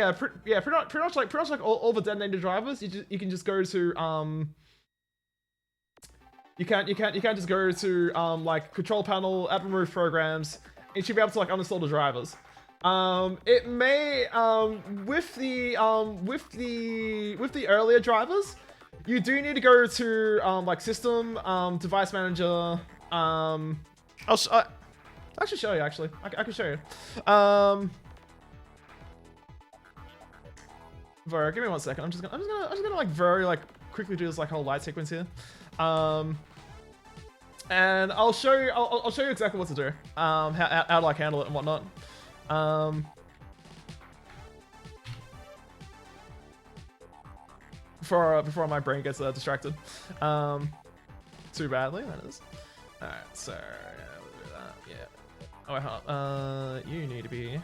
like all the detonated drivers, you can just go to you can't just go to like Control Panel, Add Remove Programs. You should be able to like uninstall the drivers. It may with the earlier drivers, you do need to go to like System, Device Manager. I'll actually show you. Actually, I can show you. Ver, give me 1 second. I'm just gonna like very like quickly do this like whole light sequence here. And I'll show you exactly what to do. How to like handle it and whatnot. before my brain gets distracted. Too badly, that is. All right, so yeah, we'll do that. Yeah. Oh wait, hold on. You need to be.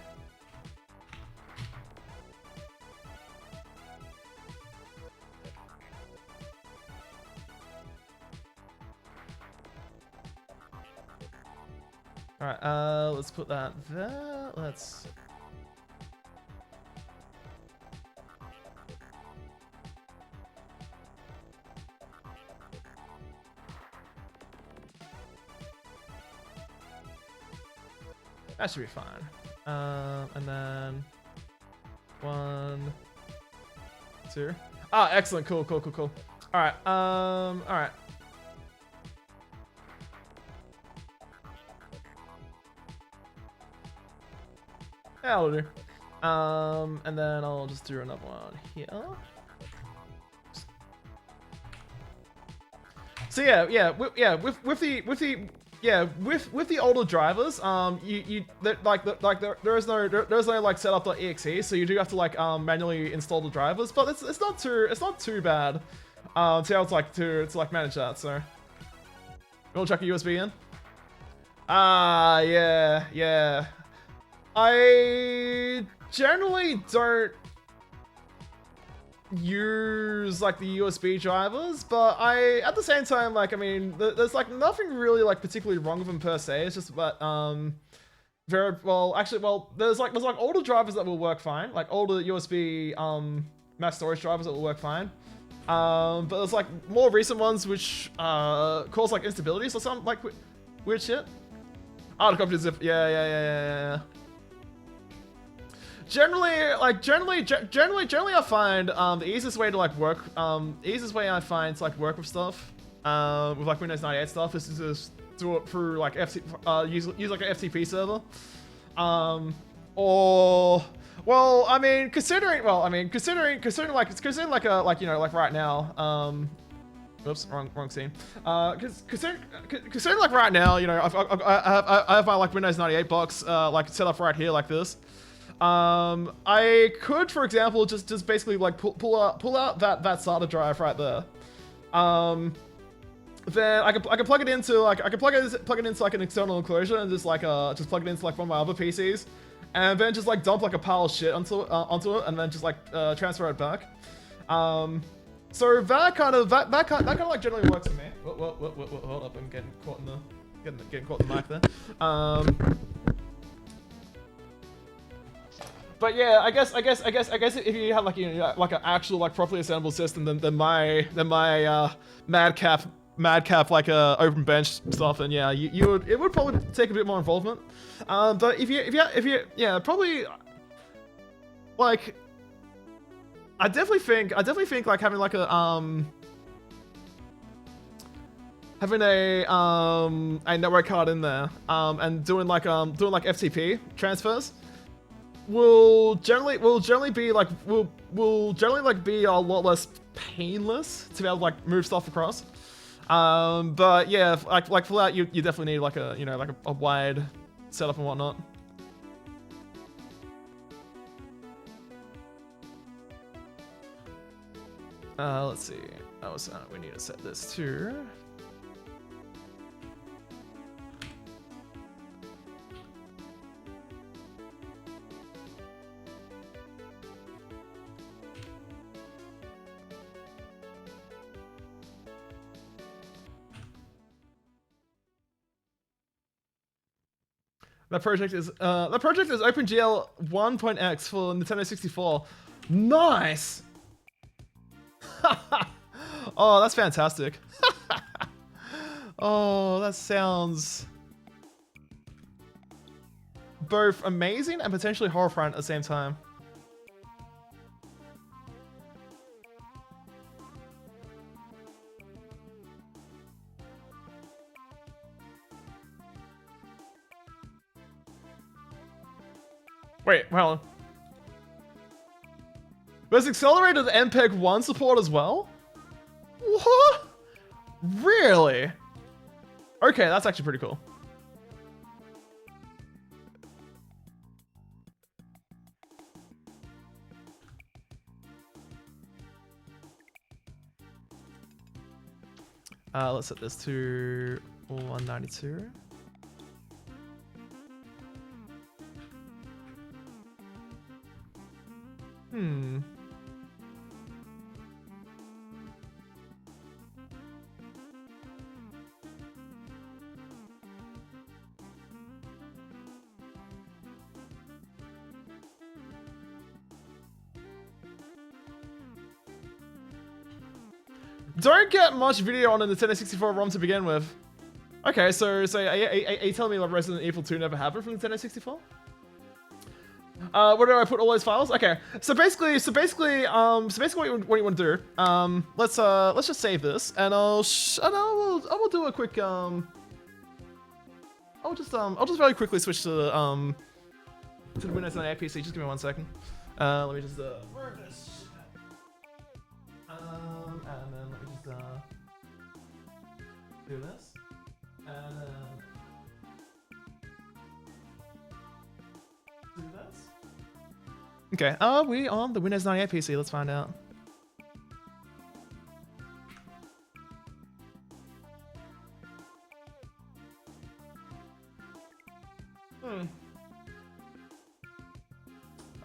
All right. Let's put that there. Let's. That should be fine. And then 1, 2. Ah, excellent. Cool. All right. All right. Yeah, I'll do. And then I'll just do another one here. So with the older drivers, there's no like setup.exe, so you do have to like manually install the drivers, but it's not too bad to be able to manage that. So you want to chuck a USB in? Ah, yeah. I generally don't use like the USB drivers, but at the same time, like, I mean, there's like nothing really like particularly wrong with them per se. It's just that there's like older drivers that will work fine, like older USB mass storage drivers that will work fine. But there's like more recent ones which cause like instabilities or something, like weird shit. Oh, the copy zip. Yeah. Generally, I find the easiest way to like work, work with stuff, with like Windows 98 stuff, is to just do it through like use like an FTP server, or well, I mean, considering like right now, oops, wrong scene. Considering like right now, you know, I have my like Windows 98 box like set up right here like this. I could, for example, just basically like pull out that SATA drive right there. Then I could plug it into like plug it into like an external enclosure and just plug it into like one of my other PCs, and then just like dump like a pile of shit onto it, and then just like transfer it back. So that kind of like generally works for me. Hold up, I'm getting caught in the mic there. But yeah, I guess if you have like, you know, like an actual like properly assembled system, then my madcap like open bench stuff, and yeah, it would probably take a bit more involvement. But if you probably like, I definitely think like having like a network card in there and doing like FTP transfers will generally be like be a lot less painless to be able to like move stuff across. But yeah, like for that you definitely need like a, you know, like a wide setup and whatnot. Let's see. Oh, so we need to set this to. That project is OpenGL 1.x for Nintendo 64. Nice. Oh, that's fantastic. Oh, that sounds both amazing and potentially horrifying at the same time. Wait, hold on. There's accelerated MPEG 1 support as well? What? Really? Okay, that's actually pretty cool. Let's set this to 192. Don't get much video on the Nintendo 64 ROM to begin with. Okay, so are you telling me like Resident Evil 2 never happened from Nintendo 64? Where do I put all those files? Okay, so basically, what you want to do? Let's just save this, and I will do a quick I'll just very quickly switch to the Windows 98 PC. Just give me 1 second. Let me just where this. And then let me just do this, and then do this. Okay, are we on the Windows 98 PC? Let's find out.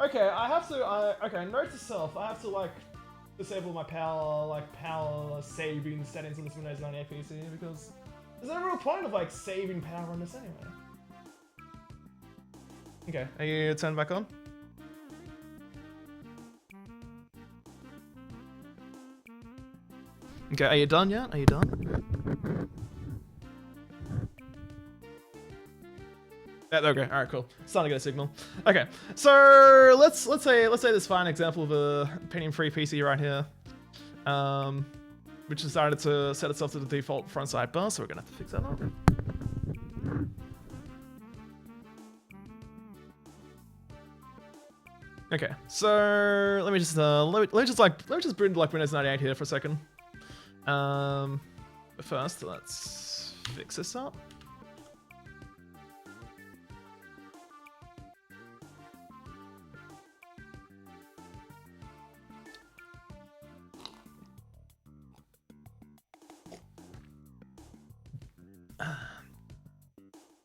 Okay, I have to. Okay, note to self. I have to like disable my power saving settings on this Windows 98 PC because there's no real point of like saving power on this anyway. Okay, are you turned back on? Okay, are you done yet? Are you done? Yeah, okay, alright, cool. Starting to get a signal. Okay, so let's say this fine example of a Pentium-free PC right here, which decided to set itself to the default front sidebar, so we're gonna have to fix that up. Okay, so let me just bring like Windows 98 here for a second. But first, let's fix this up.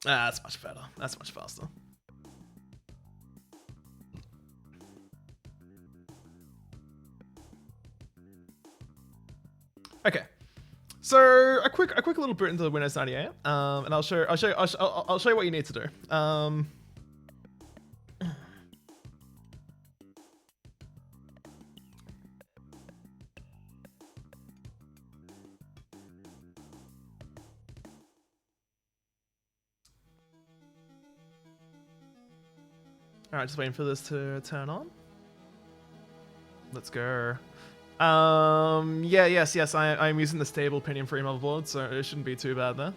That's much better. That's much faster. Okay, so a quick little bit into the Windows 98, and I'll show you what you need to do. Alright, just waiting for this to turn on. Let's go. Yes, I'm using the stable Pentium-free motherboard, so it shouldn't be too bad there.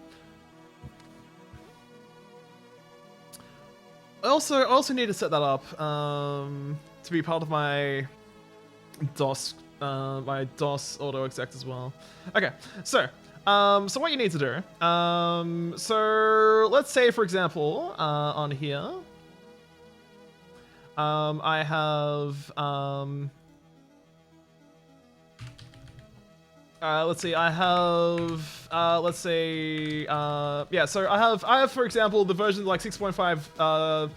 I also need to set that up to be part of my DOS auto exec as well. Okay, so what you need to do. So let's say for example on here. I have, let's see, I have, let's say, yeah, so I have, for example, the version like 6.5, I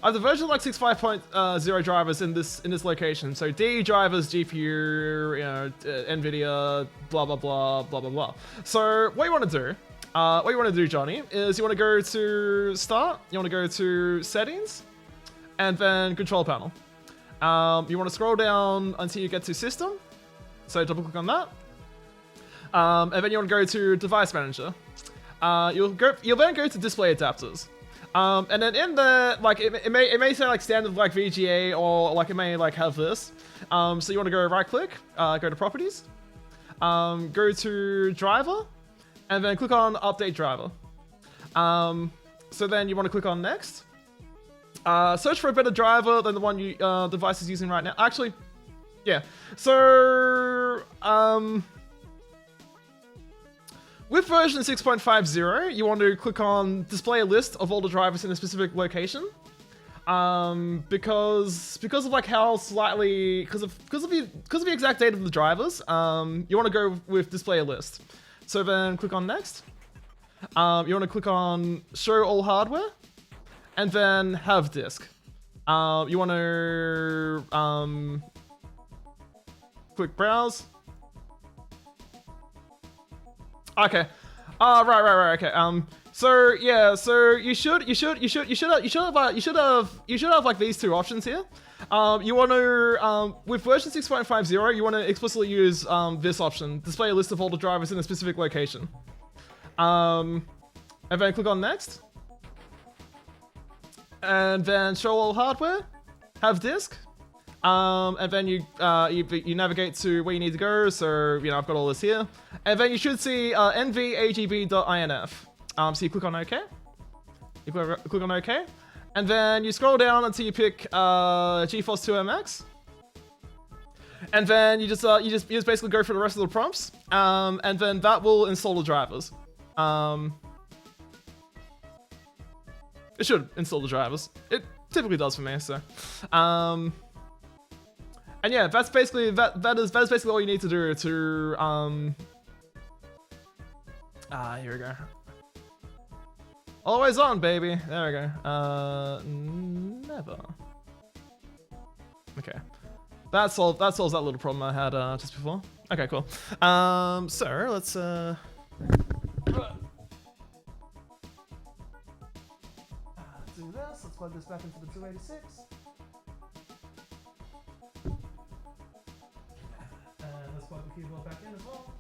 have the version like 6.5.0 drivers in this location. So D drivers, GPU, you know, NVIDIA, blah, blah, blah, blah, blah, blah. So what you want to do, Johnny, is you want to go to Start, you want to go to Settings, and then Control Panel. You want to scroll down until you get to System. So double click on that. And then you want to go to Device Manager. You'll then go to Display Adapters. And then in the, like, it may say like standard like VGA, or like it may like have this. So you want to go right click, go to Properties, go to Driver, and then click on Update Driver. So then you want to click on Next. Search for a better driver than the one you device is using right now. Actually, yeah. So with version 6.50, you want to click on Display a list of all the drivers in a specific location. Because of like how slightly because of the exact date of the drivers, you want to go with Display a list. So then click on next. You want to click on show all hardware, and then have disk. You want to click browse. Okay. Right. Okay. So yeah. So you should have like these two options here. You want to with version 6.50, you want to explicitly use this option: display a list of all the drivers in a specific location. And then click on next. And then show all hardware, have disk, and then you navigate to where you need to go. So you know I've got all this here, and then you should see nvagb.inf. So you click on OK. You click on OK, and then you scroll down until you pick GeForce 2 MX, and then you just basically go through the rest of the prompts, and then that will install the drivers. It should install the drivers. It typically does for me, so. And yeah, that's basically that is basically all you need to do to here we go. Always on, baby. There we go. Never. Okay. That solves that little problem I had just before. Okay, cool. So let's do this. Let's plug this back into the 286. And let's plug the keyboard back in as well.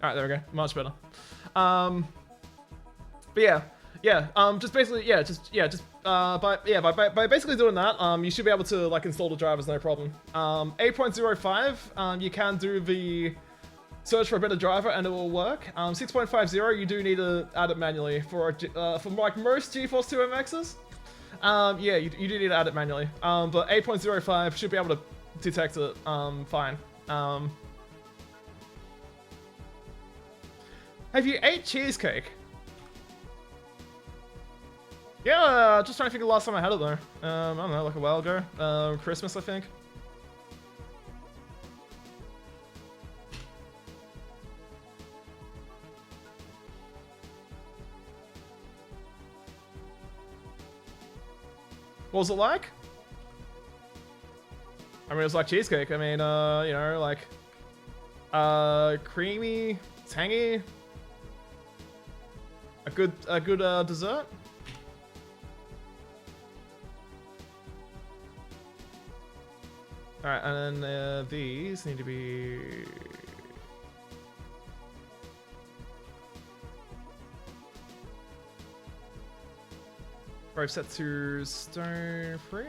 Alright, there we go. Much better. But yeah, just basically, by basically doing that, you should be able to like install the drivers no problem. 8.05, you can do the search for a better driver and it will work. 6.50, you do need to add it manually for like most GeForce 2 MXs. Yeah, you do need to add it manually. But 8.05 should be able to detect it fine. Have you ate cheesecake? Yeah, just trying to think of the last time I had it though. I don't know, like a while ago. Christmas, I think. What was it like? I mean, it was like cheesecake. I mean, you know, like, creamy, tangy. A good dessert. All right, and then these need to be. Both set to stone free.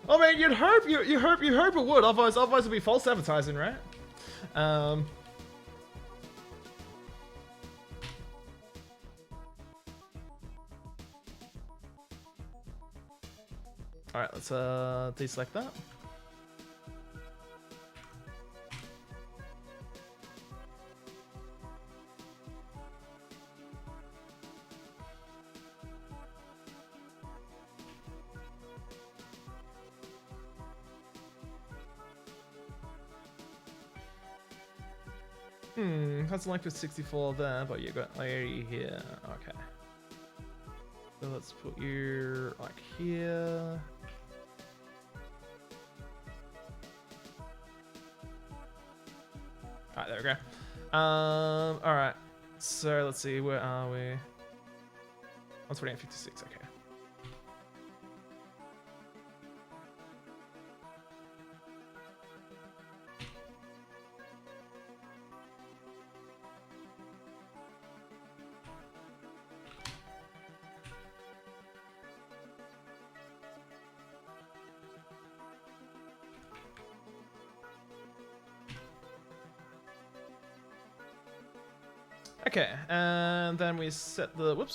Oh man, you'd hope you hope it would. Otherwise it'd be false advertising, right? All right, let's deselect that. That's selected 64 there, but you got Larry here. Okay. So let's put you like here. Alright, there we go. Alright. So let's see, where are we? 128.56, okay. Okay, and then we set the, we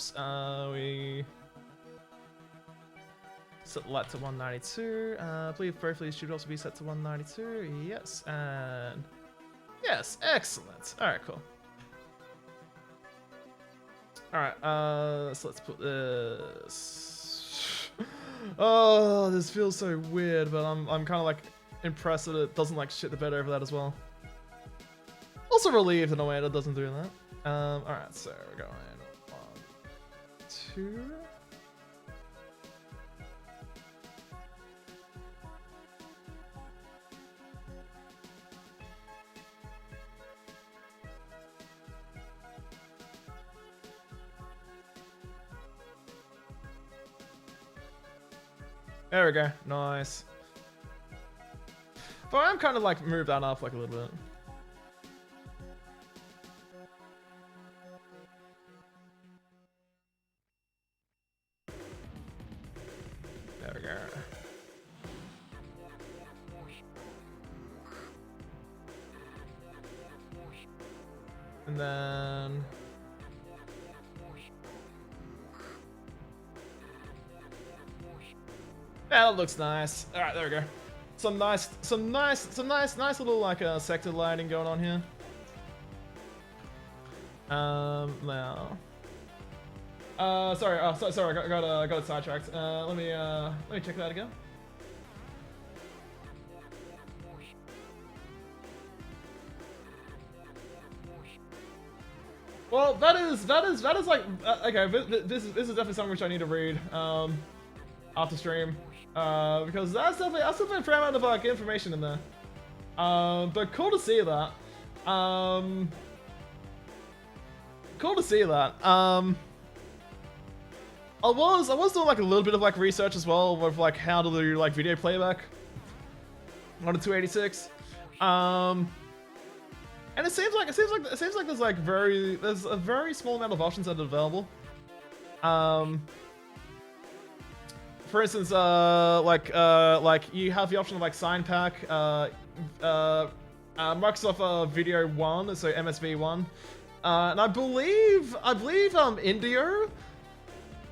set the light to 192. I believe both of these should also be set to 192. Yes, and yes, excellent. All right, cool. All right, so let's put this. Oh, this feels so weird, but I'm kind of like impressed that it doesn't like shit the bed over that as well. Also relieved in a way that doesn't do that. Alright, so we're going 1, 2. There we go. Nice. But I'm kind of like moved that up like a little bit. There we go. And then yeah, that looks nice. All right, there we go. Some nice little like sector lighting going on here. Now. Sorry. Sorry. I got sidetracked. Let me check that again. Well, that is like okay. This is definitely something which I need to read after stream because that's definitely a fair amount of like information in there. But cool to see that. Cool to see that. I was doing like a little bit of like research as well with like how to do like video playback on a 286. And it seems like there's a very small amount of options that are available. For instance, like you have the option of like sign pack, Microsoft Video 1, so MSV1, and I believe Indio,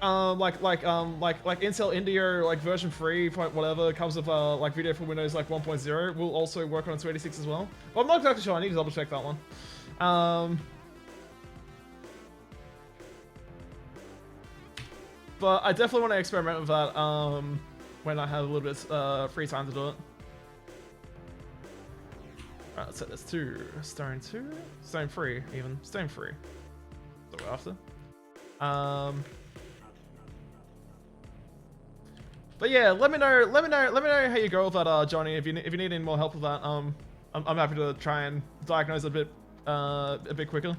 like Intel Indio like version 3 point whatever comes with like video for Windows like 1.0 will also work on 286 as well. But I'm not exactly sure. I need to double check that one. But I definitely want to experiment with that when I have a little bit free time to do it. Alright, let's set this to Stone 2, Stone 3 even, Stone 3. That's what we're after. But yeah, let me know how you go with that, Johnny. If you need any more help with that, I'm happy to try and diagnose a bit quicker.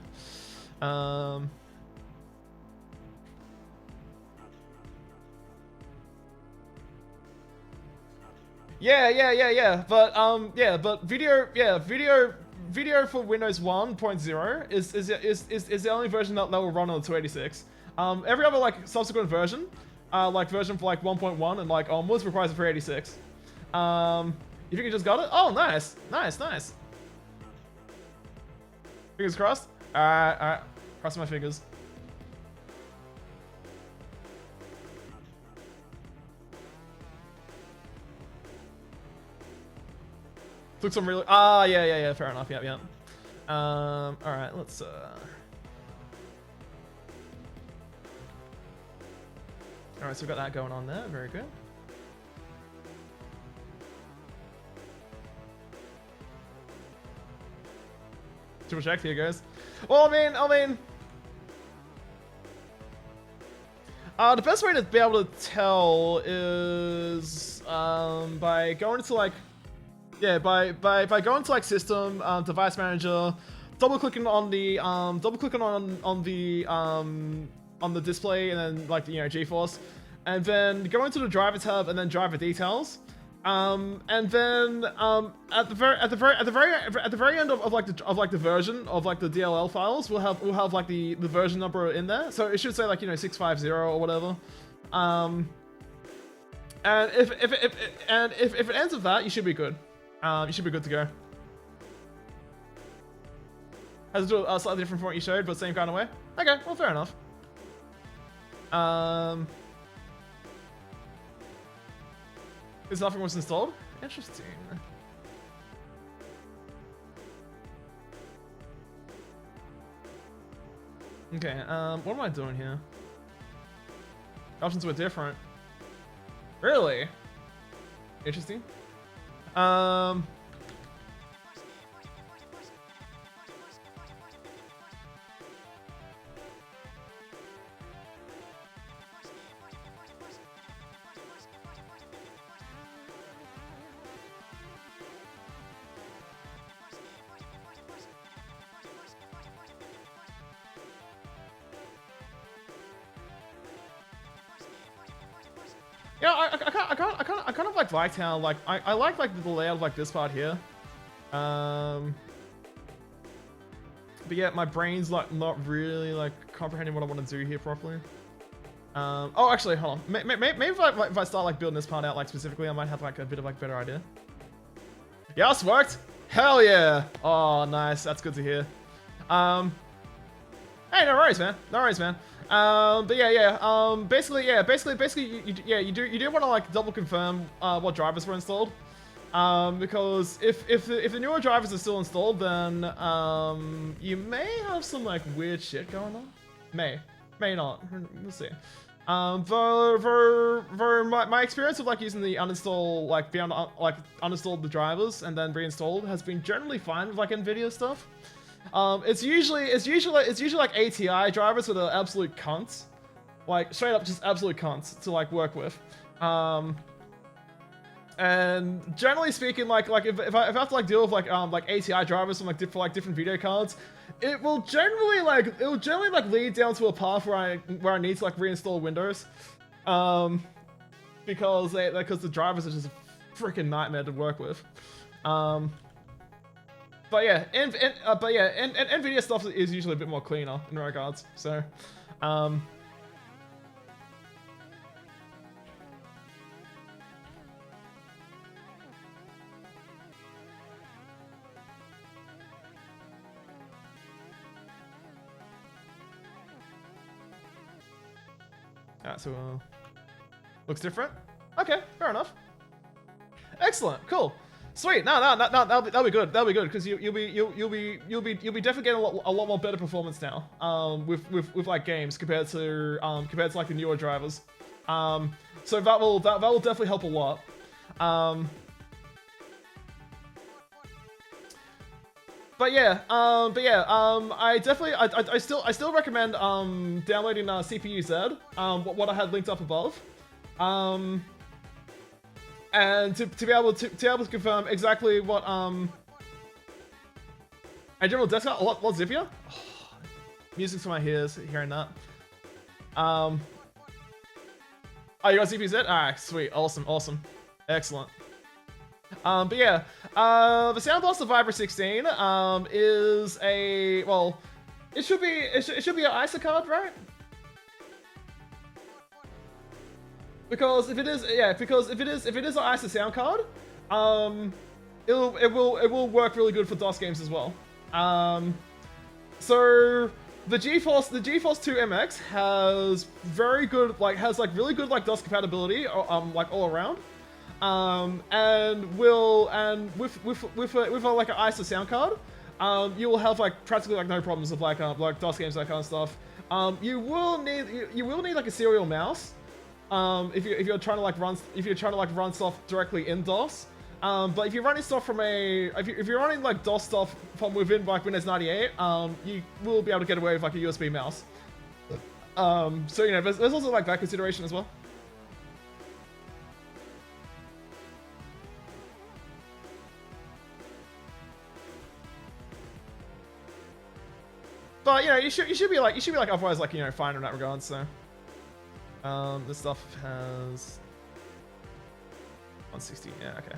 Yeah. But video for Windows 1.0 is the only version that will run on the 286. Every other like subsequent version, like version for like 1.1 and like onwards requires a 386. You think you just got it? Oh, nice. Fingers crossed. Alright. Cross my fingers. Took some really yeah, fair enough, yeah. Alright, let's alright, so we've got that going on there, very good. Triple check here, guys. Well, I mean the best way to be able to tell is by going to like by going to like system, device manager, double clicking on the display, and then like GeForce, and then go into the driver tab and then driver details, and then at the very end of the version of like the DLL files, we'll have like the version number in there, so it should say like 650 or whatever. And if it ends with that, you should be good. You should be good to go. Has to do a slightly different from what you showed, but same kind of way. Okay, well, fair enough. Because nothing was installed? Interesting. Okay, what am I doing here? Options were different. Really? Interesting. Yeah, I kind of liked how like I like the layout of like this part here. But yeah, my brain's like not really like comprehending what I want to do here properly. Oh, actually, hold on. Maybe if I start like building this part out like specifically, I might have like a bit of like better idea. Yes, worked. Hell yeah. Oh, nice. That's good to hear. Hey, no worries, man. No worries, man. But yeah. Basically, you do want to like double confirm what drivers were installed. Because if the newer drivers are still installed, then you may have some like weird shit going on. May not. We'll see. For my experience of like using the uninstall like uninstalled the drivers and then reinstalled has been generally fine with like NVIDIA stuff. It's usually like ATI drivers that are absolute cunts, like straight up just absolute cunts to like work with. And generally speaking, like if I have to like deal with like ATI drivers from like different video cards, it will generally like lead down to a path where I need to like reinstall Windows, because the drivers are just a freaking nightmare to work with. But yeah, NVIDIA stuff is usually a bit more cleaner in regards. So, so looks different. Okay, fair enough. Excellent, cool, sweet. No, that'll be good. That'll be good because you'll be definitely getting a lot more better performance now. With like games compared to like the newer drivers. So that will definitely help a lot. But yeah, I still recommend downloading CPU Z, what I had linked up above, and to be able to confirm exactly what a general desktop a lot zippier. Oh, music to my ears hearing that. Oh, you got CPU Z? Alright, sweet, awesome, excellent. But yeah, the Sound Blaster Viper 16 is a, well, it should be an ISA card, right? Because if it is an ISA sound card, it will work really good for DOS games as well. So the GeForce 2 MX has really good like DOS compatibility, like all around. And with like an ISA sound card, you will have like practically like no problems with like DOS games, that kind of stuff. You will need like a serial mouse, if you're trying to like run stuff directly in DOS. But if you're running stuff from if you're running like DOS stuff from within like Windows 98, you will be able to get away with like a USB mouse. So you know, there's also like that consideration as well. But you know, you should be like otherwise like, you know, fine in that regard. So this stuff has 160. Yeah, okay.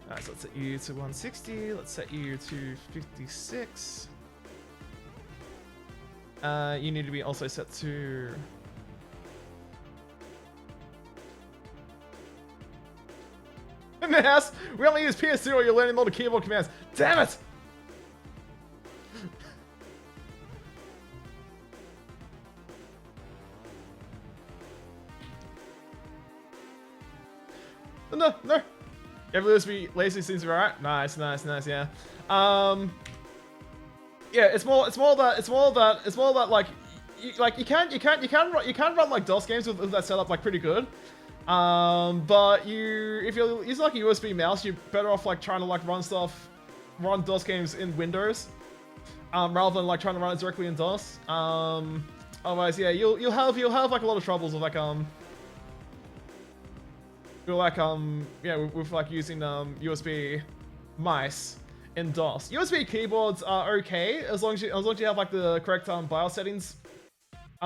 Alright, so let's set you to 160. Let's set you to 56. You need to be also set to. In the house, we only use PS2 or you're learning all the keyboard commands. Damn it! No. Every lazy seems to be alright. Nice, yeah. Yeah, it's more that like you can run like DOS games with that setup like pretty good. But if you're using like a USB mouse, you're better off like trying to like run DOS games in Windows, rather than like trying to run it directly in DOS. Otherwise, yeah, you'll have like a lot of troubles with like with like like using USB mice in DOS. USB keyboards are okay as long as you have like the correct BIOS settings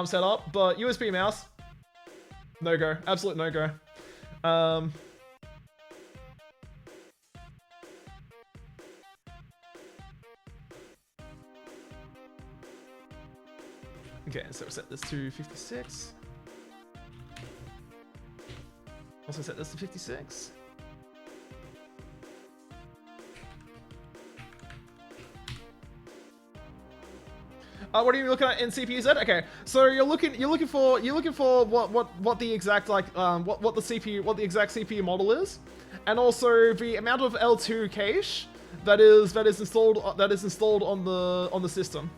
set up, but USB mouse, no go, absolute no go. Okay, so we'll set this to 56. Also set this to 56. What are you looking at in CPU-Z? Okay, so you're looking for what the exact like what the exact CPU model is, and also the amount of L2 cache that is installed on the system.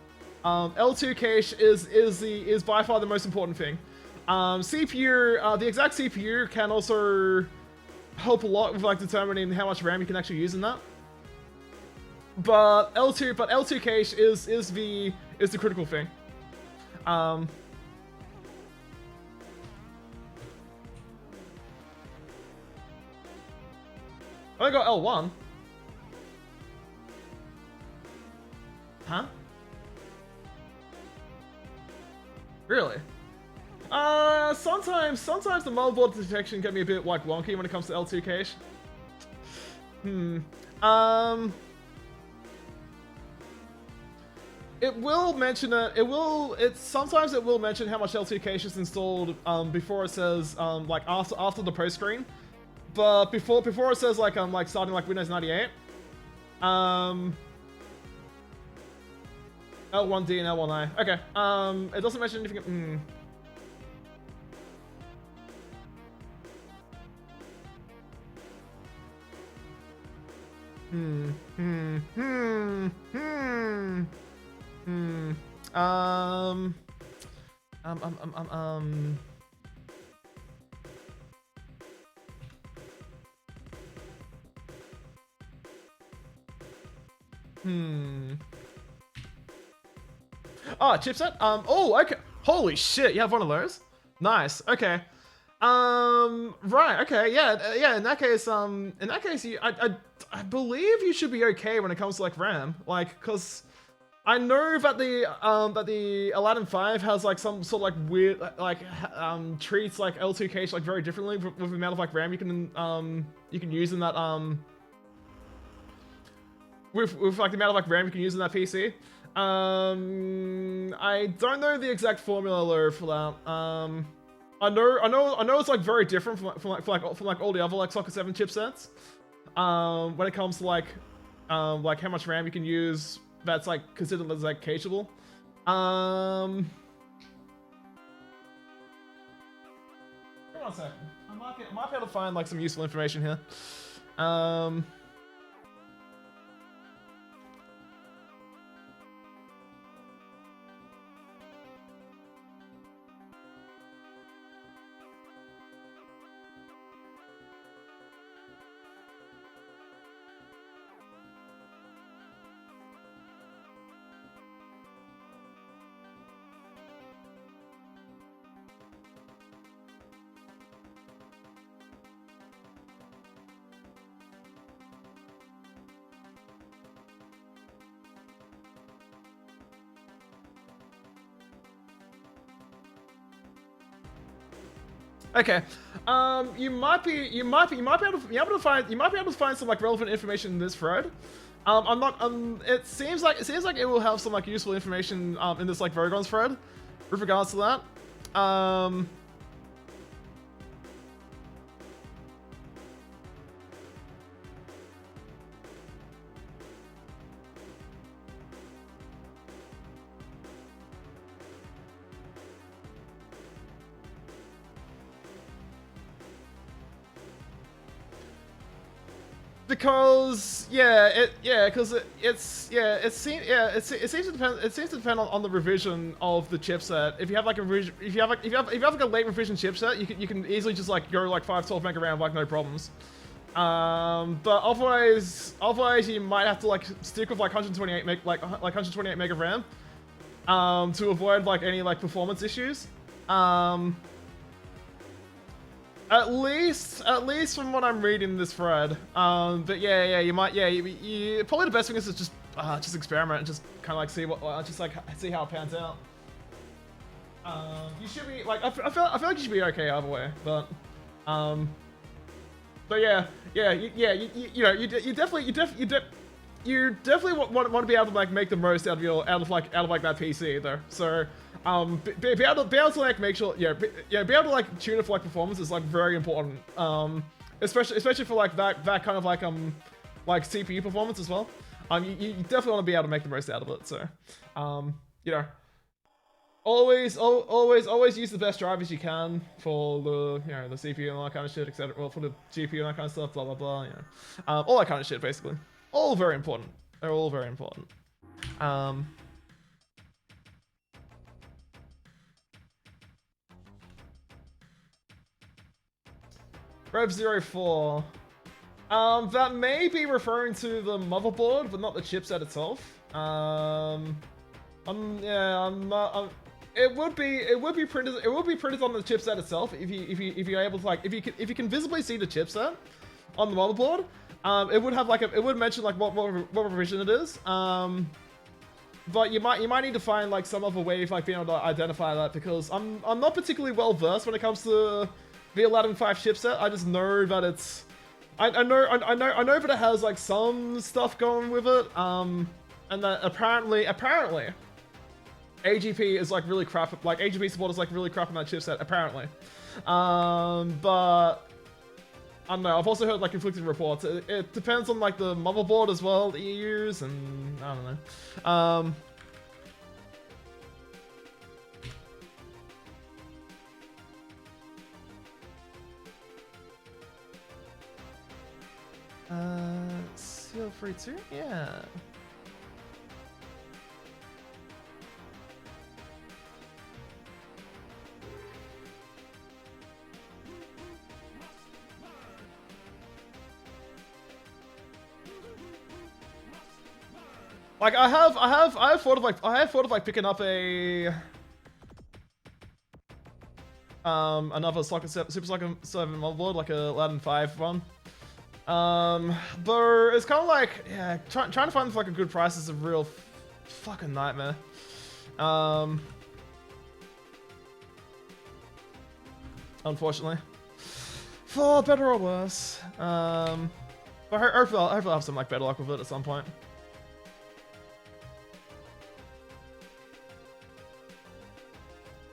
L2 cache is by far the most important thing. CPU, the exact CPU can also help a lot with like determining how much RAM you can actually use in that. But L2 cache is the critical thing. I got L1. Huh? Really? Sometimes the motherboard detection can be a bit like wonky when it comes to L2 cache. It will mention it. Sometimes it will mention how much L2 cache is installed before it says like after the post screen, but before it says like starting like Windows 98. L1D and L1I. Okay. It doesn't mention anything. Oh, chipset? Oh, okay. Holy shit, you have one of those? Nice, okay. Right, okay, yeah, in that case, I believe you should be okay when it comes to, like, RAM. Like, cause I know that the Aladdin 5 has, like, some sort of, like, weird, like, treats, like, L2 cache, like, very differently with the amount of, like, RAM you can use in that, with like, the amount of, like, RAM you can use in that PC. I don't know the exact formula though for that. I know it's like very different from all the other like Socket 7 chipsets. When it comes to like how much RAM you can use that's like considered as like cacheable. Hold on a second. I might be able to find like some useful information here. Okay, you might be able to find some like relevant information in this thread. It seems like it will have some like useful information in this like Vogon's thread with regards to that. Because it seems to depend on the revision of the chipset. If you have like a late revision chipset, you can easily just like go like 512 mega RAM like no problems. But otherwise you might have to like stick with like 128 mega RAM to avoid like any like performance issues. At least from what I'm reading in this thread. But yeah, you might, you probably the best thing is to just experiment and just kind of like see what, just like see how it pans out. You should be like, I feel like you should be okay either way, but yeah, you know, you definitely want to be able to like make the most out of like that PC though. So be able to like make sure, be able to like tune it for like performance is like very important. Especially for like that kind of like CPU performance as well. You definitely want to be able to make the most out of it. So you know, always use the best drivers you can for the the CPU and all that kind of shit, etc. Well, for the GPU and that kind of stuff, blah blah blah. You know, all that kind of shit basically. All very important. They're all very important. Rev04. That may be referring to the motherboard, but not the chipset itself. It would be printed on the chipset itself if you're able to like if you can visibly see the chipset on the motherboard. It would have like it would mention like what revision it is. But you might need to find like some other way of like being able to identify that, because I'm not particularly well versed when it comes to the v1.31 chipset. I just know that it's I know that it has like some stuff going with it. And that apparently AGP is like really crap. Like AGP support is like really crap on that chipset apparently. But I don't know, I've also heard like conflicting reports. It depends on like the motherboard as well that you use, and I don't know. Feel free to, yeah. Like I have thought of like picking up a another Super Soccer 7 motherboard, like a Aladdin 5 one. But it's kind of like, yeah, trying to find like a good price is a real fucking nightmare. Unfortunately, for better or worse. But hopefully I'll have some like better luck with it at some point.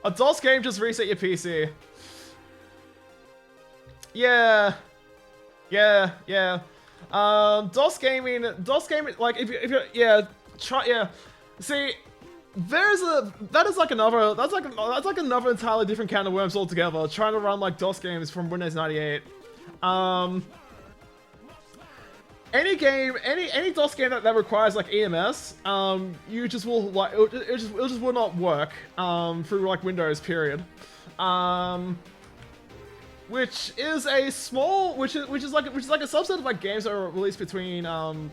A DOS game just reset your PC. Yeah. DOS gaming, like if you see, that is like another, that's like another entirely different can of worms altogether. Trying to run like DOS games from Windows 98. Any DOS game that requires like EMS, you just will like it just will not work through like Windows period. Which is a small, which is like a subset of like games that were released between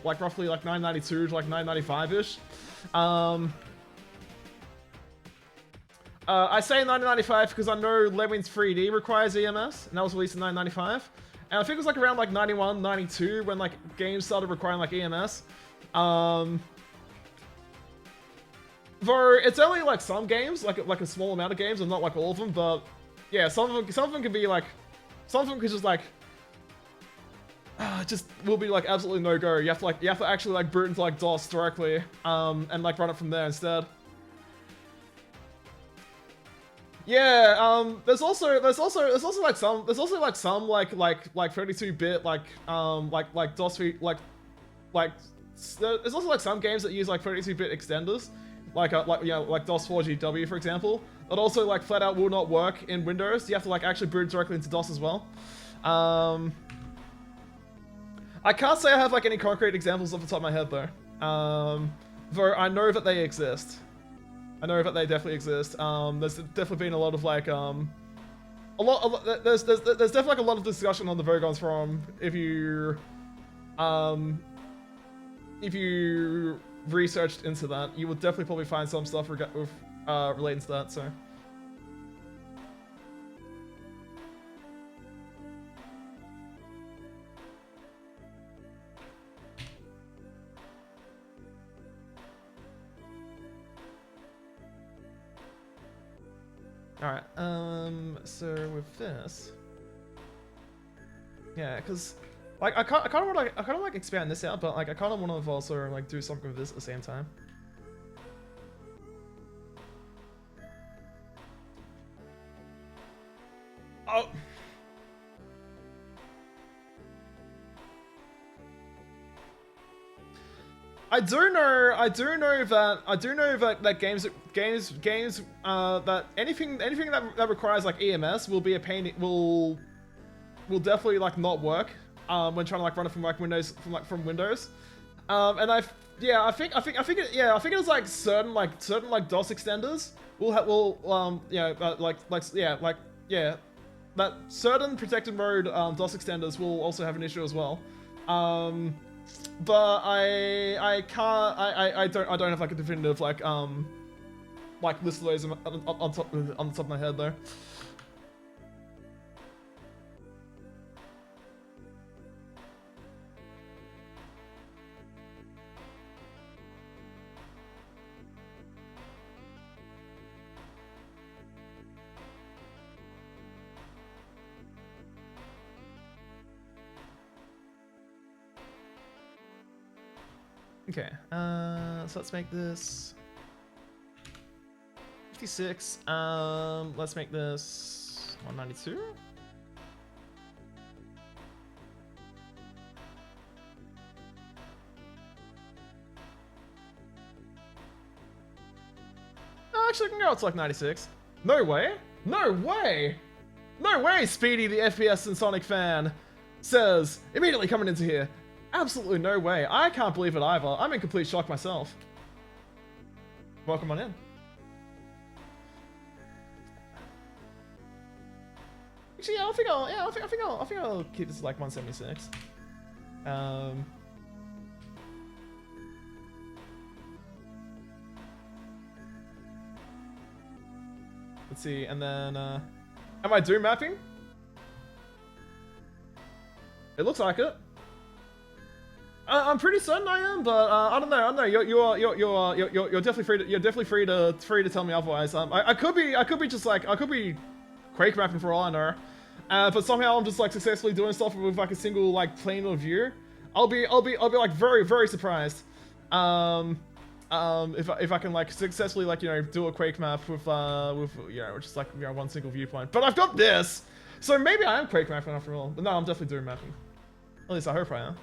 like roughly like 992 to like 995 ish. I say 995 because I know Lemmings 3D requires EMS, and that was released in 995. And I think it was like around like 91, 92 when like games started requiring like EMS. Though it's only like some games, like a small amount of games, and not like all of them. But yeah, some of them can be like, some of them could just like, just will be like absolutely no go. You have to actually like boot into like DOS directly, and like run it from there instead. Yeah, there's also like some 32-bit like DOS like there's also like some games that use like 32-bit extenders, like DOS 4GW for example, that also like flat out will not work in Windows. You have to like actually boot directly into DOS as well. I can't say I have like any concrete examples off the top of my head though. Though I know that they exist. I know that they definitely exist. There's definitely been a lot of like there's definitely like a lot of discussion on the Vergon's forum if you researched into that, you would definitely probably find some stuff relating to that. So Alright, so with this, yeah, because like I kind of want to like expand this out, but like I kind of want to also like do something with this at the same time. Oh. I do know that games that anything that requires like EMS will be a pain, will definitely like not work when trying to like run it from like Windows, and I think it's like certain DOS extenders that certain protected mode DOS extenders will also have an issue as well. But I don't have like a definitive like list of those on the top of my head though. Okay, so let's make this 56. Let's make this 192. Oh, actually, I can go up to like 96. No way! No way! No way, Speedy, the FPS and Sonic fan, says, immediately coming into here. Absolutely no way. I can't believe it either. I'm in complete shock myself. Welcome on in. Actually, yeah, I think I'll keep this like 176. Let's see, and then am I doom mapping? It looks like it. I'm pretty certain I am, but I don't know. You're definitely free to tell me otherwise. I could be Quake mapping for all I know, but somehow I'm just like successfully doing stuff with like a single like plane of view. I'll be like very surprised. If I can like successfully like do a Quake map with just like one single viewpoint. But I've got this, so maybe I am Quake mapping after all. But no, I'm definitely doing mapping. At least I hope I am.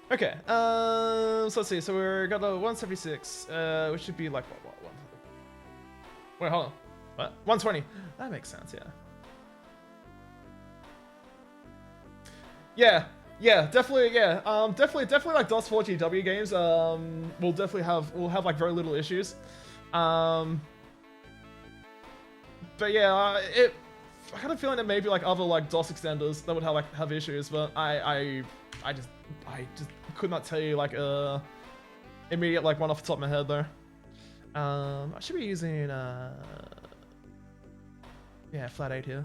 Okay, so let's see, so we're got a 176, which should be like, what, wait, hold on, what, 120, that makes sense, yeah, definitely, definitely like DOS 4 GW games, will have like very little issues, but yeah, I had a feeling that maybe like other like DOS extenders that would have issues, but I just could not tell you like immediate like one off the top of my head though. I should be using flat 8 here.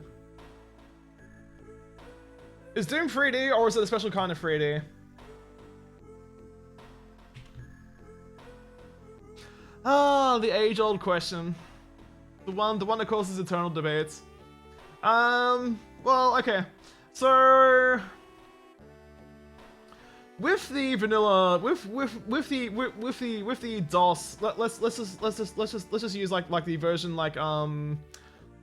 Is Doom 3D or is it a special kind of 3D? Ah, the age-old question. The one that causes eternal debates. Well, okay. So with the vanilla, with the DOS, let's just use like the version like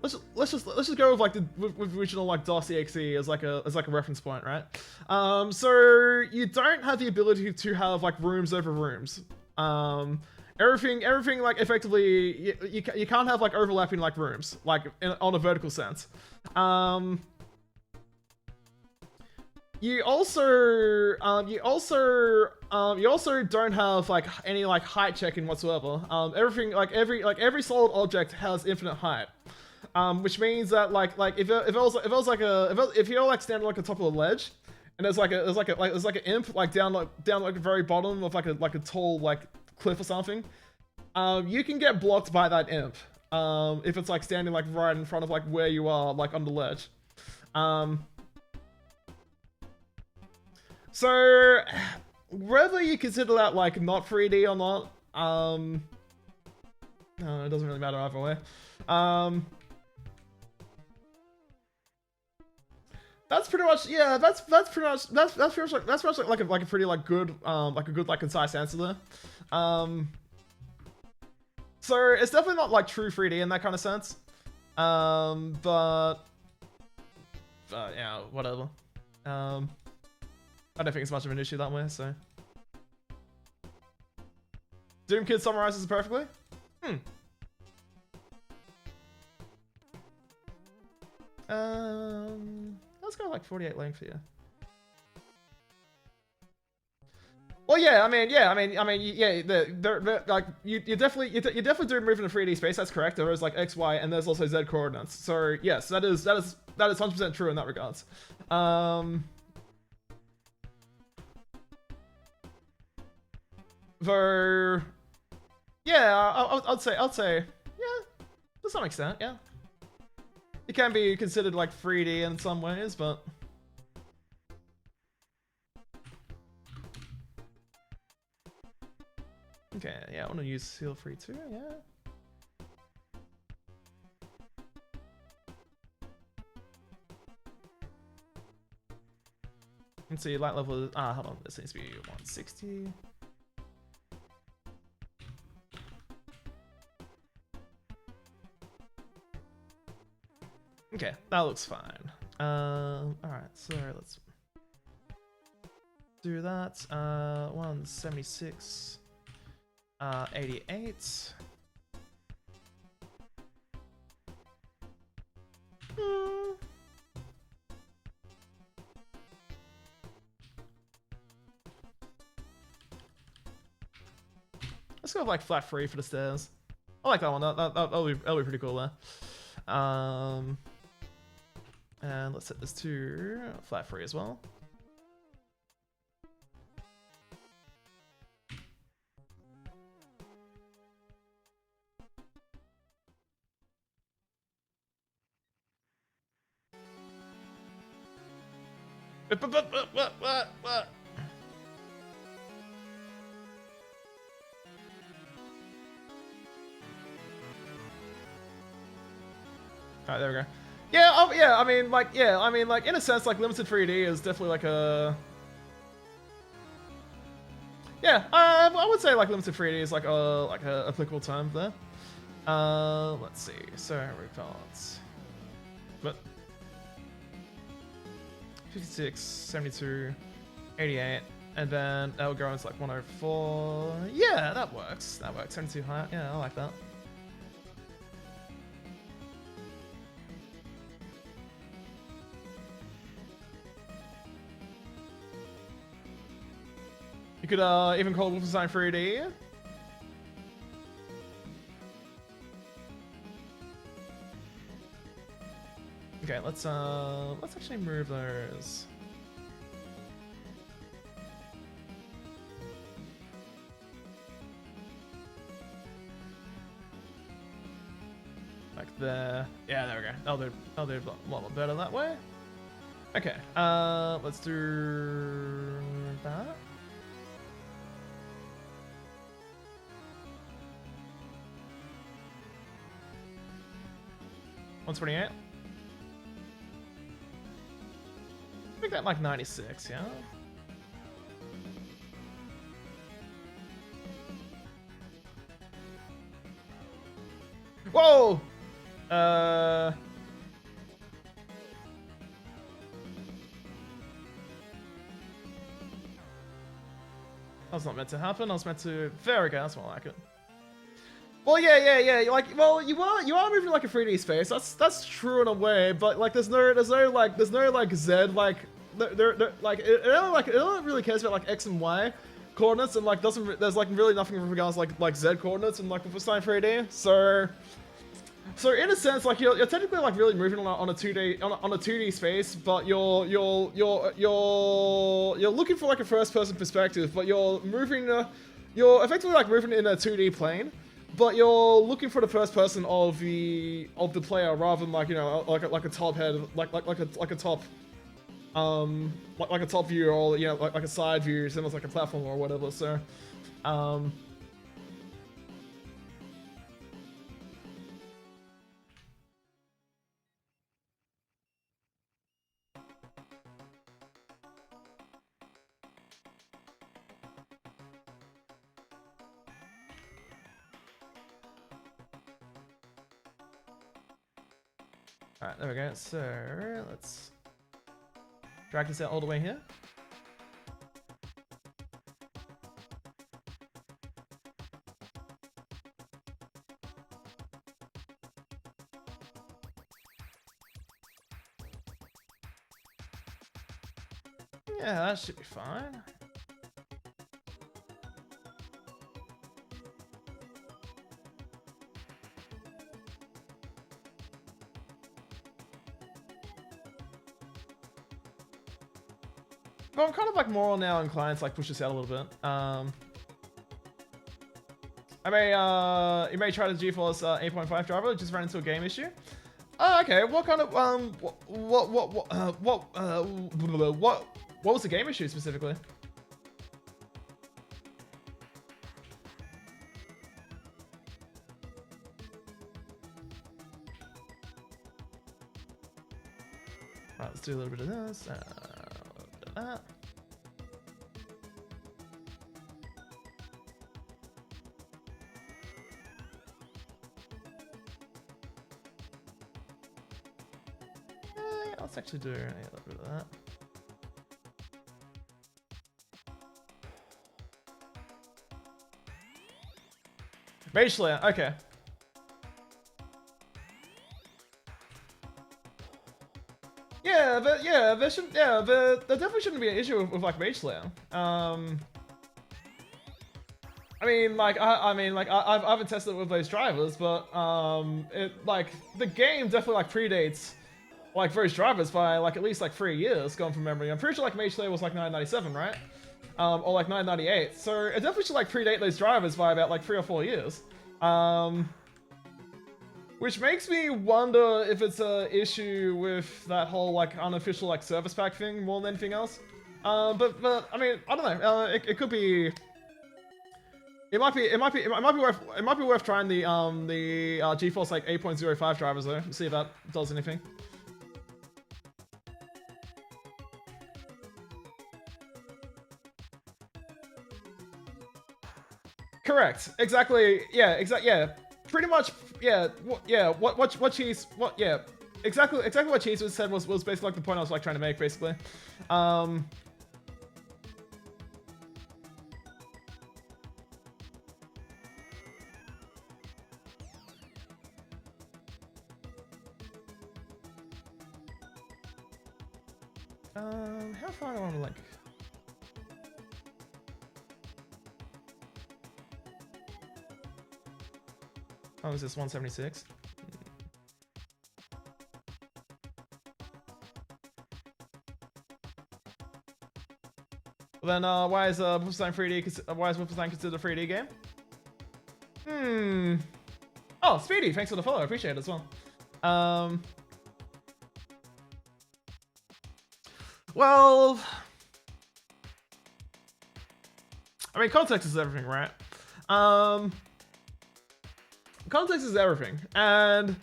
let's just go with like with original like DOS exe as like a reference point, right? So you don't have the ability to have like rooms over rooms. Everything like effectively you can't have like overlapping like rooms like on a vertical sense. You also don't have like any like height checking whatsoever. Everything like every solid object has infinite height. Which means that if you're like standing like on top of a ledge, and there's like an imp like down the very bottom of like a tall like cliff or something, you can get blocked by that imp if it's like standing like right in front of like where you are like on the ledge. So, whether you consider that like not 3D or not, it doesn't really matter either way. That's pretty much, yeah. That's pretty much like a pretty like good concise answer there. So it's definitely not like true 3D in that kind of sense. But yeah, whatever. I don't think it's much of an issue that way. So Doom Kid summarizes it perfectly. Let's go like 48 length here. Well, yeah, like you definitely do move in a 3D space. That's correct. There is like X, Y, and there's also Z coordinates. So yes, that is 100% true in that regards. Though, yeah, I'd say, yeah, to some extent, yeah. It can be considered like 3D in some ways, but okay, yeah, I want to use Seal Free too, yeah. Let's see, light level, hold on, this needs to be 160. Okay, that looks fine. Alright, so let's do that. 176, 88. Let's go with like flat 3 for the stairs. I like that one. That'll be pretty cool there. And let's set this to flat 3 as well. What? Alright, there we go. Yeah, I mean, like, in a sense, like, limited 3D is definitely like a... Yeah, I would say, like, limited 3D is like a applicable term there. Let's see, so we've got... But... 56, 72, 88, and then that'll go into like 104. Yeah, that works. 72 high. Yeah, I like that. You could even call Wolfenstein 3D. Okay, let's actually move those. Like there. Yeah, there we go. I'll do a lot better that way. Okay, let's do that. $128. Make that like 96, yeah? Whoa! That's not meant to happen. I was meant to... There we go, that's more like it. Well, yeah. Like, well, you are moving like a 3D space. That's true in a way, but like, there's no like Z like, it only really cares about like X and Y coordinates, and like there's like really nothing in regards to like Z coordinates and like Wolfenstein 3D. So in a sense, like you're technically like really moving on a 2D space, but you're looking for like a first person perspective, but you're effectively like moving in a 2D plane. But you're looking for the first person of the player rather than like, you know, like a top head, like a top like a top view or like a side view, similar to like a platform or whatever. So, alright, there we go. So let's drag this out all the way here. Yeah, that should be fine. But I'm kind of like more now inclined to like push this out a little bit. You may try the GeForce 8.5 driver. Just ran into a game issue. Oh, okay. What kind of what was the game issue specifically? Alright, let's do a little bit of this. That. Yeah, let's actually do a little bit of that. Mage Slayer, okay. There definitely shouldn't be an issue with like Mage Slayer. I haven't tested it with those drivers, but the game definitely like predates like those drivers by like at least like 3 years, going from memory. I'm pretty sure like Mage Slayer was like 997, right? Or like 998. So it definitely should like predate those drivers by about like 3 or 4 years. Which makes me wonder if it's a issue with that whole like unofficial like service pack thing more than anything else. But I mean, I don't know. It could be. It might be worth trying the GeForce like 8.05 drivers though. See if that does anything. Correct. Exactly. Yeah. Yeah. Pretty much. Yeah. What Cheese. What? Yeah. Exactly what Cheese said was basically like the point I was like trying to make basically. How far do I want to like? Oh, is this 176? Well, then, why is Wolfenstein 3D? Why is Wolfenstein considered a 3D game? Oh, Speedy, thanks for the follow. I appreciate it as well. Well, I mean, context is everything, right? Context is everything, and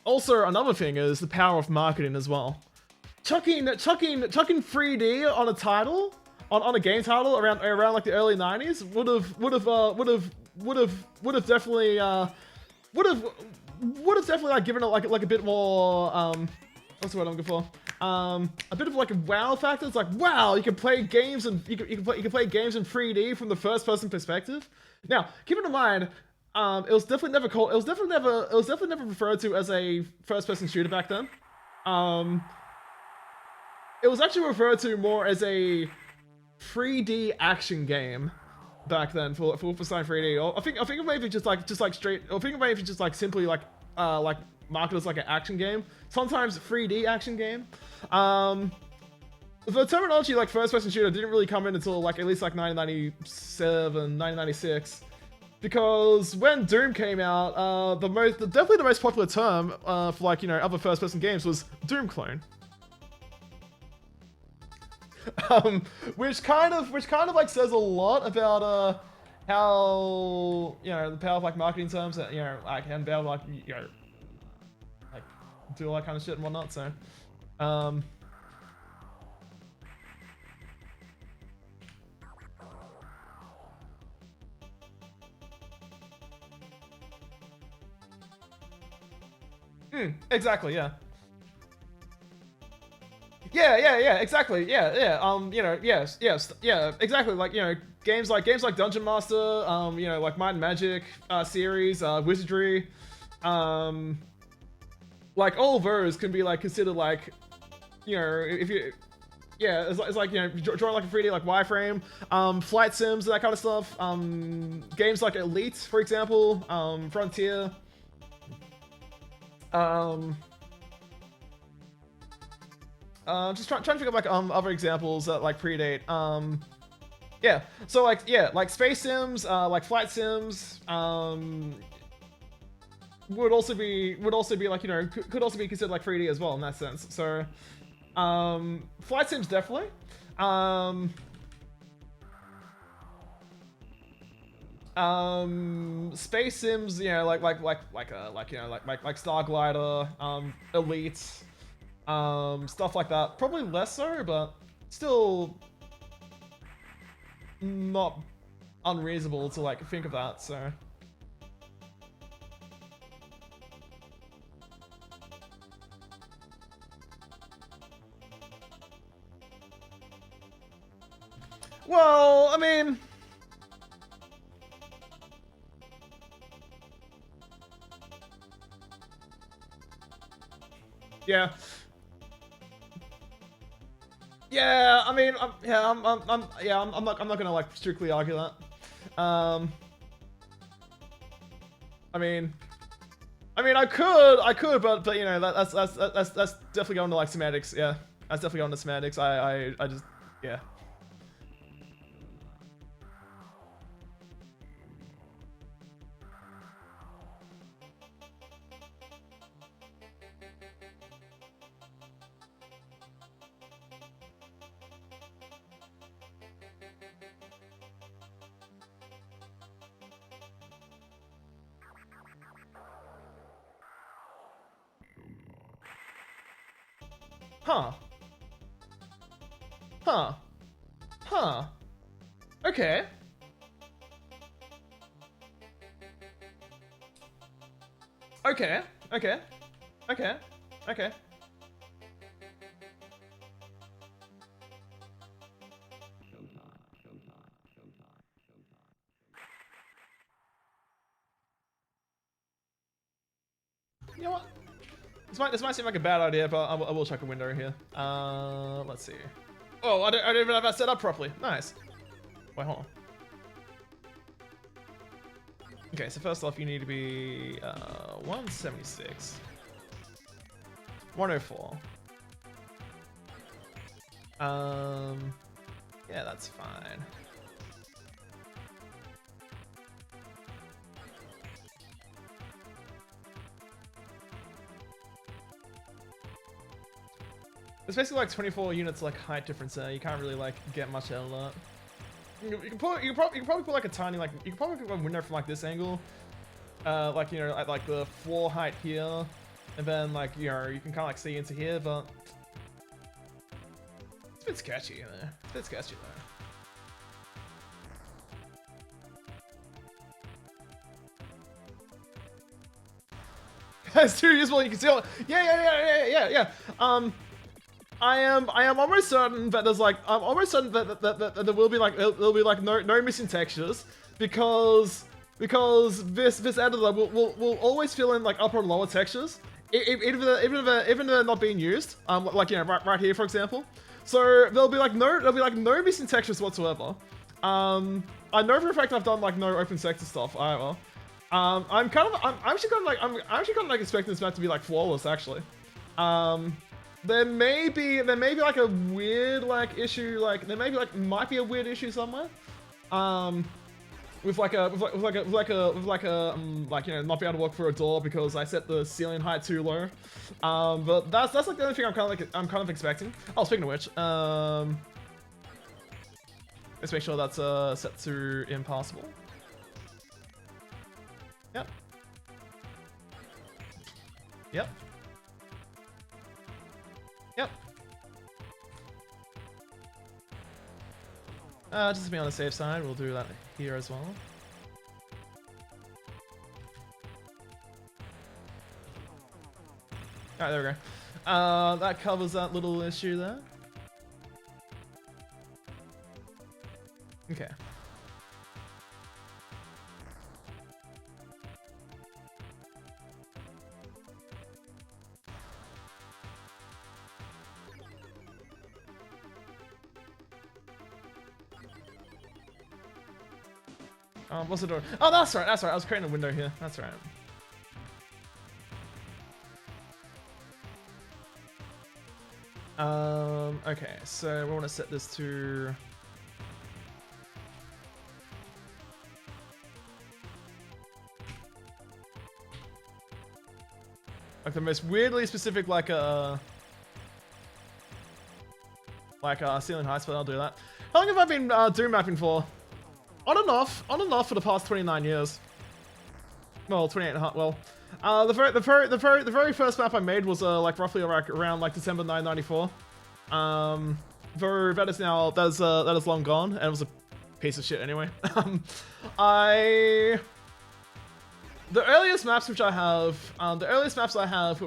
also another thing is the power of marketing as well. Chucking 3D on a title, on a game title around like the early 90s would have definitely like given it like a bit more what's the word I'm looking for? A bit of like a wow factor. It's like, wow, you can play games and you can play games in 3D from the first person perspective. Now, keep in mind, it was definitely never referred to as a first person shooter back then. It was actually referred to more as a 3D action game back then for Wolfenstein 3D. Or I think it may be just straight. I think it may be just like simply like marketed as like an action game. Sometimes 3D action game. The terminology like first person shooter didn't really come in until like at least like 1997, 1996. Because when Doom came out, definitely the most popular term for like, you know, other first person games was Doom clone. which kind of like says a lot about how, you know, the power of like marketing terms that, you know, like, and power of like, you know, like do all that kind of shit and whatnot. So exactly, yeah. Yeah, exactly. Yeah. You know, yes, yeah, exactly. Like, you know, games like Dungeon Master, you know, like Might and Magic series, Wizardry, like all of those can be like considered like, you know, if you, yeah, it's like, you know, drawing like a 3D like wireframe, flight sims, that kind of stuff. Games like Elite, for example, Frontier. Just trying to figure out like other examples that like predate. Yeah. So like, yeah, like space sims, like flight sims, would also be like, you know, could also be considered like 3D as well in that sense. So flight sims definitely. Space sims, you know, like you know, like Star Glider, Elite, stuff like that. Probably less so, but still not unreasonable to like think of that. So well, I mean, yeah. Yeah, I mean, I'm not gonna like strictly argue that. I mean, I could, but you know, that's definitely going to like semantics. Yeah, that's definitely going to semantics. I just, yeah. Huh. Huh. Huh. Okay. Okay. Okay. Okay. Okay. You know what? This might seem like a bad idea, but I will check a window here. Let's see. Oh, I don't even have that set up properly. Nice. Wait, hold on. Okay, so first off, you need to be 176, 104. Yeah, that's fine. There's basically like 24 units like height difference there. You can't really like get much out of that. You can probably put like a tiny like you can probably put a window from like this angle, like, you know, at like the floor height here, and then like, you know, you can kind of like see into here, but it's a bit sketchy there. It's a bit sketchy there. It's too useful. You can see all. Yeah. I am almost certain that there's like, I'm almost certain that there will be like, there'll be like no missing textures, because this editor will always fill in like upper and lower textures, even if they're not being used. Like, you know, right here, for example. So there'll be like no missing textures whatsoever. I know for a fact I've done like no open sector stuff either. I'm actually kind of like expecting this map to be like flawless, actually. There may be like a weird like issue, like there may be like might be a weird issue somewhere, with like you know, not being able to walk through a door because I set the ceiling height too low. But that's like the only thing I'm kind of expecting. Oh, speaking of which, Let's make sure that's set to impossible. Yep. Yep. Yep. Just to be on the safe side, we'll do that here as well. Alright, there we go. That covers that little issue there. Okay. What's the door? Oh, that's right, that's right. I was creating a window here. That's right. Okay, so we want to set this to... like the most weirdly specific, like ceiling heights, but I'll do that. How long have I been doom mapping for? On and off for the past 29 years. Well, 28 and a half. Well, the very first map I made was like roughly around like December 1994. Though that is now that is long gone, and it was a piece of shit anyway. The earliest maps which I have,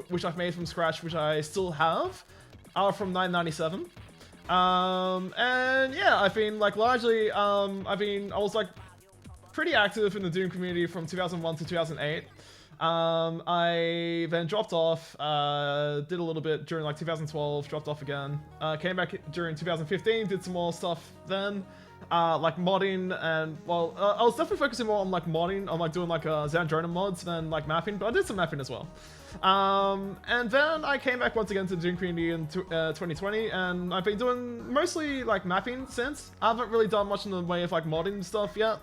which I've made from scratch, which I still have, are from 1997. And yeah, I've been like largely, I was like pretty active in the Doom community from 2001 to 2008. I then dropped off, did a little bit during like 2012, dropped off again, came back during 2015, did some more stuff then. Like modding, and well, I was definitely focusing more on like modding, on like doing like Xandrona mods than like mapping, but I did some mapping as well. And then I came back once again to the Doom community in 2020, and I've been doing mostly like mapping since. I haven't really done much in the way of like modding stuff yet,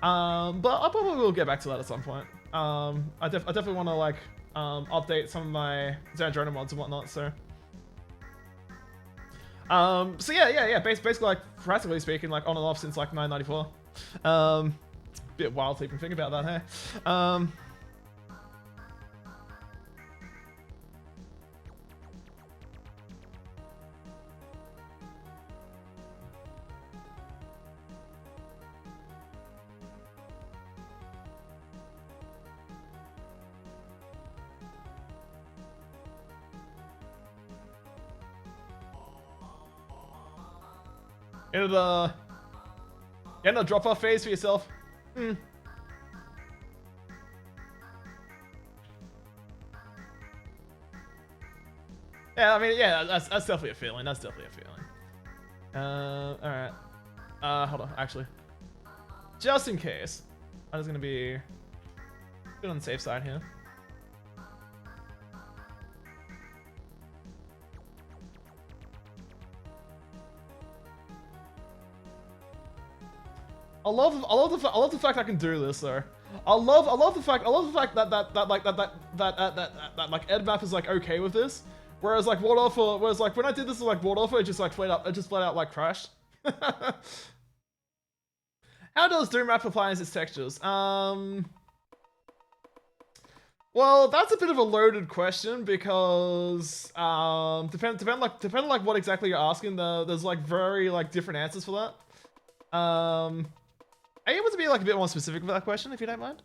but I probably will get back to that at some point. I definitely want to like update some of my Xandrona mods and whatnot, so. So yeah, basically like practically speaking, like on and off since like 1994. Bit wild to even think about that, hey? In a drop-off phase for yourself. Yeah, I mean, yeah, that's definitely a feeling. That's definitely a feeling. All right. Hold on. Actually, just in case, I'm just gonna be a bit on the safe side here. I love the fact I can do this though. I love the fact that like EdMap is like okay with this, whereas like Ward Alpha, like when I did this with like Ward Alpha, it just like flat out like crashed. How does Doom Map apply its textures? Well, that's a bit of a loaded question because depend like what exactly you're asking. There's like very like different answers for that. Are you able to be like a bit more specific with that question, if you don't mind?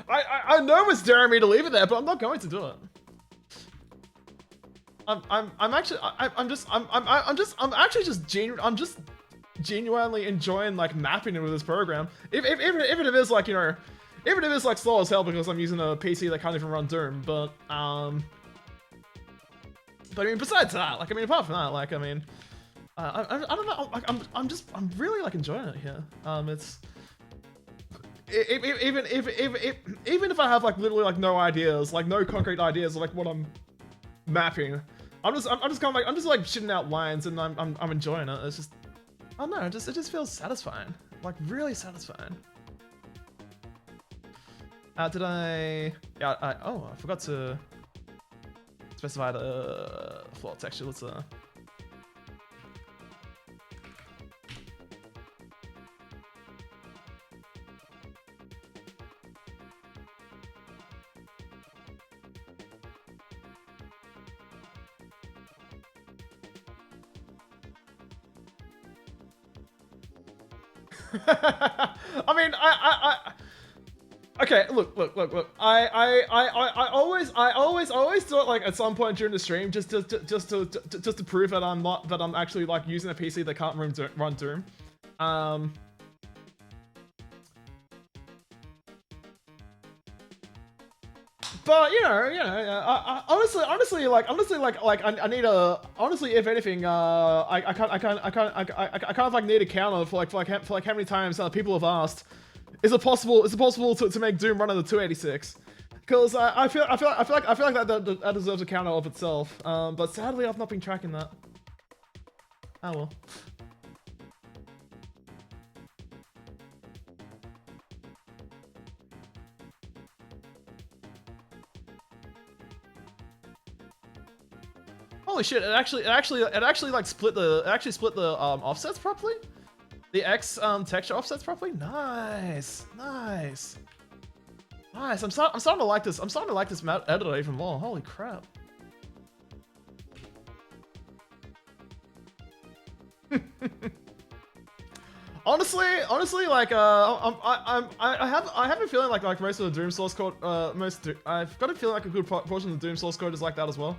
I know it's daring me to leave it there, but I'm not going to do it. I'm actually just genuinely enjoying like mapping it with this program. If it is like, you know, if it is like slow as hell because I'm using a PC that can't even run Doom, but I mean, besides that, like, I mean, apart from that, like, I mean, I don't know, like, I'm really like enjoying it here. It's even if I have like literally like no ideas, like no concrete ideas of like what I'm mapping, I'm just kind of like shitting out lines and I'm enjoying it. It's just, I don't know, it just feels satisfying, like really satisfying. Did I? Yeah. Oh, I forgot to specify the floor texture. Let's I mean, okay, look. I always thought like at some point during the stream, just to prove that I'm actually like using a PC that can't run Doom. But honestly, I need a honestly, if anything, I kind of like need a counter for like how many times people have asked, is it possible to make Doom run on the 286? Because I feel like that deserves a counter of itself. But sadly, I've not been tracking that. Oh well. Holy shit! It actually like split the offsets properly. The X texture offsets properly. Nice. I'm starting to like this. I'm starting to like this map editor even more. Holy crap. honestly, like I have a feeling like most of the Doom source code, I've got a feeling like a good portion of the Doom source code is like that as well.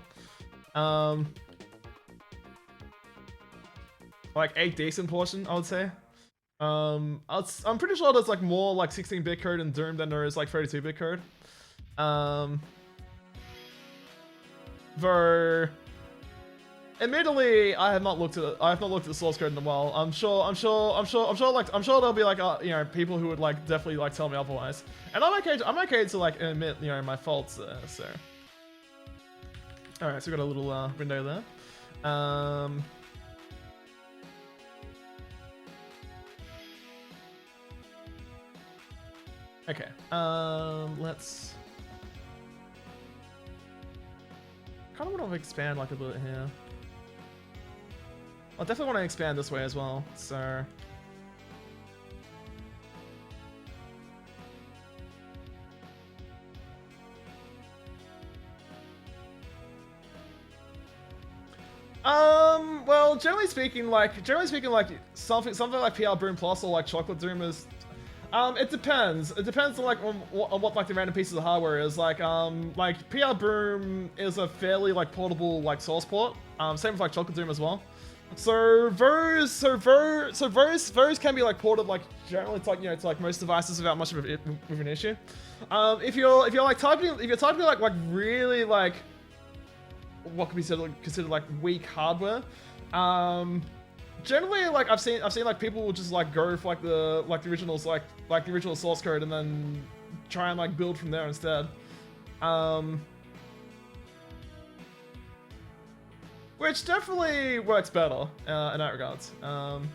Like a decent portion, I would say. I'm pretty sure there's like more like 16-bit code in Doom than there is like 32-bit code. Though, admittedly, I have not looked at the source code in a while. I'm sure there'll be like people who would like definitely like tell me otherwise. And I'm okay to like admit my faults there. So, all right, so we got a little window there. Okay, let's kind of want to expand like a bit here. I definitely want to expand this way as well, so. Well, generally speaking, like something like PR Boom Plus or like Chocolate Doom is. It depends. It depends on like on what like the random pieces of hardware is. Like PR Boom is a fairly like portable like source port. Same with like Chocolate Doom as well. So those can be like ported like generally to like to like most devices without much of an issue. If you're typing like really like what could be considered like weak hardware. Generally, like I've seen like people will just like go for like the originals like the original source code and then try and like build from there instead. Which definitely works better in that regards. I'm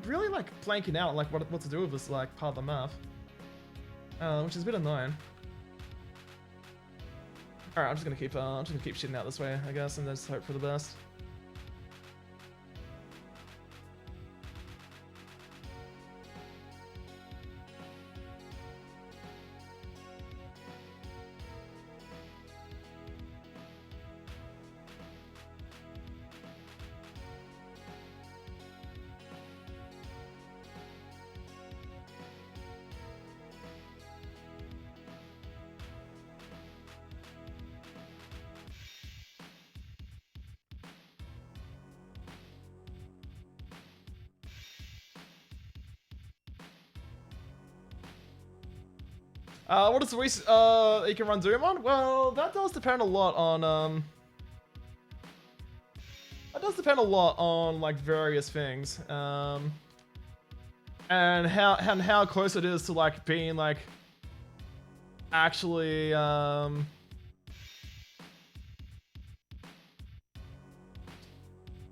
really like blanking out like what to do with this like part of the map, which is a bit annoying. All right, I'm just gonna keep shitting out this way, I guess, and just hope for the best. What is the least you can run Doom on? Well, that does depend a lot on like various things. And how close it is to like being like actually like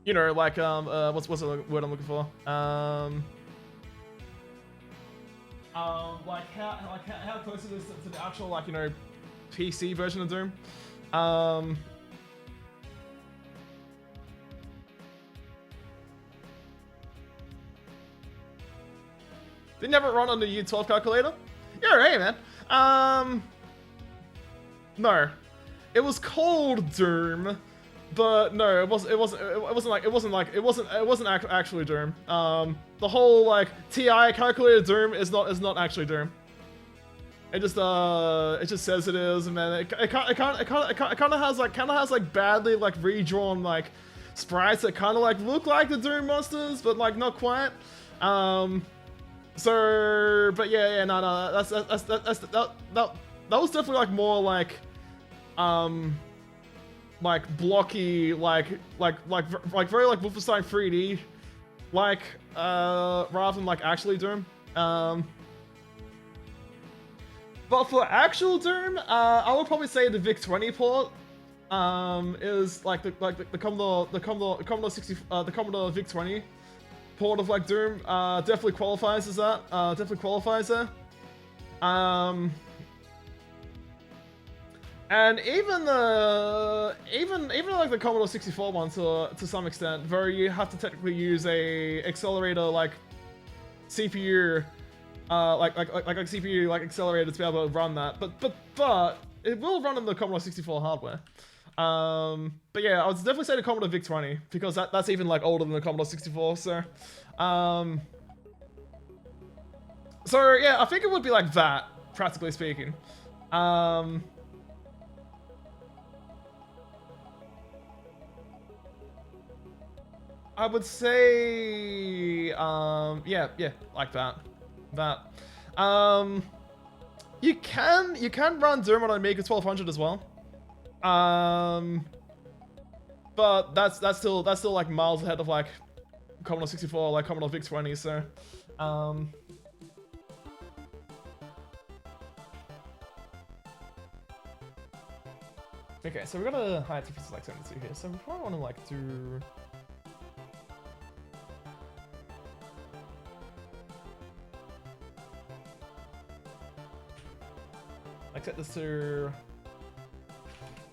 what's the word I'm looking for? how close it is to the actual like PC version of Doom. They never run on the U12 calculator. Yeah, hey man. No, it was called Doom, but no, it wasn't actually Doom. The whole like TI calculated Doom is not actually Doom. It just says it is, and then it kind of has like badly like redrawn like sprites that kind of like look like the Doom monsters, but like not quite. So, but yeah, no, that was definitely like more like blocky, like very like Wolfenstein 3D, like rather than like actually Doom. But for actual Doom, I would probably say the VIC-20 port is like the Commodore VIC-20 port of like Doom definitely qualifies as that. Definitely qualifies there. And even like the Commodore 64 one to some extent, where you have to technically use a accelerator like CPU, like CPU like accelerator to be able to run that. But it will run on the Commodore 64 hardware. But yeah, I would definitely say the Commodore VIC-20 because that's even like older than the Commodore 64. So, so yeah, I think it would be like that, practically speaking. I would say, yeah, like that. You can run Doom on Amiga 1200 as well. But that's still like miles ahead of like Commodore 64, like Commodore VIC-20. So, okay, so we've got a high difference like 72 here. So we probably want to like do. Like set this to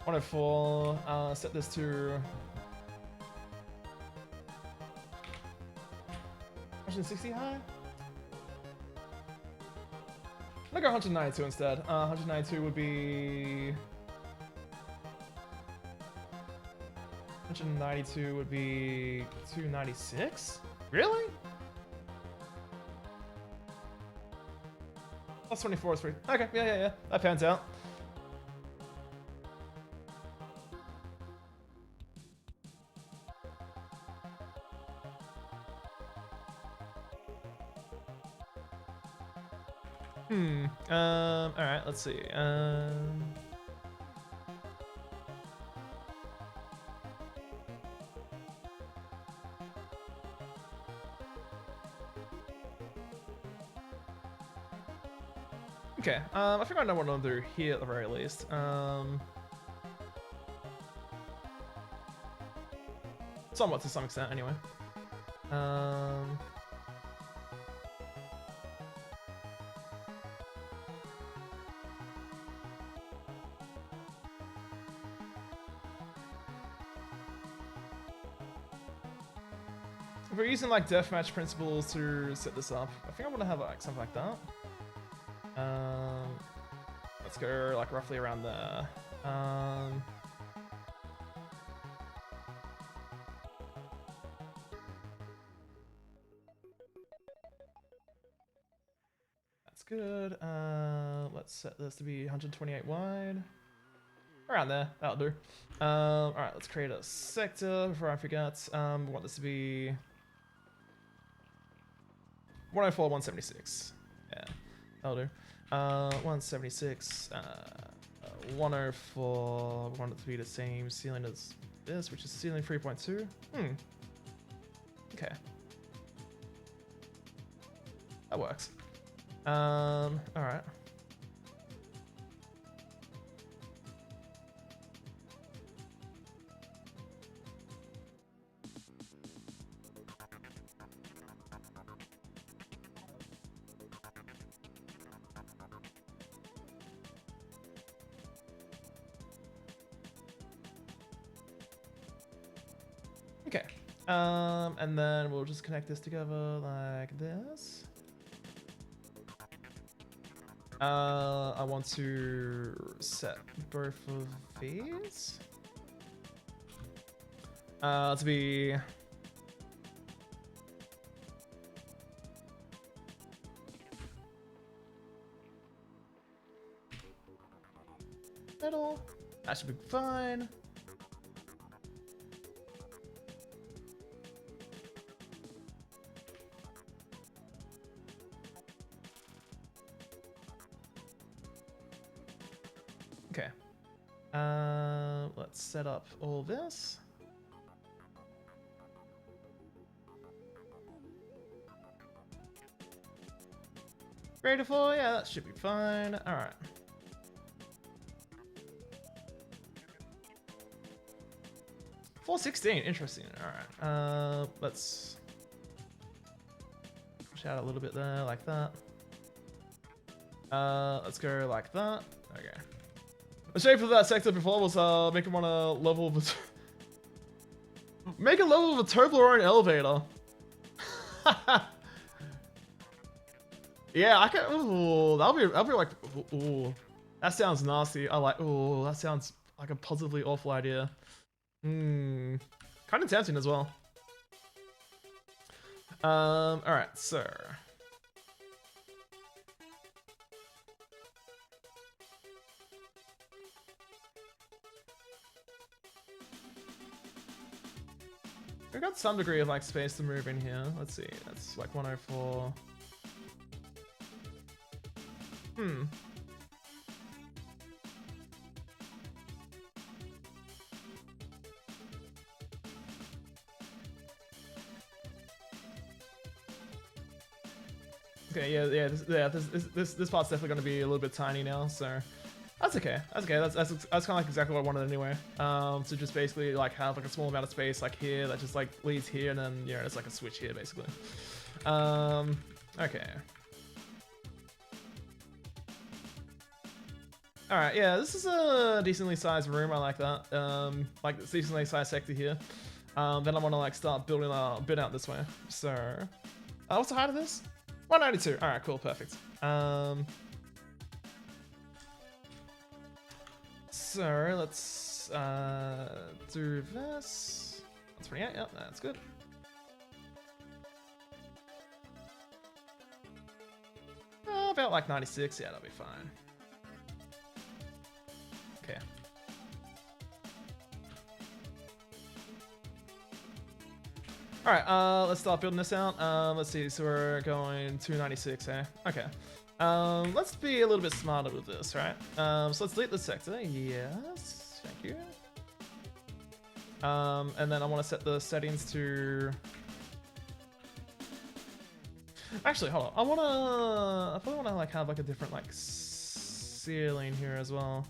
104, set this to 160 high? I'm gonna go 192 instead. 192 would be 192 would be 296? Really? Plus 24 is free. Okay, yeah. That pans out. Alright, let's see. Okay, I think I know what I'll do here at the very least. Somewhat to some extent, anyway. If we're using like deathmatch principles to set this up, I think I'm gonna have like something like that. Let's go like roughly around there. That's good. Let's set this to be 128 wide. Around there, that'll do. Alright, let's create a sector before I forget. We want this to be 104, 176. Yeah, that'll do. 176, 104, we want it to be the same ceiling as this, which is ceiling 3.2. Okay. That works. Alright. And then we'll just connect this together like this. I want to set both of these to be middle. That should be fine. Okay. Let's set up all this. Beautiful, yeah, that should be fine. All right. $416, interesting. All right. Let's push out a little bit there, like that. Let's go like that. Okay. The shape of that sector before was make him on a level of make a level of a Toblerone elevator. Yeah, I can. Ooh, that'll be like. Ooh, that sounds nasty. I like. Ooh, that sounds like a positively awful idea. Kind of tempting as well. All right, so. We've got some degree of like space to move in here. Let's see, that's like 104. Okay, yeah, this part's definitely gonna be a little bit tiny now, so that's okay. That's okay. That's kind of like exactly what I wanted anyway. To just basically like have like a small amount of space like here that just like leads here, and then it's like a switch here basically. Okay. All right, yeah, this is a decently sized room. I like that. Like this decently sized sector here. Then I want to like start building a bit out this way. So, what's the height of this? 192. All right, cool, perfect. So let's do this. 128. Yep, that's good. About like 96. Yeah, that'll be fine. Okay. All right, let's start building this out. Let's see, so we're going 296, eh? Okay. Let's be a little bit smarter with this, right? So let's delete this sector. Yes, thank you. And then I want to set the settings to... Actually, hold on. I probably want to like have like a different like ceiling here as well.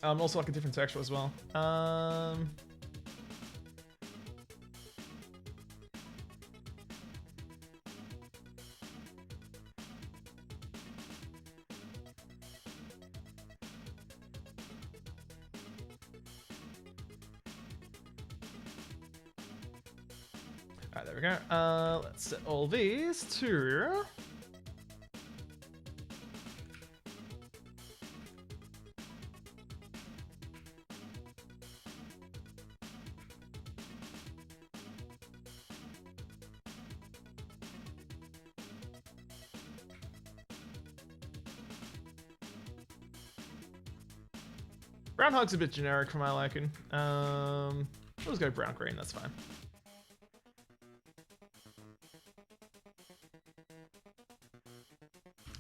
Also like a different texture as well. Alright, there we go. Let's set all these to... Brown Hog's a bit generic for my liking. Let's go brown green, that's fine.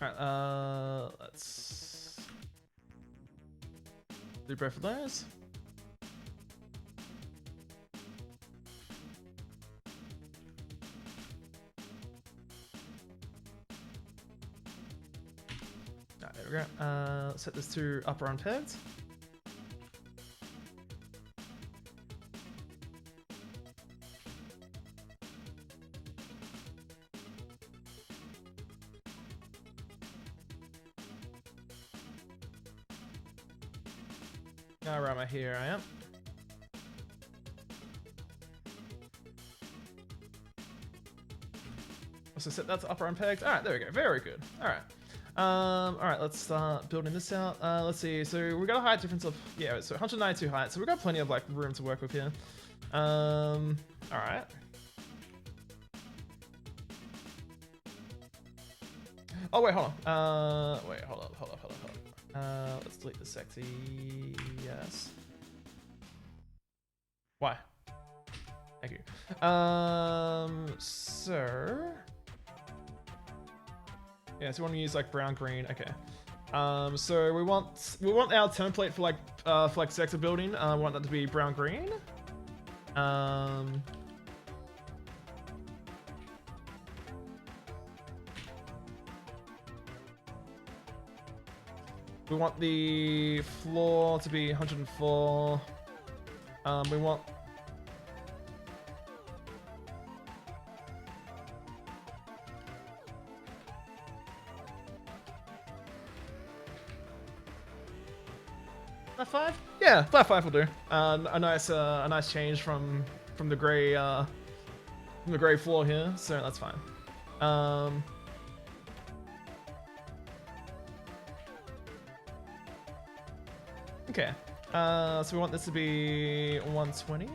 Alright, let's do both of those. Alright, there we go. Let's set this to upper on pegs. Where am I? Here I am. So set that to upper unpegged. Alright, there we go. Very good. Alright. Alright, let's start building this out. Let's see. So we got a height difference of, yeah, so 192 height. So we've got plenty of like room to work with here. Alright. Oh, wait, hold on. Wait, hold up. Let's delete the sector. Yes. Why? Thank you. So... yeah, so we want to use like brown, green. Okay. So we want our template for like sector building. We want that to be brown, green. We want the floor to be 104. We want... flat 5? Yeah, flat 5 will do. A nice change from the gray floor here, so that's fine. Okay. So we want this to be 120.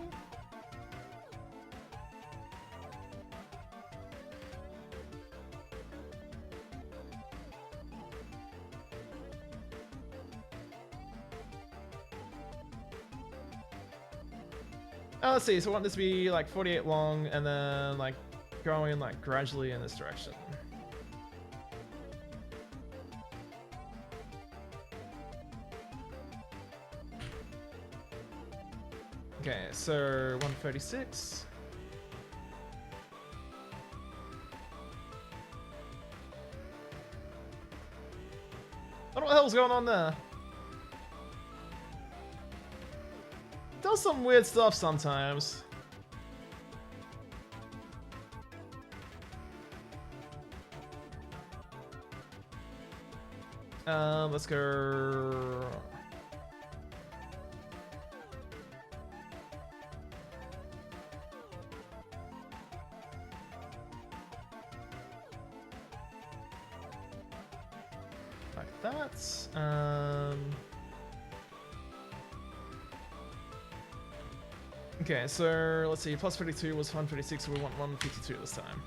Let's see, so I want this to be like 48 long and then like going like gradually in this direction. Okay, so 136. What the hell's going on there? It does some weird stuff sometimes. Let's go. Like that. Okay, so let's see. Plus 32 was 156, so we want 152 this time.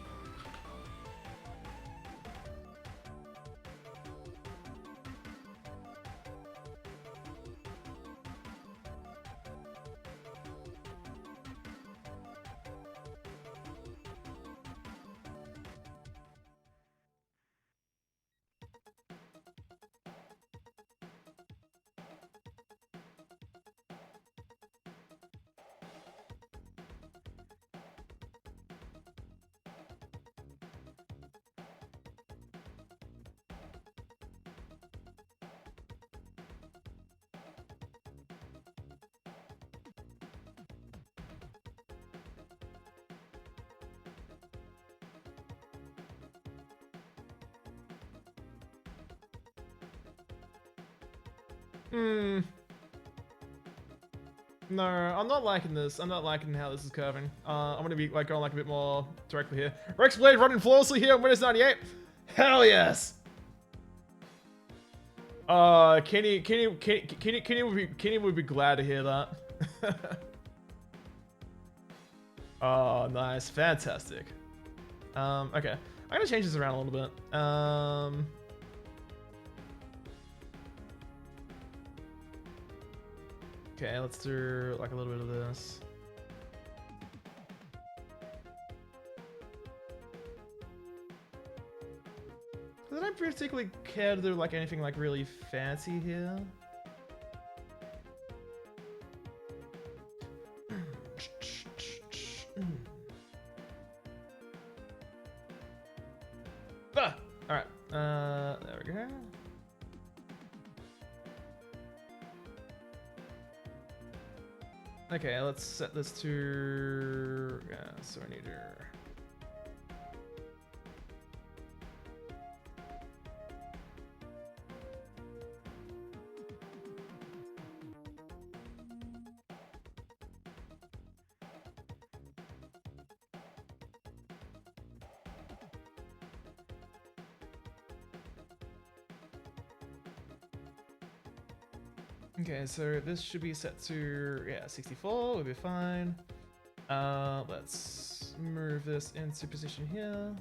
No, I'm not liking this. I'm not liking how this is curving. I'm gonna be like going like a bit more directly here. Rex Blade running flawlessly here on Windows 98. Hell yes. Kenny would be glad to hear that. Oh, nice, fantastic. Okay, I'm gonna change this around a little bit. Okay, let's do like a little bit of this. I don't particularly care to do like anything like really fancy here. Ah! Alright, there we go. Okay, let's set this to, yeah, so I need to, Okay, so this should be set to, yeah, 64, we'll be fine. Let's move this into position here.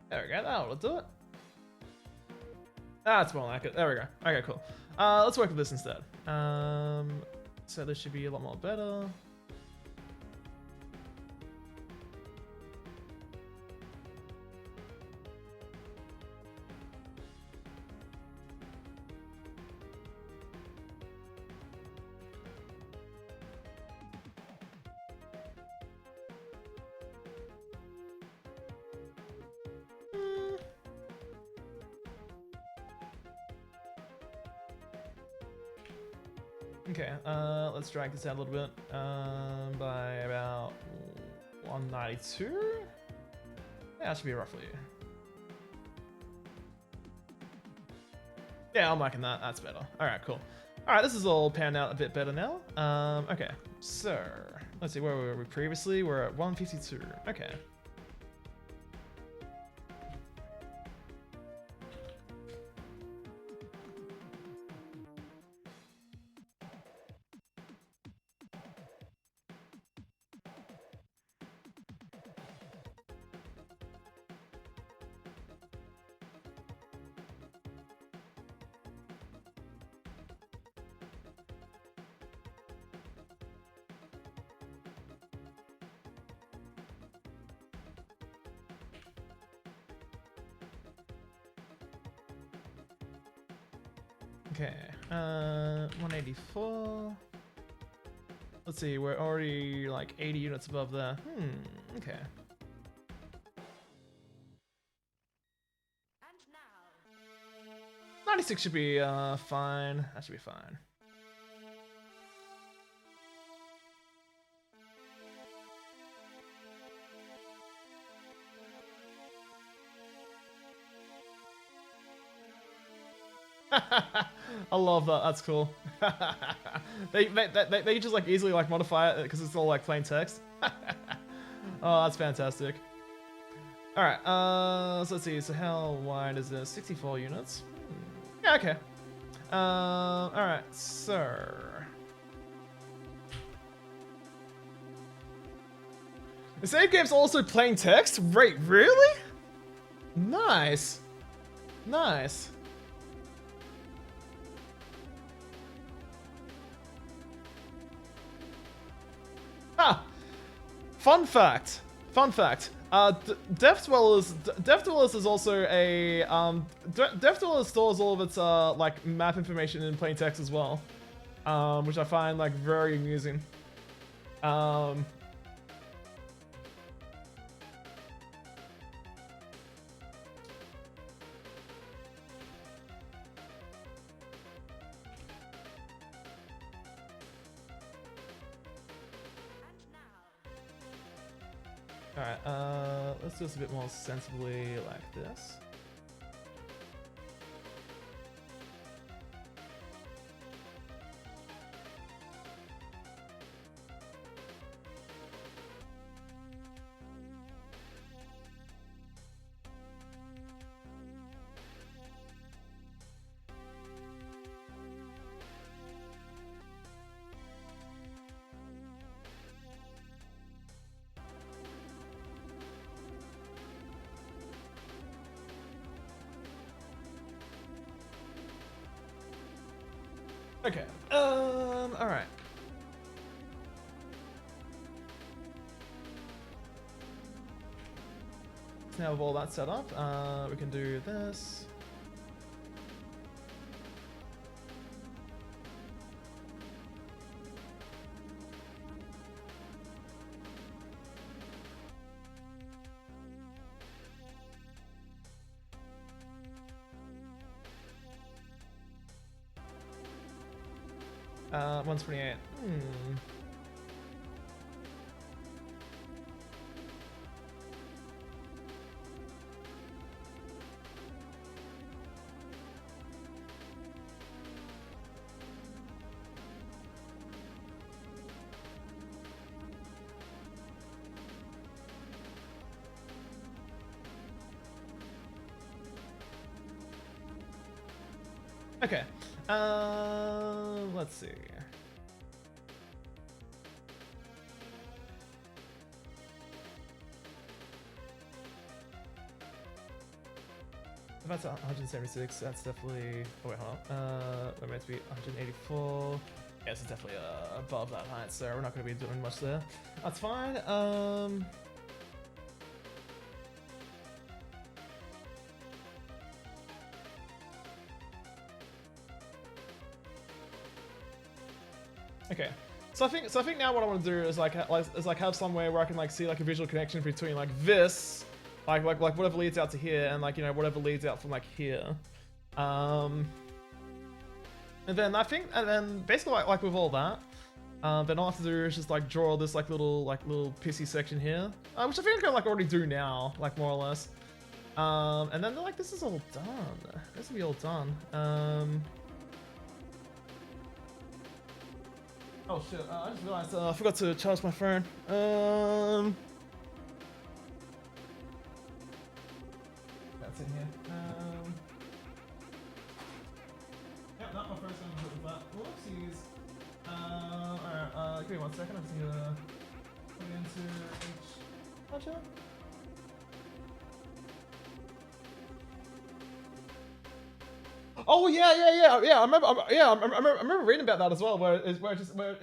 There we go, that'll do it. That's more like it, there we go. Okay, cool. Let's work with this instead. So this should be a lot more better. Okay, let's drag this out a little bit by about 192. Yeah, that should be roughly. Yeah, I'm liking that. That's better. All right, cool. All right, this is all panned out a bit better now. Okay, so let's see, where were we previously? We're at 152. Okay. Okay, 184. Let's see, we're already like 80 units above there. Okay. And now, 96 should be fine. That should be fine. I love that. That's cool. they just like easily like modify it because it's all like plain text. Oh, that's fantastic. All right. So let's see. So how wide is this? 64 units. Yeah. Okay. All right. So. The save game's also plain text. Wait, really? Nice. Nice. Ah, fun fact. Death Dwellers is also a Death Dwellers stores all of its like map information in plain text as well, which I find like very amusing. Alright, let's do this a bit more sensibly like this. Okay. All right. So now with all that set up, we can do this. Uh, 128. Okay. Let's see. If that's 176, that's definitely. Oh wait, hold on. We're meant to be 184. Yes, it's definitely above that height, so we're not going to be doing much there. That's fine. Okay, so I think now what I want to do is like have somewhere where I can like see like a visual connection between like this, like whatever leads out to here, and like, you know, whatever leads out from like here. And then basically like with all that, then all I have to do is just like draw this like little pissy section here, which I think I can like already do now, like more or less. And then like this is all done. This will be all done. Oh shit, I just realized I forgot to charge my phone. That's in here. Yeah, not my first one with that. Whoopsies. Alright, give me 1 second. I'm just gonna put it into H. Oh yeah. I remember reading about that as well, where it was just like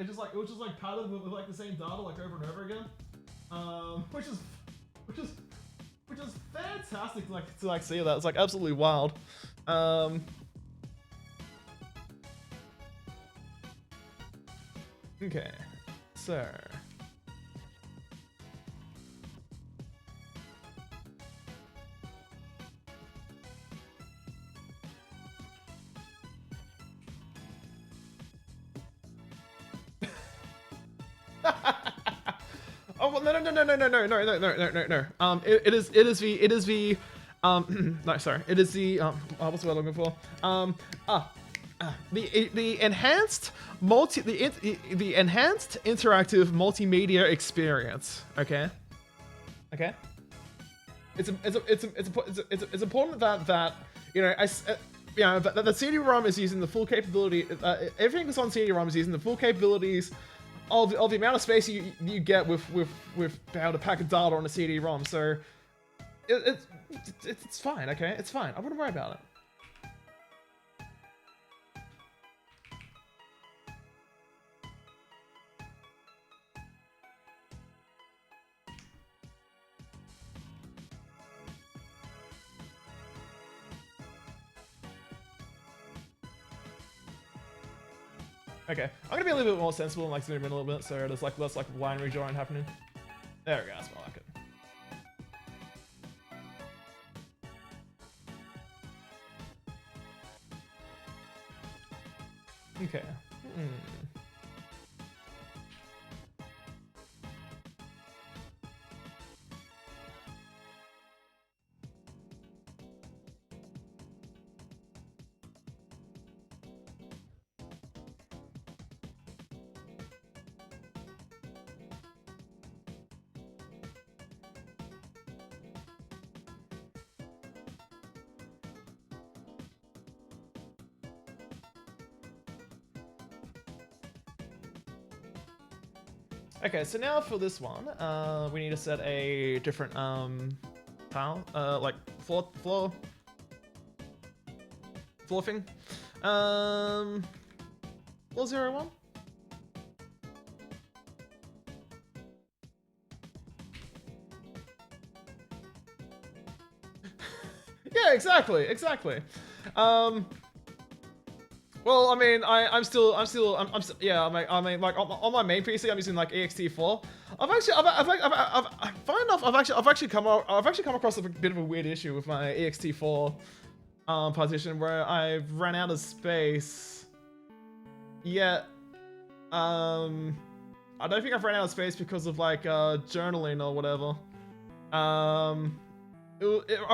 patterned with like the same data like over and over again, which is fantastic to see that. It's like absolutely wild. Okay, so. Oh well, no. It is the no, sorry. It is the what's the word I'm looking for? The enhanced the enhanced interactive multimedia experience. Okay. It's important that you know that the CD-ROM is using the full capability. Everything that's on CD-ROM is using the full capabilities of the amount of space you get with about a pack of data on a CD-ROM. So it's fine. Okay, it's fine. I wouldn't worry about it. Okay, I'm gonna be a little bit more sensible and like zoom in a little bit, so there's like less like line redrawing happening. There we go, that's more like it. Okay. Okay, so now for this one, we need to set a different tile, like floor thing. Floor 01. Yeah, exactly. Well, I mean, I'm still, yeah. I mean, like on my main PC, I'm using like ext4. I've actually come across a bit of a weird issue with my ext4 partition where I've run out of space. Yet, I don't think I've run out of space because of like journaling or whatever. I've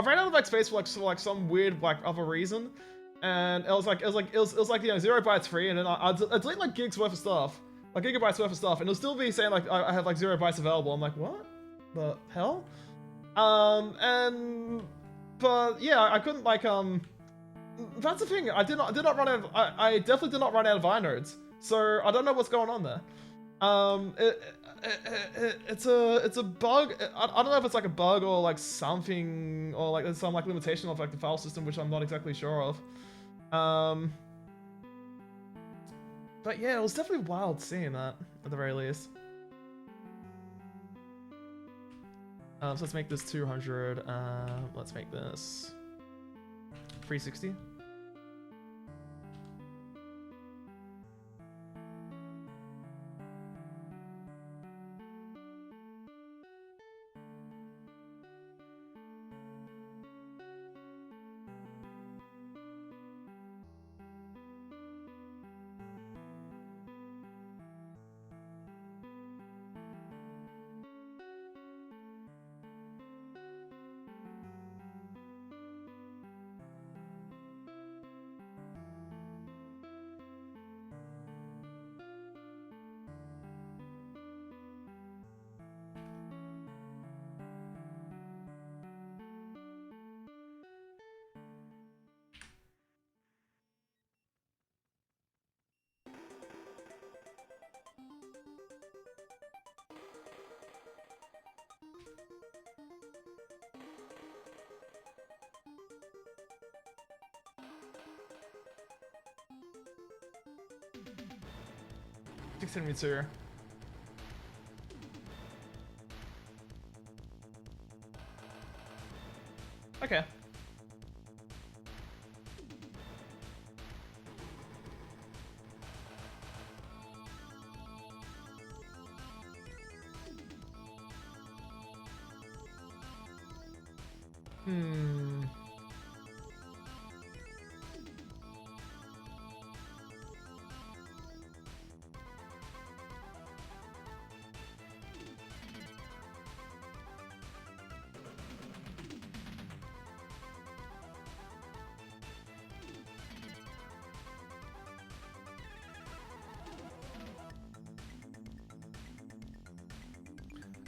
ran out of like space for like some weird like other reason. And it was like you know 0 bytes free, and then I delete like gigabytes worth of stuff, and it'll still be saying like I have like 0 bytes available. I'm like, what the hell? But yeah, I couldn't like That's the thing. I did not run out of, I definitely did not run out of iron nodes. So I don't know what's going on there. It's a bug. I don't know if it's like a bug or like something, or like there's some like limitation of like the file system, which I'm not exactly sure of. But yeah, it was definitely wild seeing that at the very least. So let's make this 200. Let's make this 360. Send me to. Okay.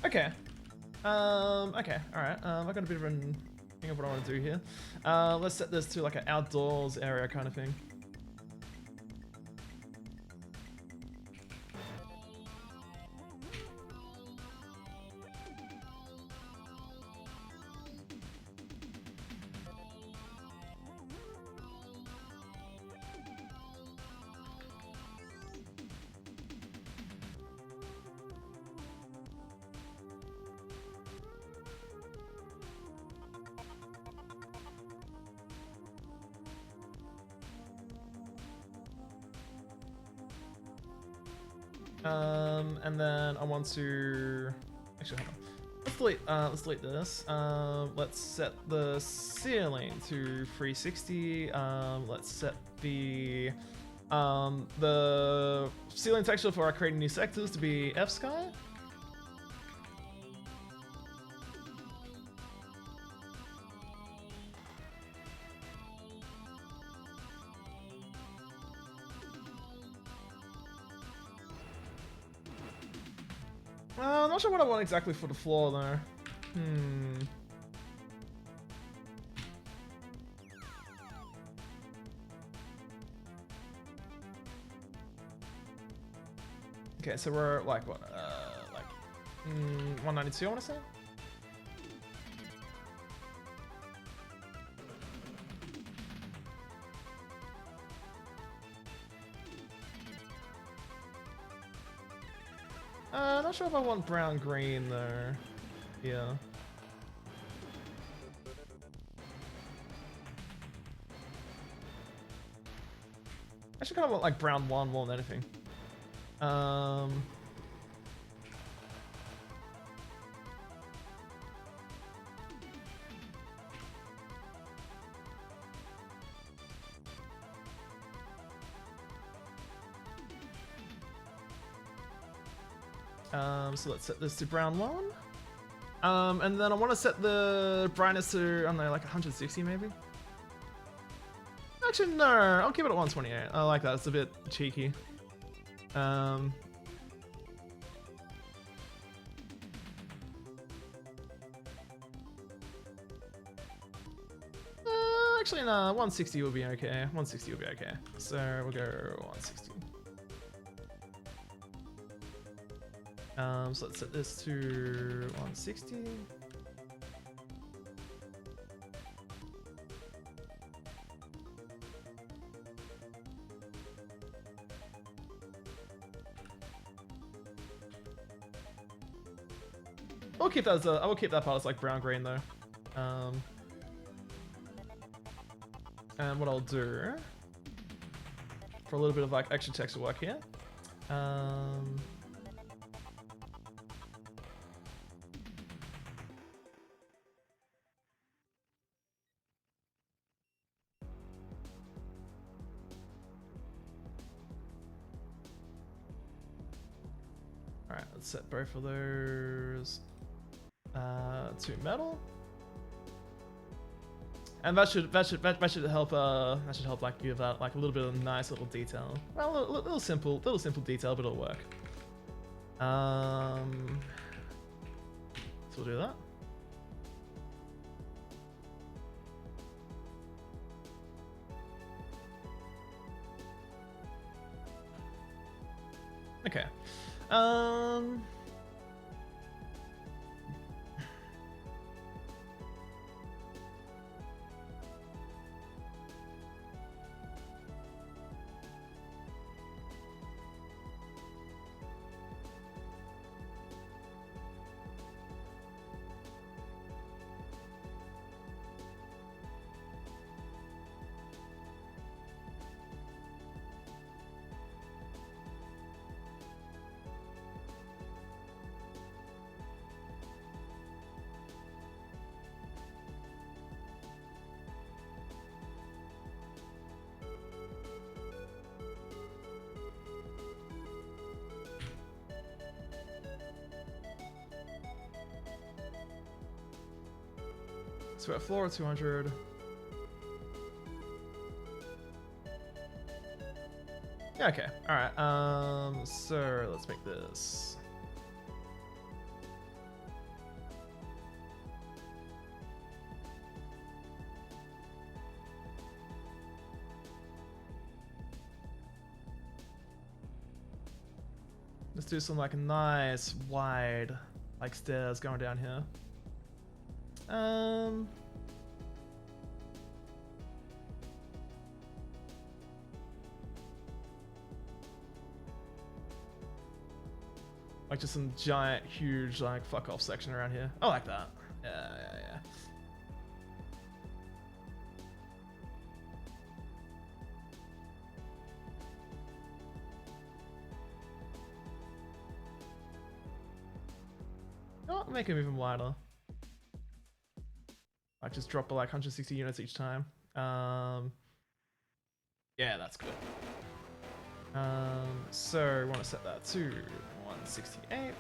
Okay. Okay, alright. I got a bit of an thing of what I want to do here. Let's set this to like an outdoors area kind of thing. And then I want to actually hold on. Let's delete this. Let's set the ceiling to 360. Let's set the ceiling texture for our creating new sectors to be F sky. I'm not sure what I want exactly for the floor though. Okay, so we're like what? 192, I want to say. Not sure if I want brown green though. Yeah. I should kind of want like brown 1 more than anything. So let's set this to brown 1. And then I want to set the brightness to, I don't know, like 160 maybe? Actually, no, I'll keep it at 128. I like that, it's a bit cheeky. actually, no, 160 will be okay. 160 will be okay. So we'll go 160. So let's set this to 160. I'll keep that as I will keep that part as like brown green though. And what I'll do for a little bit of like extra texture work here. Alright, let's set both of those to metal. And that should help like give that like a little bit of nice little detail. Well, a little simple detail, but it'll work. So we'll do that. Okay. So we're at floor 200. Yeah, okay. Alright, so let's make this. Let's do some like nice wide like stairs going down here. Like just some giant, huge, like fuck off section around here. I like that. Yeah. Oh, make it even wider. Like just drop like 160 units each time. Yeah, that's good. So we want to set that to 168.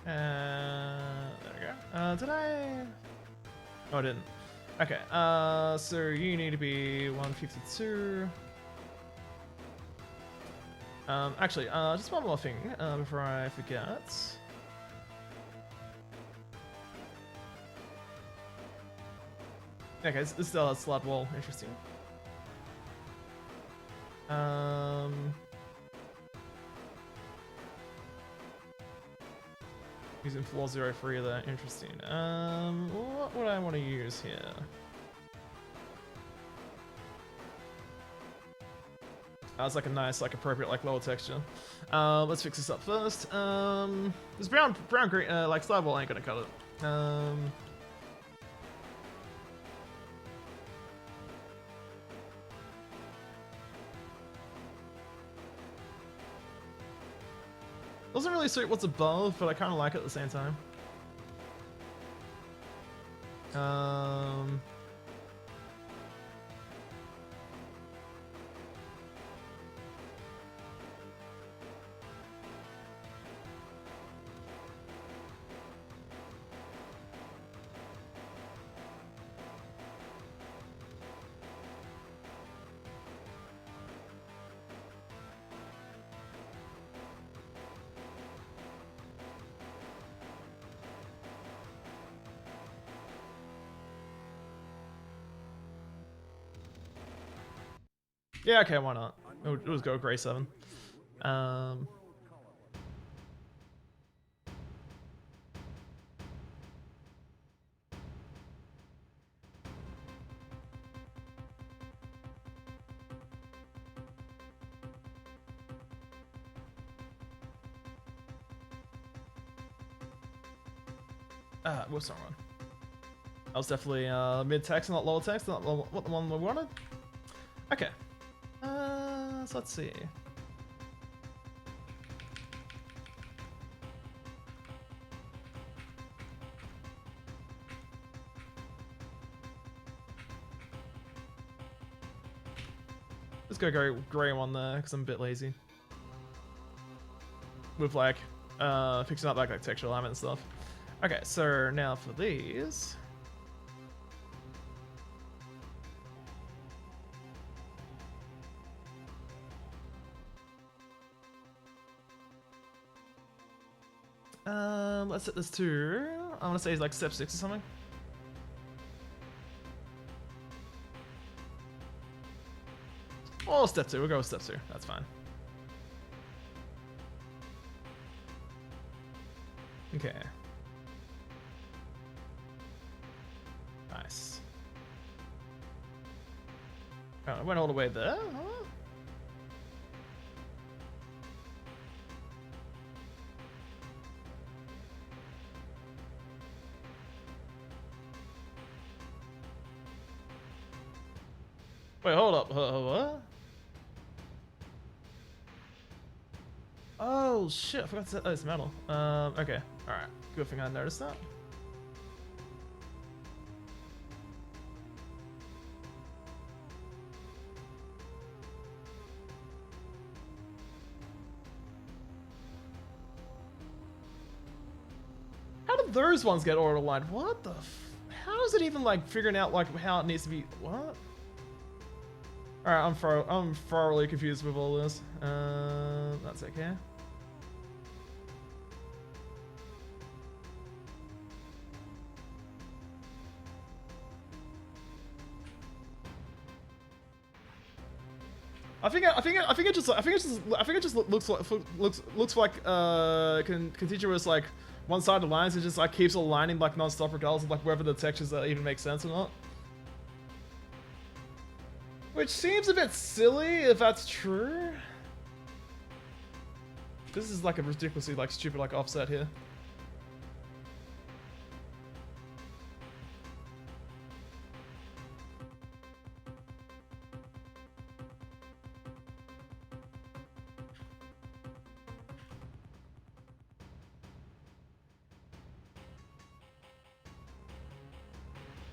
There we go. Did I? Oh, I didn't. Okay. So you need to be 152. Actually, just one more thing before I forget. Okay, this still has slot wall. Interesting. Using floor 03 there, interesting. What would I want to use here? That's like a nice, like appropriate, like lower texture. Let's fix this up first. This brown green, like slide wall ain't gonna cut it. Doesn't really suit what's above, but I kind of like it at the same time. Yeah, okay, why not? We'll just go gray 7. What's wrong one? That was definitely mid text, not lower text, not what the one we wanted. Okay. So let's see. Let's go gray one there because I'm a bit lazy. With like fixing up like texture alignment and stuff. Okay, so now for these. Let's set this to, I want to say it's like step 6 or something. Oh, step 2, we'll go with step 2, that's fine. Okay. Nice. Oh, I went all the way there, huh? Wait, hold up. What? Oh shit! I forgot to set this metal. Okay. All right. Good thing I noticed that. How did those ones get auto aligned? What the? How is it even like figuring out like how it needs to be? What? Alright, I'm thoroughly confused with all this. That's okay. I think it just looks like contiguous like one-sided lines. It just like keeps aligning like non-stop regardless of like whether the textures even make sense or not. Which seems a bit silly if that's true. This is like a ridiculously like stupid like offset here.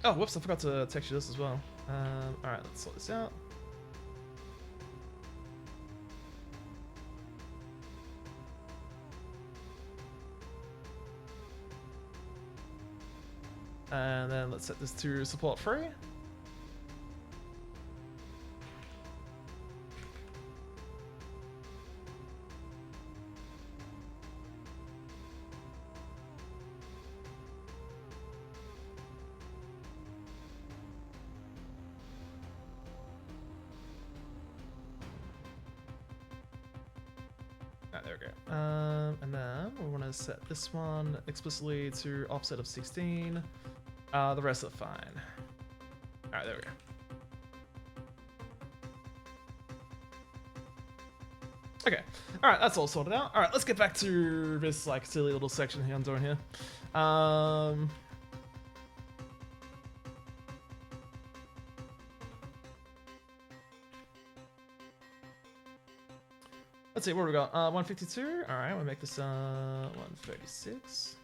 Oh, whoops, I forgot to texture this as well. Alright, let's sort this out. And then let's set this to support free. there we go. And then we want to set this one explicitly to offset of 16. The rest are fine. Alright, there we go. Okay, alright, that's all sorted out. Alright, let's get back to this like silly little section here I'm doing here. Let's see, what do we got? 152. Alright, we'll make this 136.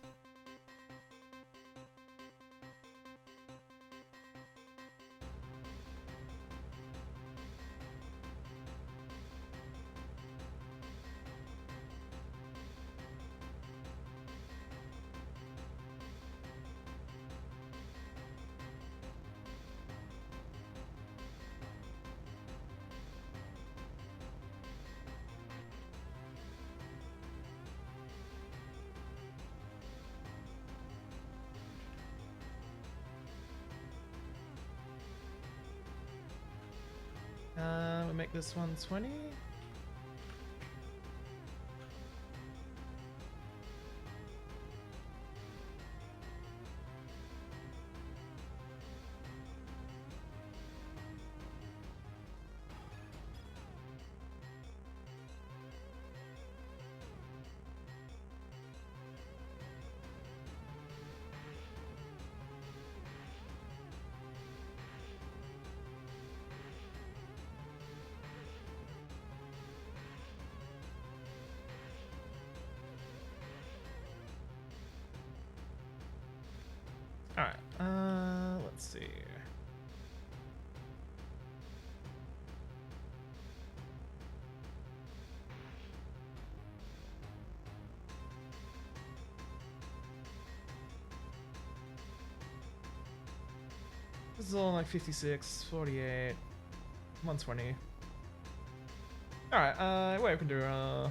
We'll make this 120. Alright, let's see. This is all like 56, 48, 120. Alright, wait, we can do a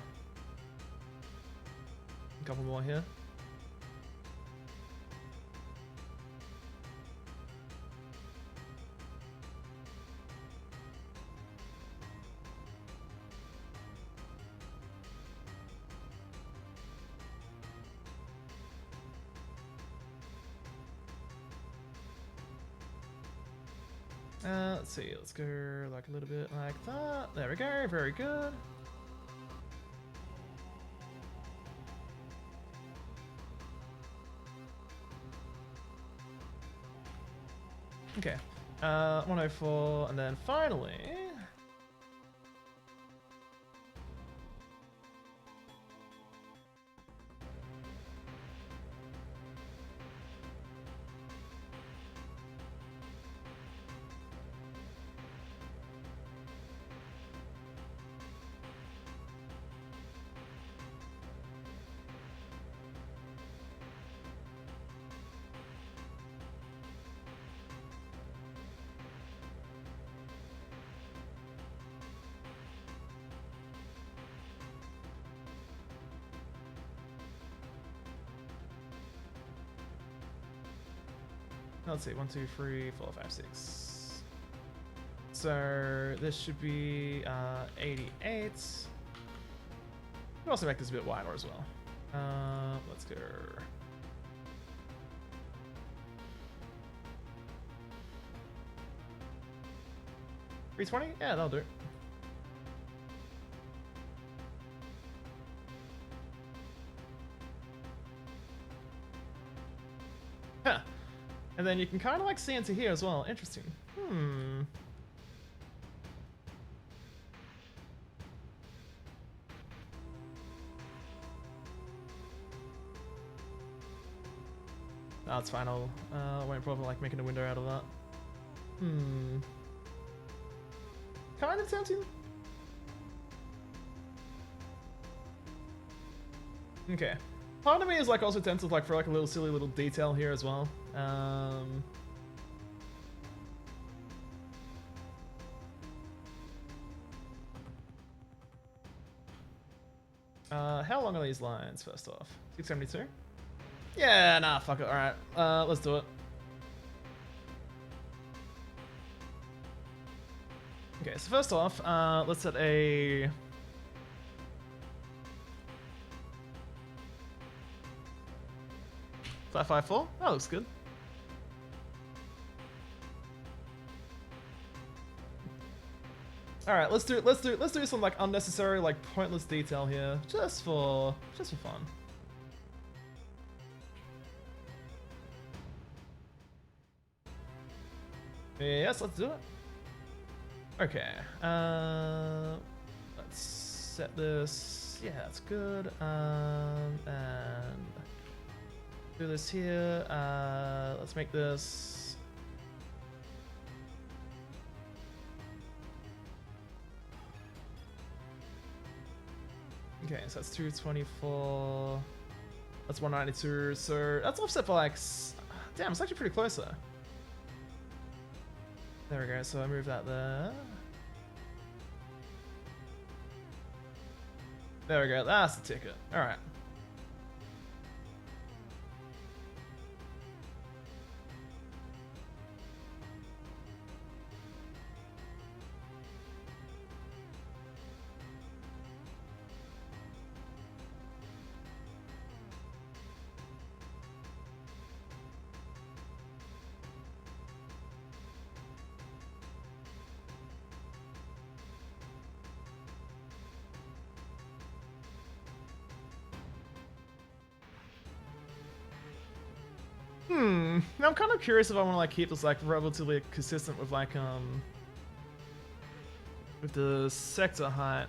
couple more here. Let's see, let's go like a little bit like that. There we go, very good. Okay, 104, and then finally... Let's see, 1, 2, 3, 4, 5, 6. So this should be 88. We'll also make this a bit wider as well. Let's go. 320? Yeah, that'll do it. Huh. And then you can kind of like see into here as well. Interesting. That's fine. I won't bother like making a window out of that. Kind of tempting. Okay. Part of me is like also tempted like for like a little silly little detail here as well. How long are these lines first off? 672? Yeah, nah, fuck it. Alright, let's do it. Okay, so first off, let's set a 554. That looks good. All right, let's do some like unnecessary, like pointless detail here, just for fun. Yes, let's do it. Okay. Let's set this. Yeah, that's good. And do this here. Let's make this. Okay, so that's 224. That's 192. So that's offset by like. Damn, it's actually pretty close though. There we go. So I move that there. There we go. That's the ticket. All right. Now I'm kind of curious if I want to like keep this like relatively consistent with like with the sector height,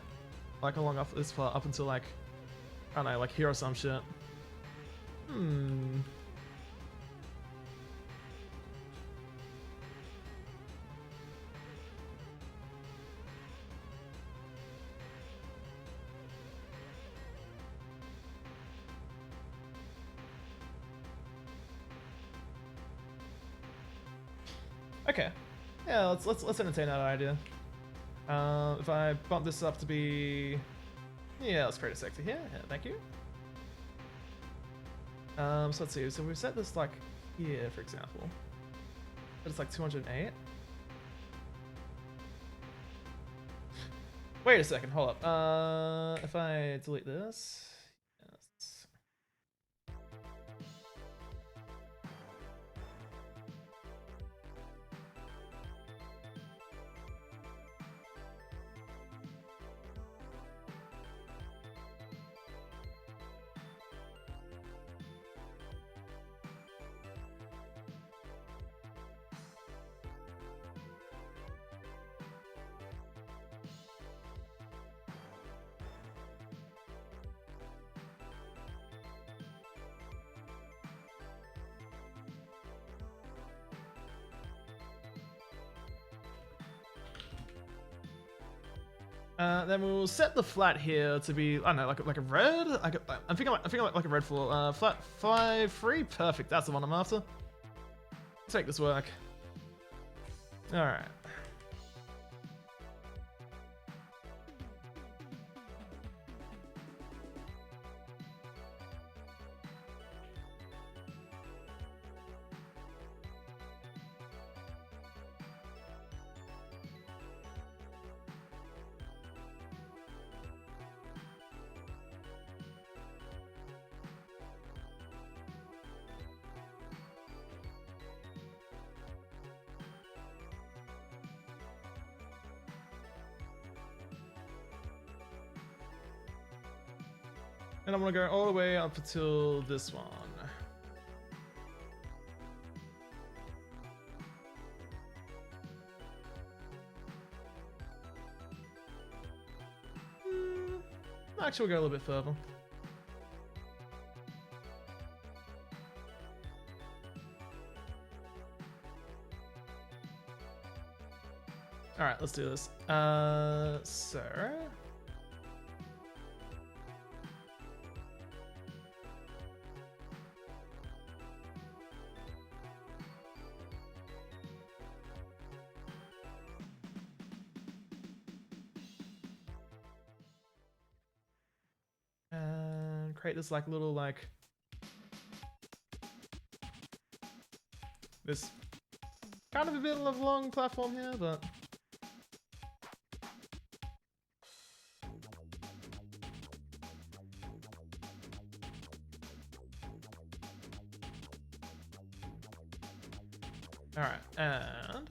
like along up this far up until like I don't know, like here or some shit. Okay, yeah, let's entertain that idea. If I bump this up to be, yeah, let's create a sector here. Yeah, thank you. So let's see. So we've set this like here, for example. But it's like 208. Wait a second. Hold up. If I delete this. Yes. Then we'll set the flat here to be, I don't know, like a red. I'm thinking like a red floor. Flat 5-3, perfect. That's the one I'm after. Let's make this work. All right. And I'm gonna go all the way up until this one. Actually, we'll go a little bit further. All right, let's do this. So. And create this like little like this kind of a bit of a long platform here, but All right, and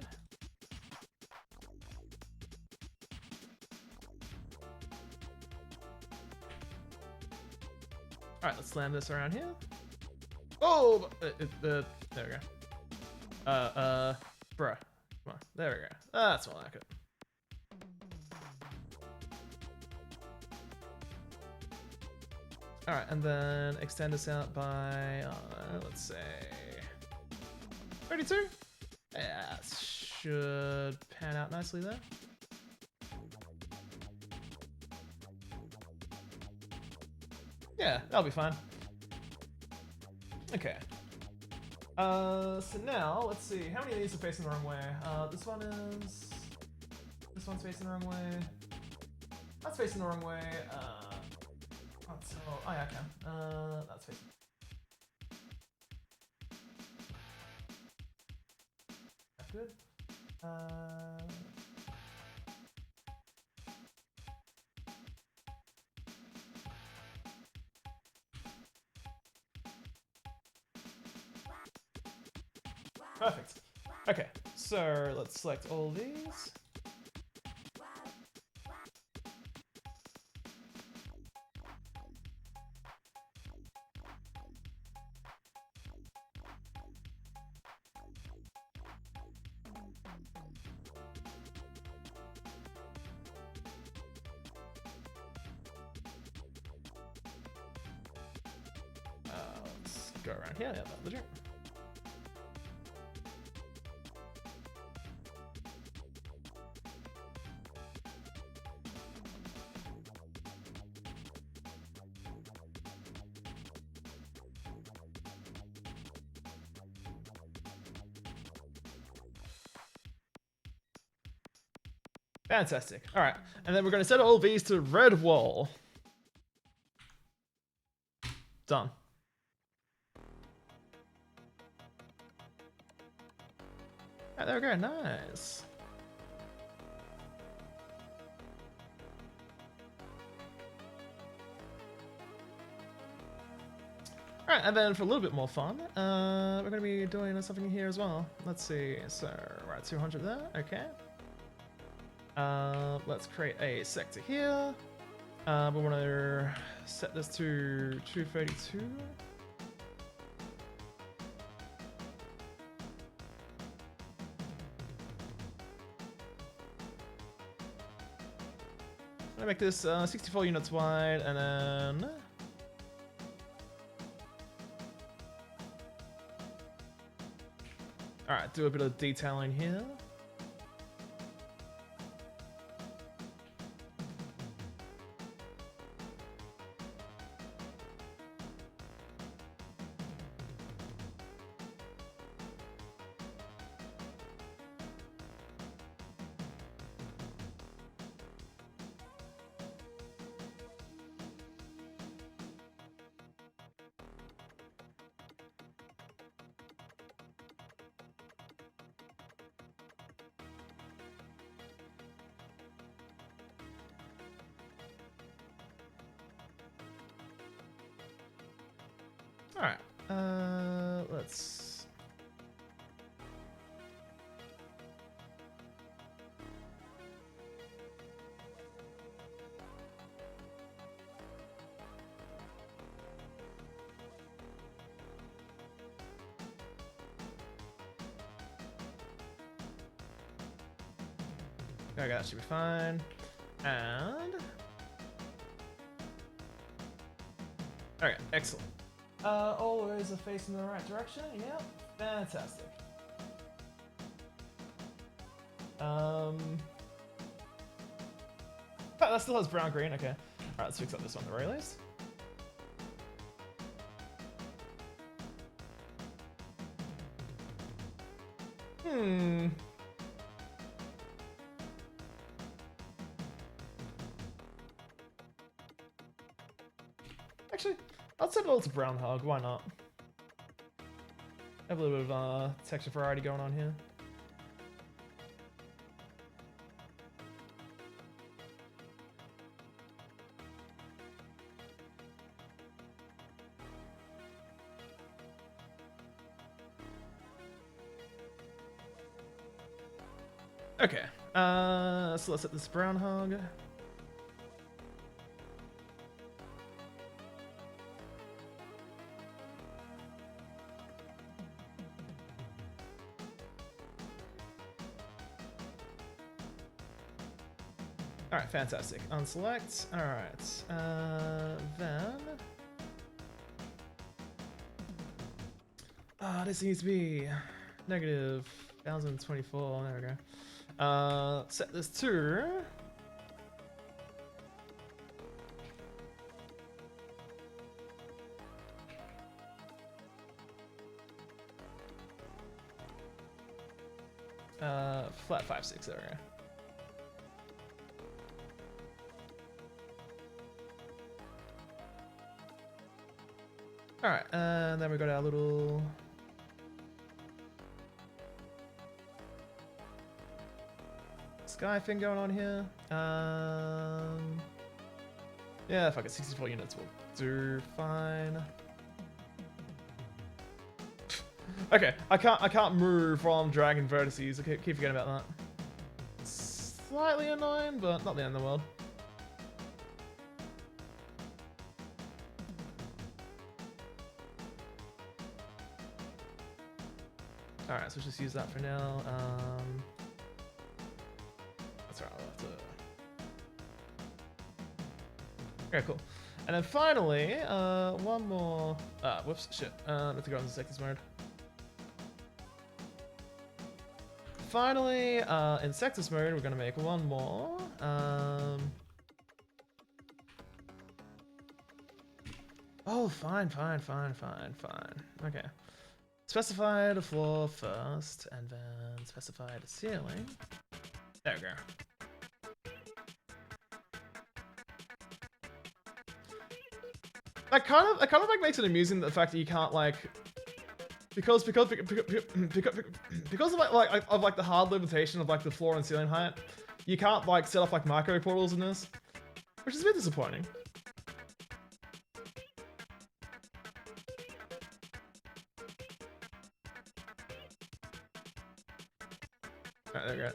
all right, let's slam this around here. Oh, there we go. Bruh, come on, there we go. That's more like it. All right, and then extend this out by, let's say, 32. Yeah, should pan out nicely there. Yeah, that'll be fine. Okay. So now, let's see, how many of these are facing the wrong way? This one's facing the wrong way. That's facing the wrong way. Oh yeah, I can. That's facing. That's good. Perfect. Okay, so let's select all these. Let's go around here. Yeah, that's legit. Fantastic. All right, and then we're going to set all these to red wall. Done. Right, there we go. Nice. All right, and then for a little bit more fun, we're going to be doing something here as well. Let's see. So we're at 200 there. Okay. Let's create a sector here. We want to set this to 232. I'm gonna make this 64 units wide, and then all right, do a bit of detailing here. All right, let's. Okay, that should be fine. And okay, excellent. Always are facing the right direction. Yep, fantastic. That still has brown green. Okay. All right, let's fix up this one at the very least. Actually, I'll set it all to brown hug. Why not? Have a little bit of texture variety going on here. Okay. So let's set this brown hog. Alright, fantastic. Unselect. Alright. Then. This needs to be negative 1024. There we go. Set this to. Flat 5.6. There we go. Alright, and then we got our little sky thing going on here. Yeah, fuck it, 64 units will do fine. Okay, I can't move from dragon vertices. I keep forgetting about that. Slightly annoying, but not the end of the world. Alright, so let's just use that for now. That's right, I'll have to... Okay, cool. And then finally, one more... whoops, shit. I have to go into sectors mode. Finally, in sectors mode, we're going to make one more. Oh, fine. Okay. Specify the floor first, and then specify the ceiling. There we go. That kind of like makes it amusing, the fact that you can't like, because of like the hard limitation of like the floor and ceiling height, you can't like set up like micro portals in this, which is a bit disappointing. Alright, there we go.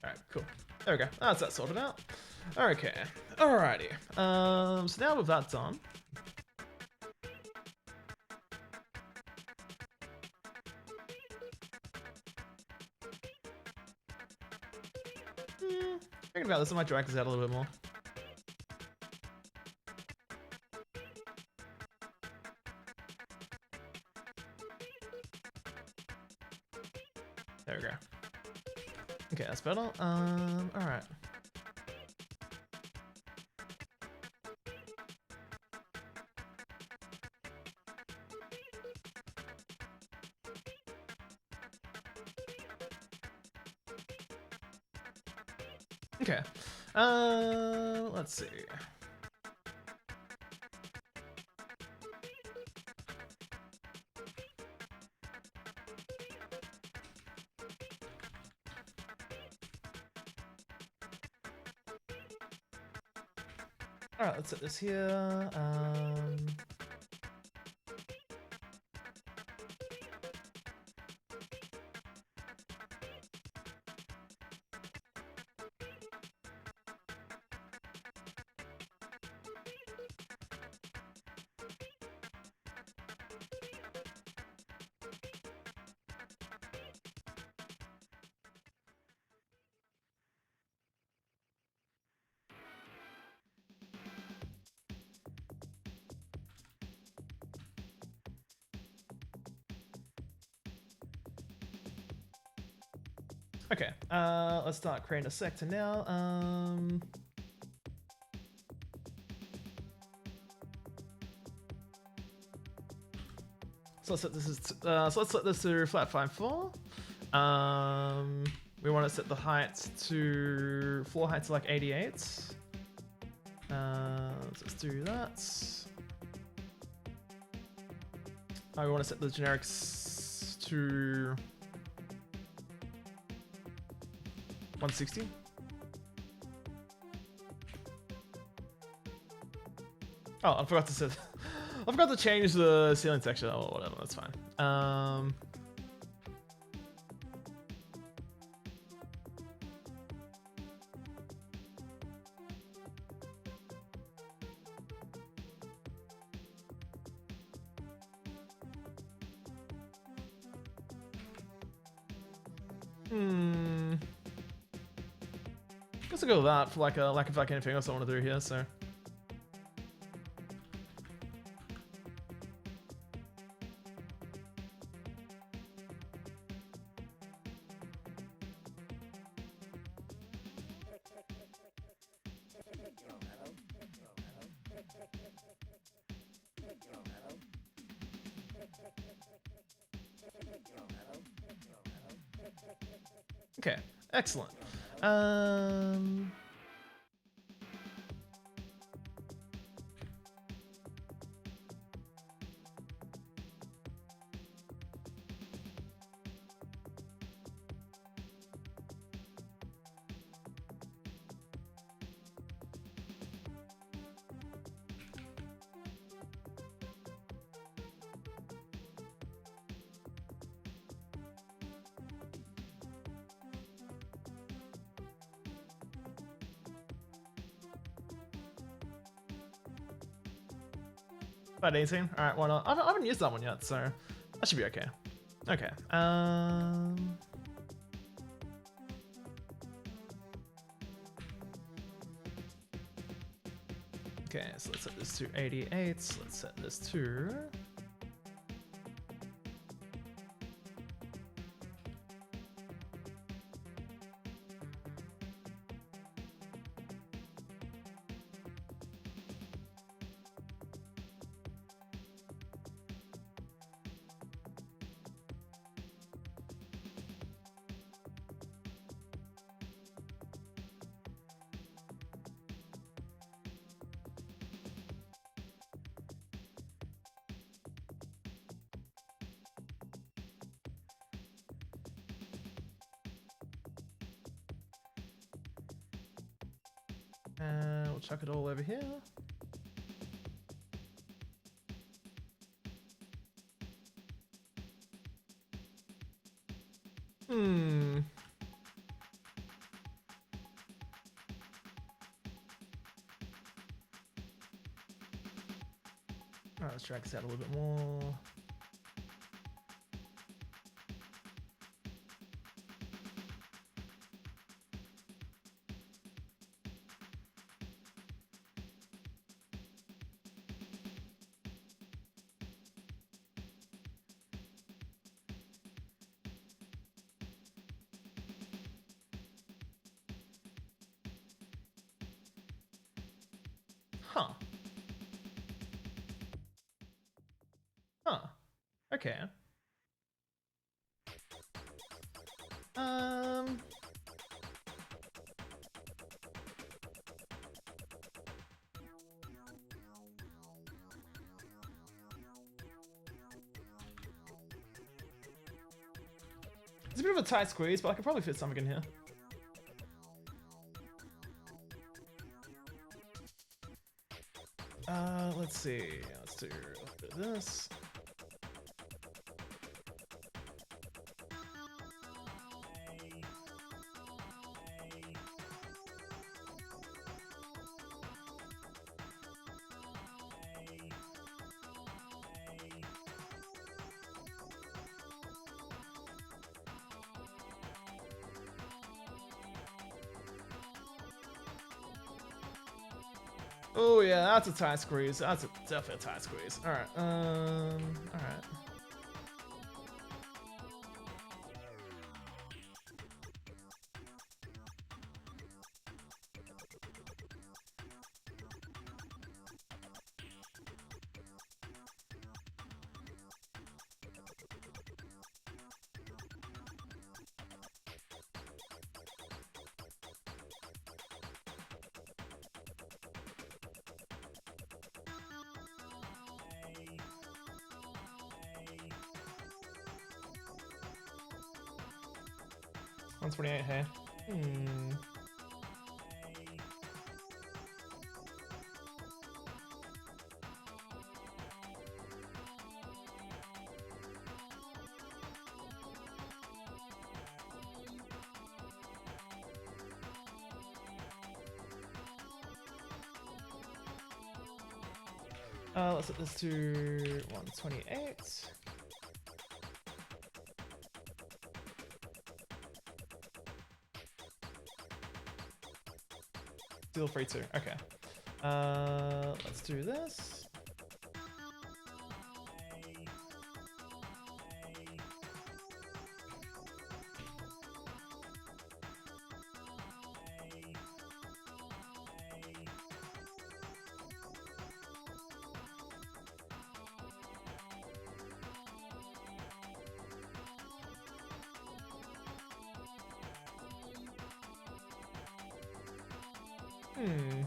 Alright, cool. There we go. That's that sorted out. Okay. Alrighty. So now with that done. Thinking about this, I might drag this out a little bit more. There we go. Okay, that's better. Alright. Okay. Let's see. Alright, let's set this here. Okay, let's start creating a sector now. So let's set this let's set this to flat 5.4. We want to set the height to floor height to like 88. Let's do that. We want to set the generics to 160. Oh, I forgot to set. I've got to change the ceiling texture or whatever. That's fine. Guess I'll go with that for like a lack of like anything else I want to do here. So. Okay, excellent. About 18? Alright, why not? I haven't used that one yet, so that should be okay. Okay. Okay, so let's set this to 88. Let's set this to... we'll chuck it all over here. Alright, let's drag this out a little bit more. Huh. Huh. Okay. It's a bit of a tight squeeze, but I could probably fit something in here. Let's see. Let's do this. Oh yeah, that's a tight squeeze. That's definitely a tight squeeze. All right. All right. $128, hey. Let's set this to 128. Feel free to. Okay. Let's do this. Hmm.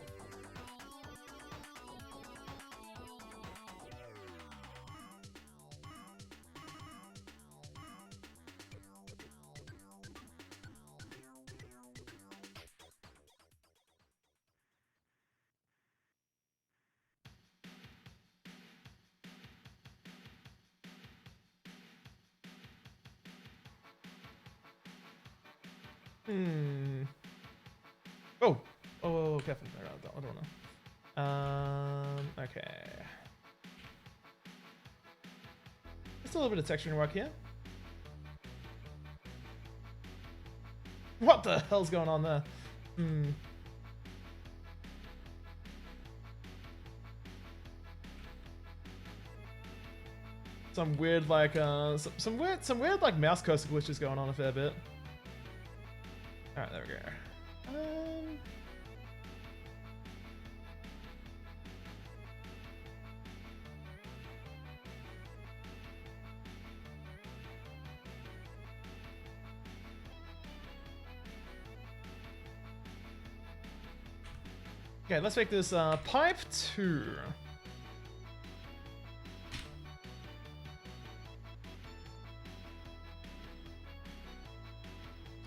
Hmm. Oh. Oh, careful. I don't know. Okay. Just a little bit of texturing work here. What the hell's going on there? Hmm. Some weird like some weird like mouse cursor glitches going on a fair bit. All right, there we go. Okay, let's make this pipe 2.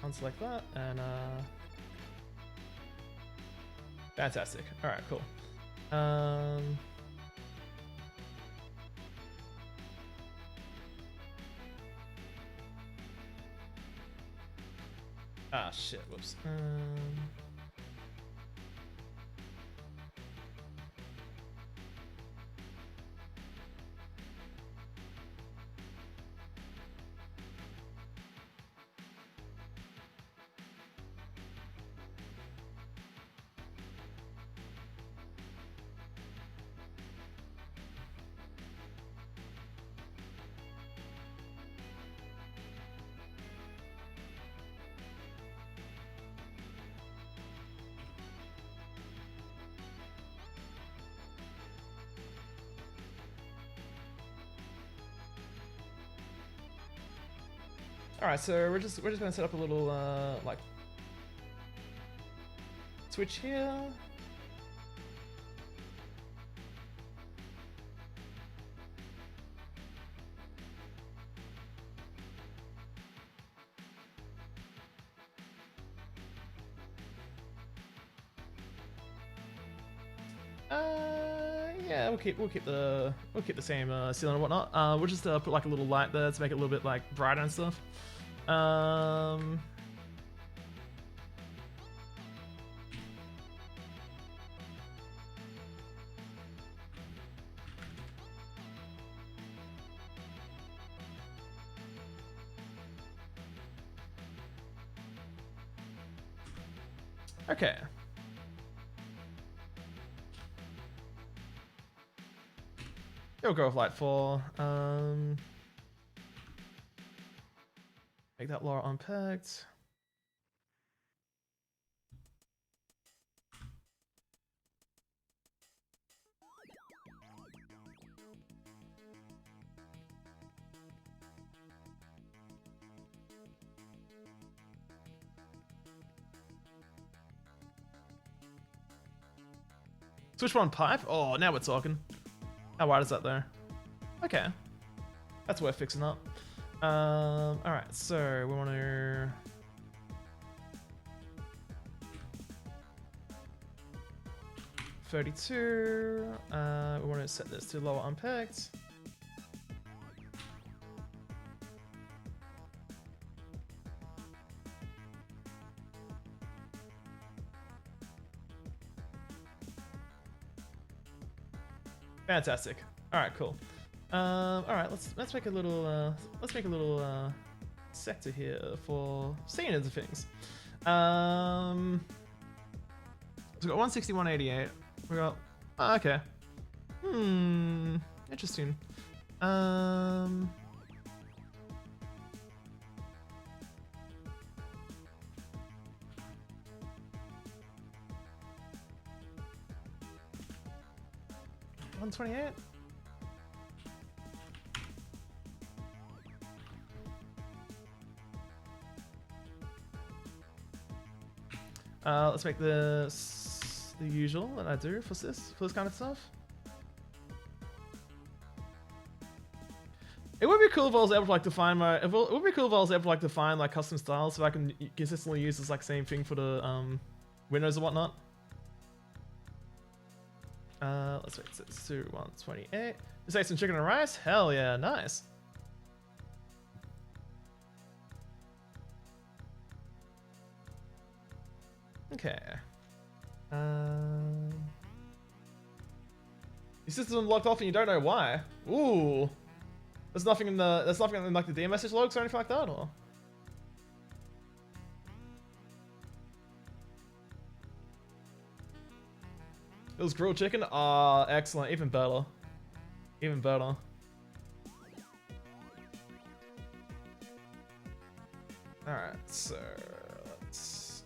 Unselect that and fantastic. All right, cool. Ah shit, whoops. All right, so we're just gonna set up a little like switch here. Yeah, we'll keep the same ceiling and whatnot. We'll just put like a little light there to make it a little bit like brighter and stuff. Okay. It'll go with light 4. Make that lower unpacked. Switch one pipe? Oh, now we're talking. How wide is that there? Okay. That's worth fixing up. Alright, so we want to... $32. We want to set this to lower unpacked. Fantastic. All right, cool. All right, let's make a little sector here for seeing into things. So we got 160, 188. We got okay. Interesting. 128. Let's make this the usual that I do for this kind of stuff. It would be cool if I was able to like define my. It would be cool if I was able to like define like custom styles so I can consistently use this like same thing for the windows and whatnot. Let's make this to 128. Just say some chicken and rice. Hell yeah, nice. Okay. Your system's locked off and you don't know why. Ooh. There's nothing in like the DM message logs or anything like that, or? It was grilled chicken? Ah, excellent. Even better. Even better. Alright, so let's...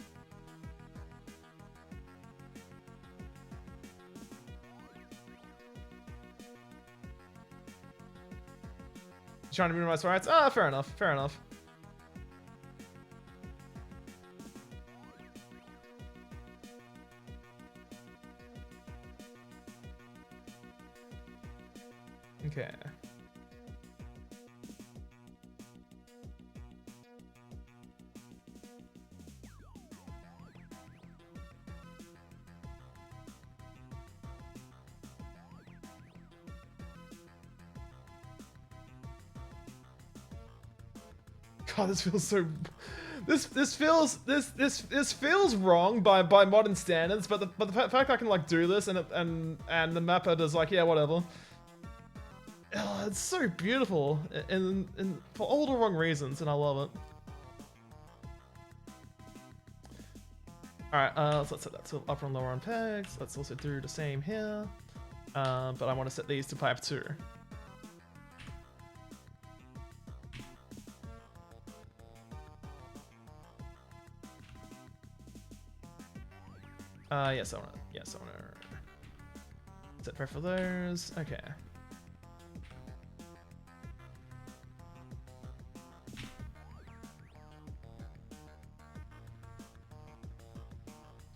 Trying to minimize rights? Ah, fair enough, fair enough. Okay. God, this feels so. This feels wrong by modern standards, but the fact I can like do this and the map editor's like, yeah, whatever. Oh, it's so beautiful, and for all the wrong reasons, and I love it. All right, let's set that to upper and lower on pegs. Let's also do the same here, but I want to set these to pipe 2. Yes, I want to set pipe for those. Okay.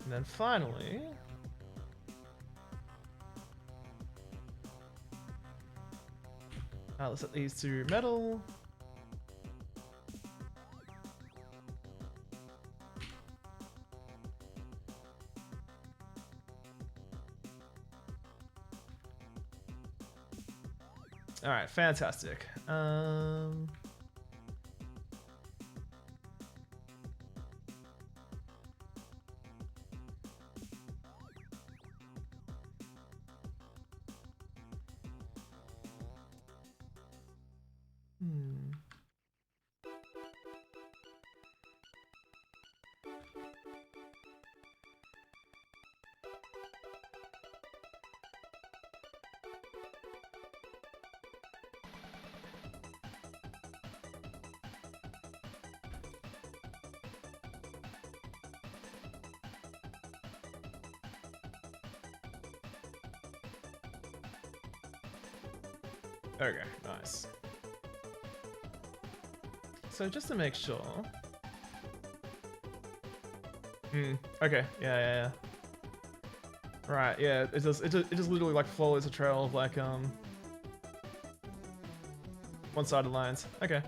And then finally, let's set these to metal. All right, fantastic. Okay, nice. So just to make sure. Okay, yeah. Right, yeah. It just literally like follows a trail of like one-sided lines. Okay.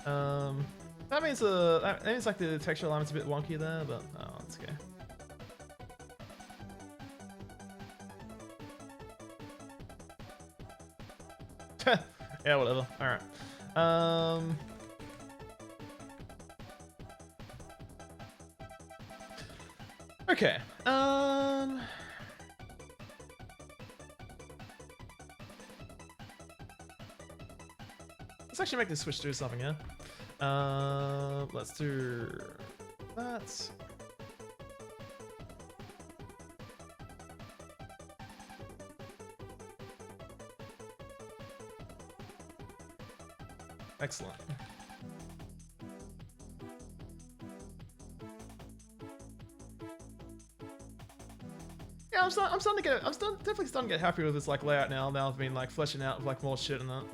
That means like the texture alignment's a bit wonky there, but oh, that's okay. Yeah, whatever. All right. Okay. actually make this switch do something, yeah? Let's do that. Excellent. Yeah, I'm starting to get. Definitely starting to get happy with this like layout now. Now I've been like fleshing out with like more shit in it.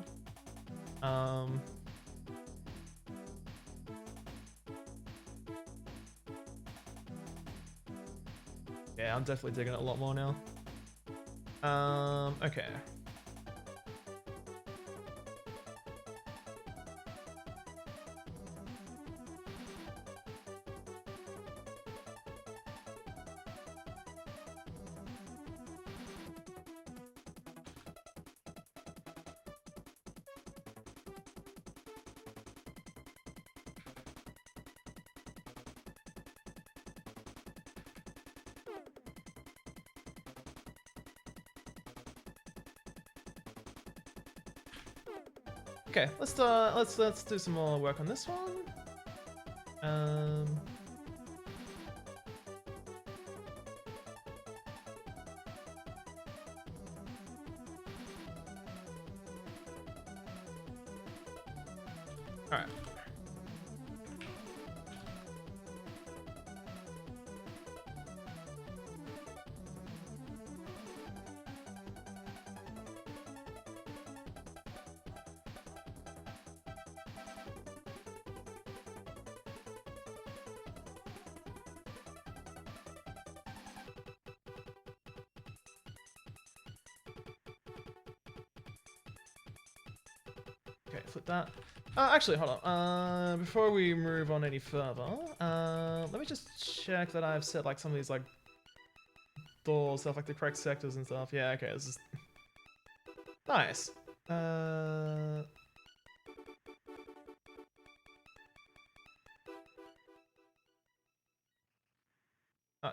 Yeah, I'm definitely digging it a lot more now. Okay. Okay, let's do some more work on this one. All right. Okay, flip that. Actually, hold on. Before we move on any further, let me just check that I've set like some of these like door stuff, like the correct sectors and stuff. Yeah, okay, this is nice. Alright,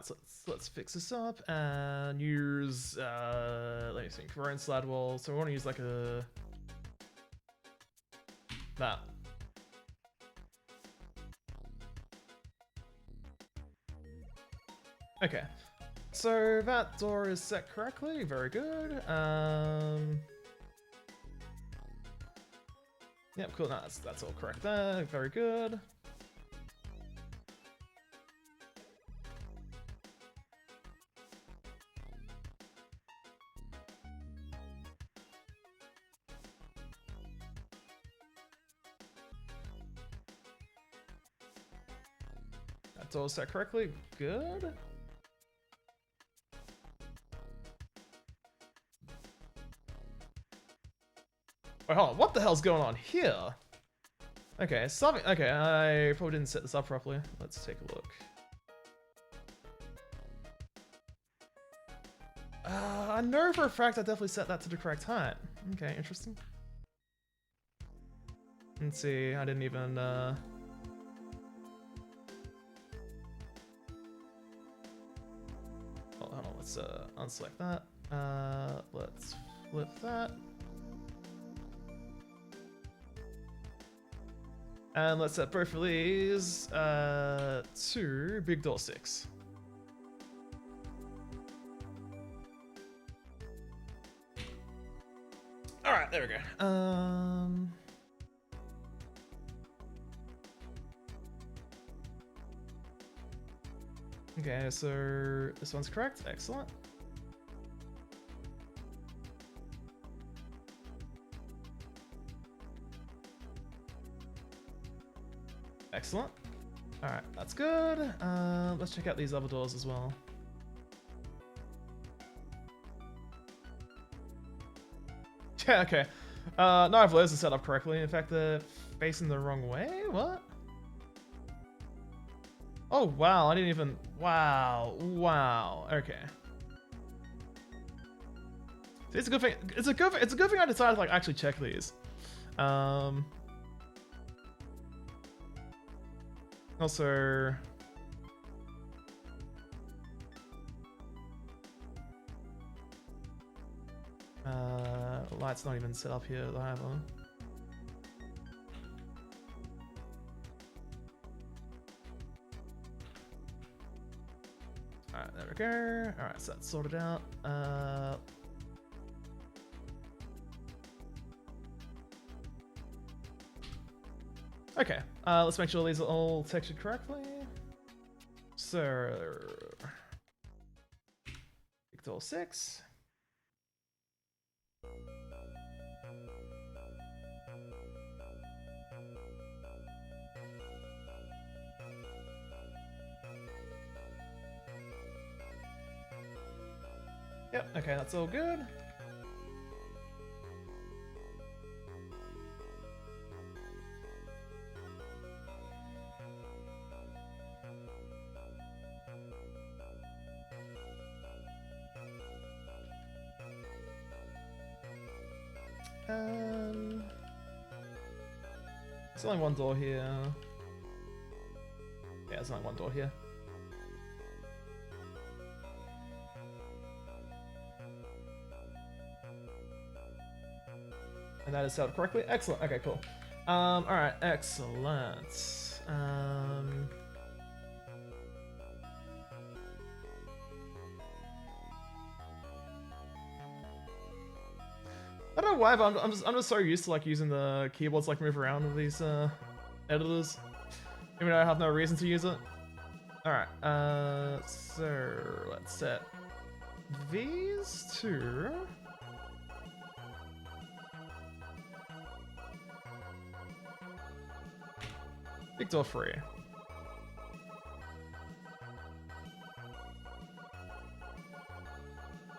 so let's fix this up and use let me think, our own slide wall. So we want to use like a that. Okay, so that door is set correctly. Very good. Yep, cool. No, that's all correct there. Very good. That's all set correctly. Good. Wait, hold on. What the hell's going on here? Okay, something. Okay, I probably didn't set this up properly. Let's take a look. I know for a fact I definitely set that to the correct height. Okay, interesting. Let's see. I didn't even. Oh, hold on. Let's unselect that. Let's flip that. And let's set both of these to big door 6. All right, there we go. Okay, so this one's correct. Excellent. Excellent. All right, that's good. Let's check out these other doors as well. Yeah, okay. None of those are set up correctly. In fact, they're facing the wrong way. What? Oh wow! I didn't even. Wow! Wow! Okay. See, it's a good thing. It's a good thing I decided to like actually check these. Also, light's not even set up here either. Alright, there we go. Alright, so that's sorted out. Okay, let's make sure these are all textured correctly. So, Victor 6. Yep, okay, that's all good. There's only one door here. Yeah, there's only one door here. And that is set up correctly. Excellent. Okay, cool. Alright, excellent. I don't know why, but I'm just so used to like using the keyboards to like move around with these editors, even though I have no reason to use it. All right, so let's set these to Victor 3.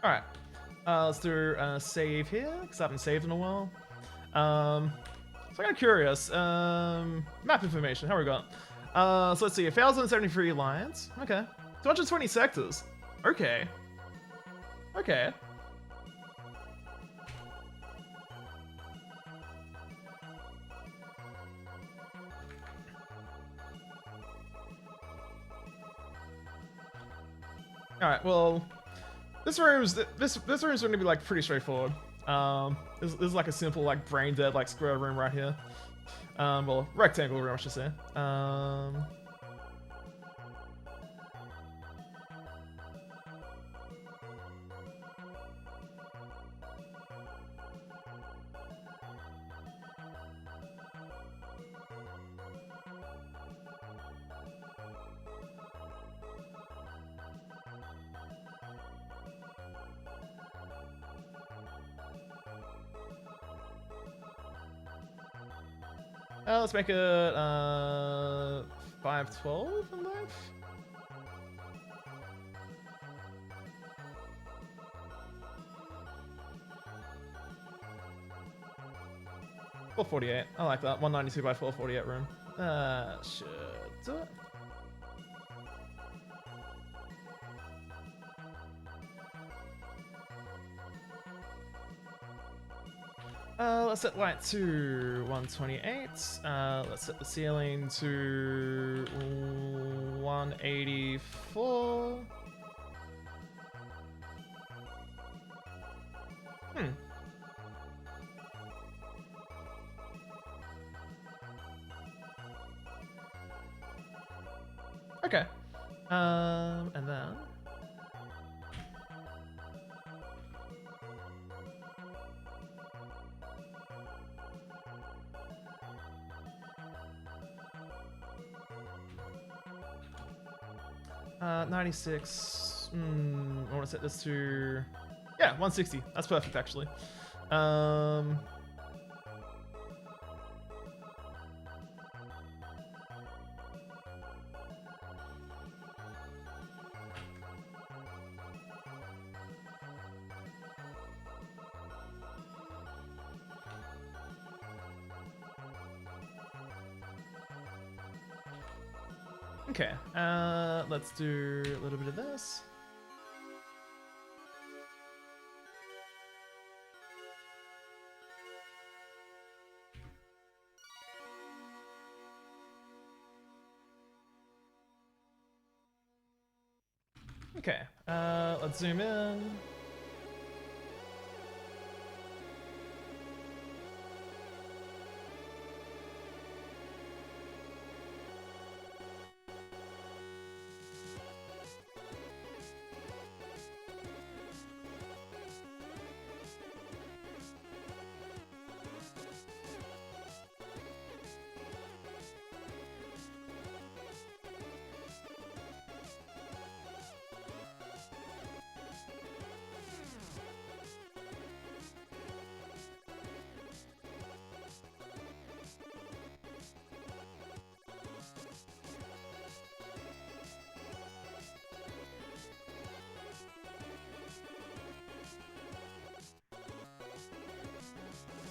All right. Let's do save here, because I haven't saved in a while. So I'm kind of curious. Map information, how we got? So let's see, 1,073 lines. Okay. 220 sectors. Okay. Okay. Alright, well, this room's going to be like pretty straightforward. This is like a simple like brain dead like square room right here. Well, rectangle room I should say. 512 let's make it 512 in life. $448. I like that. 192 by 448 room. Should do it. Let's set light to 128. Let's set the ceiling to 184. Okay. And then 96. I want to set this to 160. That's perfect actually. Okay, let's do a little bit of this. Okay, let's zoom in.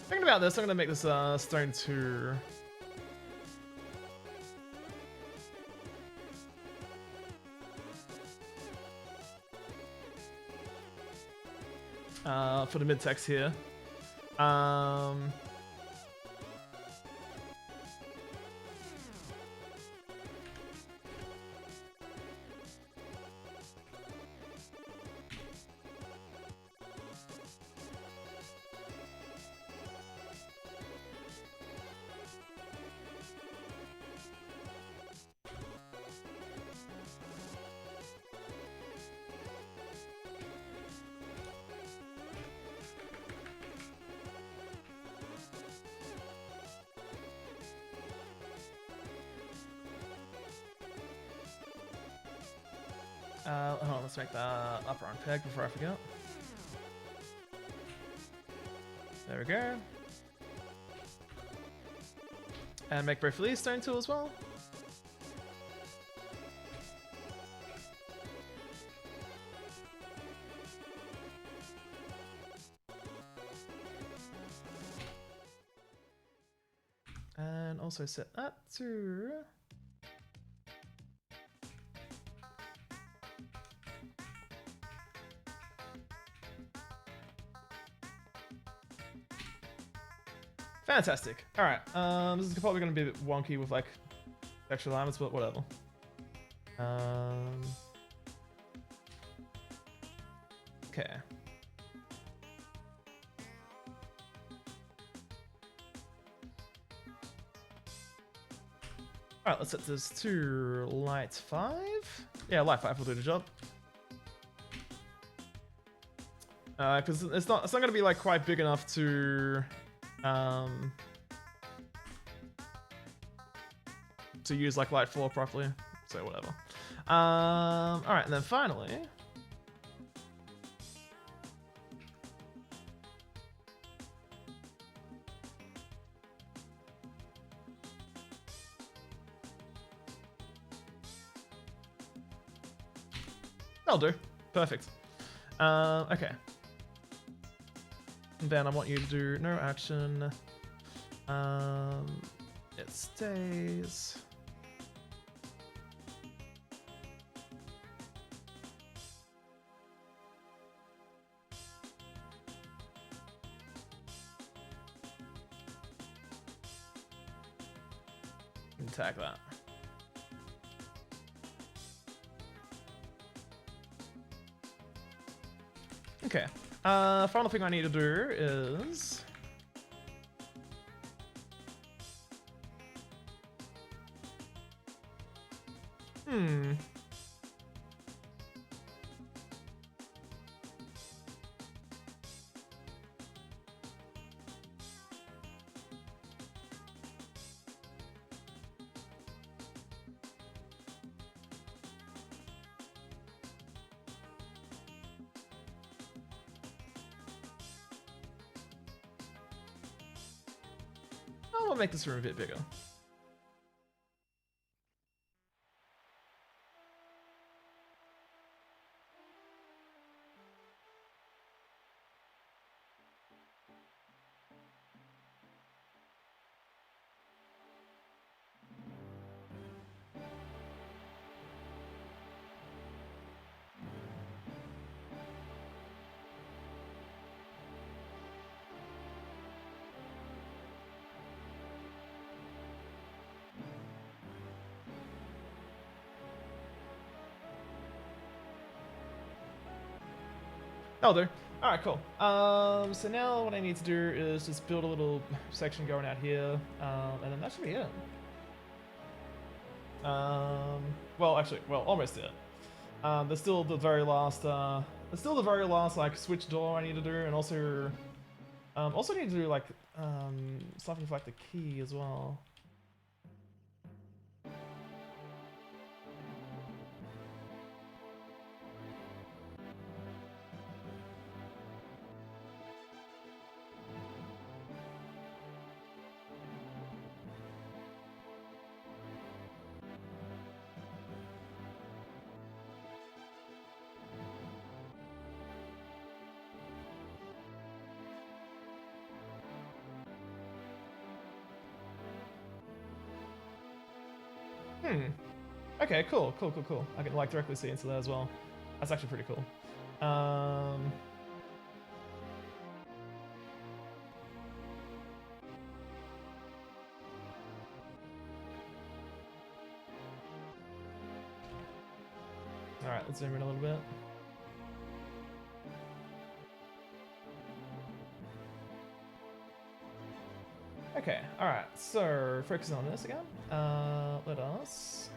Thinking about this, I'm gonna make this stone 2. For the mid-text here. Hold on, let's make the upper on peg before I forget. There we go. And make both of these stone 2 as well. And also set that to... Fantastic. Alright, this is probably going to be a bit wonky with like extra alignments, but whatever. Okay. Alright, let's set this to light 5. Yeah, light 5 will do the job. Because it's not going to be like quite big enough to use like light 4 properly, so whatever. All right, and then finally, that'll do. Perfect. Okay. Then I want you to do no action. It stays. And tag that. Okay. Final thing I need to do is I'll make this room a bit bigger. That'll do. Alright, cool. So now what I need to do is just build a little section going out here, and then that should be it. Well, actually, well, almost it. There's still the very last, like switch door I need to do, and also need to do like something for like the key as well. Okay, cool. I can like directly see into that as well. That's actually pretty cool. Alright, let's zoom in a little bit. Okay, alright, so focusing on this again. Let us.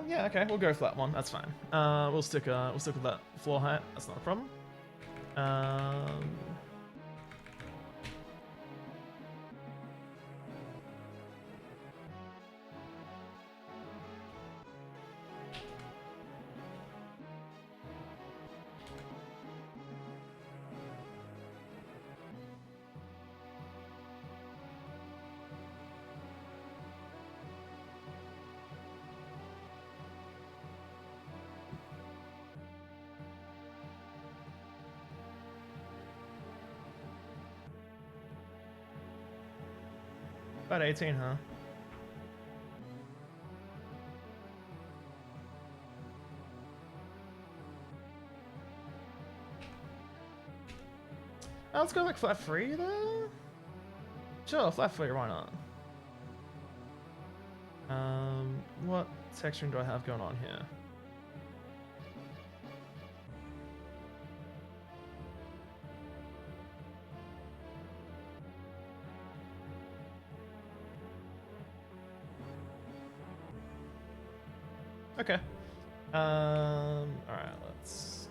Yeah, okay, we'll go for that one. That's fine. We'll stick with that floor height. That's not a problem. About 18, huh? Let's go like flat free there. Sure, flat free, why not? What texturing do I have going on here? Okay. Alright, let's.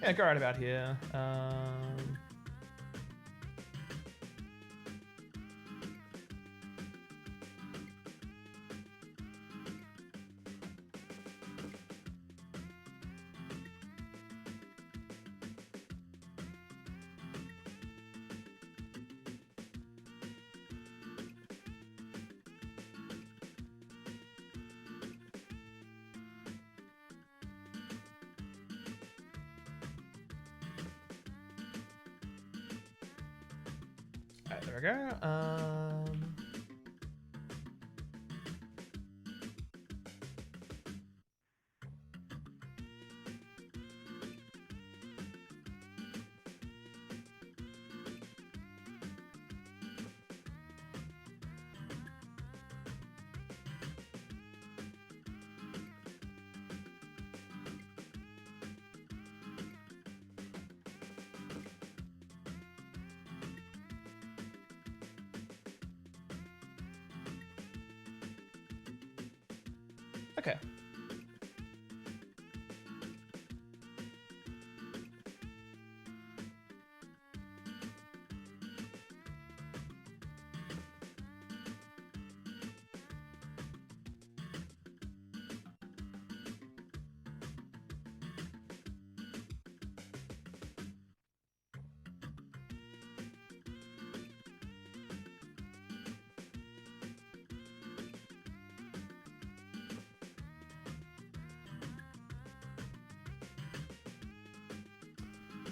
Yeah, go right about here. Alright, there we go. Okay.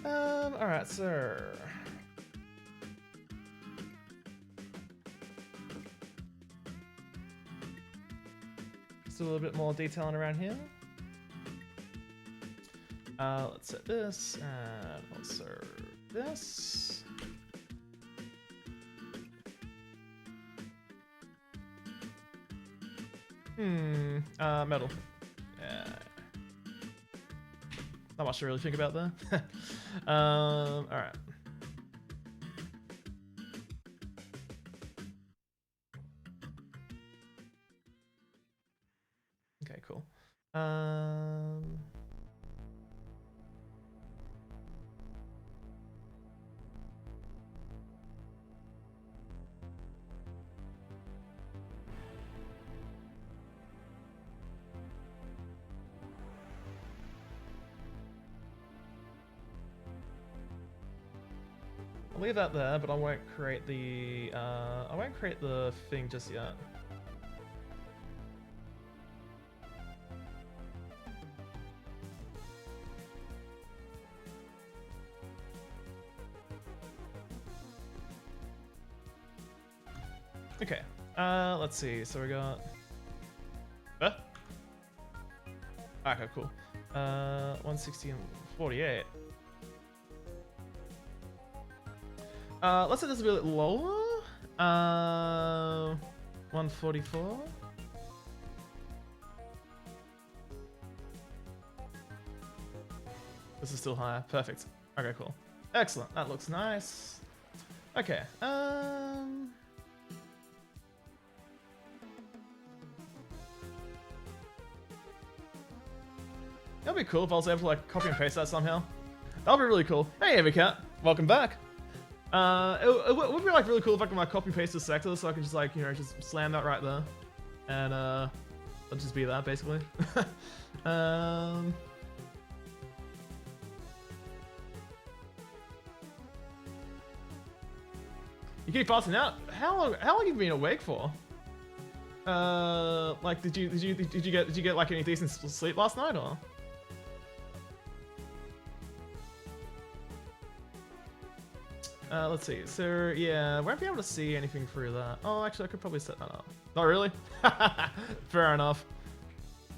Alright, so just a little bit more detailing around here. Let's set this and also this. Metal. Yeah. Not much to really think about there. Alright. Okay, cool. I'll leave that there, but I won't create the thing just yet. Okay, let's see. So we got. Okay, cool. 160 and 48. Let's say this is a bit lower. 144. This is still higher. Perfect. Okay, cool. Excellent. That looks nice. Okay. That'd be cool if I was able to like copy and paste that somehow. That'd be really cool. Hey, Evercat, welcome back. It would be like really cool if I can like copy and paste the sector, so I can just like just slam that right there, and that'll just be that basically. You keep passing out. How long have you been awake for? Like did you get like any decent sleep last night or? Let's see. So yeah, won't be able to see anything through that. Oh, actually, I could probably set that up. Not really. Fair enough.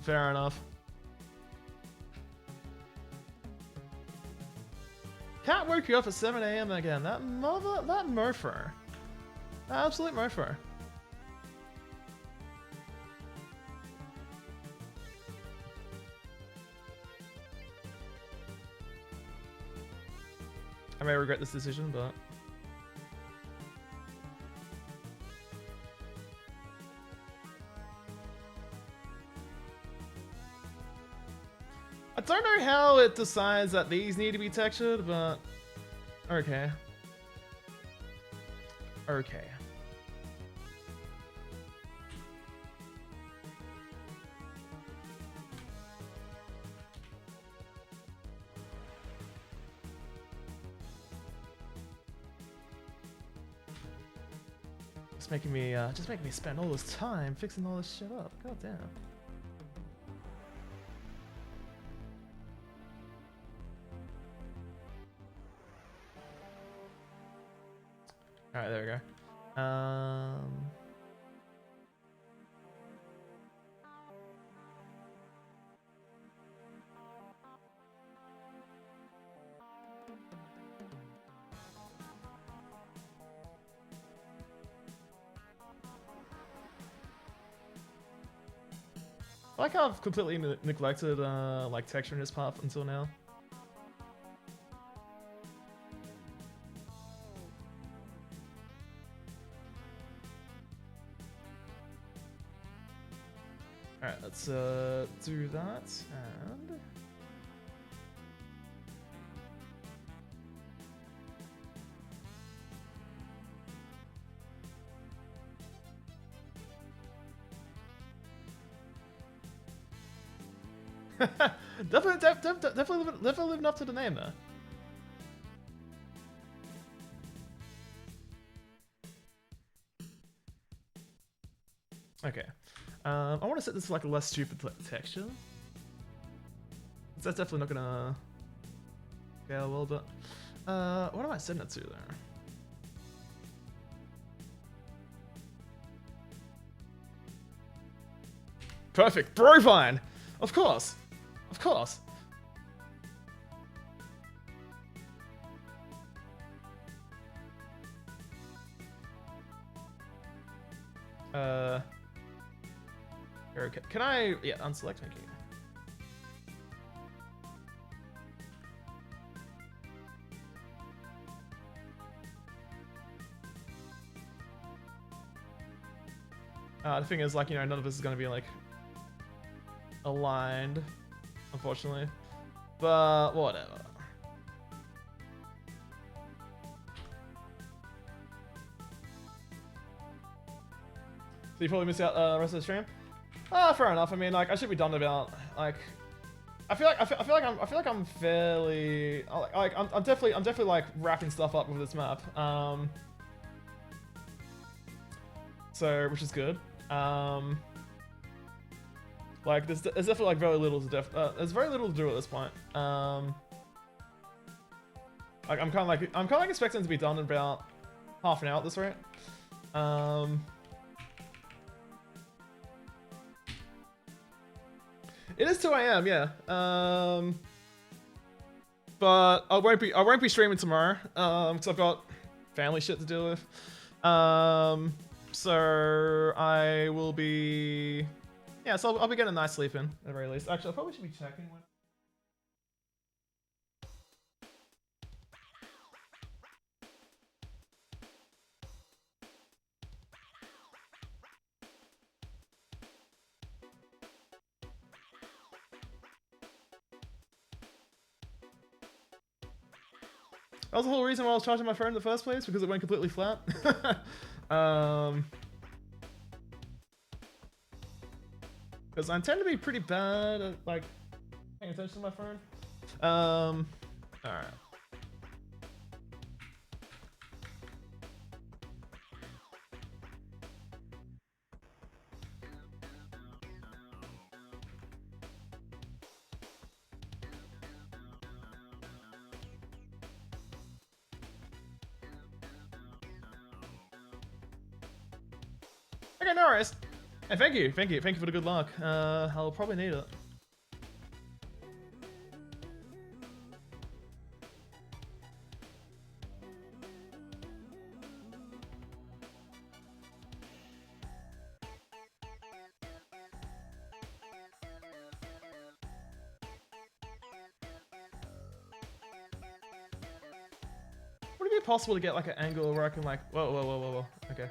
Fair enough. Cat woke you up at 7 AM again. That mofo. Absolute mofo. I may regret this decision, but I don't know how it decides that these need to be textured, but okay. Okay. Just making me spend all this time fixing all this shit up. God damn. All right, there we go. I like how I've completely neglected like texture in this path until now. Alright, let's do that and definitely living up to the name there. Okay, I want to set this to like a less stupid texture. That's definitely not gonna scale well, but what am I setting it to there? Perfect, Brofine! Of course! Of course! Okay. Can I, yeah, unselect, thank you. The thing is, like, none of this is gonna be like aligned, unfortunately. But whatever. So you probably missed out the rest of the stream. Ah, fair enough. I mean, like, I should be done about like. I feel like I'm fairly I'm definitely like wrapping stuff up with this map. So which is good. Like there's definitely like very little to there's very little to do at this point. Like I'm kind of like expecting to be done in about half an hour at this rate. It is 2 AM, yeah. But I won't be streaming tomorrow, because I've got family shit to deal with. So I will be, yeah. So I'll be getting a nice sleep in at the very least. Actually, I probably should be checking when. That was the whole reason why I was charging my phone in the first place, because it went completely flat. Because I tend to be pretty bad at like paying attention to my phone. Alright. Okay, no worries. Hey, thank you for the good luck. I'll probably need it. Would it be possible to get like an angle where I can like, whoa, okay.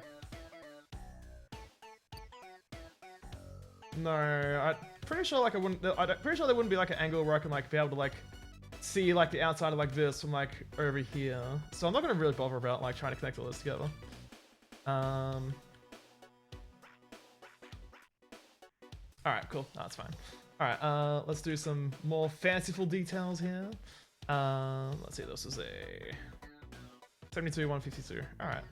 No, I'm pretty sure like I'm pretty sure there wouldn't be like an angle where I can like be able to like see like the outside of like this from like over here. So I'm not gonna really bother about like trying to connect all this together. Alright, cool. No, that's fine. Alright, let's do some more fanciful details here. Let's see, this is a 72, 152. Alright.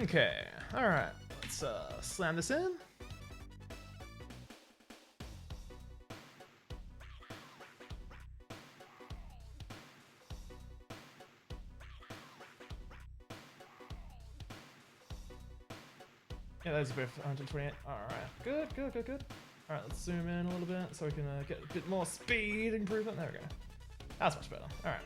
Okay, alright, let's slam this in. Yeah, that's a bit 128. Alright, good. Alright, let's zoom in a little bit so we can get a bit more speed improvement. There we go. That's much better. Alright.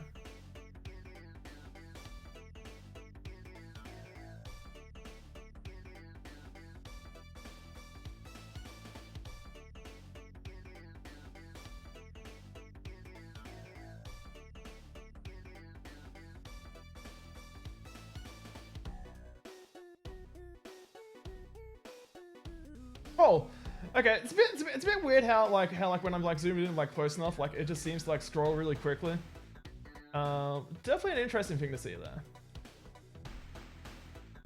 Oh, okay. It's a bit weird how like when I'm like zoomed in like close enough, like it just seems to like scroll really quickly. Definitely an interesting thing to see there.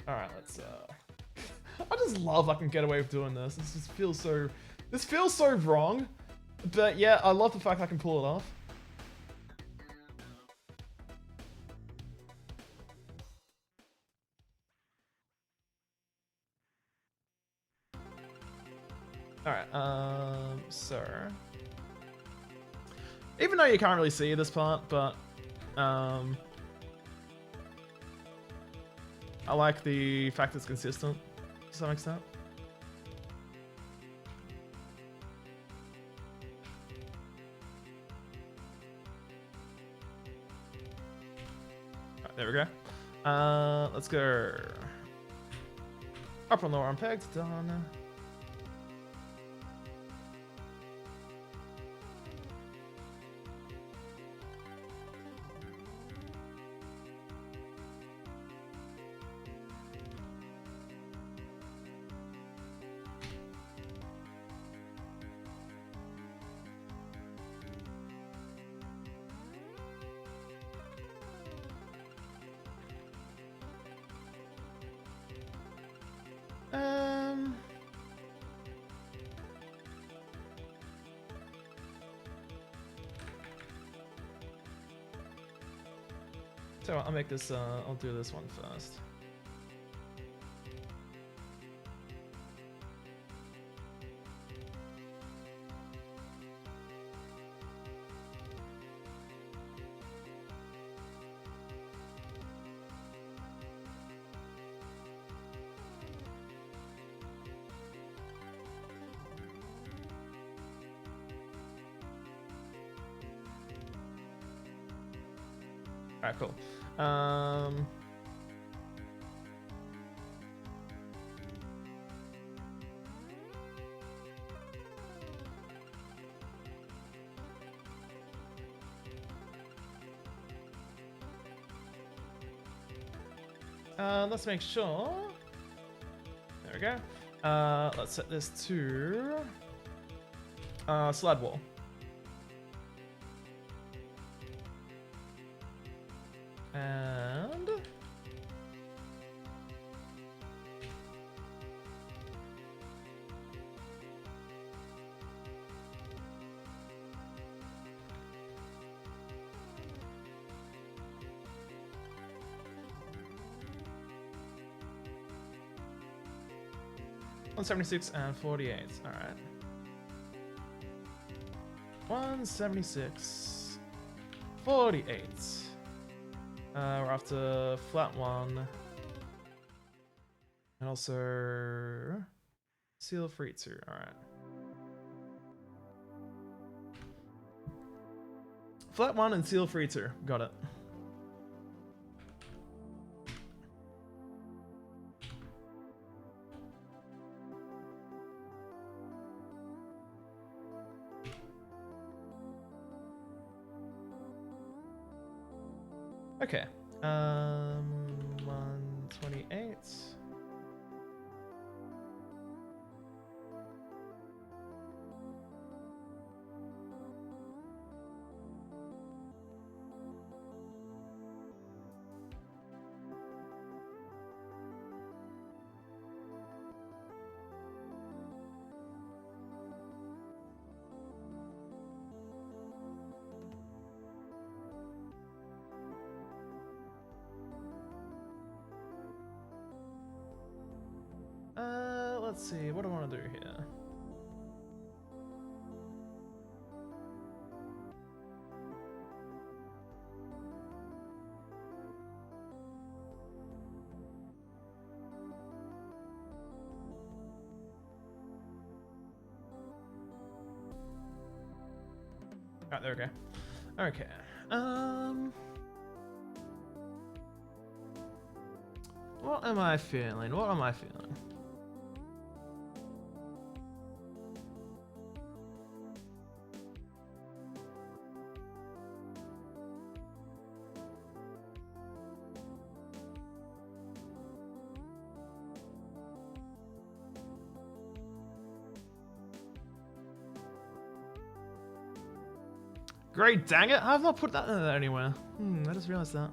All right, let's. I just love I can get away with doing this. This just feels so. This feels so wrong, but yeah, I love the fact I can pull it off. Alright, so... Even though you can't really see this part, but... I like the fact it's consistent, to some extent. There we go. Let's go. Up on lower on pegs, done. So I'll make this, I'll do this one first. Alright, cool. Let's make sure. There we go. Let's set this to slide wall. And on 76 and 48. All right. 176, 48. We're after flat one. And also seal free 2. Alright. Flat 1 and seal free 2. Got it. Okay. 128. Let's see, what do I want to do here? Alright, there we go. Okay. What am I feeling? What am I feeling? Great, dang it! I've not put that in there anywhere. I just realized that.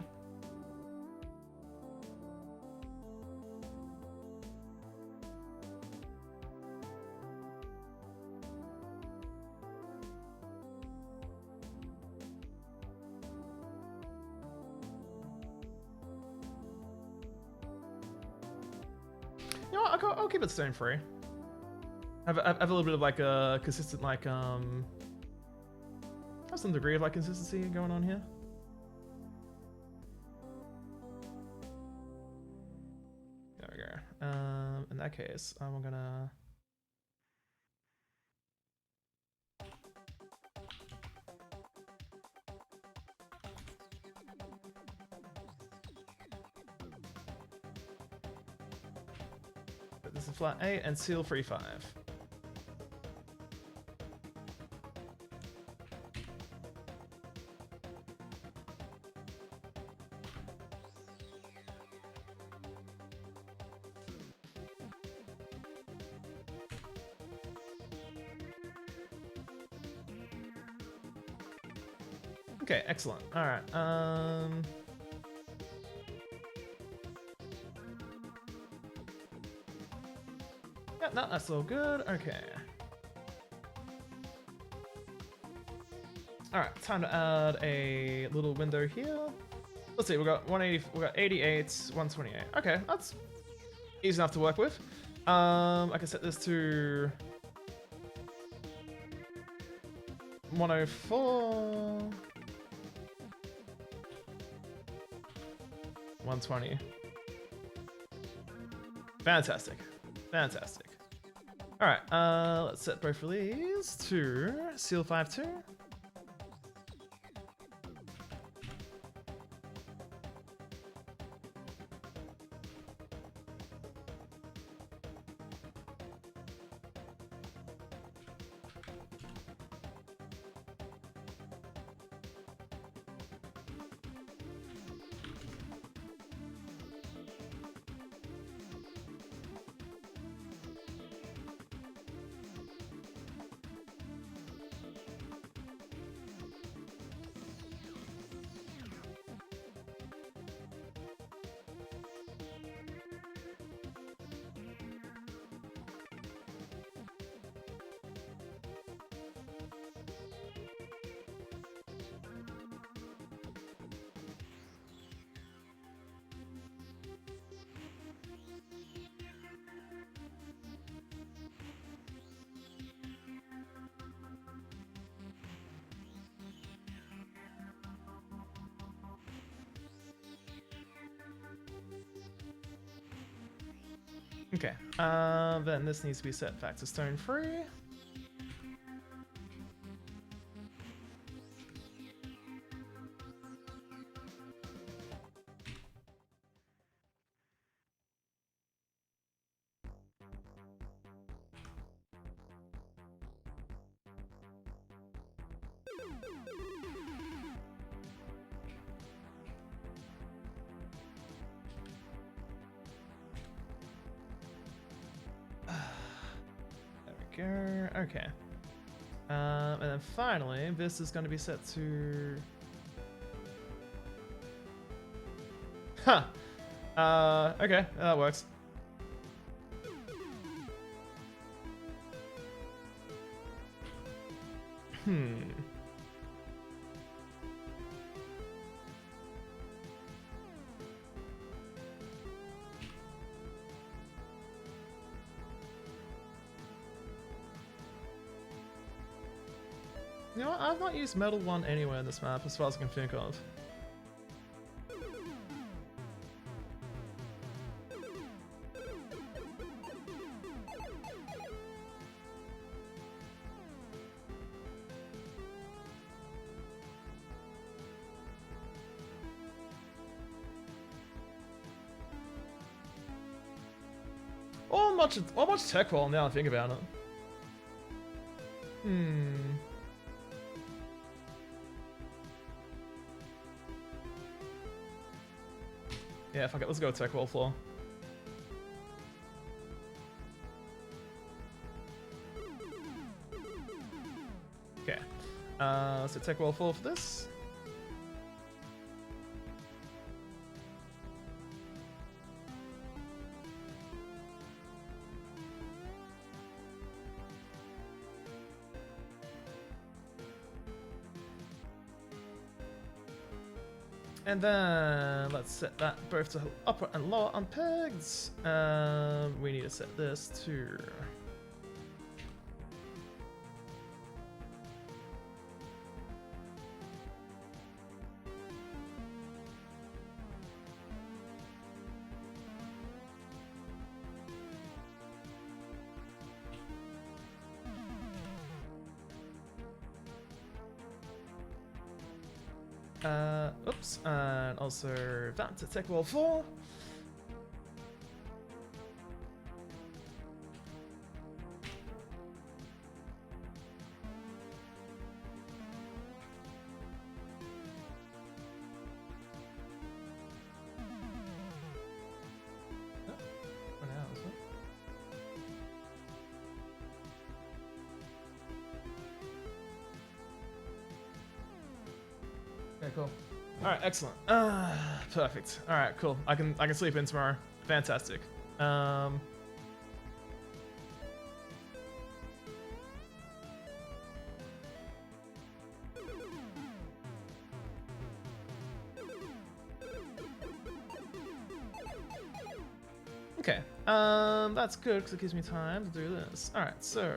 You know what? I'll keep it stone free. Have a little bit of like a consistent like have some degree of like consistency going on here. There we go. In that case, I'm gonna. this is flat 8 and seal 3.5. Okay, excellent. All right. Yeah, no, that's all good. Okay. All right, time to add a little window here. Let's see, we got 180, we got 88, 128. Okay, that's easy enough to work with. I can set this to 104. 120. Fantastic. Fantastic. Alright, let's set both of these to seal 5.2. Okay, then this needs to be set back to stone free. Okay. And then finally, this is going to be set to... Huh. Okay, that works. You know what? I've not used Metal 1 anywhere in this map, as far as I can think of. Or much tech roll now I think about it. Yeah, fuck it, let's go with tech wall floor. Okay. So tech wall floor for this. And then let's set that both to upper and lower on pegs. We need to set this to... oops, and also that to tech wall 4. Okay, cool. All right, excellent. Perfect. All right, cool. I can sleep in tomorrow. Fantastic. Okay. That's good because it gives me time to do this. All right, so.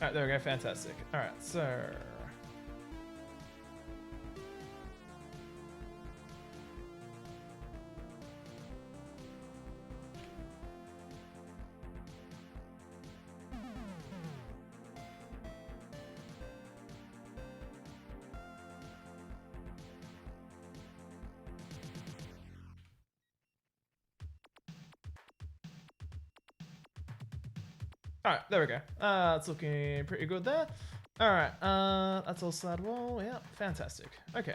Alright, there we go, fantastic. Alright, so... Alright, there we go. It's looking pretty good there. Alright, that's all slide wall. Yeah, fantastic. Okay.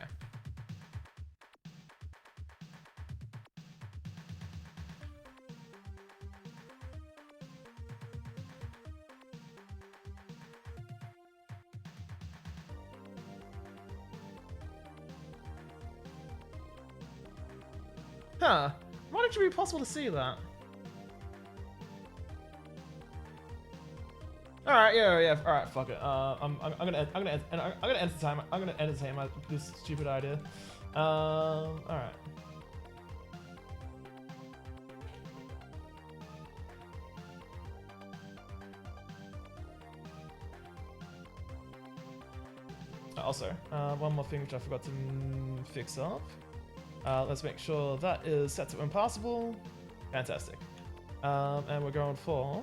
Huh. Why did it be possible to see that? All right, yeah. All right, fuck it. I'm gonna entertain this stupid idea. All right. Also, one more thing which I forgot to fix up. Let's make sure that is set to impossible. Fantastic. And we're going for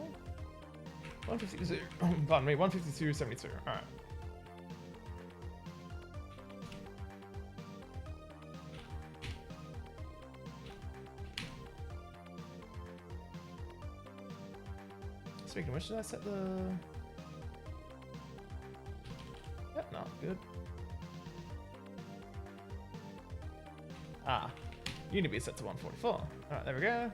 152. Pardon me, 152.72. All right. Speaking of which, did I set the? Yep, no, good. Ah, you need to be set to 144. All right, there we go.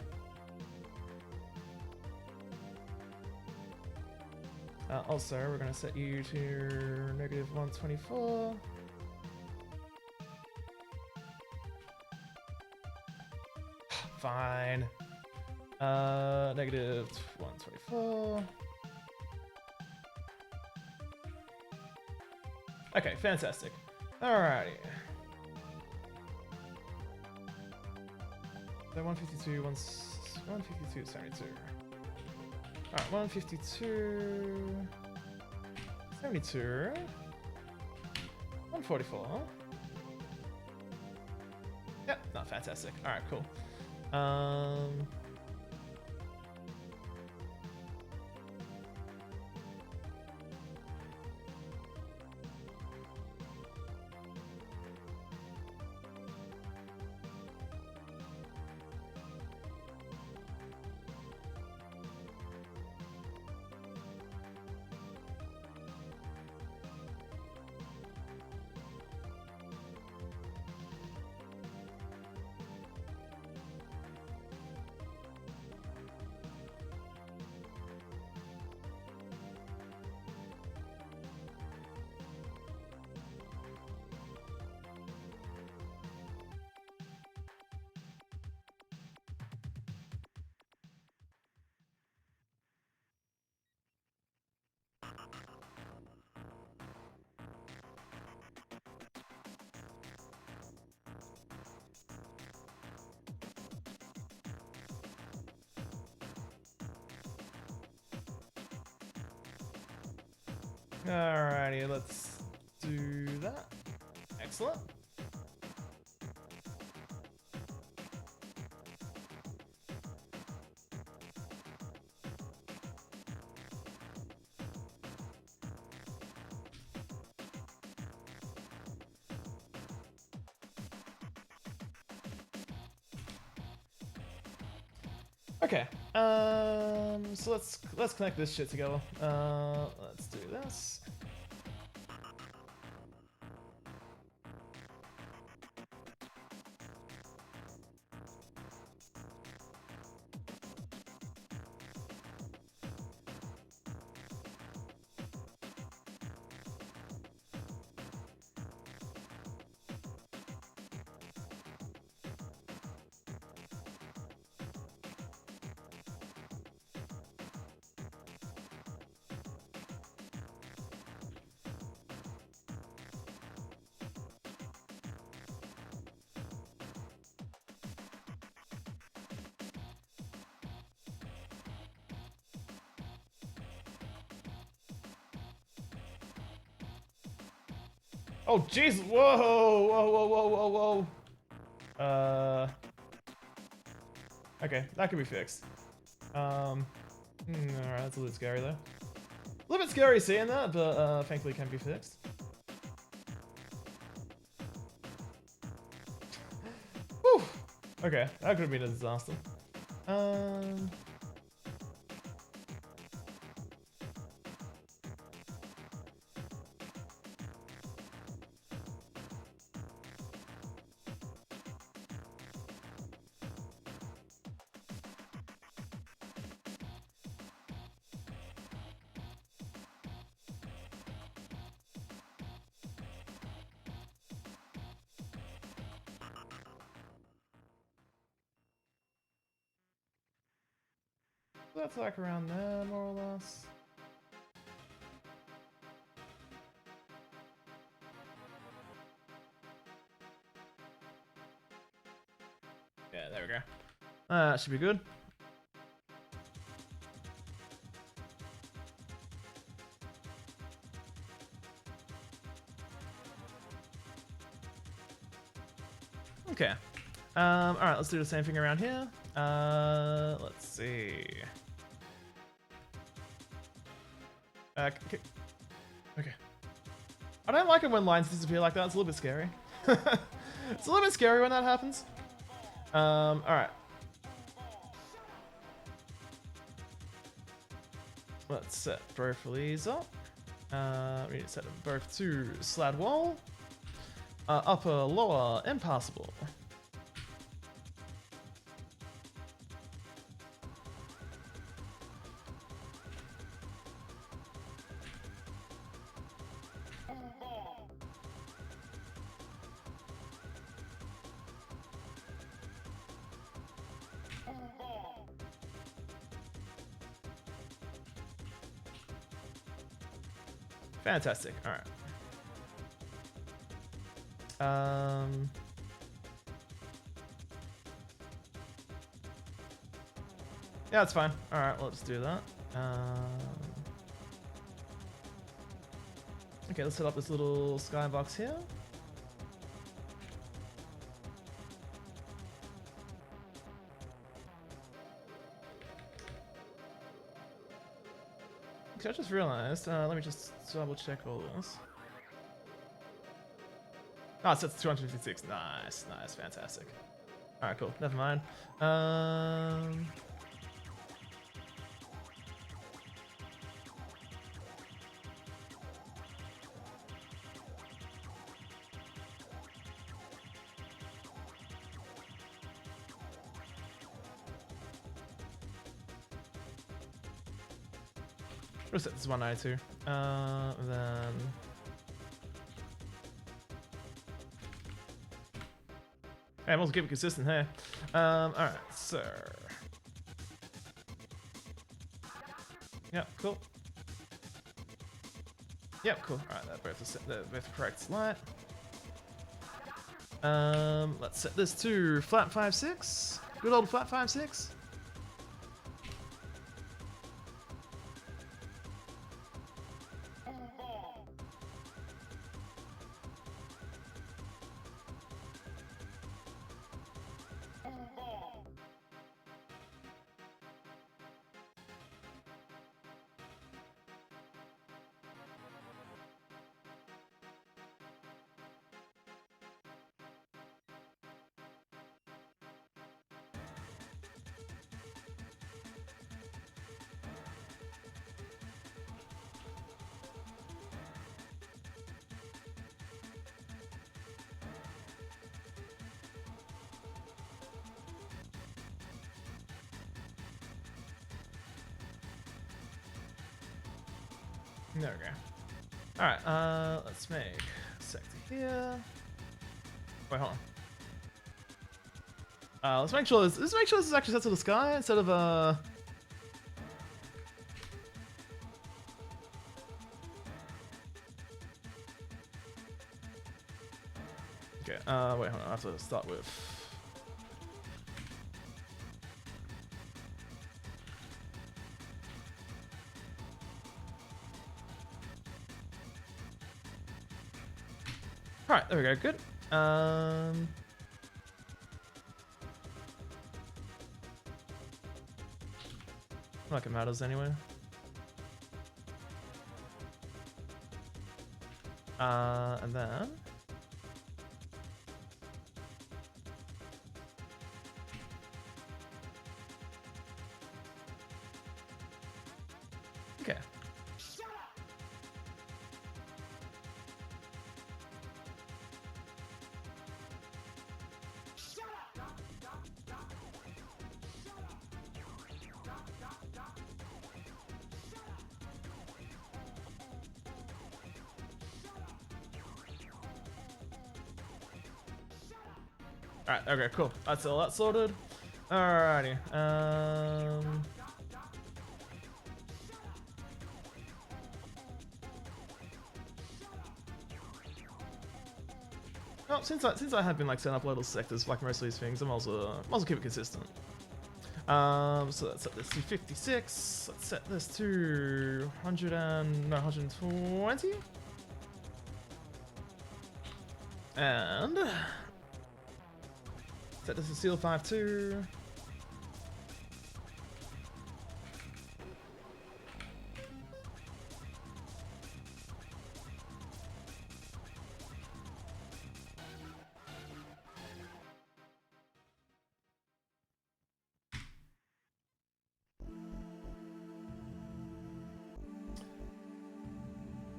Also, we're going to set you to -124. Fine. -124. Okay, fantastic. Alrighty. So 152, 152.72. Alright, 152, 72, 144. Yep, not fantastic. Alright, cool. Alrighty, let's do that. Excellent. Okay. So let's connect this shit together. Let's do this. Oh, Jesus. Whoa, whoa, whoa, whoa, whoa, whoa. Okay, that could be fixed. Alright, that's a little scary though. A little bit scary seeing that, but thankfully can be fixed. Whew. Okay, that could have been a disaster. That's like around there, more or less. Yeah, there we go. That should be good. Okay. Alright, let's do the same thing around here. Let's see. Okay. I don't like it when lines disappear like that. It's a little bit scary. It's a little bit scary when that happens. Alright. Let's set both of these up. We need to set them both to slad wall. Upper, lower, impossible. Fantastic. All right. Yeah, that's fine. All right, let's do that. Okay, let's set up this little skybox here. Okay, I just realized, let me just double check all this. Oh, it sets 256. Nice, nice, fantastic. Alright, cool. Never mind. We'll set this 192. Then. Hey, I'm also keeping consistent here. Alright, so. Yep, cool. Yep, cool. Alright, they're both correct light. Let's set this to flat 5.6. Good old flat 5.6. There we go. Alright, let's make a sector here. Wait, hold on. Let's make sure this is actually set to the sky instead of okay, wait, hold on, I have to start with Alright, there we go, good. Not like it matters anyway. And then... Okay. Alright, okay, cool. That's all that sorted. Alrighty. Well, since I have been like setting up little sectors for like most of these things, I'm also keep it consistent. So let's set this to 56. Let's set this to 120. And set this to seal 5.2.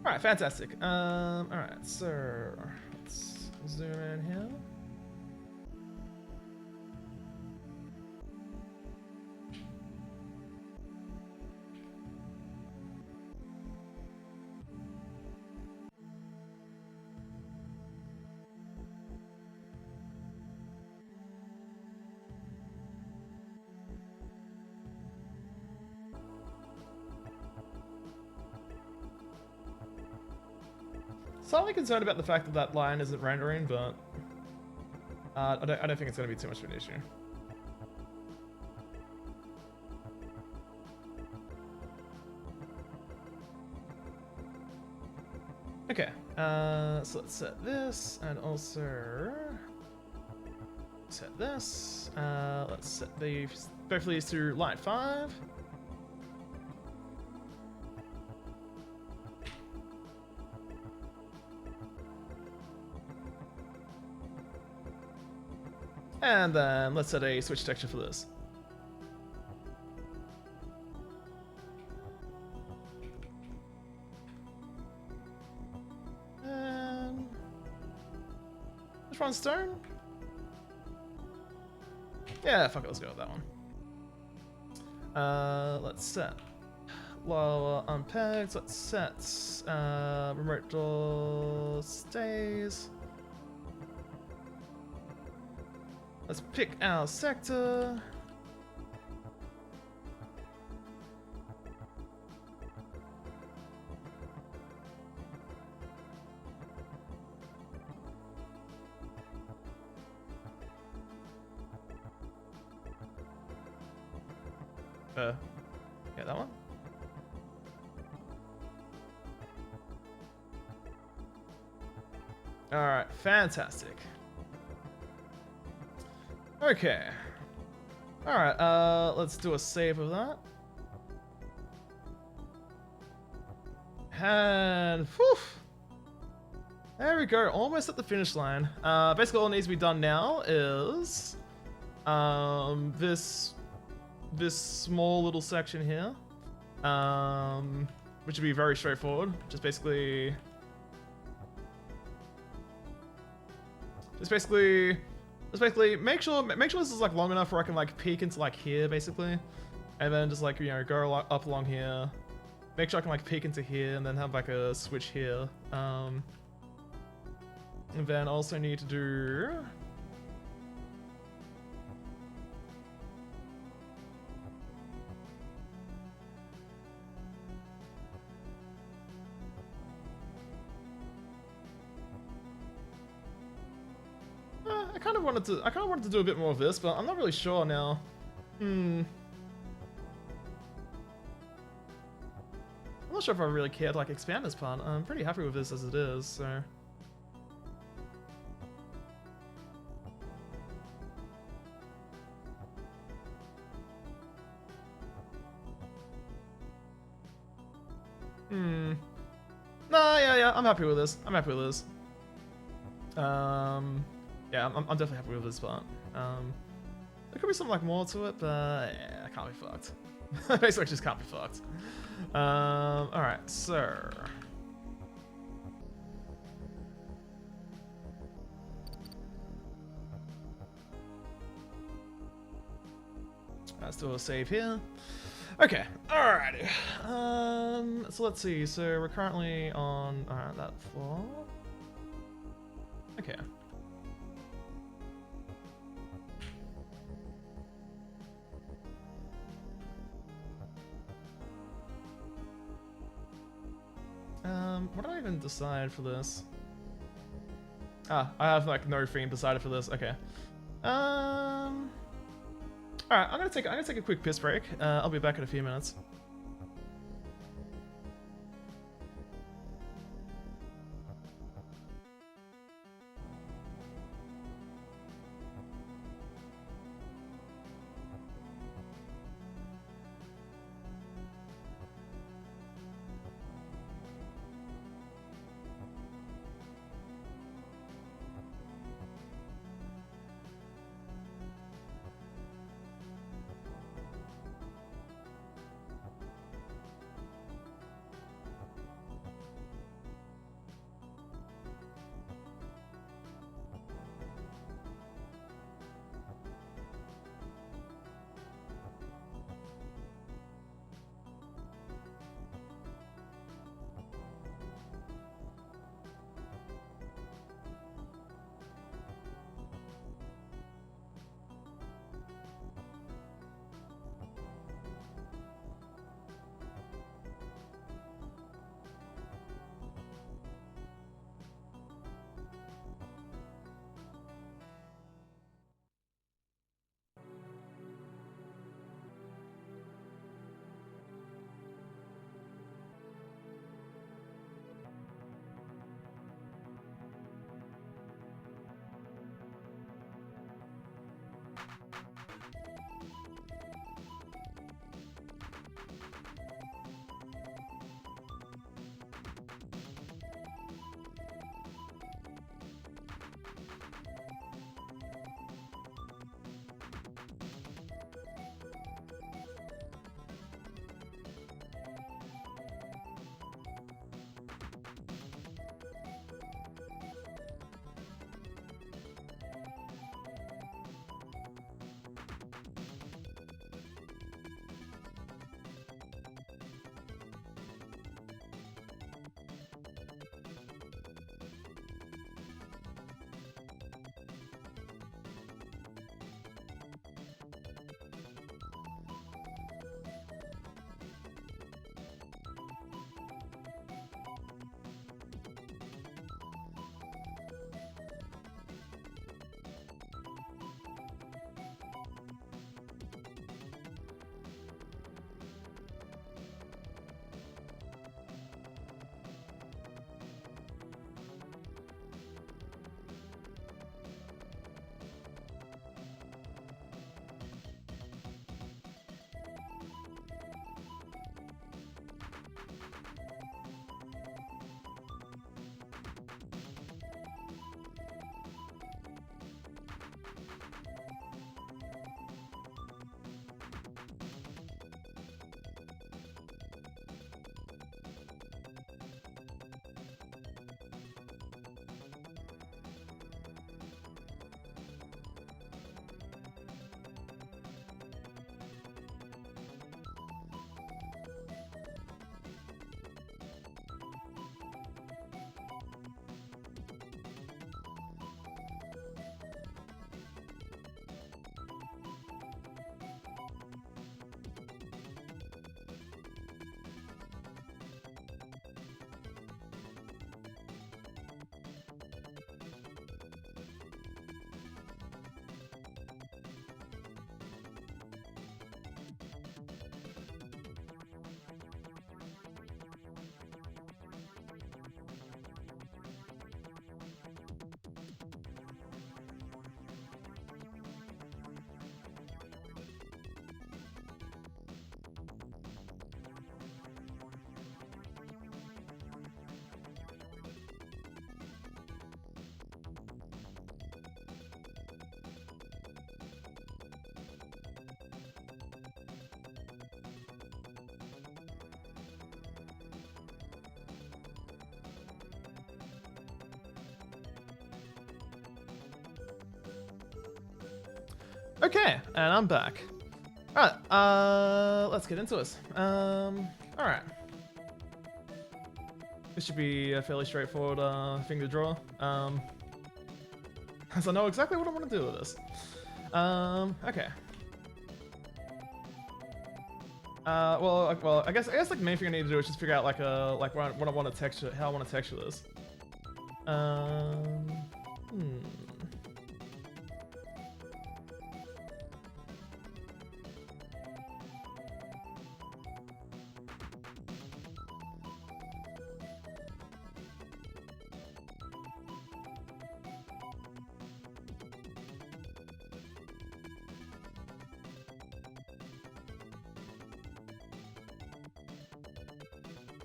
All right, fantastic. All right, so let's zoom in here. Slightly concerned about the fact that that line isn't rendering, but I don't think it's going to be too much of an issue. Okay, so let's set this and also set this. Let's set both of these to light 5. And then let's set a switch texture for this. And which one's stone? Yeah, fuck it, let's go with that one. Let's set lower unpegged. Let's set remote door stays. Let's pick our sector. Yeah, that one. All right, fantastic. Okay. Alright, let's do a save of that. And, whew. There we go, almost at the finish line. Basically all that needs to be done now is this small little section here. Which would be very straightforward. Just basically make sure this is like long enough where I can like peek into like here basically, and then just like, you know, go up along here. Make sure I can like peek into here and then have like a switch here. And then also need to do I kind of wanted to do a bit more of this, but I'm not really sure now. I'm not sure if I really care to like expand this part. I'm pretty happy with this as it is, so. Hmm. No, yeah, I'm happy with this. I'm happy with this. Yeah, I'm definitely happy with this part. There could be something like more to it, but yeah, I can't be fucked. Basically, I just can't be fucked. Alright, so... Let's do a save here. Okay, alrighty. So let's see. So we're currently on that floor. Okay. What did I even decide for this? Ah, I have like no theme decided for this. Okay. Alright, I'm gonna take a quick piss break. I'll be back in a few minutes. Okay, and I'm back. Alright, let's get into this. Alright. This should be a fairly straightforward thing to draw. As I know exactly what I want to do with this. Okay. Well, I guess like the main thing I need to do is just figure out like what I want to texture, how I want to texture this.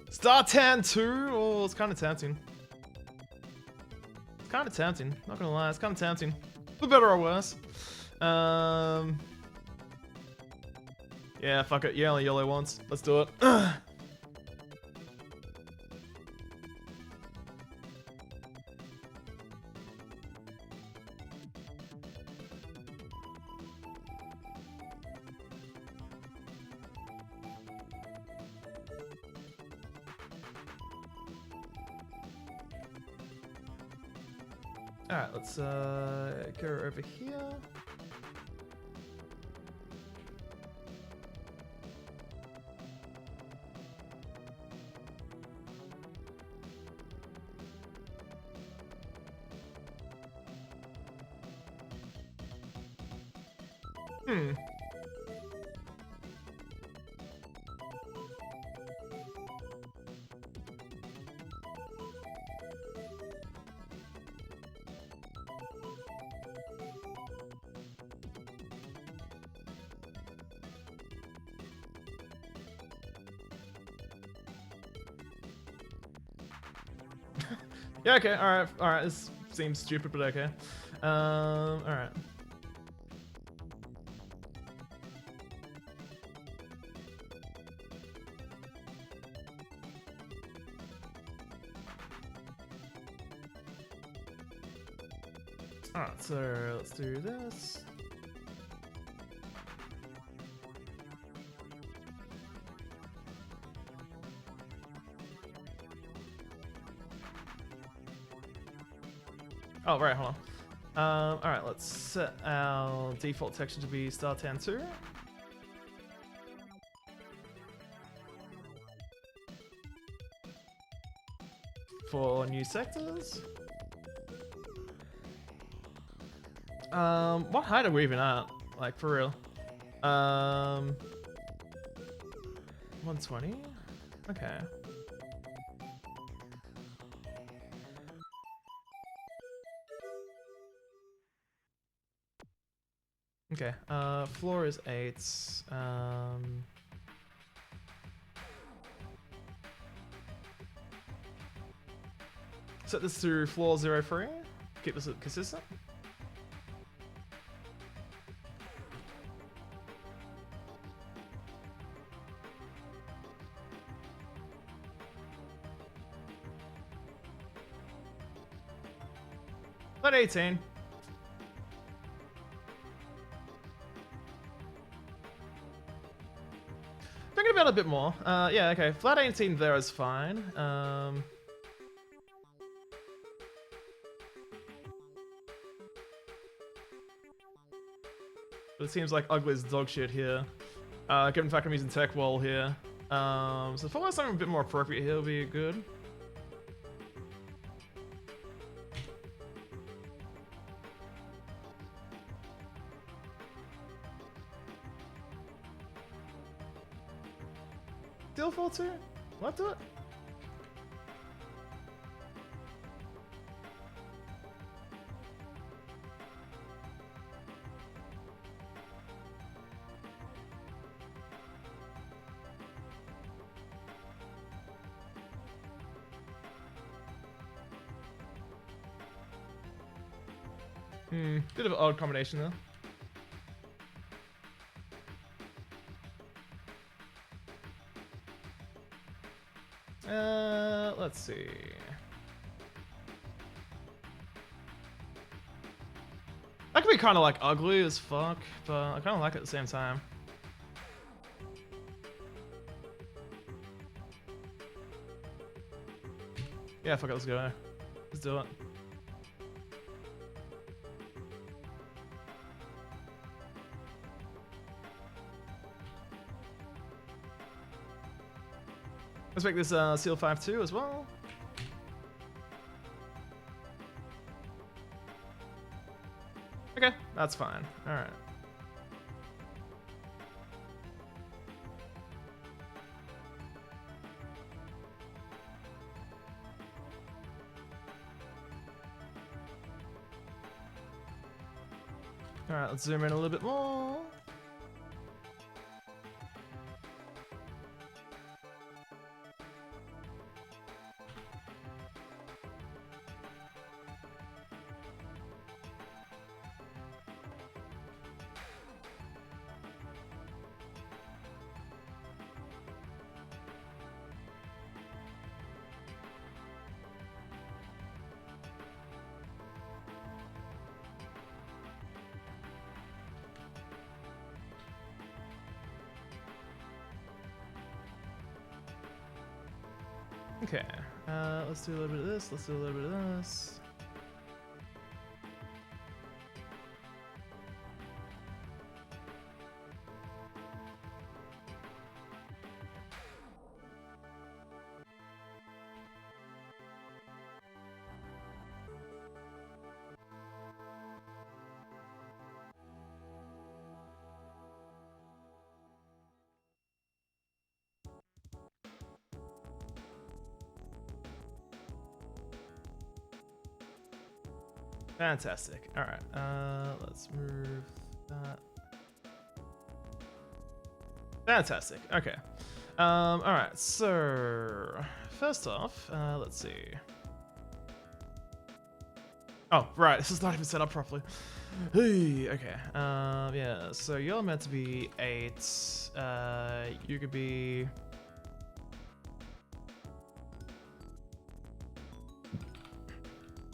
Star Tan 2? Oh, it's kind of tempting. It's kind of tempting. Not gonna lie, it's kind of tempting. For better or worse. Yeah, fuck it. Yeah, only yellow once. Let's do it. Alright, let's go over here. Yeah, okay, alright, this seems stupid, but okay. Alright. Alright, so let's do this. Oh, right, hold on. Alright, let's set our default texture to be Star Tan 2. For new sectors. What height are we even at? Like, for real? 120? Okay. Okay, floor is 8. Set this to floor 03. Keep this consistent. Let 18. Thinking about it a bit more. Yeah, okay. Flat 18 there is fine. But it seems like ugly as dog shit here. Given the fact I'm using tech wall here. So if I want something a bit more appropriate here, would be good. Still fall 2? What do it? Bit of an odd combination there. Let's see. That could be kind of like ugly as fuck, but I kind of like it at the same time. Yeah, fuck it, let's go. Let's do it. Let's make this Seal 5-2 as well. Okay, that's fine. Alright. Alright, let's zoom in a little bit more. Okay, let's do a little bit of this, let's do a little bit of this. Fantastic. All right, let's move that. Fantastic. Okay. All right. So first off, let's see. Oh, right. This is not even set up properly. Hey. Okay. Yeah. So you're meant to be 8. You could be.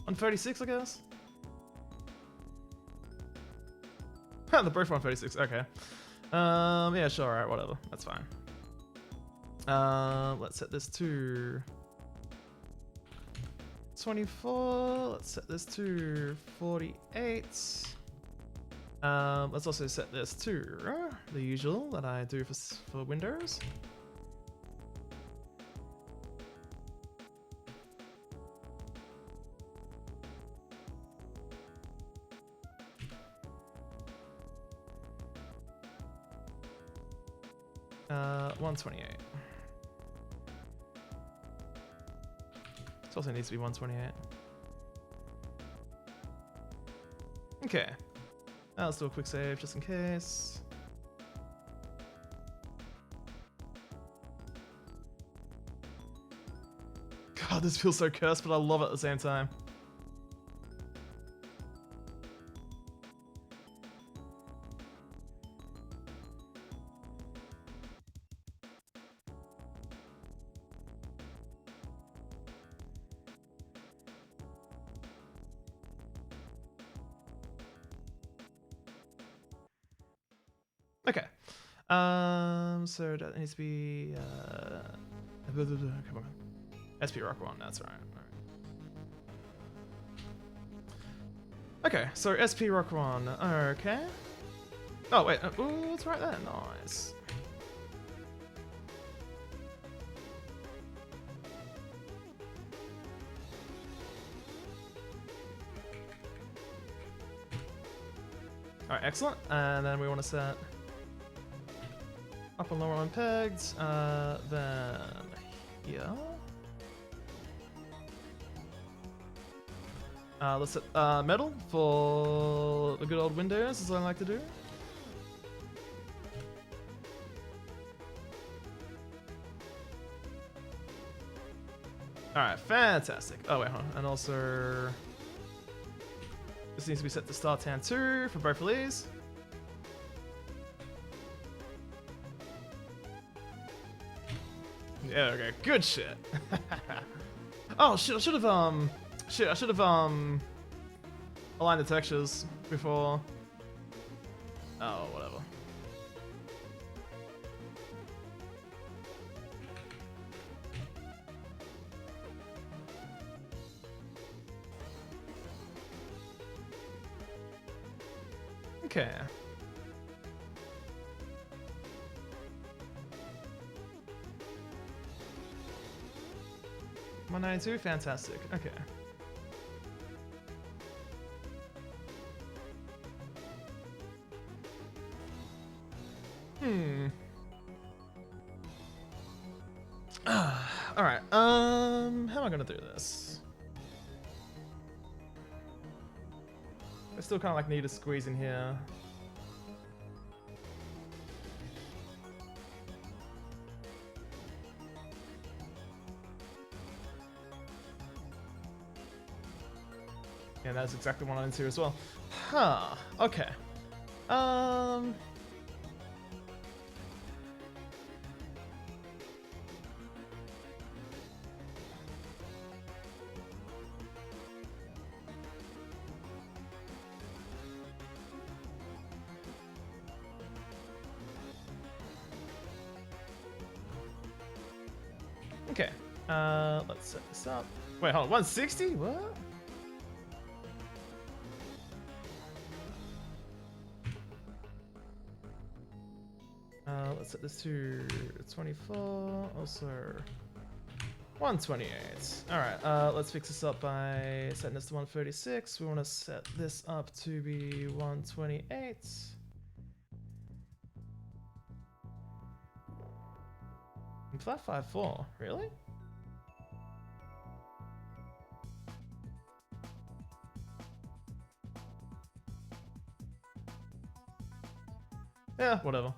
On 36, I guess. They're both 136, okay. Yeah, sure, alright, whatever. That's fine. Let's set this to 24. Let's set this to 48. Let's also set this to the usual that I do for Windows. Uh, 128. This also needs to be 128. Okay. Let's do a quick save just in case. God, this feels so cursed, but I love it at the same time. Okay. So that needs to be come on. SP Rock 1, that's right. Okay, so SP Rock 1, okay. Oh wait, ooh, it's right there, nice. Alright, excellent. And then we want to set up and lower on pegs, then here. Let's set metal for the good old Windows, as I like to do. Alright, fantastic. Oh wait, hold on. And also this needs to be set to Star Tan 2 for both of these. Yeah, okay, good shit. Oh shit, I should have align the textures before. Oh, whatever. Okay. 192, fantastic. Okay. All right. How am I gonna do this? I still kind of like need to squeeze in here. Yeah, that's exactly what I need to as well. Huh. Okay. Okay. Let's set this up. Wait, hold on. 160? What? Let's set this to 24. Also 128. All right. Let's fix this up by setting this to 136. We want to set this up to be 128. Flat 5-4, really? Yeah, whatever.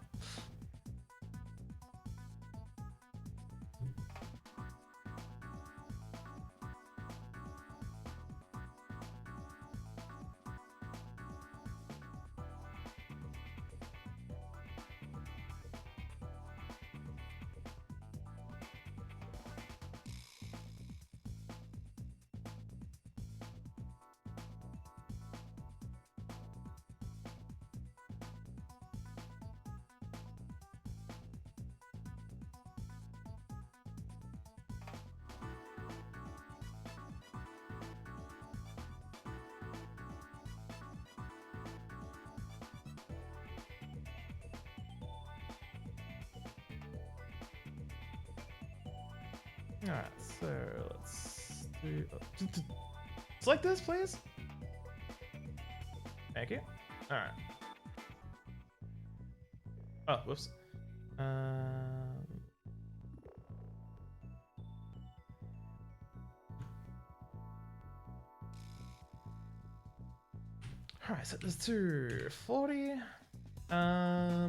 Alright, so let's do... Select this, please. Thank you. Alright. Oh, whoops. Alright, set this to 40.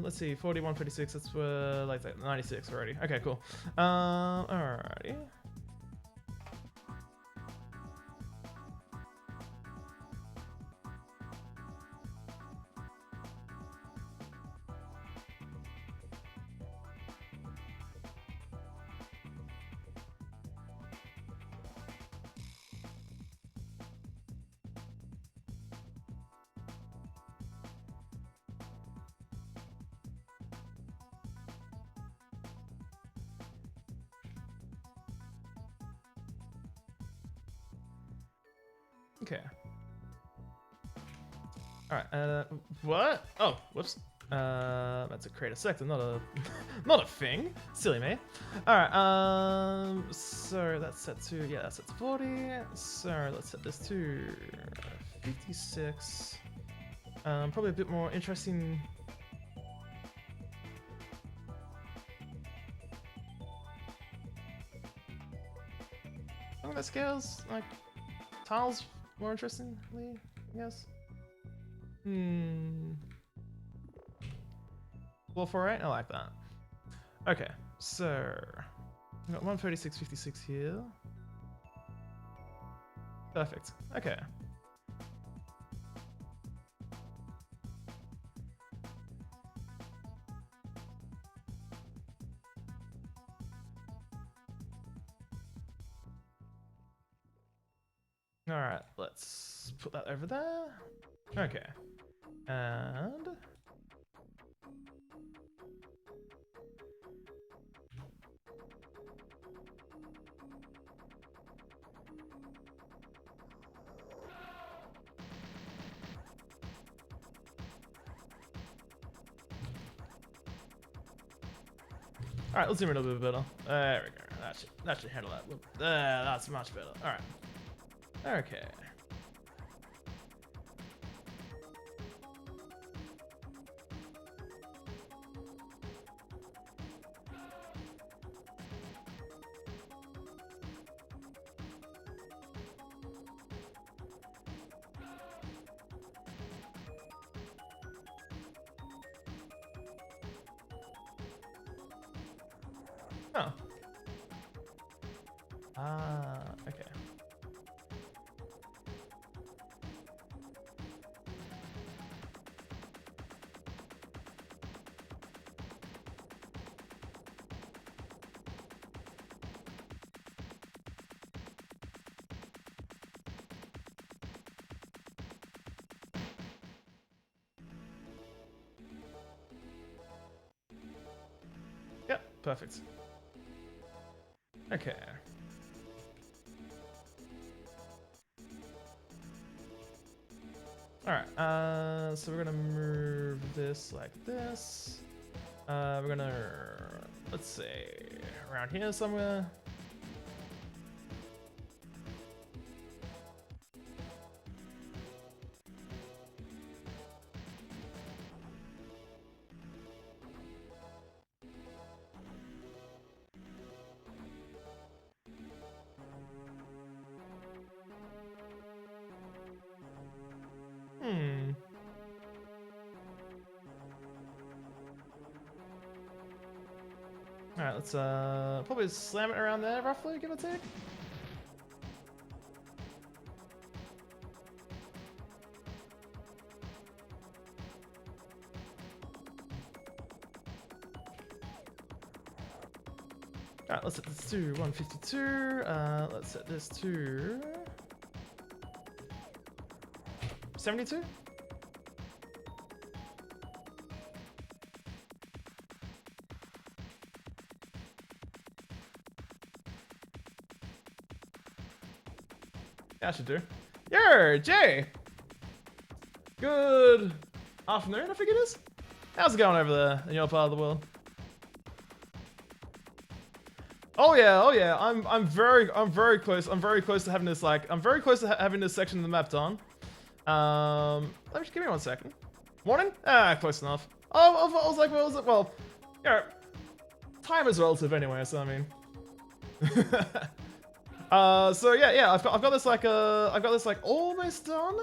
Let's see, 41, 36, that's like 96 already. Okay, cool. Alrighty. Okay. Alright, what? Oh, whoops. That's a creator sector, not a not a thing. Silly me. Alright, so that's set to, yeah, that's set to 40. So let's set this to 56. Probably a bit more interesting. I think that scales like tiles more interestingly, I guess. Well, 48, I like that. Okay, so we got 136, 56 here. Perfect. Okay. All right. let's put that over there. Okay. And... Alright, let's zoom in a little bit better. There we go. That should handle that. That's much better. Alright. Okay. Oh. Okay. Yep, perfect. Okay. Alright, so we're gonna move this like this. We're gonna, let's say, around here somewhere. Alright, let's probably slam it around there roughly, give or take. Alright, let's set this to 152. Let's set this to 72. Yeah, I should do. Yo, Jay! Good afternoon, I think it is. How's it going over there in your part of the world? Oh yeah. I'm very close. I'm very close to having this having this section of the map done. Let me just give me 1 second. Morning? Close enough. Oh, I was like, well, yeah. Time is relative anyway, so I mean. So yeah, I've got this like almost done.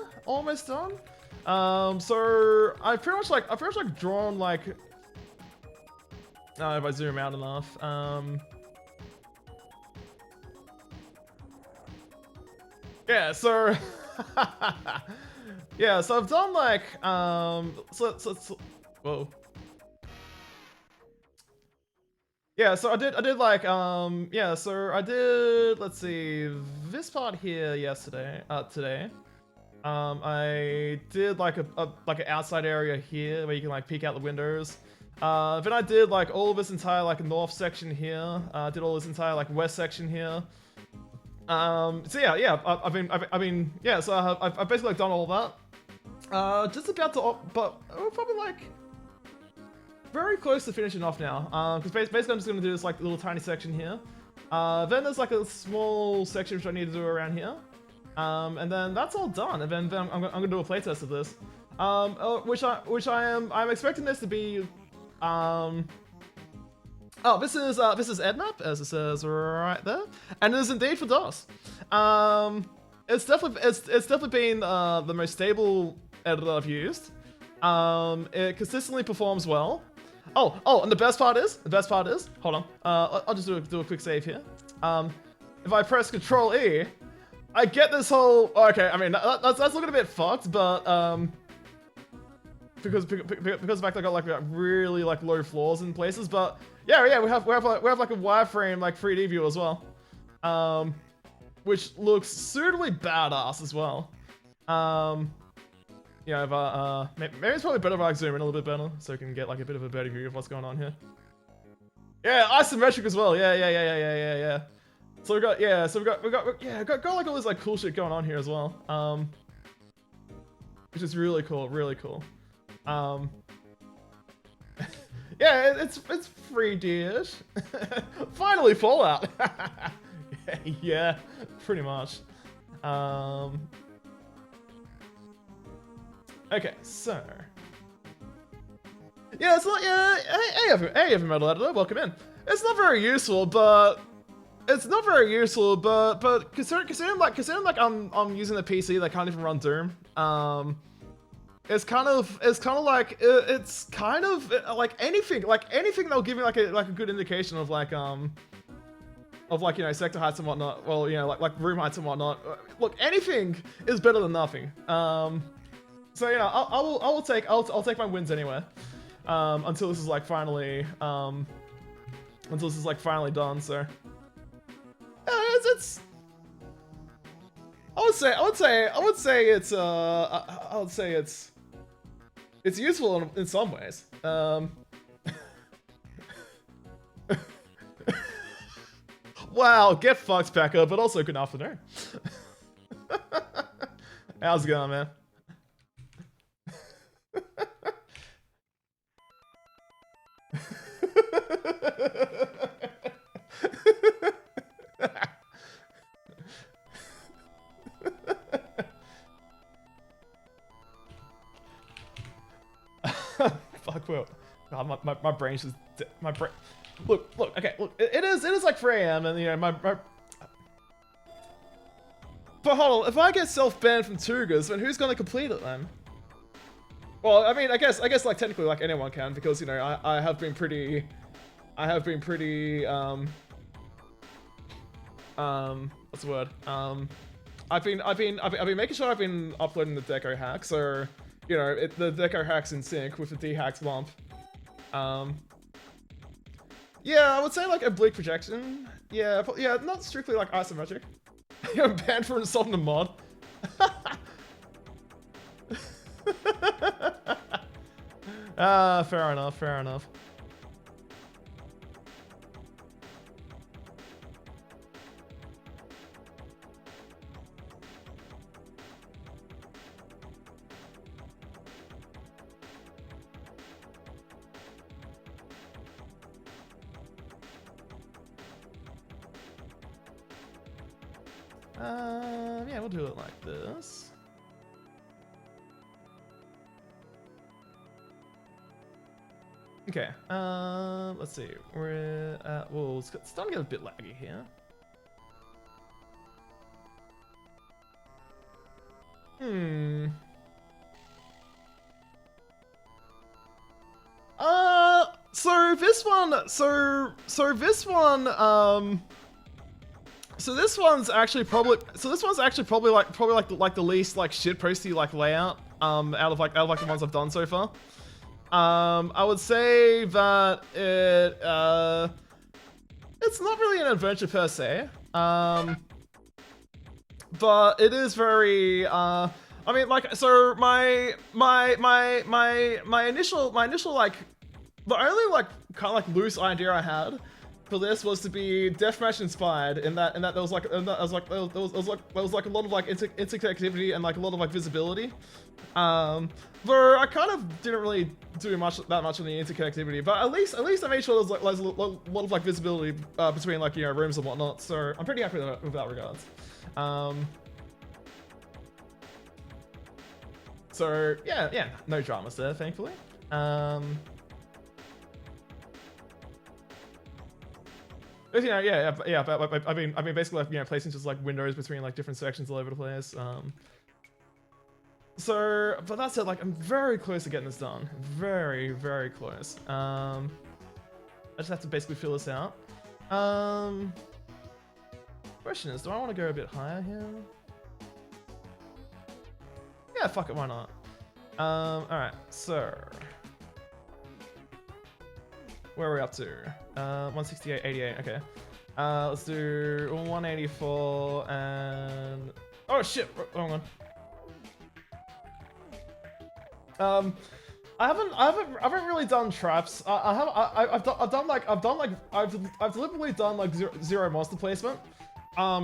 So I've pretty much like drawn like. If I zoom out enough. Yeah, so yeah, so I've done like whoa. Yeah, so I did like yeah, so I did, let's see, this part here today. I did like an outside area here where you can like peek out the windows. Then I did like all of this entire like north section here. I did all this entire like west section here. So yeah, I mean, yeah, so I've basically like done all that. Just about to, but we're probably like very close to finishing off now. Because basically I'm just gonna do this like little tiny section here. Then there's like a small section which I need to do around here. And then that's all done. And then I'm gonna do a playtest of this. I'm expecting this to be, oh, this is EdMap, as it says right there, and it is indeed for DOS. It's definitely been the most stable editor I've used. It consistently performs well. Oh, and the best part is, hold on, I'll just do a quick save here. If I press Control E, I get this whole, okay, I mean that's looking a bit fucked, but because of the fact I got like really like low floors in places, but yeah, we have like a wireframe like 3D view as well. which looks suitably badass as well. Yeah, maybe it's probably better if I zoom in a little bit better so we can get like a bit of a better view of what's going on here. Yeah, isometric as well. Yeah. So we got like all this like cool shit going on here as well. Which is really cool, really cool. Yeah, it's 3D-ish. Finally, Fallout. Yeah, pretty much. Okay, so yeah, it's not hey heavy metal editor, welcome in. It's not very useful, but considering like I'm using the PC that can't even run Doom. It's kind of like anything that'll give me like a good indication of like you know, sector heights and whatnot. Well, you know, like room heights and whatnot. Look, anything is better than nothing. So you know, I'll take my wins anyway. Until this is like finally done. So it's I would say it's useful in some ways. Wow, get fucked, Packer, but also good afternoon. How's it going, man? Fuck, well, God, my brain's just my brain. Look, okay, look, it is like 3 AM and you know my. But hold on, if I get self-banned from TWOGERS, then who's gonna complete it then? Well, I mean, I guess like technically like anyone can, because you know I have been pretty what's the word? I've been making sure I've been uploading the deco hacks, so you know the deco hacks in sync with the dehacked lump. Yeah, I would say like oblique projection. Yeah, not strictly like isometric. You're banned for insulting a mod. Fair enough. Yeah, we'll do it like this. Okay, let's see. We're at, well, it's starting to get a bit laggy here. So this one's actually probably like the least like shitposty like layout out of like the ones I've done so far. I would say that it's not really an adventure per se, but it is very I mean, like, so my initial like the only like kind of like loose idea I had for this was to be deathmatch inspired, in that there was like a lot of like interconnectivity and like a lot of like visibility. Where I kind of didn't really do that much on the interconnectivity, but at least I made sure there's a lot of like visibility between like, you know, rooms and whatnot. So I'm pretty happy with that regards. So yeah, no dramas there, thankfully. You know, yeah. But I mean, basically, like, you know, placing just like windows between like different sections all over the place. So, but that said, like, I'm very close to getting this done. Very, very close. I just have to basically fill this out. Question is, do I want to go a bit higher here? Yeah, fuck it, why not? Alright, so where are we up to? 168.88, okay. Let's do 184 and oh shit, wrong one. I haven't really done traps. I've deliberately done like zero monster placement,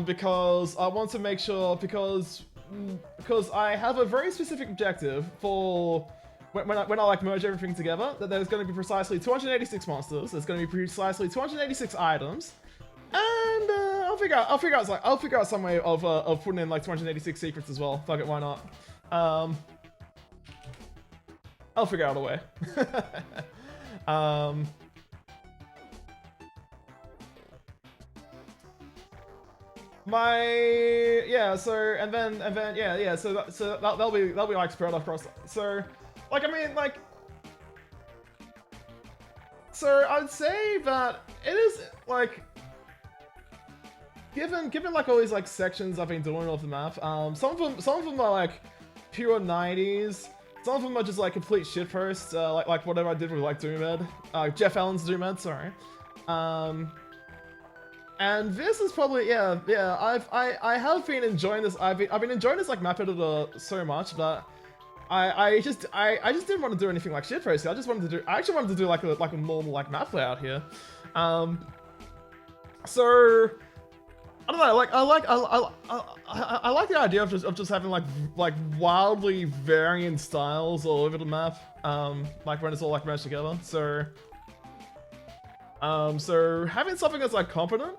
because I want to make sure because I have a very specific objective for when I like merge everything together, that there's going to be precisely 286 monsters. There's going to be precisely 286 items. And I'll figure out some way of putting in like 286 secrets as well. Fuck it, why not? I'll figure out a way. So that'll be like spread across. So, like, I mean, like, so I'd say that it is like. Given like all these like sections I've been doing of the map, some of them are like pure 90s. Some of them are just like complete shitposts, like whatever I did with like Doomed, Jeff Allen's Doomed, sorry. And this is probably I have been enjoying this. I've been enjoying this like map editor so much that I just didn't want to do anything like shitpost. I actually wanted to do like a normal like map layout here. So. I don't know, like I like the idea of just having like wildly varying styles all over the map, like when it's all like meshed together. So having something that's like competent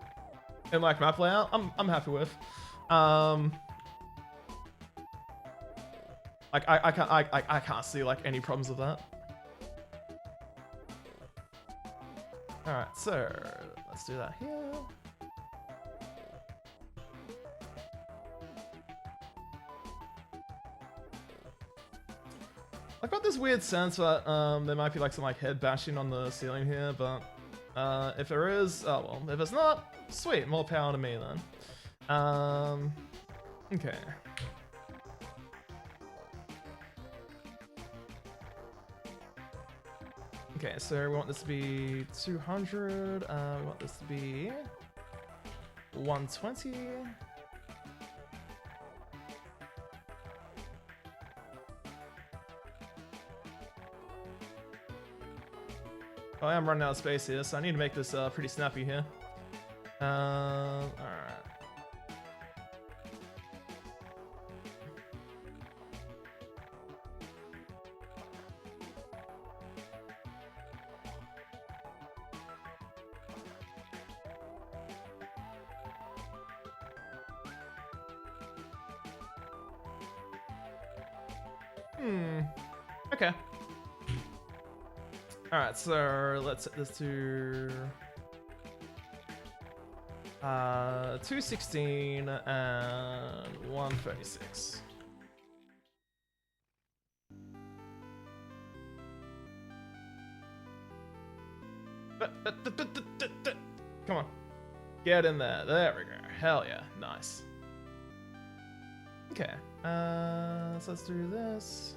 in like map layout, I'm happy with. Like I can't see like any problems with that. All right, so let's do that here. I've got this weird sense that there might be like some like head bashing on the ceiling here, but if there is, oh well. If it's not, sweet, more power to me then. Okay. Okay, so we want this to be 200. We want this to be 120. Oh, I am running out of space here, so I need to make this pretty snappy here. Alright. Okay. Alright, so let's set this to 216 and 136. Come on. Get in there. There we go. Hell yeah. Nice. Okay. So let's do this.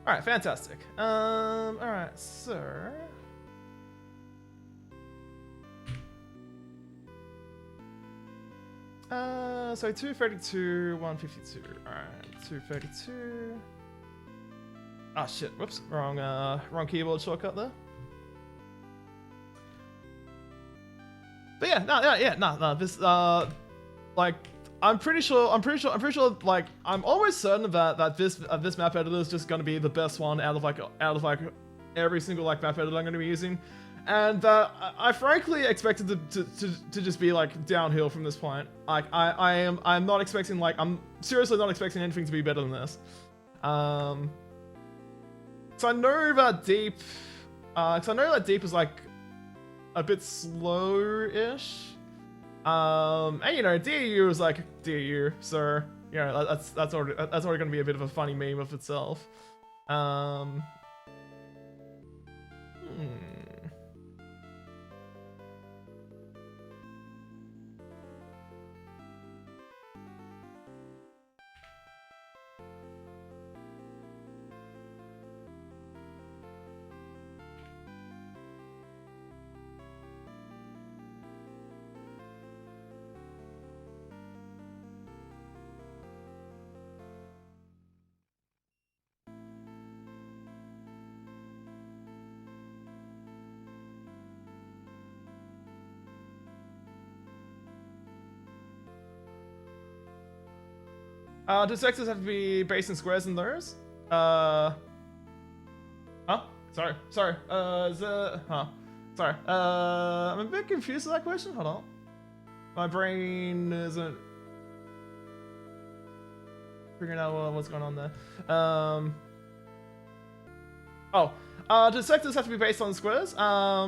Alright, fantastic. Alright, so... So 232, 152. Alright, 232. Ah, shit. Whoops. Wrong keyboard shortcut there. But yeah, no, this, like... I'm pretty sure, like, I'm almost certain that this map editor is just gonna be the best one out of like every single like map editor I'm gonna be using, and I frankly expected to just be like downhill from this point. Like I'm not expecting I'm seriously not expecting anything to be better than this. So I know that deep, is like a bit slow-ish. And you know, DAU is like DAU, so you know that's already gonna be a bit of a funny meme of itself. Do sectors have to be based in squares in those? Huh? Sorry. Sorry. Sorry. I'm a bit confused with that question. Hold on. My brain isn't figuring out what's going on there. Do sectors have to be based on squares? Well,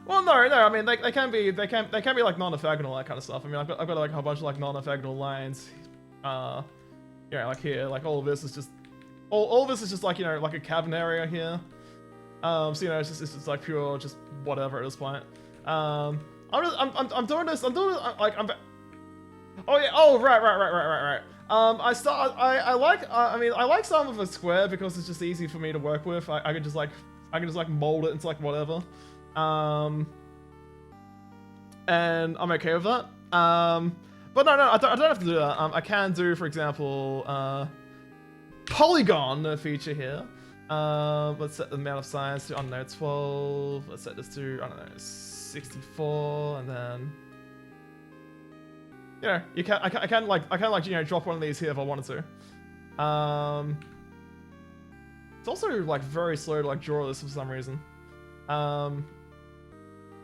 no. I mean, they can be like non-orthogonal, that kind of stuff. I mean, I've got like a whole bunch of like non-orthogonal lines. Yeah, like here, like all of this is just all of this is just like, you know, like a cabin area here. So you know, it's just like pure just whatever at this point. I'm doing this. Oh yeah. Oh right. I like some of a square because it's just easy for me to work with. I can just like mold it into like whatever. And I'm okay with that. But no, I don't have to do that. I can do, for example, polygon feature here. Let's set the amount of size to, I don't know, 12. Let's set this to, I don't know, 64, and then, you know, I can like you know, drop one of these here if I wanted to. It's also like very slow to like draw this for some reason.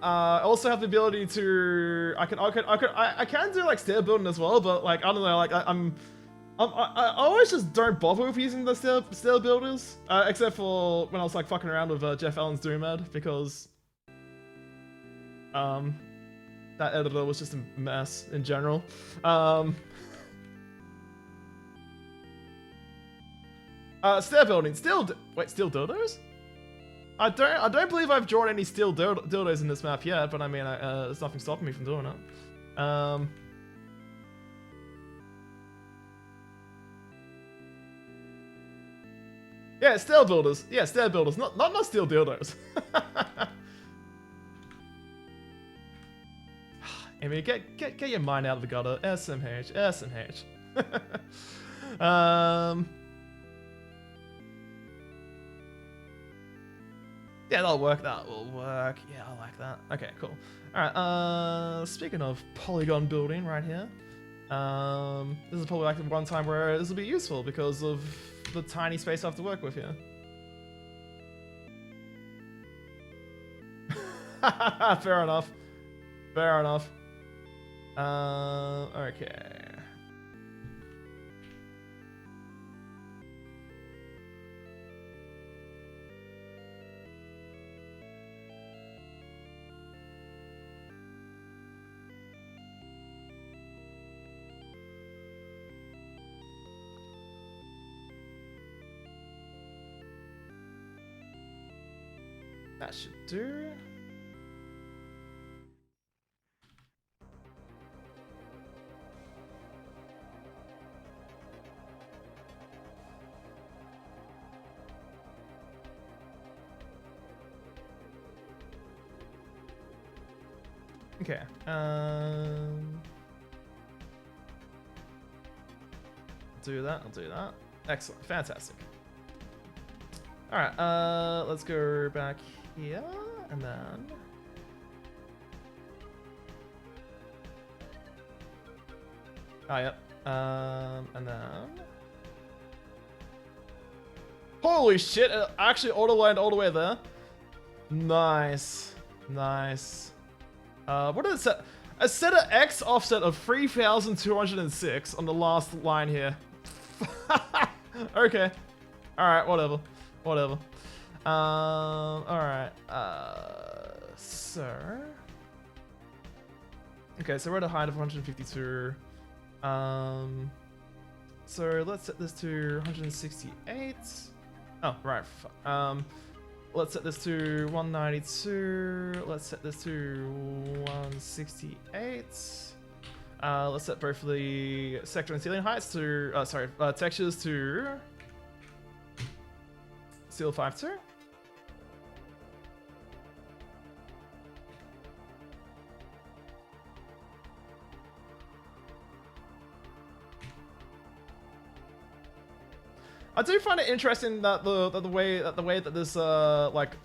I also have the ability to I can do like stair building as well, but like I don't know, like I always just don't bother with using the stair builders, except for when I was like fucking around with Jeff Allen's Doomad, because that editor was just a mess in general. Stair building, steel dildos? I don't believe I've drawn any steel dildos in this map yet, but I mean, there's nothing stopping me from doing it. Yeah, steel builders. Yeah, steel builders. Not steel dildos. I mean, get your mind out of the gutter. SMH. Yeah, that'll work. That will work. Yeah, I like that. Okay, cool. Alright, speaking of polygon building right here, this is probably like the one time where this will be useful because of the tiny space I have to work with here. Fair enough. Okay. That should do. Okay. I'll do that. Excellent. Fantastic. Alright, let's go back here, and then... Oh, yep. And then... Holy shit, it actually auto-lined all the way there. Nice. What did it set? A set of X offset of 3,206 on the last line here. Okay. Alright, whatever. Alright. Okay, so we're at a height of 152. So let's set this to 168. Oh, right. Let's set this to 192. Let's set this to 168. Let's set both of the sector and ceiling heights to, textures to Steel 5.2. I do find it interesting that the way that this like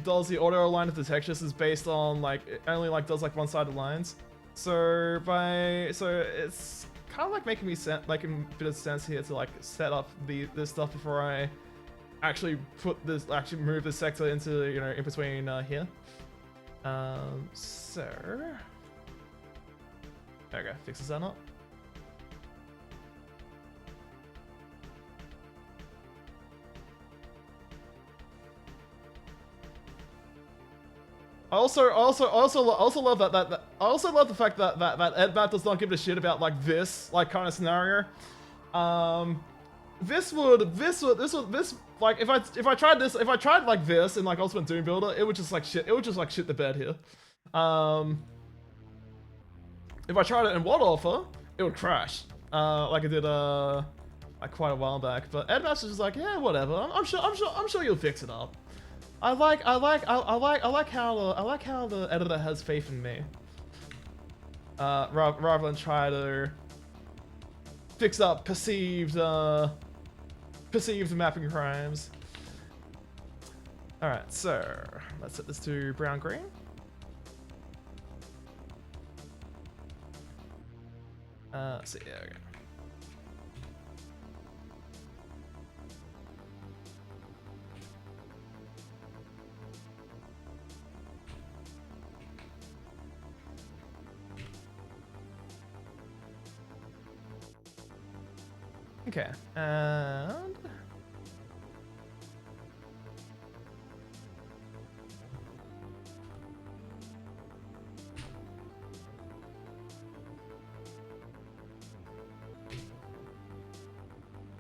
does the auto align of the textures is based on like it only like does like one-sided lines. So it's kind of like making me like a bit of sense here to like set up this stuff before I actually move this sector into, you know, in between here. So there we go, fixes that up. I also love that I also love the fact that EdMap does not give a shit about like this like kind of scenario. This like if I tried like this in like Ultimate Doom Builder, it would just like shit. It would just like shit the bed here. If I tried it in What Offer, it would crash. Like it did like quite a while back. But EdMap's just like, yeah, whatever. I'm sure you'll fix it up. I like how the editor has faith in me. Rather than try to fix up perceived mapping crimes. All right, so let's set this to brown green. Let's see, there we go. Okay, and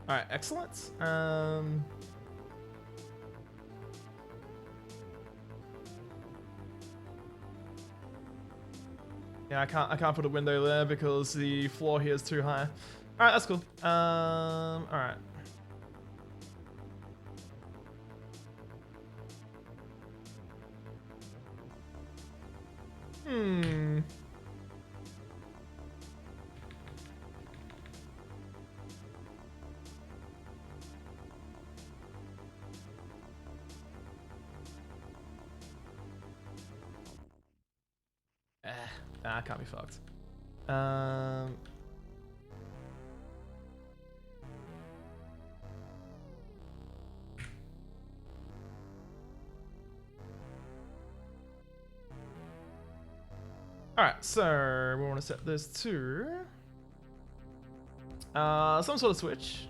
all right, excellent. Yeah, I can't put a window there because the floor here is too high. All right, that's cool. All right. Nah, I can't be fucked. Alright, so we want to set this to some sort of switch.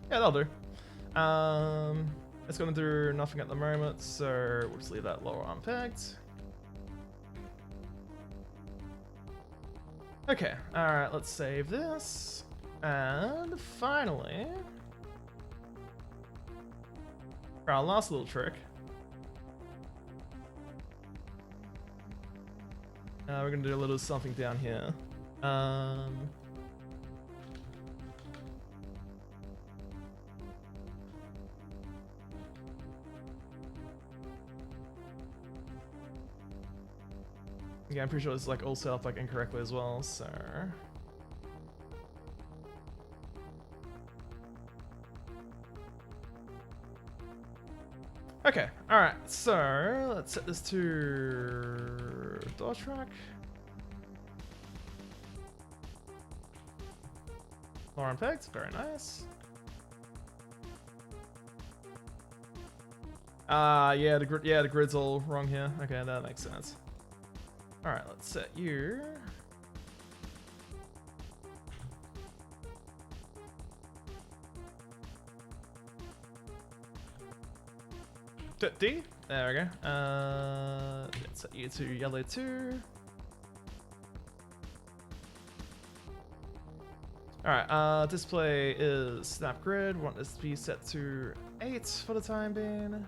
Yeah, that'll do. It's gonna do nothing at the moment, so we'll just leave that lower unpegged. Okay, alright, let's save this. And finally, for our last little trick, we're gonna do a little something down here. Yeah, I'm pretty sure it's like all set up like incorrectly as well, so. Okay, alright, so let's set this to door track. Lower unpegged, very nice. Yeah, the grid's all wrong here. Okay, that makes sense. Alright, let's set you. D? There we go. Let's set you to yellow 2. Alright, display is snap grid. Want this to be set to 8 for the time being.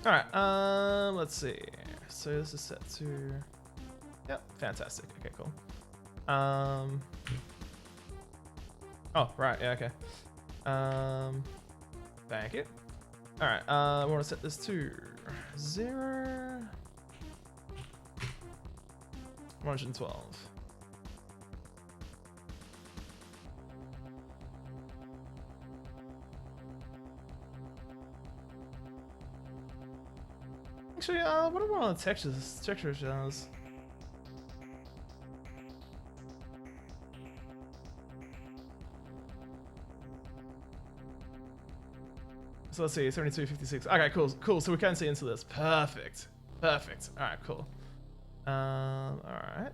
Alright, let's see. So this is set to... Yep, fantastic. Okay, cool. Oh, right, yeah, okay. Thank you. Alright, we want to set this to 0, 112. Actually, what are one of the texture shells? So let's see, 7256. Okay, cool. So we can see into this. Perfect. All right, cool. All right.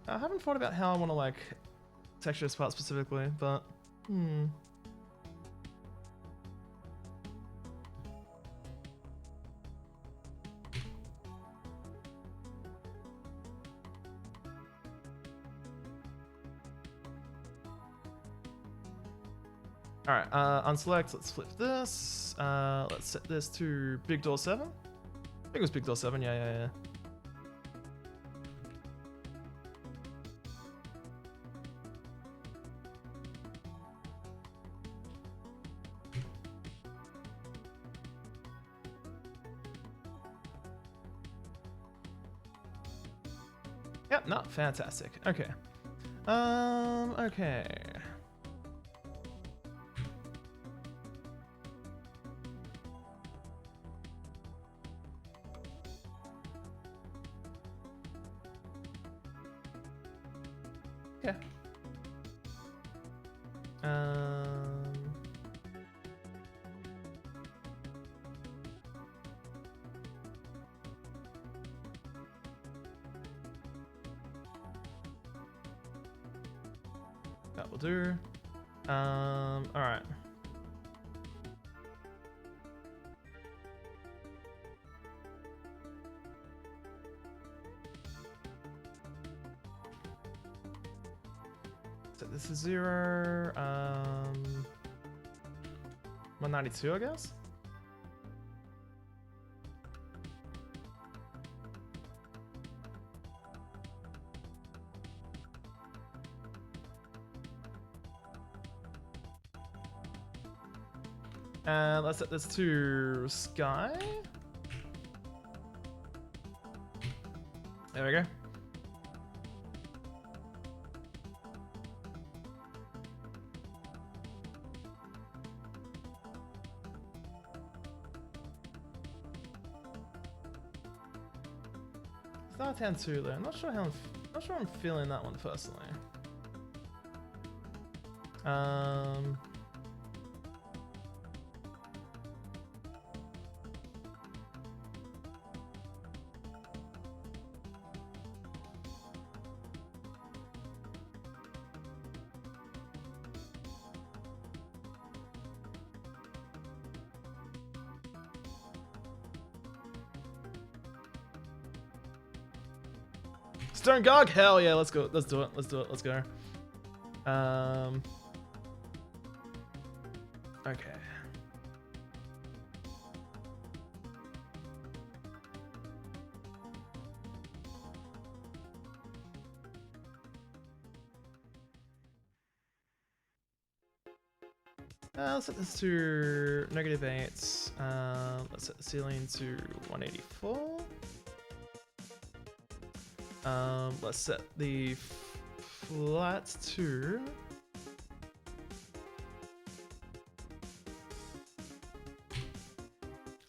I haven't thought about how I want to like texture this part specifically, but Alright, unselect, let's flip this. Let's set this to big door 7. I think it was big door 7, yeah. Yep, no, fantastic. Okay. Okay. Okay. That will do. All right. So this is 0. 192, I guess. And let's set this to sky. There we go. Star 10 2 though. Not sure I'm feeling that one personally. Stone Gog? Hell yeah, let's go. Let's do it. Let's go. Okay. Let's set this to -8. Let's set the ceiling to 184. Let's set the flat to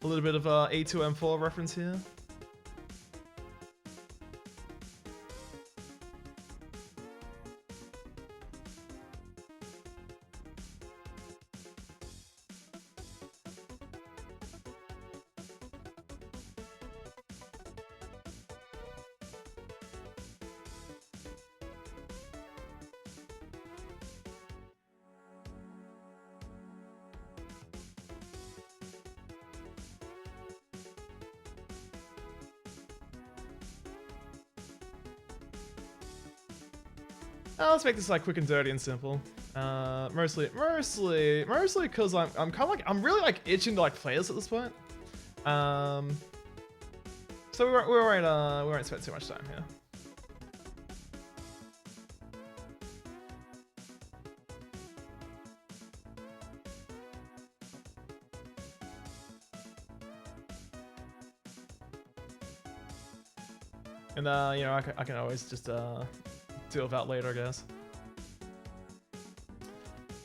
a little bit of a A2M4 reference here. Let's make this like quick and dirty and simple. Mostly because I'm kind of like I'm really like itching to like play this at this point. So we won't spend too much time here. And you know, I can always just deal with that later, I guess.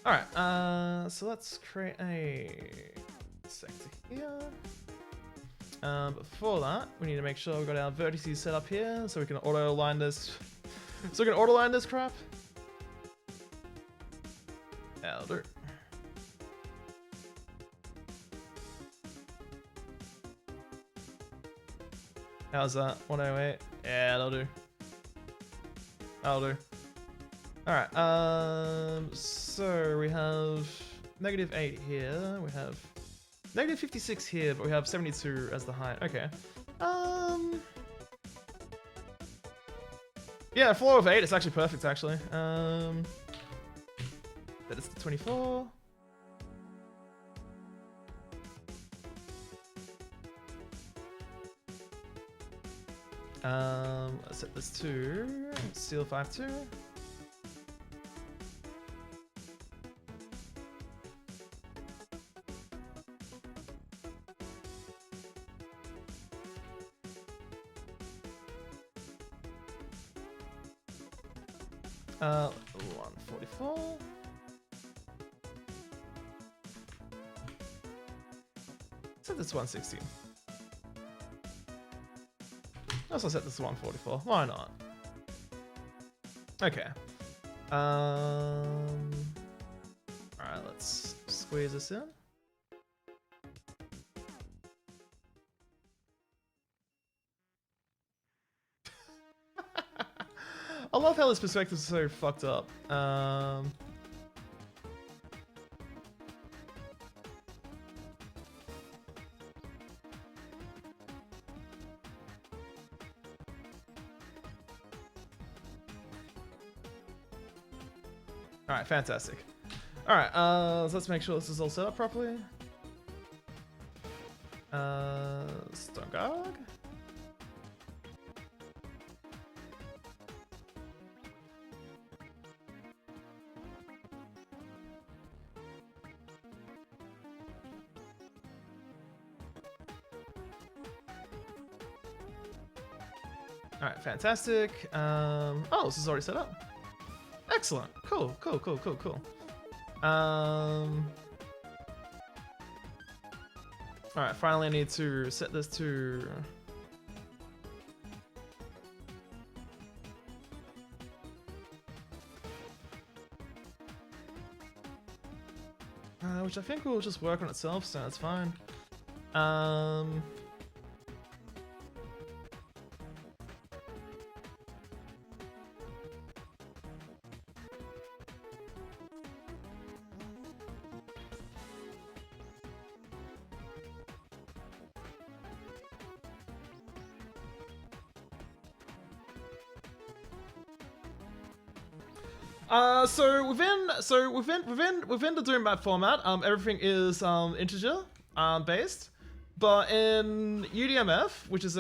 All right, so let's create a sector here. But before that, we need to make sure we've got our vertices set up here, so we can auto align this. So we can auto align this crap. That'll do. How's that? 108. Yeah, that'll do. That'll do. Alright, so we have -8 here, we have -56 here, but we have 72 as the height. Okay. Yeah, floor of 8 is actually perfect, actually. That is the 24. Let's set this to Steel 5-2. Uh, 144. Set this to 160. Also set this to 144. Why not? Okay. Alright, let's squeeze this in. I love how this perspective is so fucked up. Alright, fantastic. Alright, so let's make sure this is all set up properly. Stongog. Alright, fantastic. Oh, this is already set up. Excellent. Cool. Alright, finally I need to set this to... which I think will just work on itself, so that's fine. So within the Doom map format, everything is integer based, but in UDMF, which is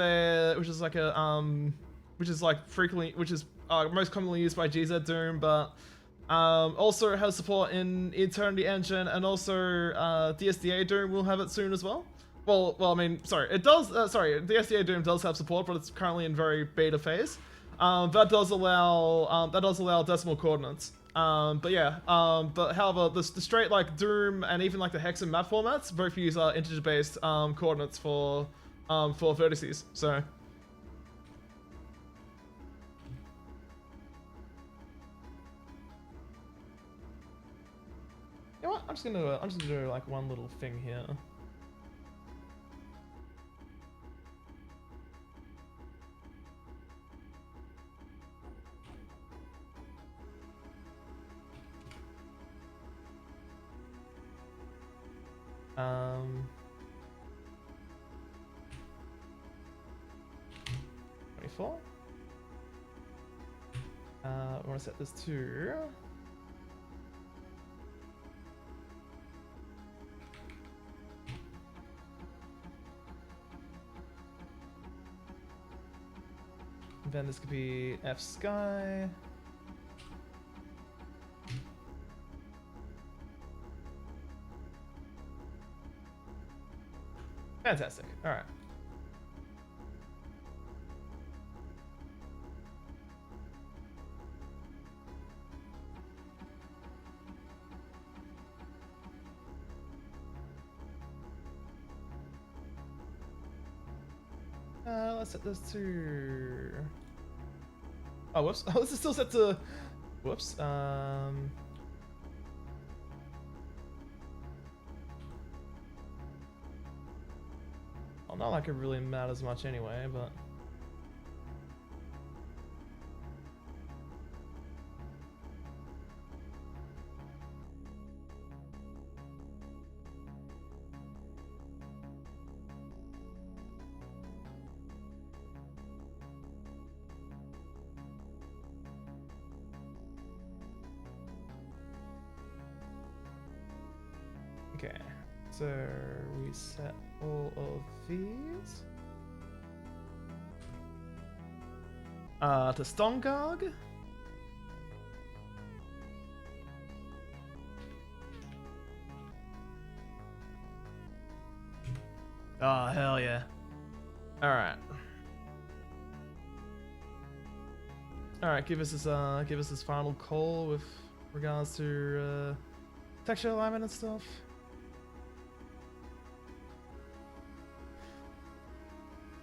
most commonly used by GZ Doom, but also has support in Eternity Engine, and also DSDA Doom will have it soon as well. Well, I mean, sorry, it does. DSDA Doom does have support, but it's currently in very beta phase. That does allow decimal coordinates. But however, the straight like Doom and even like the Hex and map formats both use integer-based coordinates for vertices. So. You know what? I'm just gonna do like one little thing here. Um, 24. We want to set this to Then this could be F sky. Fantastic. All right. Let's set this to. Oh, whoops. Oh, this is still set to. Whoops. Well, not like it really matters much anyway, but. Okay, so we set all of these. To Stongog. Oh, hell yeah. Alright. Alright, give us this final call with regards to texture alignment and stuff.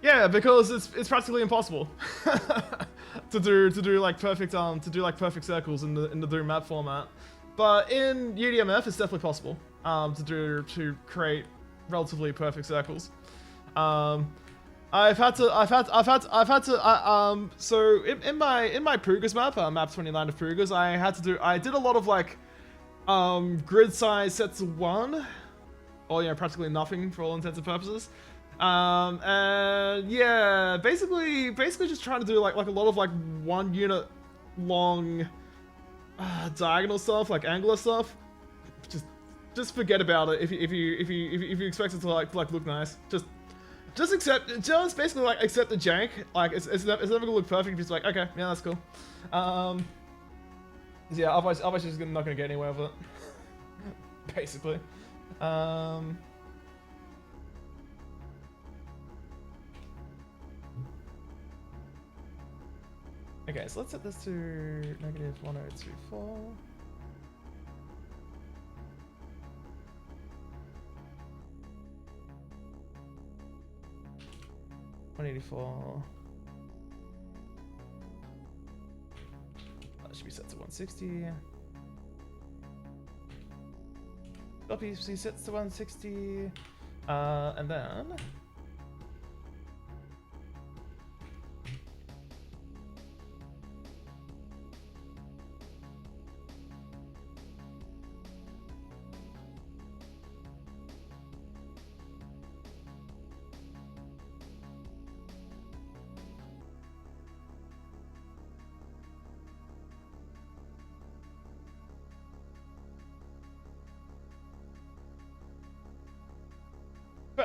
Yeah, because it's practically impossible to do like perfect circles in the Doom map format. But in EdMap it's definitely possible to create relatively perfect circles. So in my Prugas map, map 29 of Prugas, I did a lot of like grid size sets of 1, or you know, practically nothing for all intents and purposes. And yeah, basically just trying to do like a lot of like 1 unit long diagonal stuff, like angular stuff. Just forget about it if you expect it to like look nice. Just basically like accept the jank. Like it's never gonna look perfect. Just like, okay, yeah, that's cool. Yeah, otherwise you're just not gonna get anywhere with it. Basically. Okay, so let's set this to -1024. $184. That should be set to 160. LPC sets to 160. And then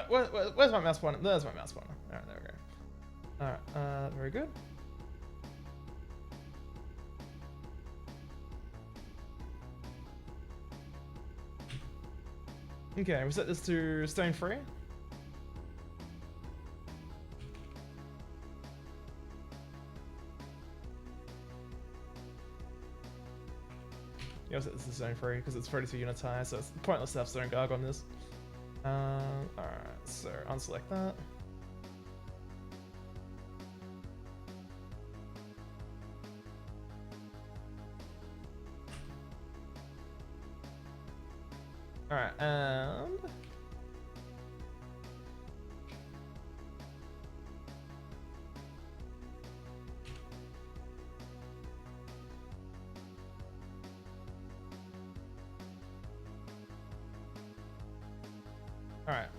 where's my mouse pointer? There's my mouse pointer. Alright, there we go. Alright, very good. Okay, we set this to stone free. Yeah, we'll set this to stone free because it's 32 units high, so it's pointless to have stone garg on this. Alright, so unselect that. Alright, and alright,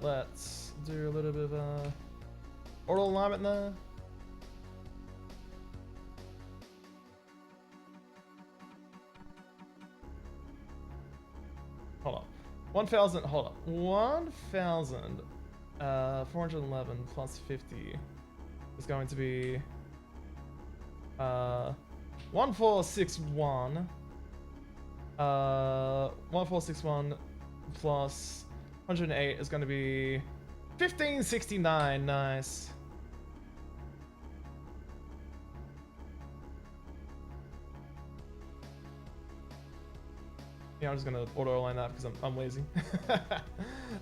let's do a little bit of orbital alignment there. Hold on. 1,000, hold on. 1,411 plus 50 is going to be 1461. 1461 plus 108 is going to be 1569. Nice. Yeah, I'm just gonna auto align that because I'm lazy.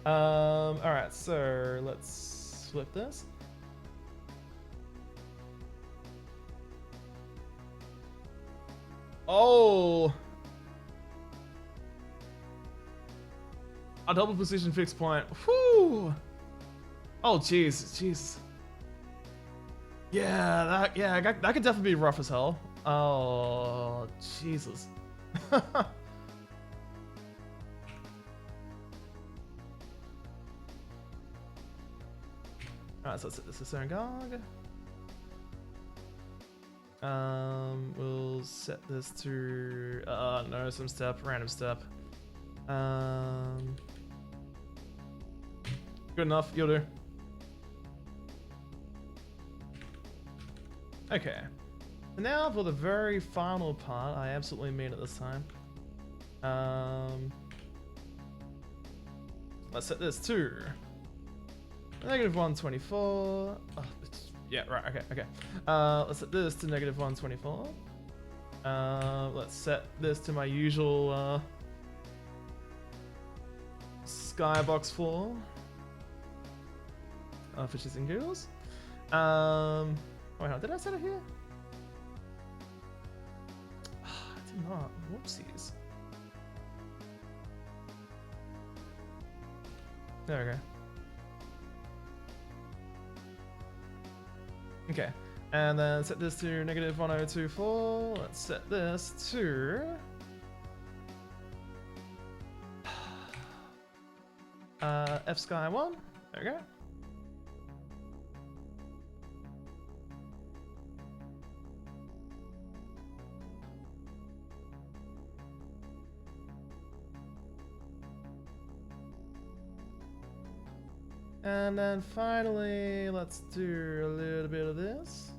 All right, so let's flip this. Oh, a double position fixed point. Whew. Oh, jeez. Yeah, that could definitely be rough as hell. Oh, Jesus. Alright, so let's set this to Serengog. We'll set this to no, some step, random step. Good enough, you'll do. Okay. So now for the very final part, I absolutely mean it this time. Let's set this to negative 124. Oh, yeah, right, okay. Let's set this to negative 124. Let's set this to my usual skybox floor. Fishes and girls. Wait, hold on, did I set it here? I did not. Whoopsies. There we go. Okay, and then set this to negative 1024. Let's set this to F sky 1. There we go. And then finally, let's do a little bit of this.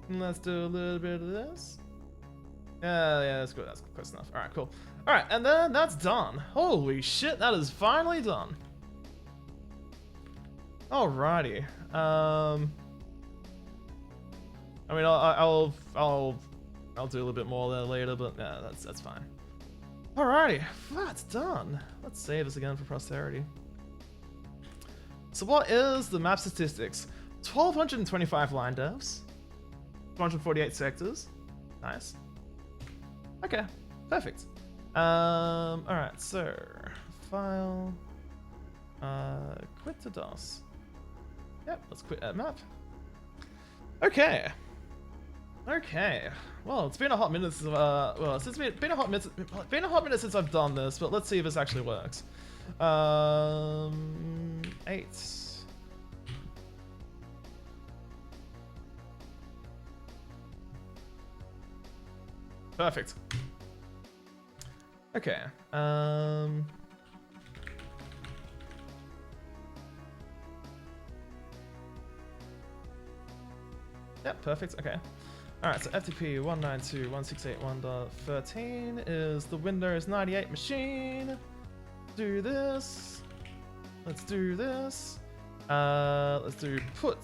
And let's do a little bit of this. Yeah, that's good. That's close enough. All right, cool. All right, and then that's done. Holy shit, that is finally done. Alrighty. I mean, I'll do a little bit more there later, but yeah, that's fine. Alrighty, that's done. Let's save this again for posterity. So what is the map statistics? 1225 line depths, 248 sectors. Nice. Okay, perfect. All right, so file, quit to DOS. Yep, let's quit EdMap. Okay. Well, it's been a hot minute since it's been a hot minute since I've done this, but let's see if this actually works. 8. Perfect. Okay. Yep, perfect. Okay. Alright, so FTP 192.168.1.13 is the Windows 98 machine. Do this. Let's do this. Let's do put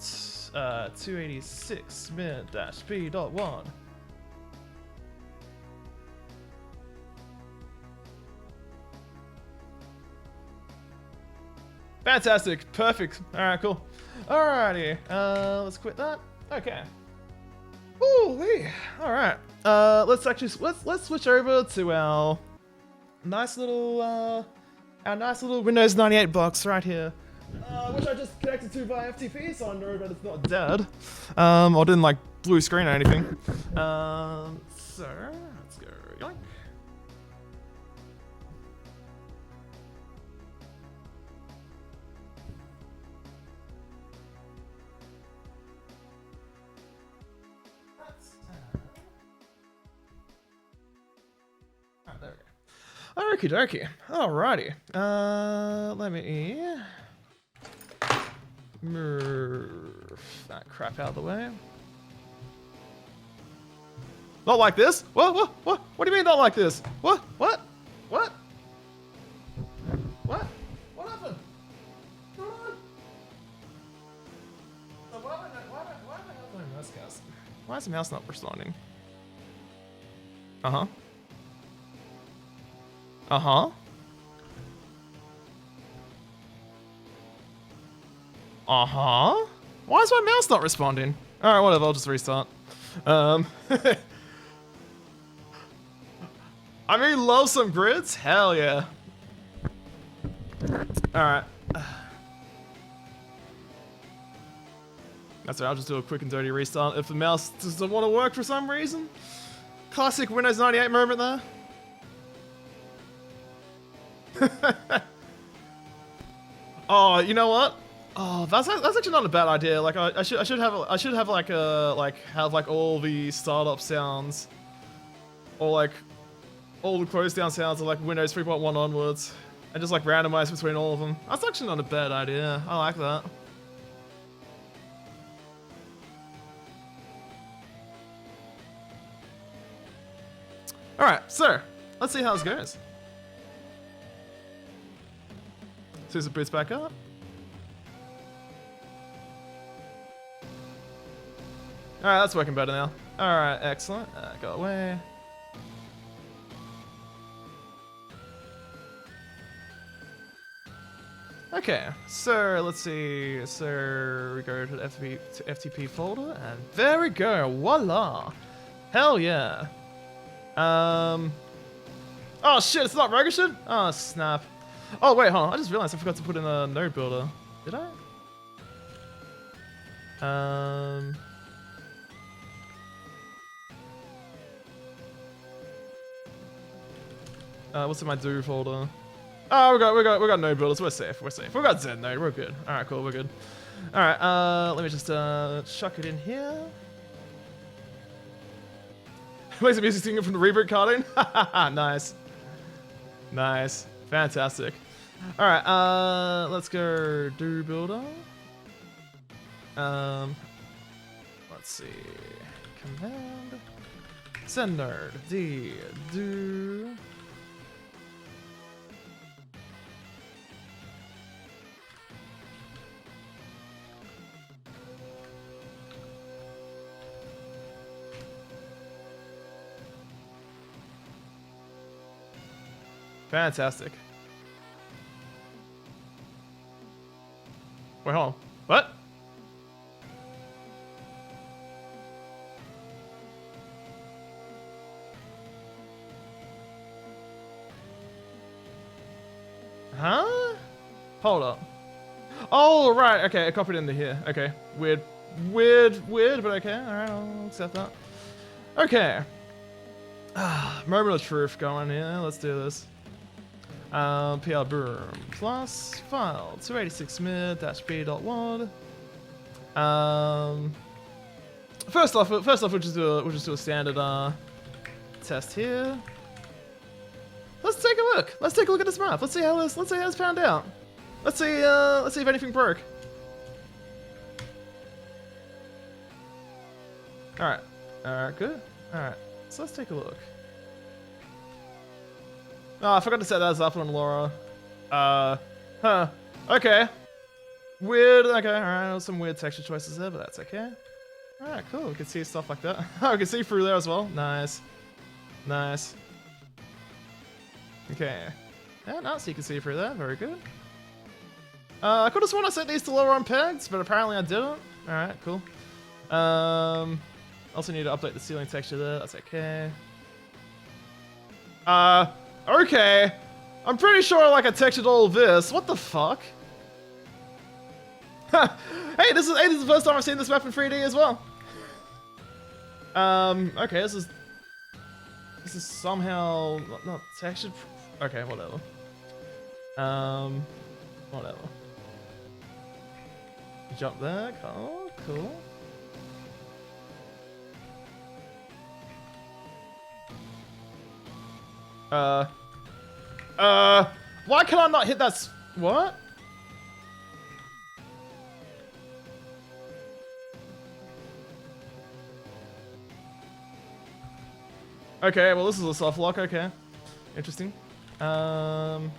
286 mid-p.1. Fantastic. Perfect. Alright, cool. Alrighty. Let's quit that. Okay. Ooh-wee. Alright. Let's switch over to our nice little Windows 98 box right here. Which I just connected to via FTP, so I know that it's not dead. Or didn't like blue screen or anything. So let's go yoink. Okie dokie. Alrighty. Let me move that crap out of the way. Not like this? What? What do you mean not like this? What? What? What? What? What happened? What's going on? So why am I not playing mouse cast? Why is the mouse not responding? Uh-huh. Uh-huh. Uh-huh. Why is my mouse not responding? Alright, whatever, I'll just restart. I mean, love some grids? Hell yeah. Alright. That's right, I'll just do a quick and dirty restart if the mouse doesn't want to work for some reason. Classic Windows 98 moment there. Oh, you know what? Oh, that's actually not a bad idea. Like I should have like all the startup sounds, or like all the close down sounds of like Windows 3.1 onwards, and just like randomize between all of them. That's actually not a bad idea. I like that. All right, so let's see how this goes. Susan boots back up. Alright, that's working better now. Alright, excellent. Go away. Okay, so let's see. So we go to the FTP folder, and there we go. Voila! Hell yeah. Oh shit, it's not Rogership? Oh snap. Oh wait, hold on. I just realized I forgot to put in a node builder. Did I? What's in my do folder? Oh, we got node builders. We're safe. We're safe. We got Z node. We're good. All right, cool. We're good. All right. Let me just chuck it in here. Plays the music singer from the reboot cartoon. Nice. Nice. Fantastic. All right. Let's go do builder. Let's see. Command. Send node. D do. Fantastic. Wait, hold on. What? Huh? Hold up. Oh, right. Okay, I copied into here. Okay. Weird, but okay. Alright, I'll accept that. Okay. Moment of truth going here. Let's do this. PR boom plus file 286 mid -b.wad. First off, we'll just do a standard test here. Let's take a look. Let's take a look at this map. Let's see how this found out. Let's see if anything broke. All right, good. All right, so let's take a look. Oh, I forgot to set that up on Laura. Huh. Okay. Weird. Okay, alright. Some weird texture choices there, but that's okay. Alright, cool. We can see stuff like that. Oh, we can see through there as well. Nice. Nice. Okay. Yeah, no, so you can see through there. Very good. I could have sworn I set these to lower on pegs, but apparently I didn't. Alright, cool. Also need to update the ceiling texture there. That's okay. Okay. I'm pretty sure like I textured all of this. What the fuck? Hey, this is the first time I've seen this map in 3D as well. Okay, this is somehow not textured. Okay, whatever. Whatever. Jump there. Oh, cool. Why can I not hit that what? Okay, well this is a soft lock, okay. Interesting. Oh,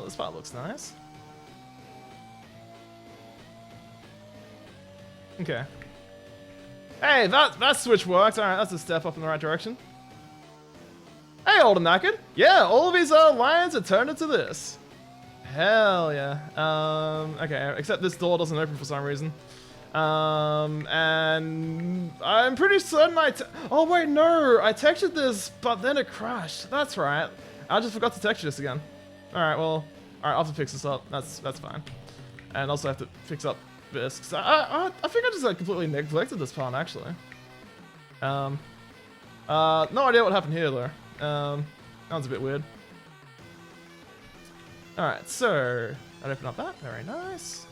this part looks nice. Okay. Hey, that switch worked. Alright, that's a step up in the right direction. Hey, old and knackered. Yeah, all of these lines are turned into this. Hell yeah. Okay, except this door doesn't open for some reason. And I'm pretty certain oh wait, no, I textured this, but then it crashed. That's right. I just forgot to texture this again. Alright, well, alright, I'll have to fix this up. That's fine. And also have to fix up this. 'Cause I think I just like completely neglected this part actually. No idea what happened here though. That was a bit weird. Alright, so I'd open up that. Very nice.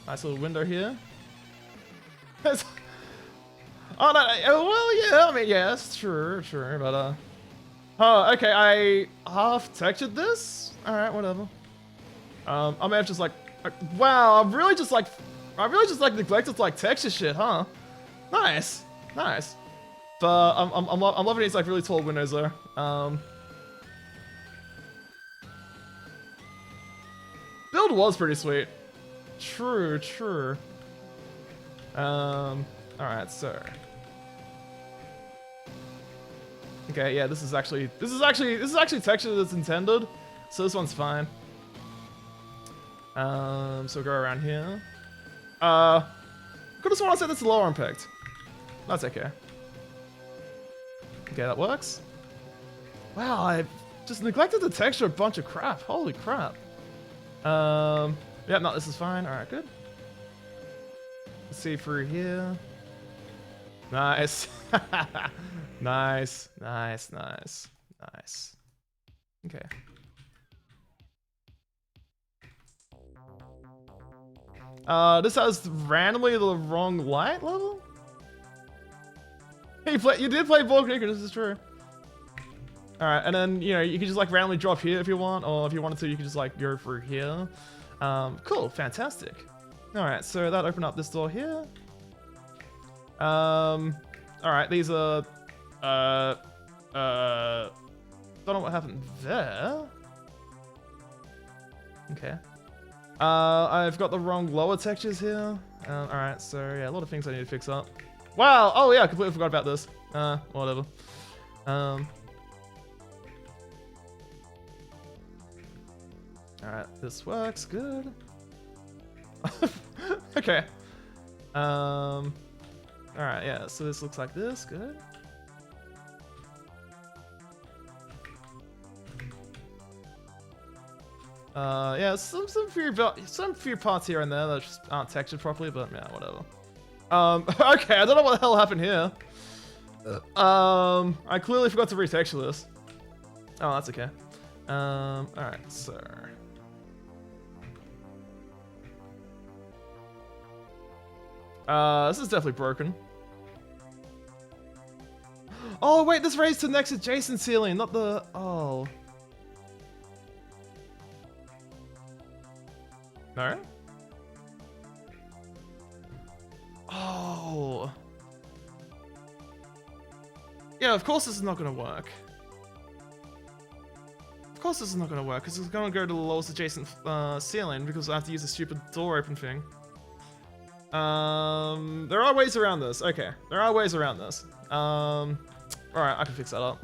Nice little window here. Oh no, well yeah, I mean yes, sure, but oh, okay, I half textured this? Alright, whatever. I may have just like wow, I really just like neglected to like texture shit, huh? Nice. Nice. But I'm loving these like really tall windows though. Build was pretty sweet. True. Alright, so. Okay, yeah, this is actually texture that's intended. So this one's fine. So go around here. Could have sworn I said this is lower unpicked. That's okay. Okay, that works. Wow, I just neglected to texture a bunch of crap. Holy crap. Yeah, no, this is fine. Alright, good. Let's see through here. Nice. Nice. Okay. This has randomly the wrong light level? You did play Ball Creeker, this is true. Alright, and then, you know, you can just like randomly drop here if you want, or if you wanted to, you can just like go through here. Cool, fantastic. Alright, so that opened up this door here. Alright, these are, don't know what happened there. Okay. I've got the wrong lower textures here. Alright, so yeah, a lot of things I need to fix up. Wow, oh yeah, I completely forgot about this. Whatever. Alright, this works, good. Okay. Alright, yeah, so this looks like this, good. Yeah, some few parts here and there that just aren't textured properly, but yeah, whatever. Okay, I don't know what the hell happened here. I clearly forgot to retexture this. Oh, that's okay. Alright, so. This is definitely broken. Oh, wait, this raised to the next adjacent ceiling, not the, oh. No? Oh. Yeah, of course this is not gonna work. Of course this is not gonna work, because it's gonna go to the lowest adjacent ceiling, because I have to use a stupid door open thing. There are ways around this. Okay, there are ways around this. Alright, I can fix that up.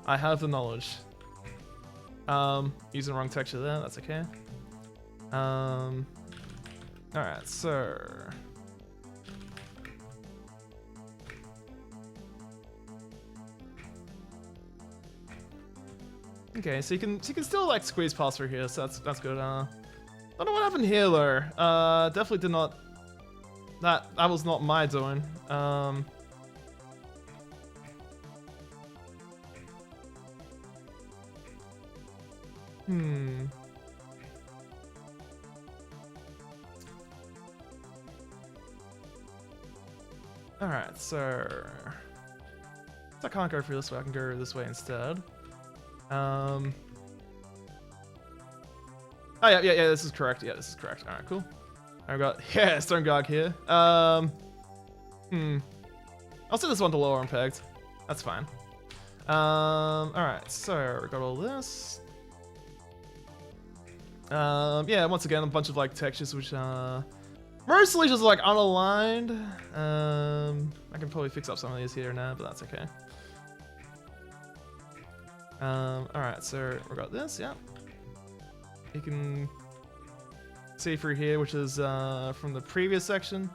I have the knowledge. Using the wrong texture there, that's okay. Alright, so. Okay, so you can still like squeeze past through here, so that's good. Don't know what happened here though. Definitely did not. That was not my doing. Alright, so I can't go through this way, I can go this way instead. Oh yeah, this is correct. Yeah, this is correct. All right, cool. I've got Stone Guard here. I'll set this one to lower unpegged. That's fine. All right, so we got all this. Yeah, once again, a bunch of like textures which are mostly just like unaligned. I can probably fix up some of these here now, but that's okay. All right, so we got this. Yeah, you can see through here, which is from the previous section.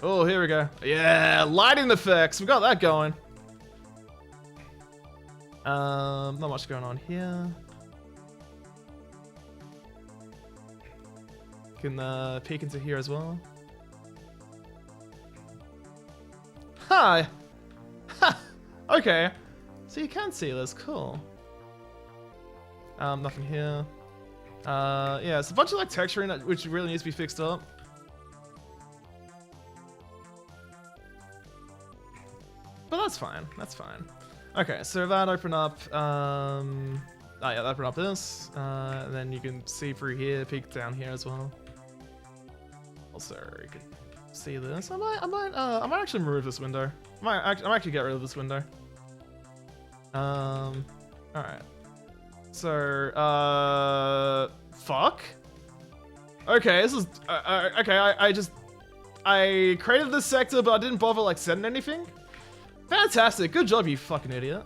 Oh, here we go. Yeah, lighting effects. We got that going. Not much going on here. Can peek into here as well. Hi. Ha. Okay. So you can see this. Cool. Nothing here. Yeah, it's a bunch of like texturing that which really needs to be fixed up. But that's fine. That's fine. Okay, so that open up. Oh yeah, that open up this. And then you can see through here, peek down here as well. Also, you can see this. I might actually remove this window. I might actually get rid of this window. All right. So, fuck. Okay, this is okay. I created this sector, but I didn't bother like setting anything. Fantastic, good job, you fucking idiot.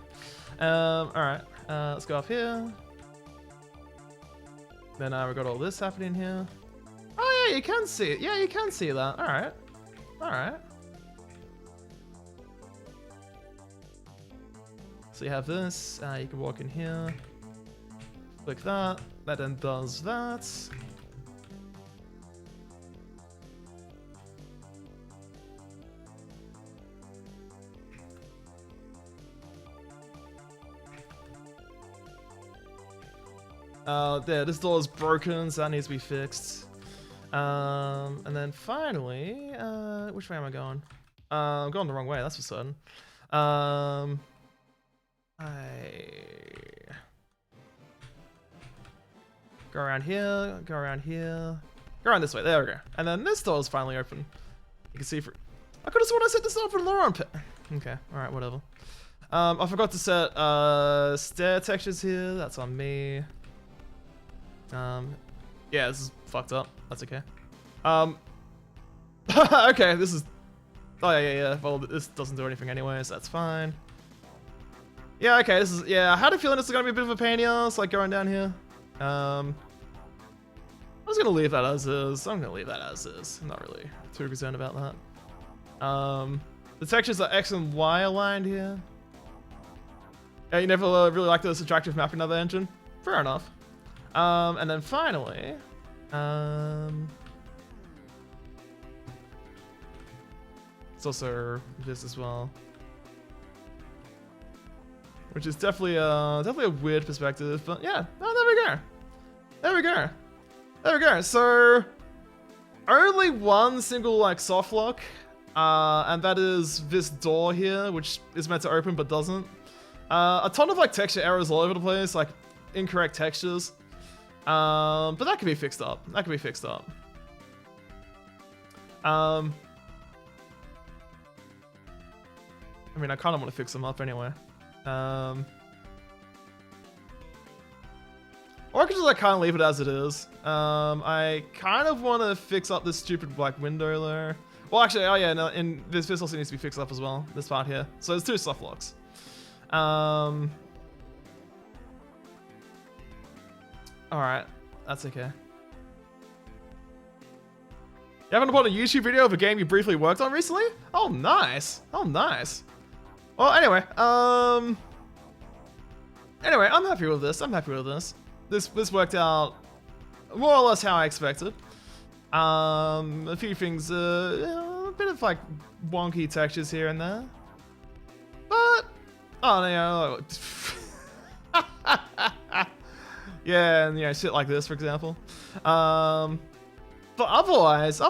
All right, let's go up here. Then we got all this happening here. Oh yeah, you can see it. Yeah, you can see that. All right, all right. So you have this. You can walk in here. Click that. That then does that. There, this door is broken, so that needs to be fixed. And then finally, which way am I going? I'm going the wrong way, that's for certain. Go around here, go around here, go around this way, there we go. And then this door is finally open. You can see for, I could have sworn I set this up for lower on pit. Okay, alright, whatever. I forgot to set stair textures here, that's on me. Yeah, this is fucked up. That's okay. Okay, this is... Oh, yeah. Well, this doesn't do anything anyway, so that's fine. Yeah, okay, this is... Yeah, I had a feeling this was gonna be a bit of a pain in the ass, like going down here. I'm just gonna leave that as is. I'm gonna leave that as is. I'm not really too concerned about that. The textures are X and Y aligned here. Yeah, you never really liked this attractive map in another engine? Fair enough. And then finally, it's also this as well, which is definitely a weird perspective, but yeah, oh, there we go. So only one single like soft lock, and that is this door here, which is meant to open but doesn't. A ton of like texture errors all over the place, like incorrect textures. But that can be fixed up. I mean, I kind of want to fix them up anyway. Or I could just like kind of leave it as it is. I kind of want to fix up this stupid black window there. Well, actually, oh yeah, no, and this also needs to be fixed up as well. This part here. So there's two soft locks. Alright, that's okay. You haven't uploaded a YouTube video of a game you briefly worked on recently? Oh, nice. Oh, nice. Well, anyway, anyway, I'm happy with this. This worked out more or less how I expected. A few things, a bit of like wonky textures here and there. But, oh, no. Yeah, and shit like this, for example. But otherwise,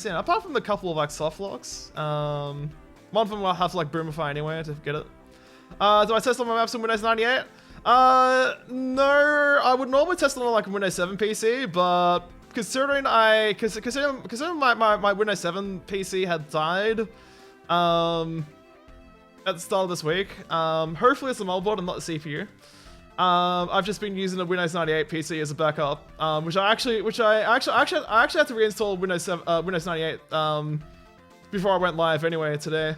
yeah, apart from the couple of like soft locks, one of them I'll have to like boomify anyway to get it. Do I test on my maps in Windows 98? No, I would normally test it on like a Windows 7 PC, but considering my Windows 7 PC had died, at the start of this week, hopefully it's the motherboard and not the CPU. I've just been using a Windows 98 PC as a backup, which I actually had to reinstall Windows 98 before I went live anyway today,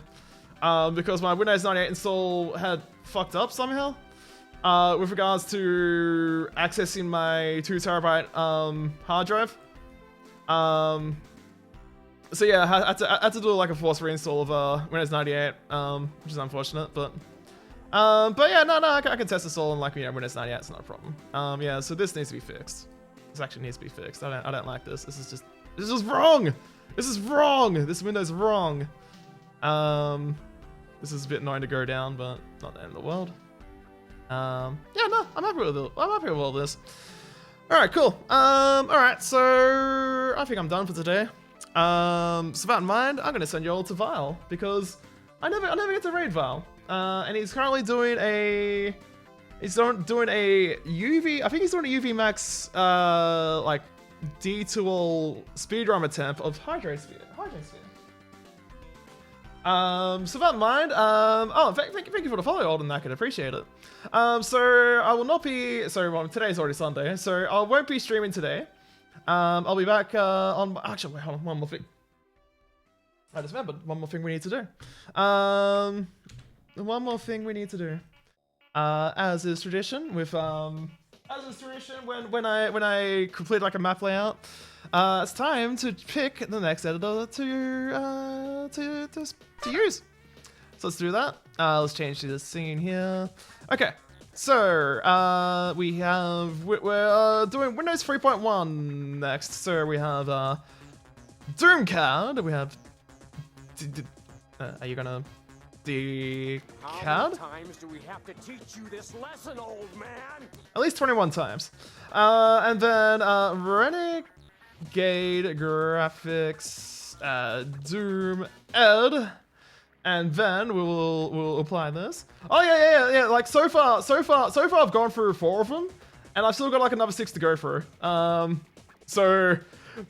because my Windows 98 install had fucked up somehow. With regards to accessing my 2TB hard drive. So yeah, I had to do like a forced reinstall of Windows 98, which is unfortunate, but yeah, no, I can test this all on like, you know, Windows 98. It's not a problem. Yeah, so this needs to be fixed. This actually needs to be fixed. I don't like this. This is just wrong. This is wrong. This Window's wrong. This is a bit annoying to go down, but not the end of the world. Yeah, no, I'm happy with it. I'm happy with all this. All right, cool. All right, so I think I'm done for today. So with that in mind, I'm gonna send you all to Vile because I never get to raid Vile. And he's currently doing a UV. I think he's doing a UV Max like D2 speedrun attempt of Hydrate Sphere. So with that in mind, thank you for the follow, Alden. I can appreciate it. So I will not be. Sorry, well, today's already Sunday, so I won't be streaming today. I'll be back on. Actually, wait, hold on, one more thing. I just remembered one more thing we need to do. One more thing we need to do. As is tradition, when I complete like a map layout, it's time to pick the next editor to use. So let's do that. Let's change to the scene here. Okay, so we're doing Windows 3.1 next. So we have Doomcad. We have. Are you gonna? How many times do we have to teach you this lesson, old man? At least 21 times. And then Renegade Graphics, Doom Ed, and then we'll apply this. Oh yeah. Like so far I've gone through 4 of them, and I've still got like another 6 to go through. So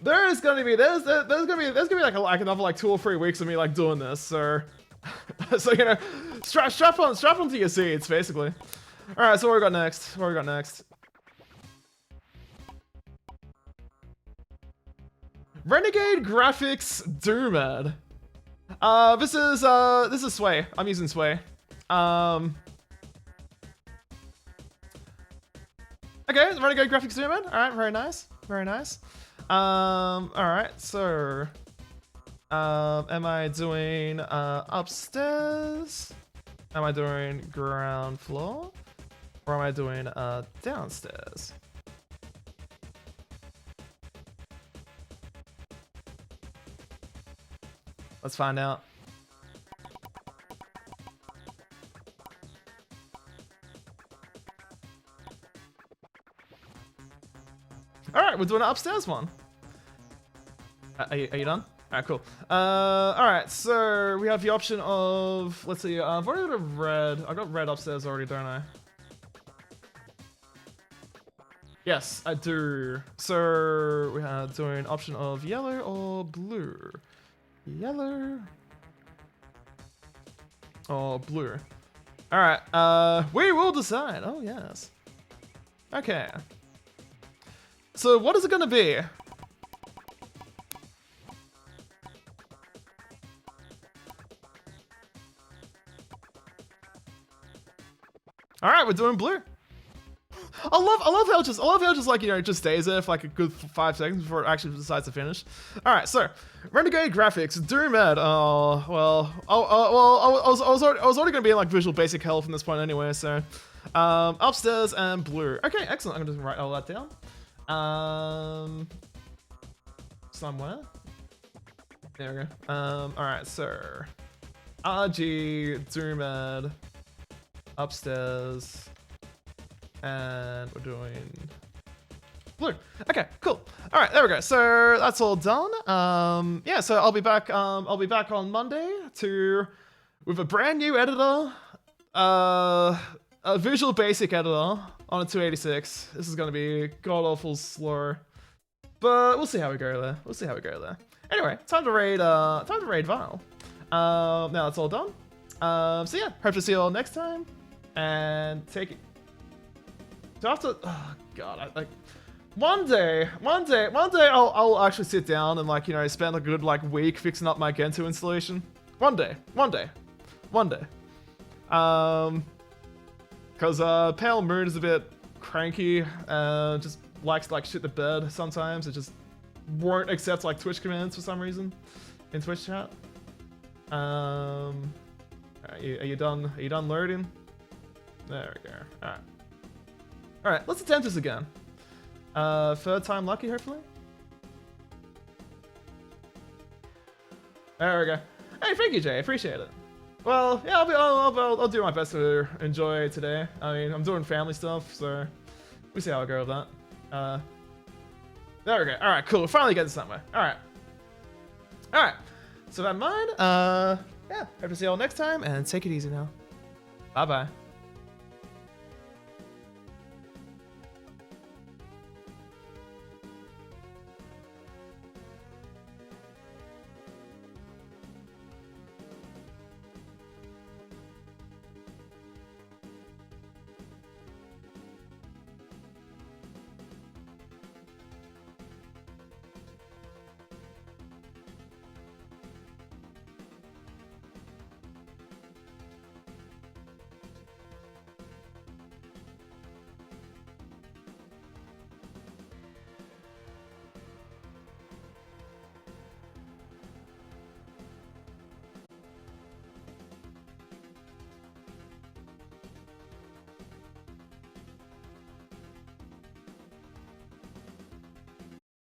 there's gonna be like another like 2 or 3 weeks of me like doing this. So. So you know, strap onto your seats, basically. All right, so what we got next? Renegade Graphics Doomad. This is Sway. I'm using Sway. Okay, Renegade Graphics Doomad. All right, very nice. All right, so. Am I doing upstairs? Am I doing ground floor? Or am I doing downstairs? Let's find out. Alright, we're doing an upstairs one. Are you done? Alright, cool. Alright, so we have the option of, let's see, I've already got a red. I got red upstairs already, don't I? Yes, I do. So we are doing option of yellow or blue. Yellow or blue. Alright, we will decide. Oh, yes. Okay. So what is it gonna be? All right, we're doing blue. I love how it just like, you know, it just stays there for like a good 5 seconds before it actually decides to finish. All right, so Renegade Graphics, Doomad. Oh well, I was already gonna be in like Visual Basic hell from this point anyway. So upstairs and blue. Okay, excellent. I'm gonna just write all that down. Somewhere. There we go. All right, so RG Doomad. Upstairs, and we're doing blue. Okay, cool. All right, there we go. So that's all done. Yeah, so I'll be back on Monday with a brand new editor. Visual Basic editor on a 286. This is gonna be god awful slow, but we'll see how we go there. We'll see how we go there. Anyway, time to raid Vile. Now that's all done. So yeah, hope to see you all next time, and take it. Do I have to? Oh god, one day, I'll actually sit down and like, you know, spend a good like week fixing up my Gentoo installation. One day. Cause Pale Moon is a bit cranky, just likes to like shit the bed sometimes. It just won't accept like Twitch commands for some reason in Twitch chat. Are you done? Are you done loading? There we go. Alright, let's attempt this again. Third time lucky, hopefully. There we go. Hey, thank you, Jay. Appreciate it. Well, yeah, I'll do my best to enjoy today. I mean, I'm doing family stuff, so we'll see how I go with that. There we go. All right, cool. We're finally getting somewhere. All right. So that in mind, yeah. Hope to see you all next time, and take it easy now. Bye bye.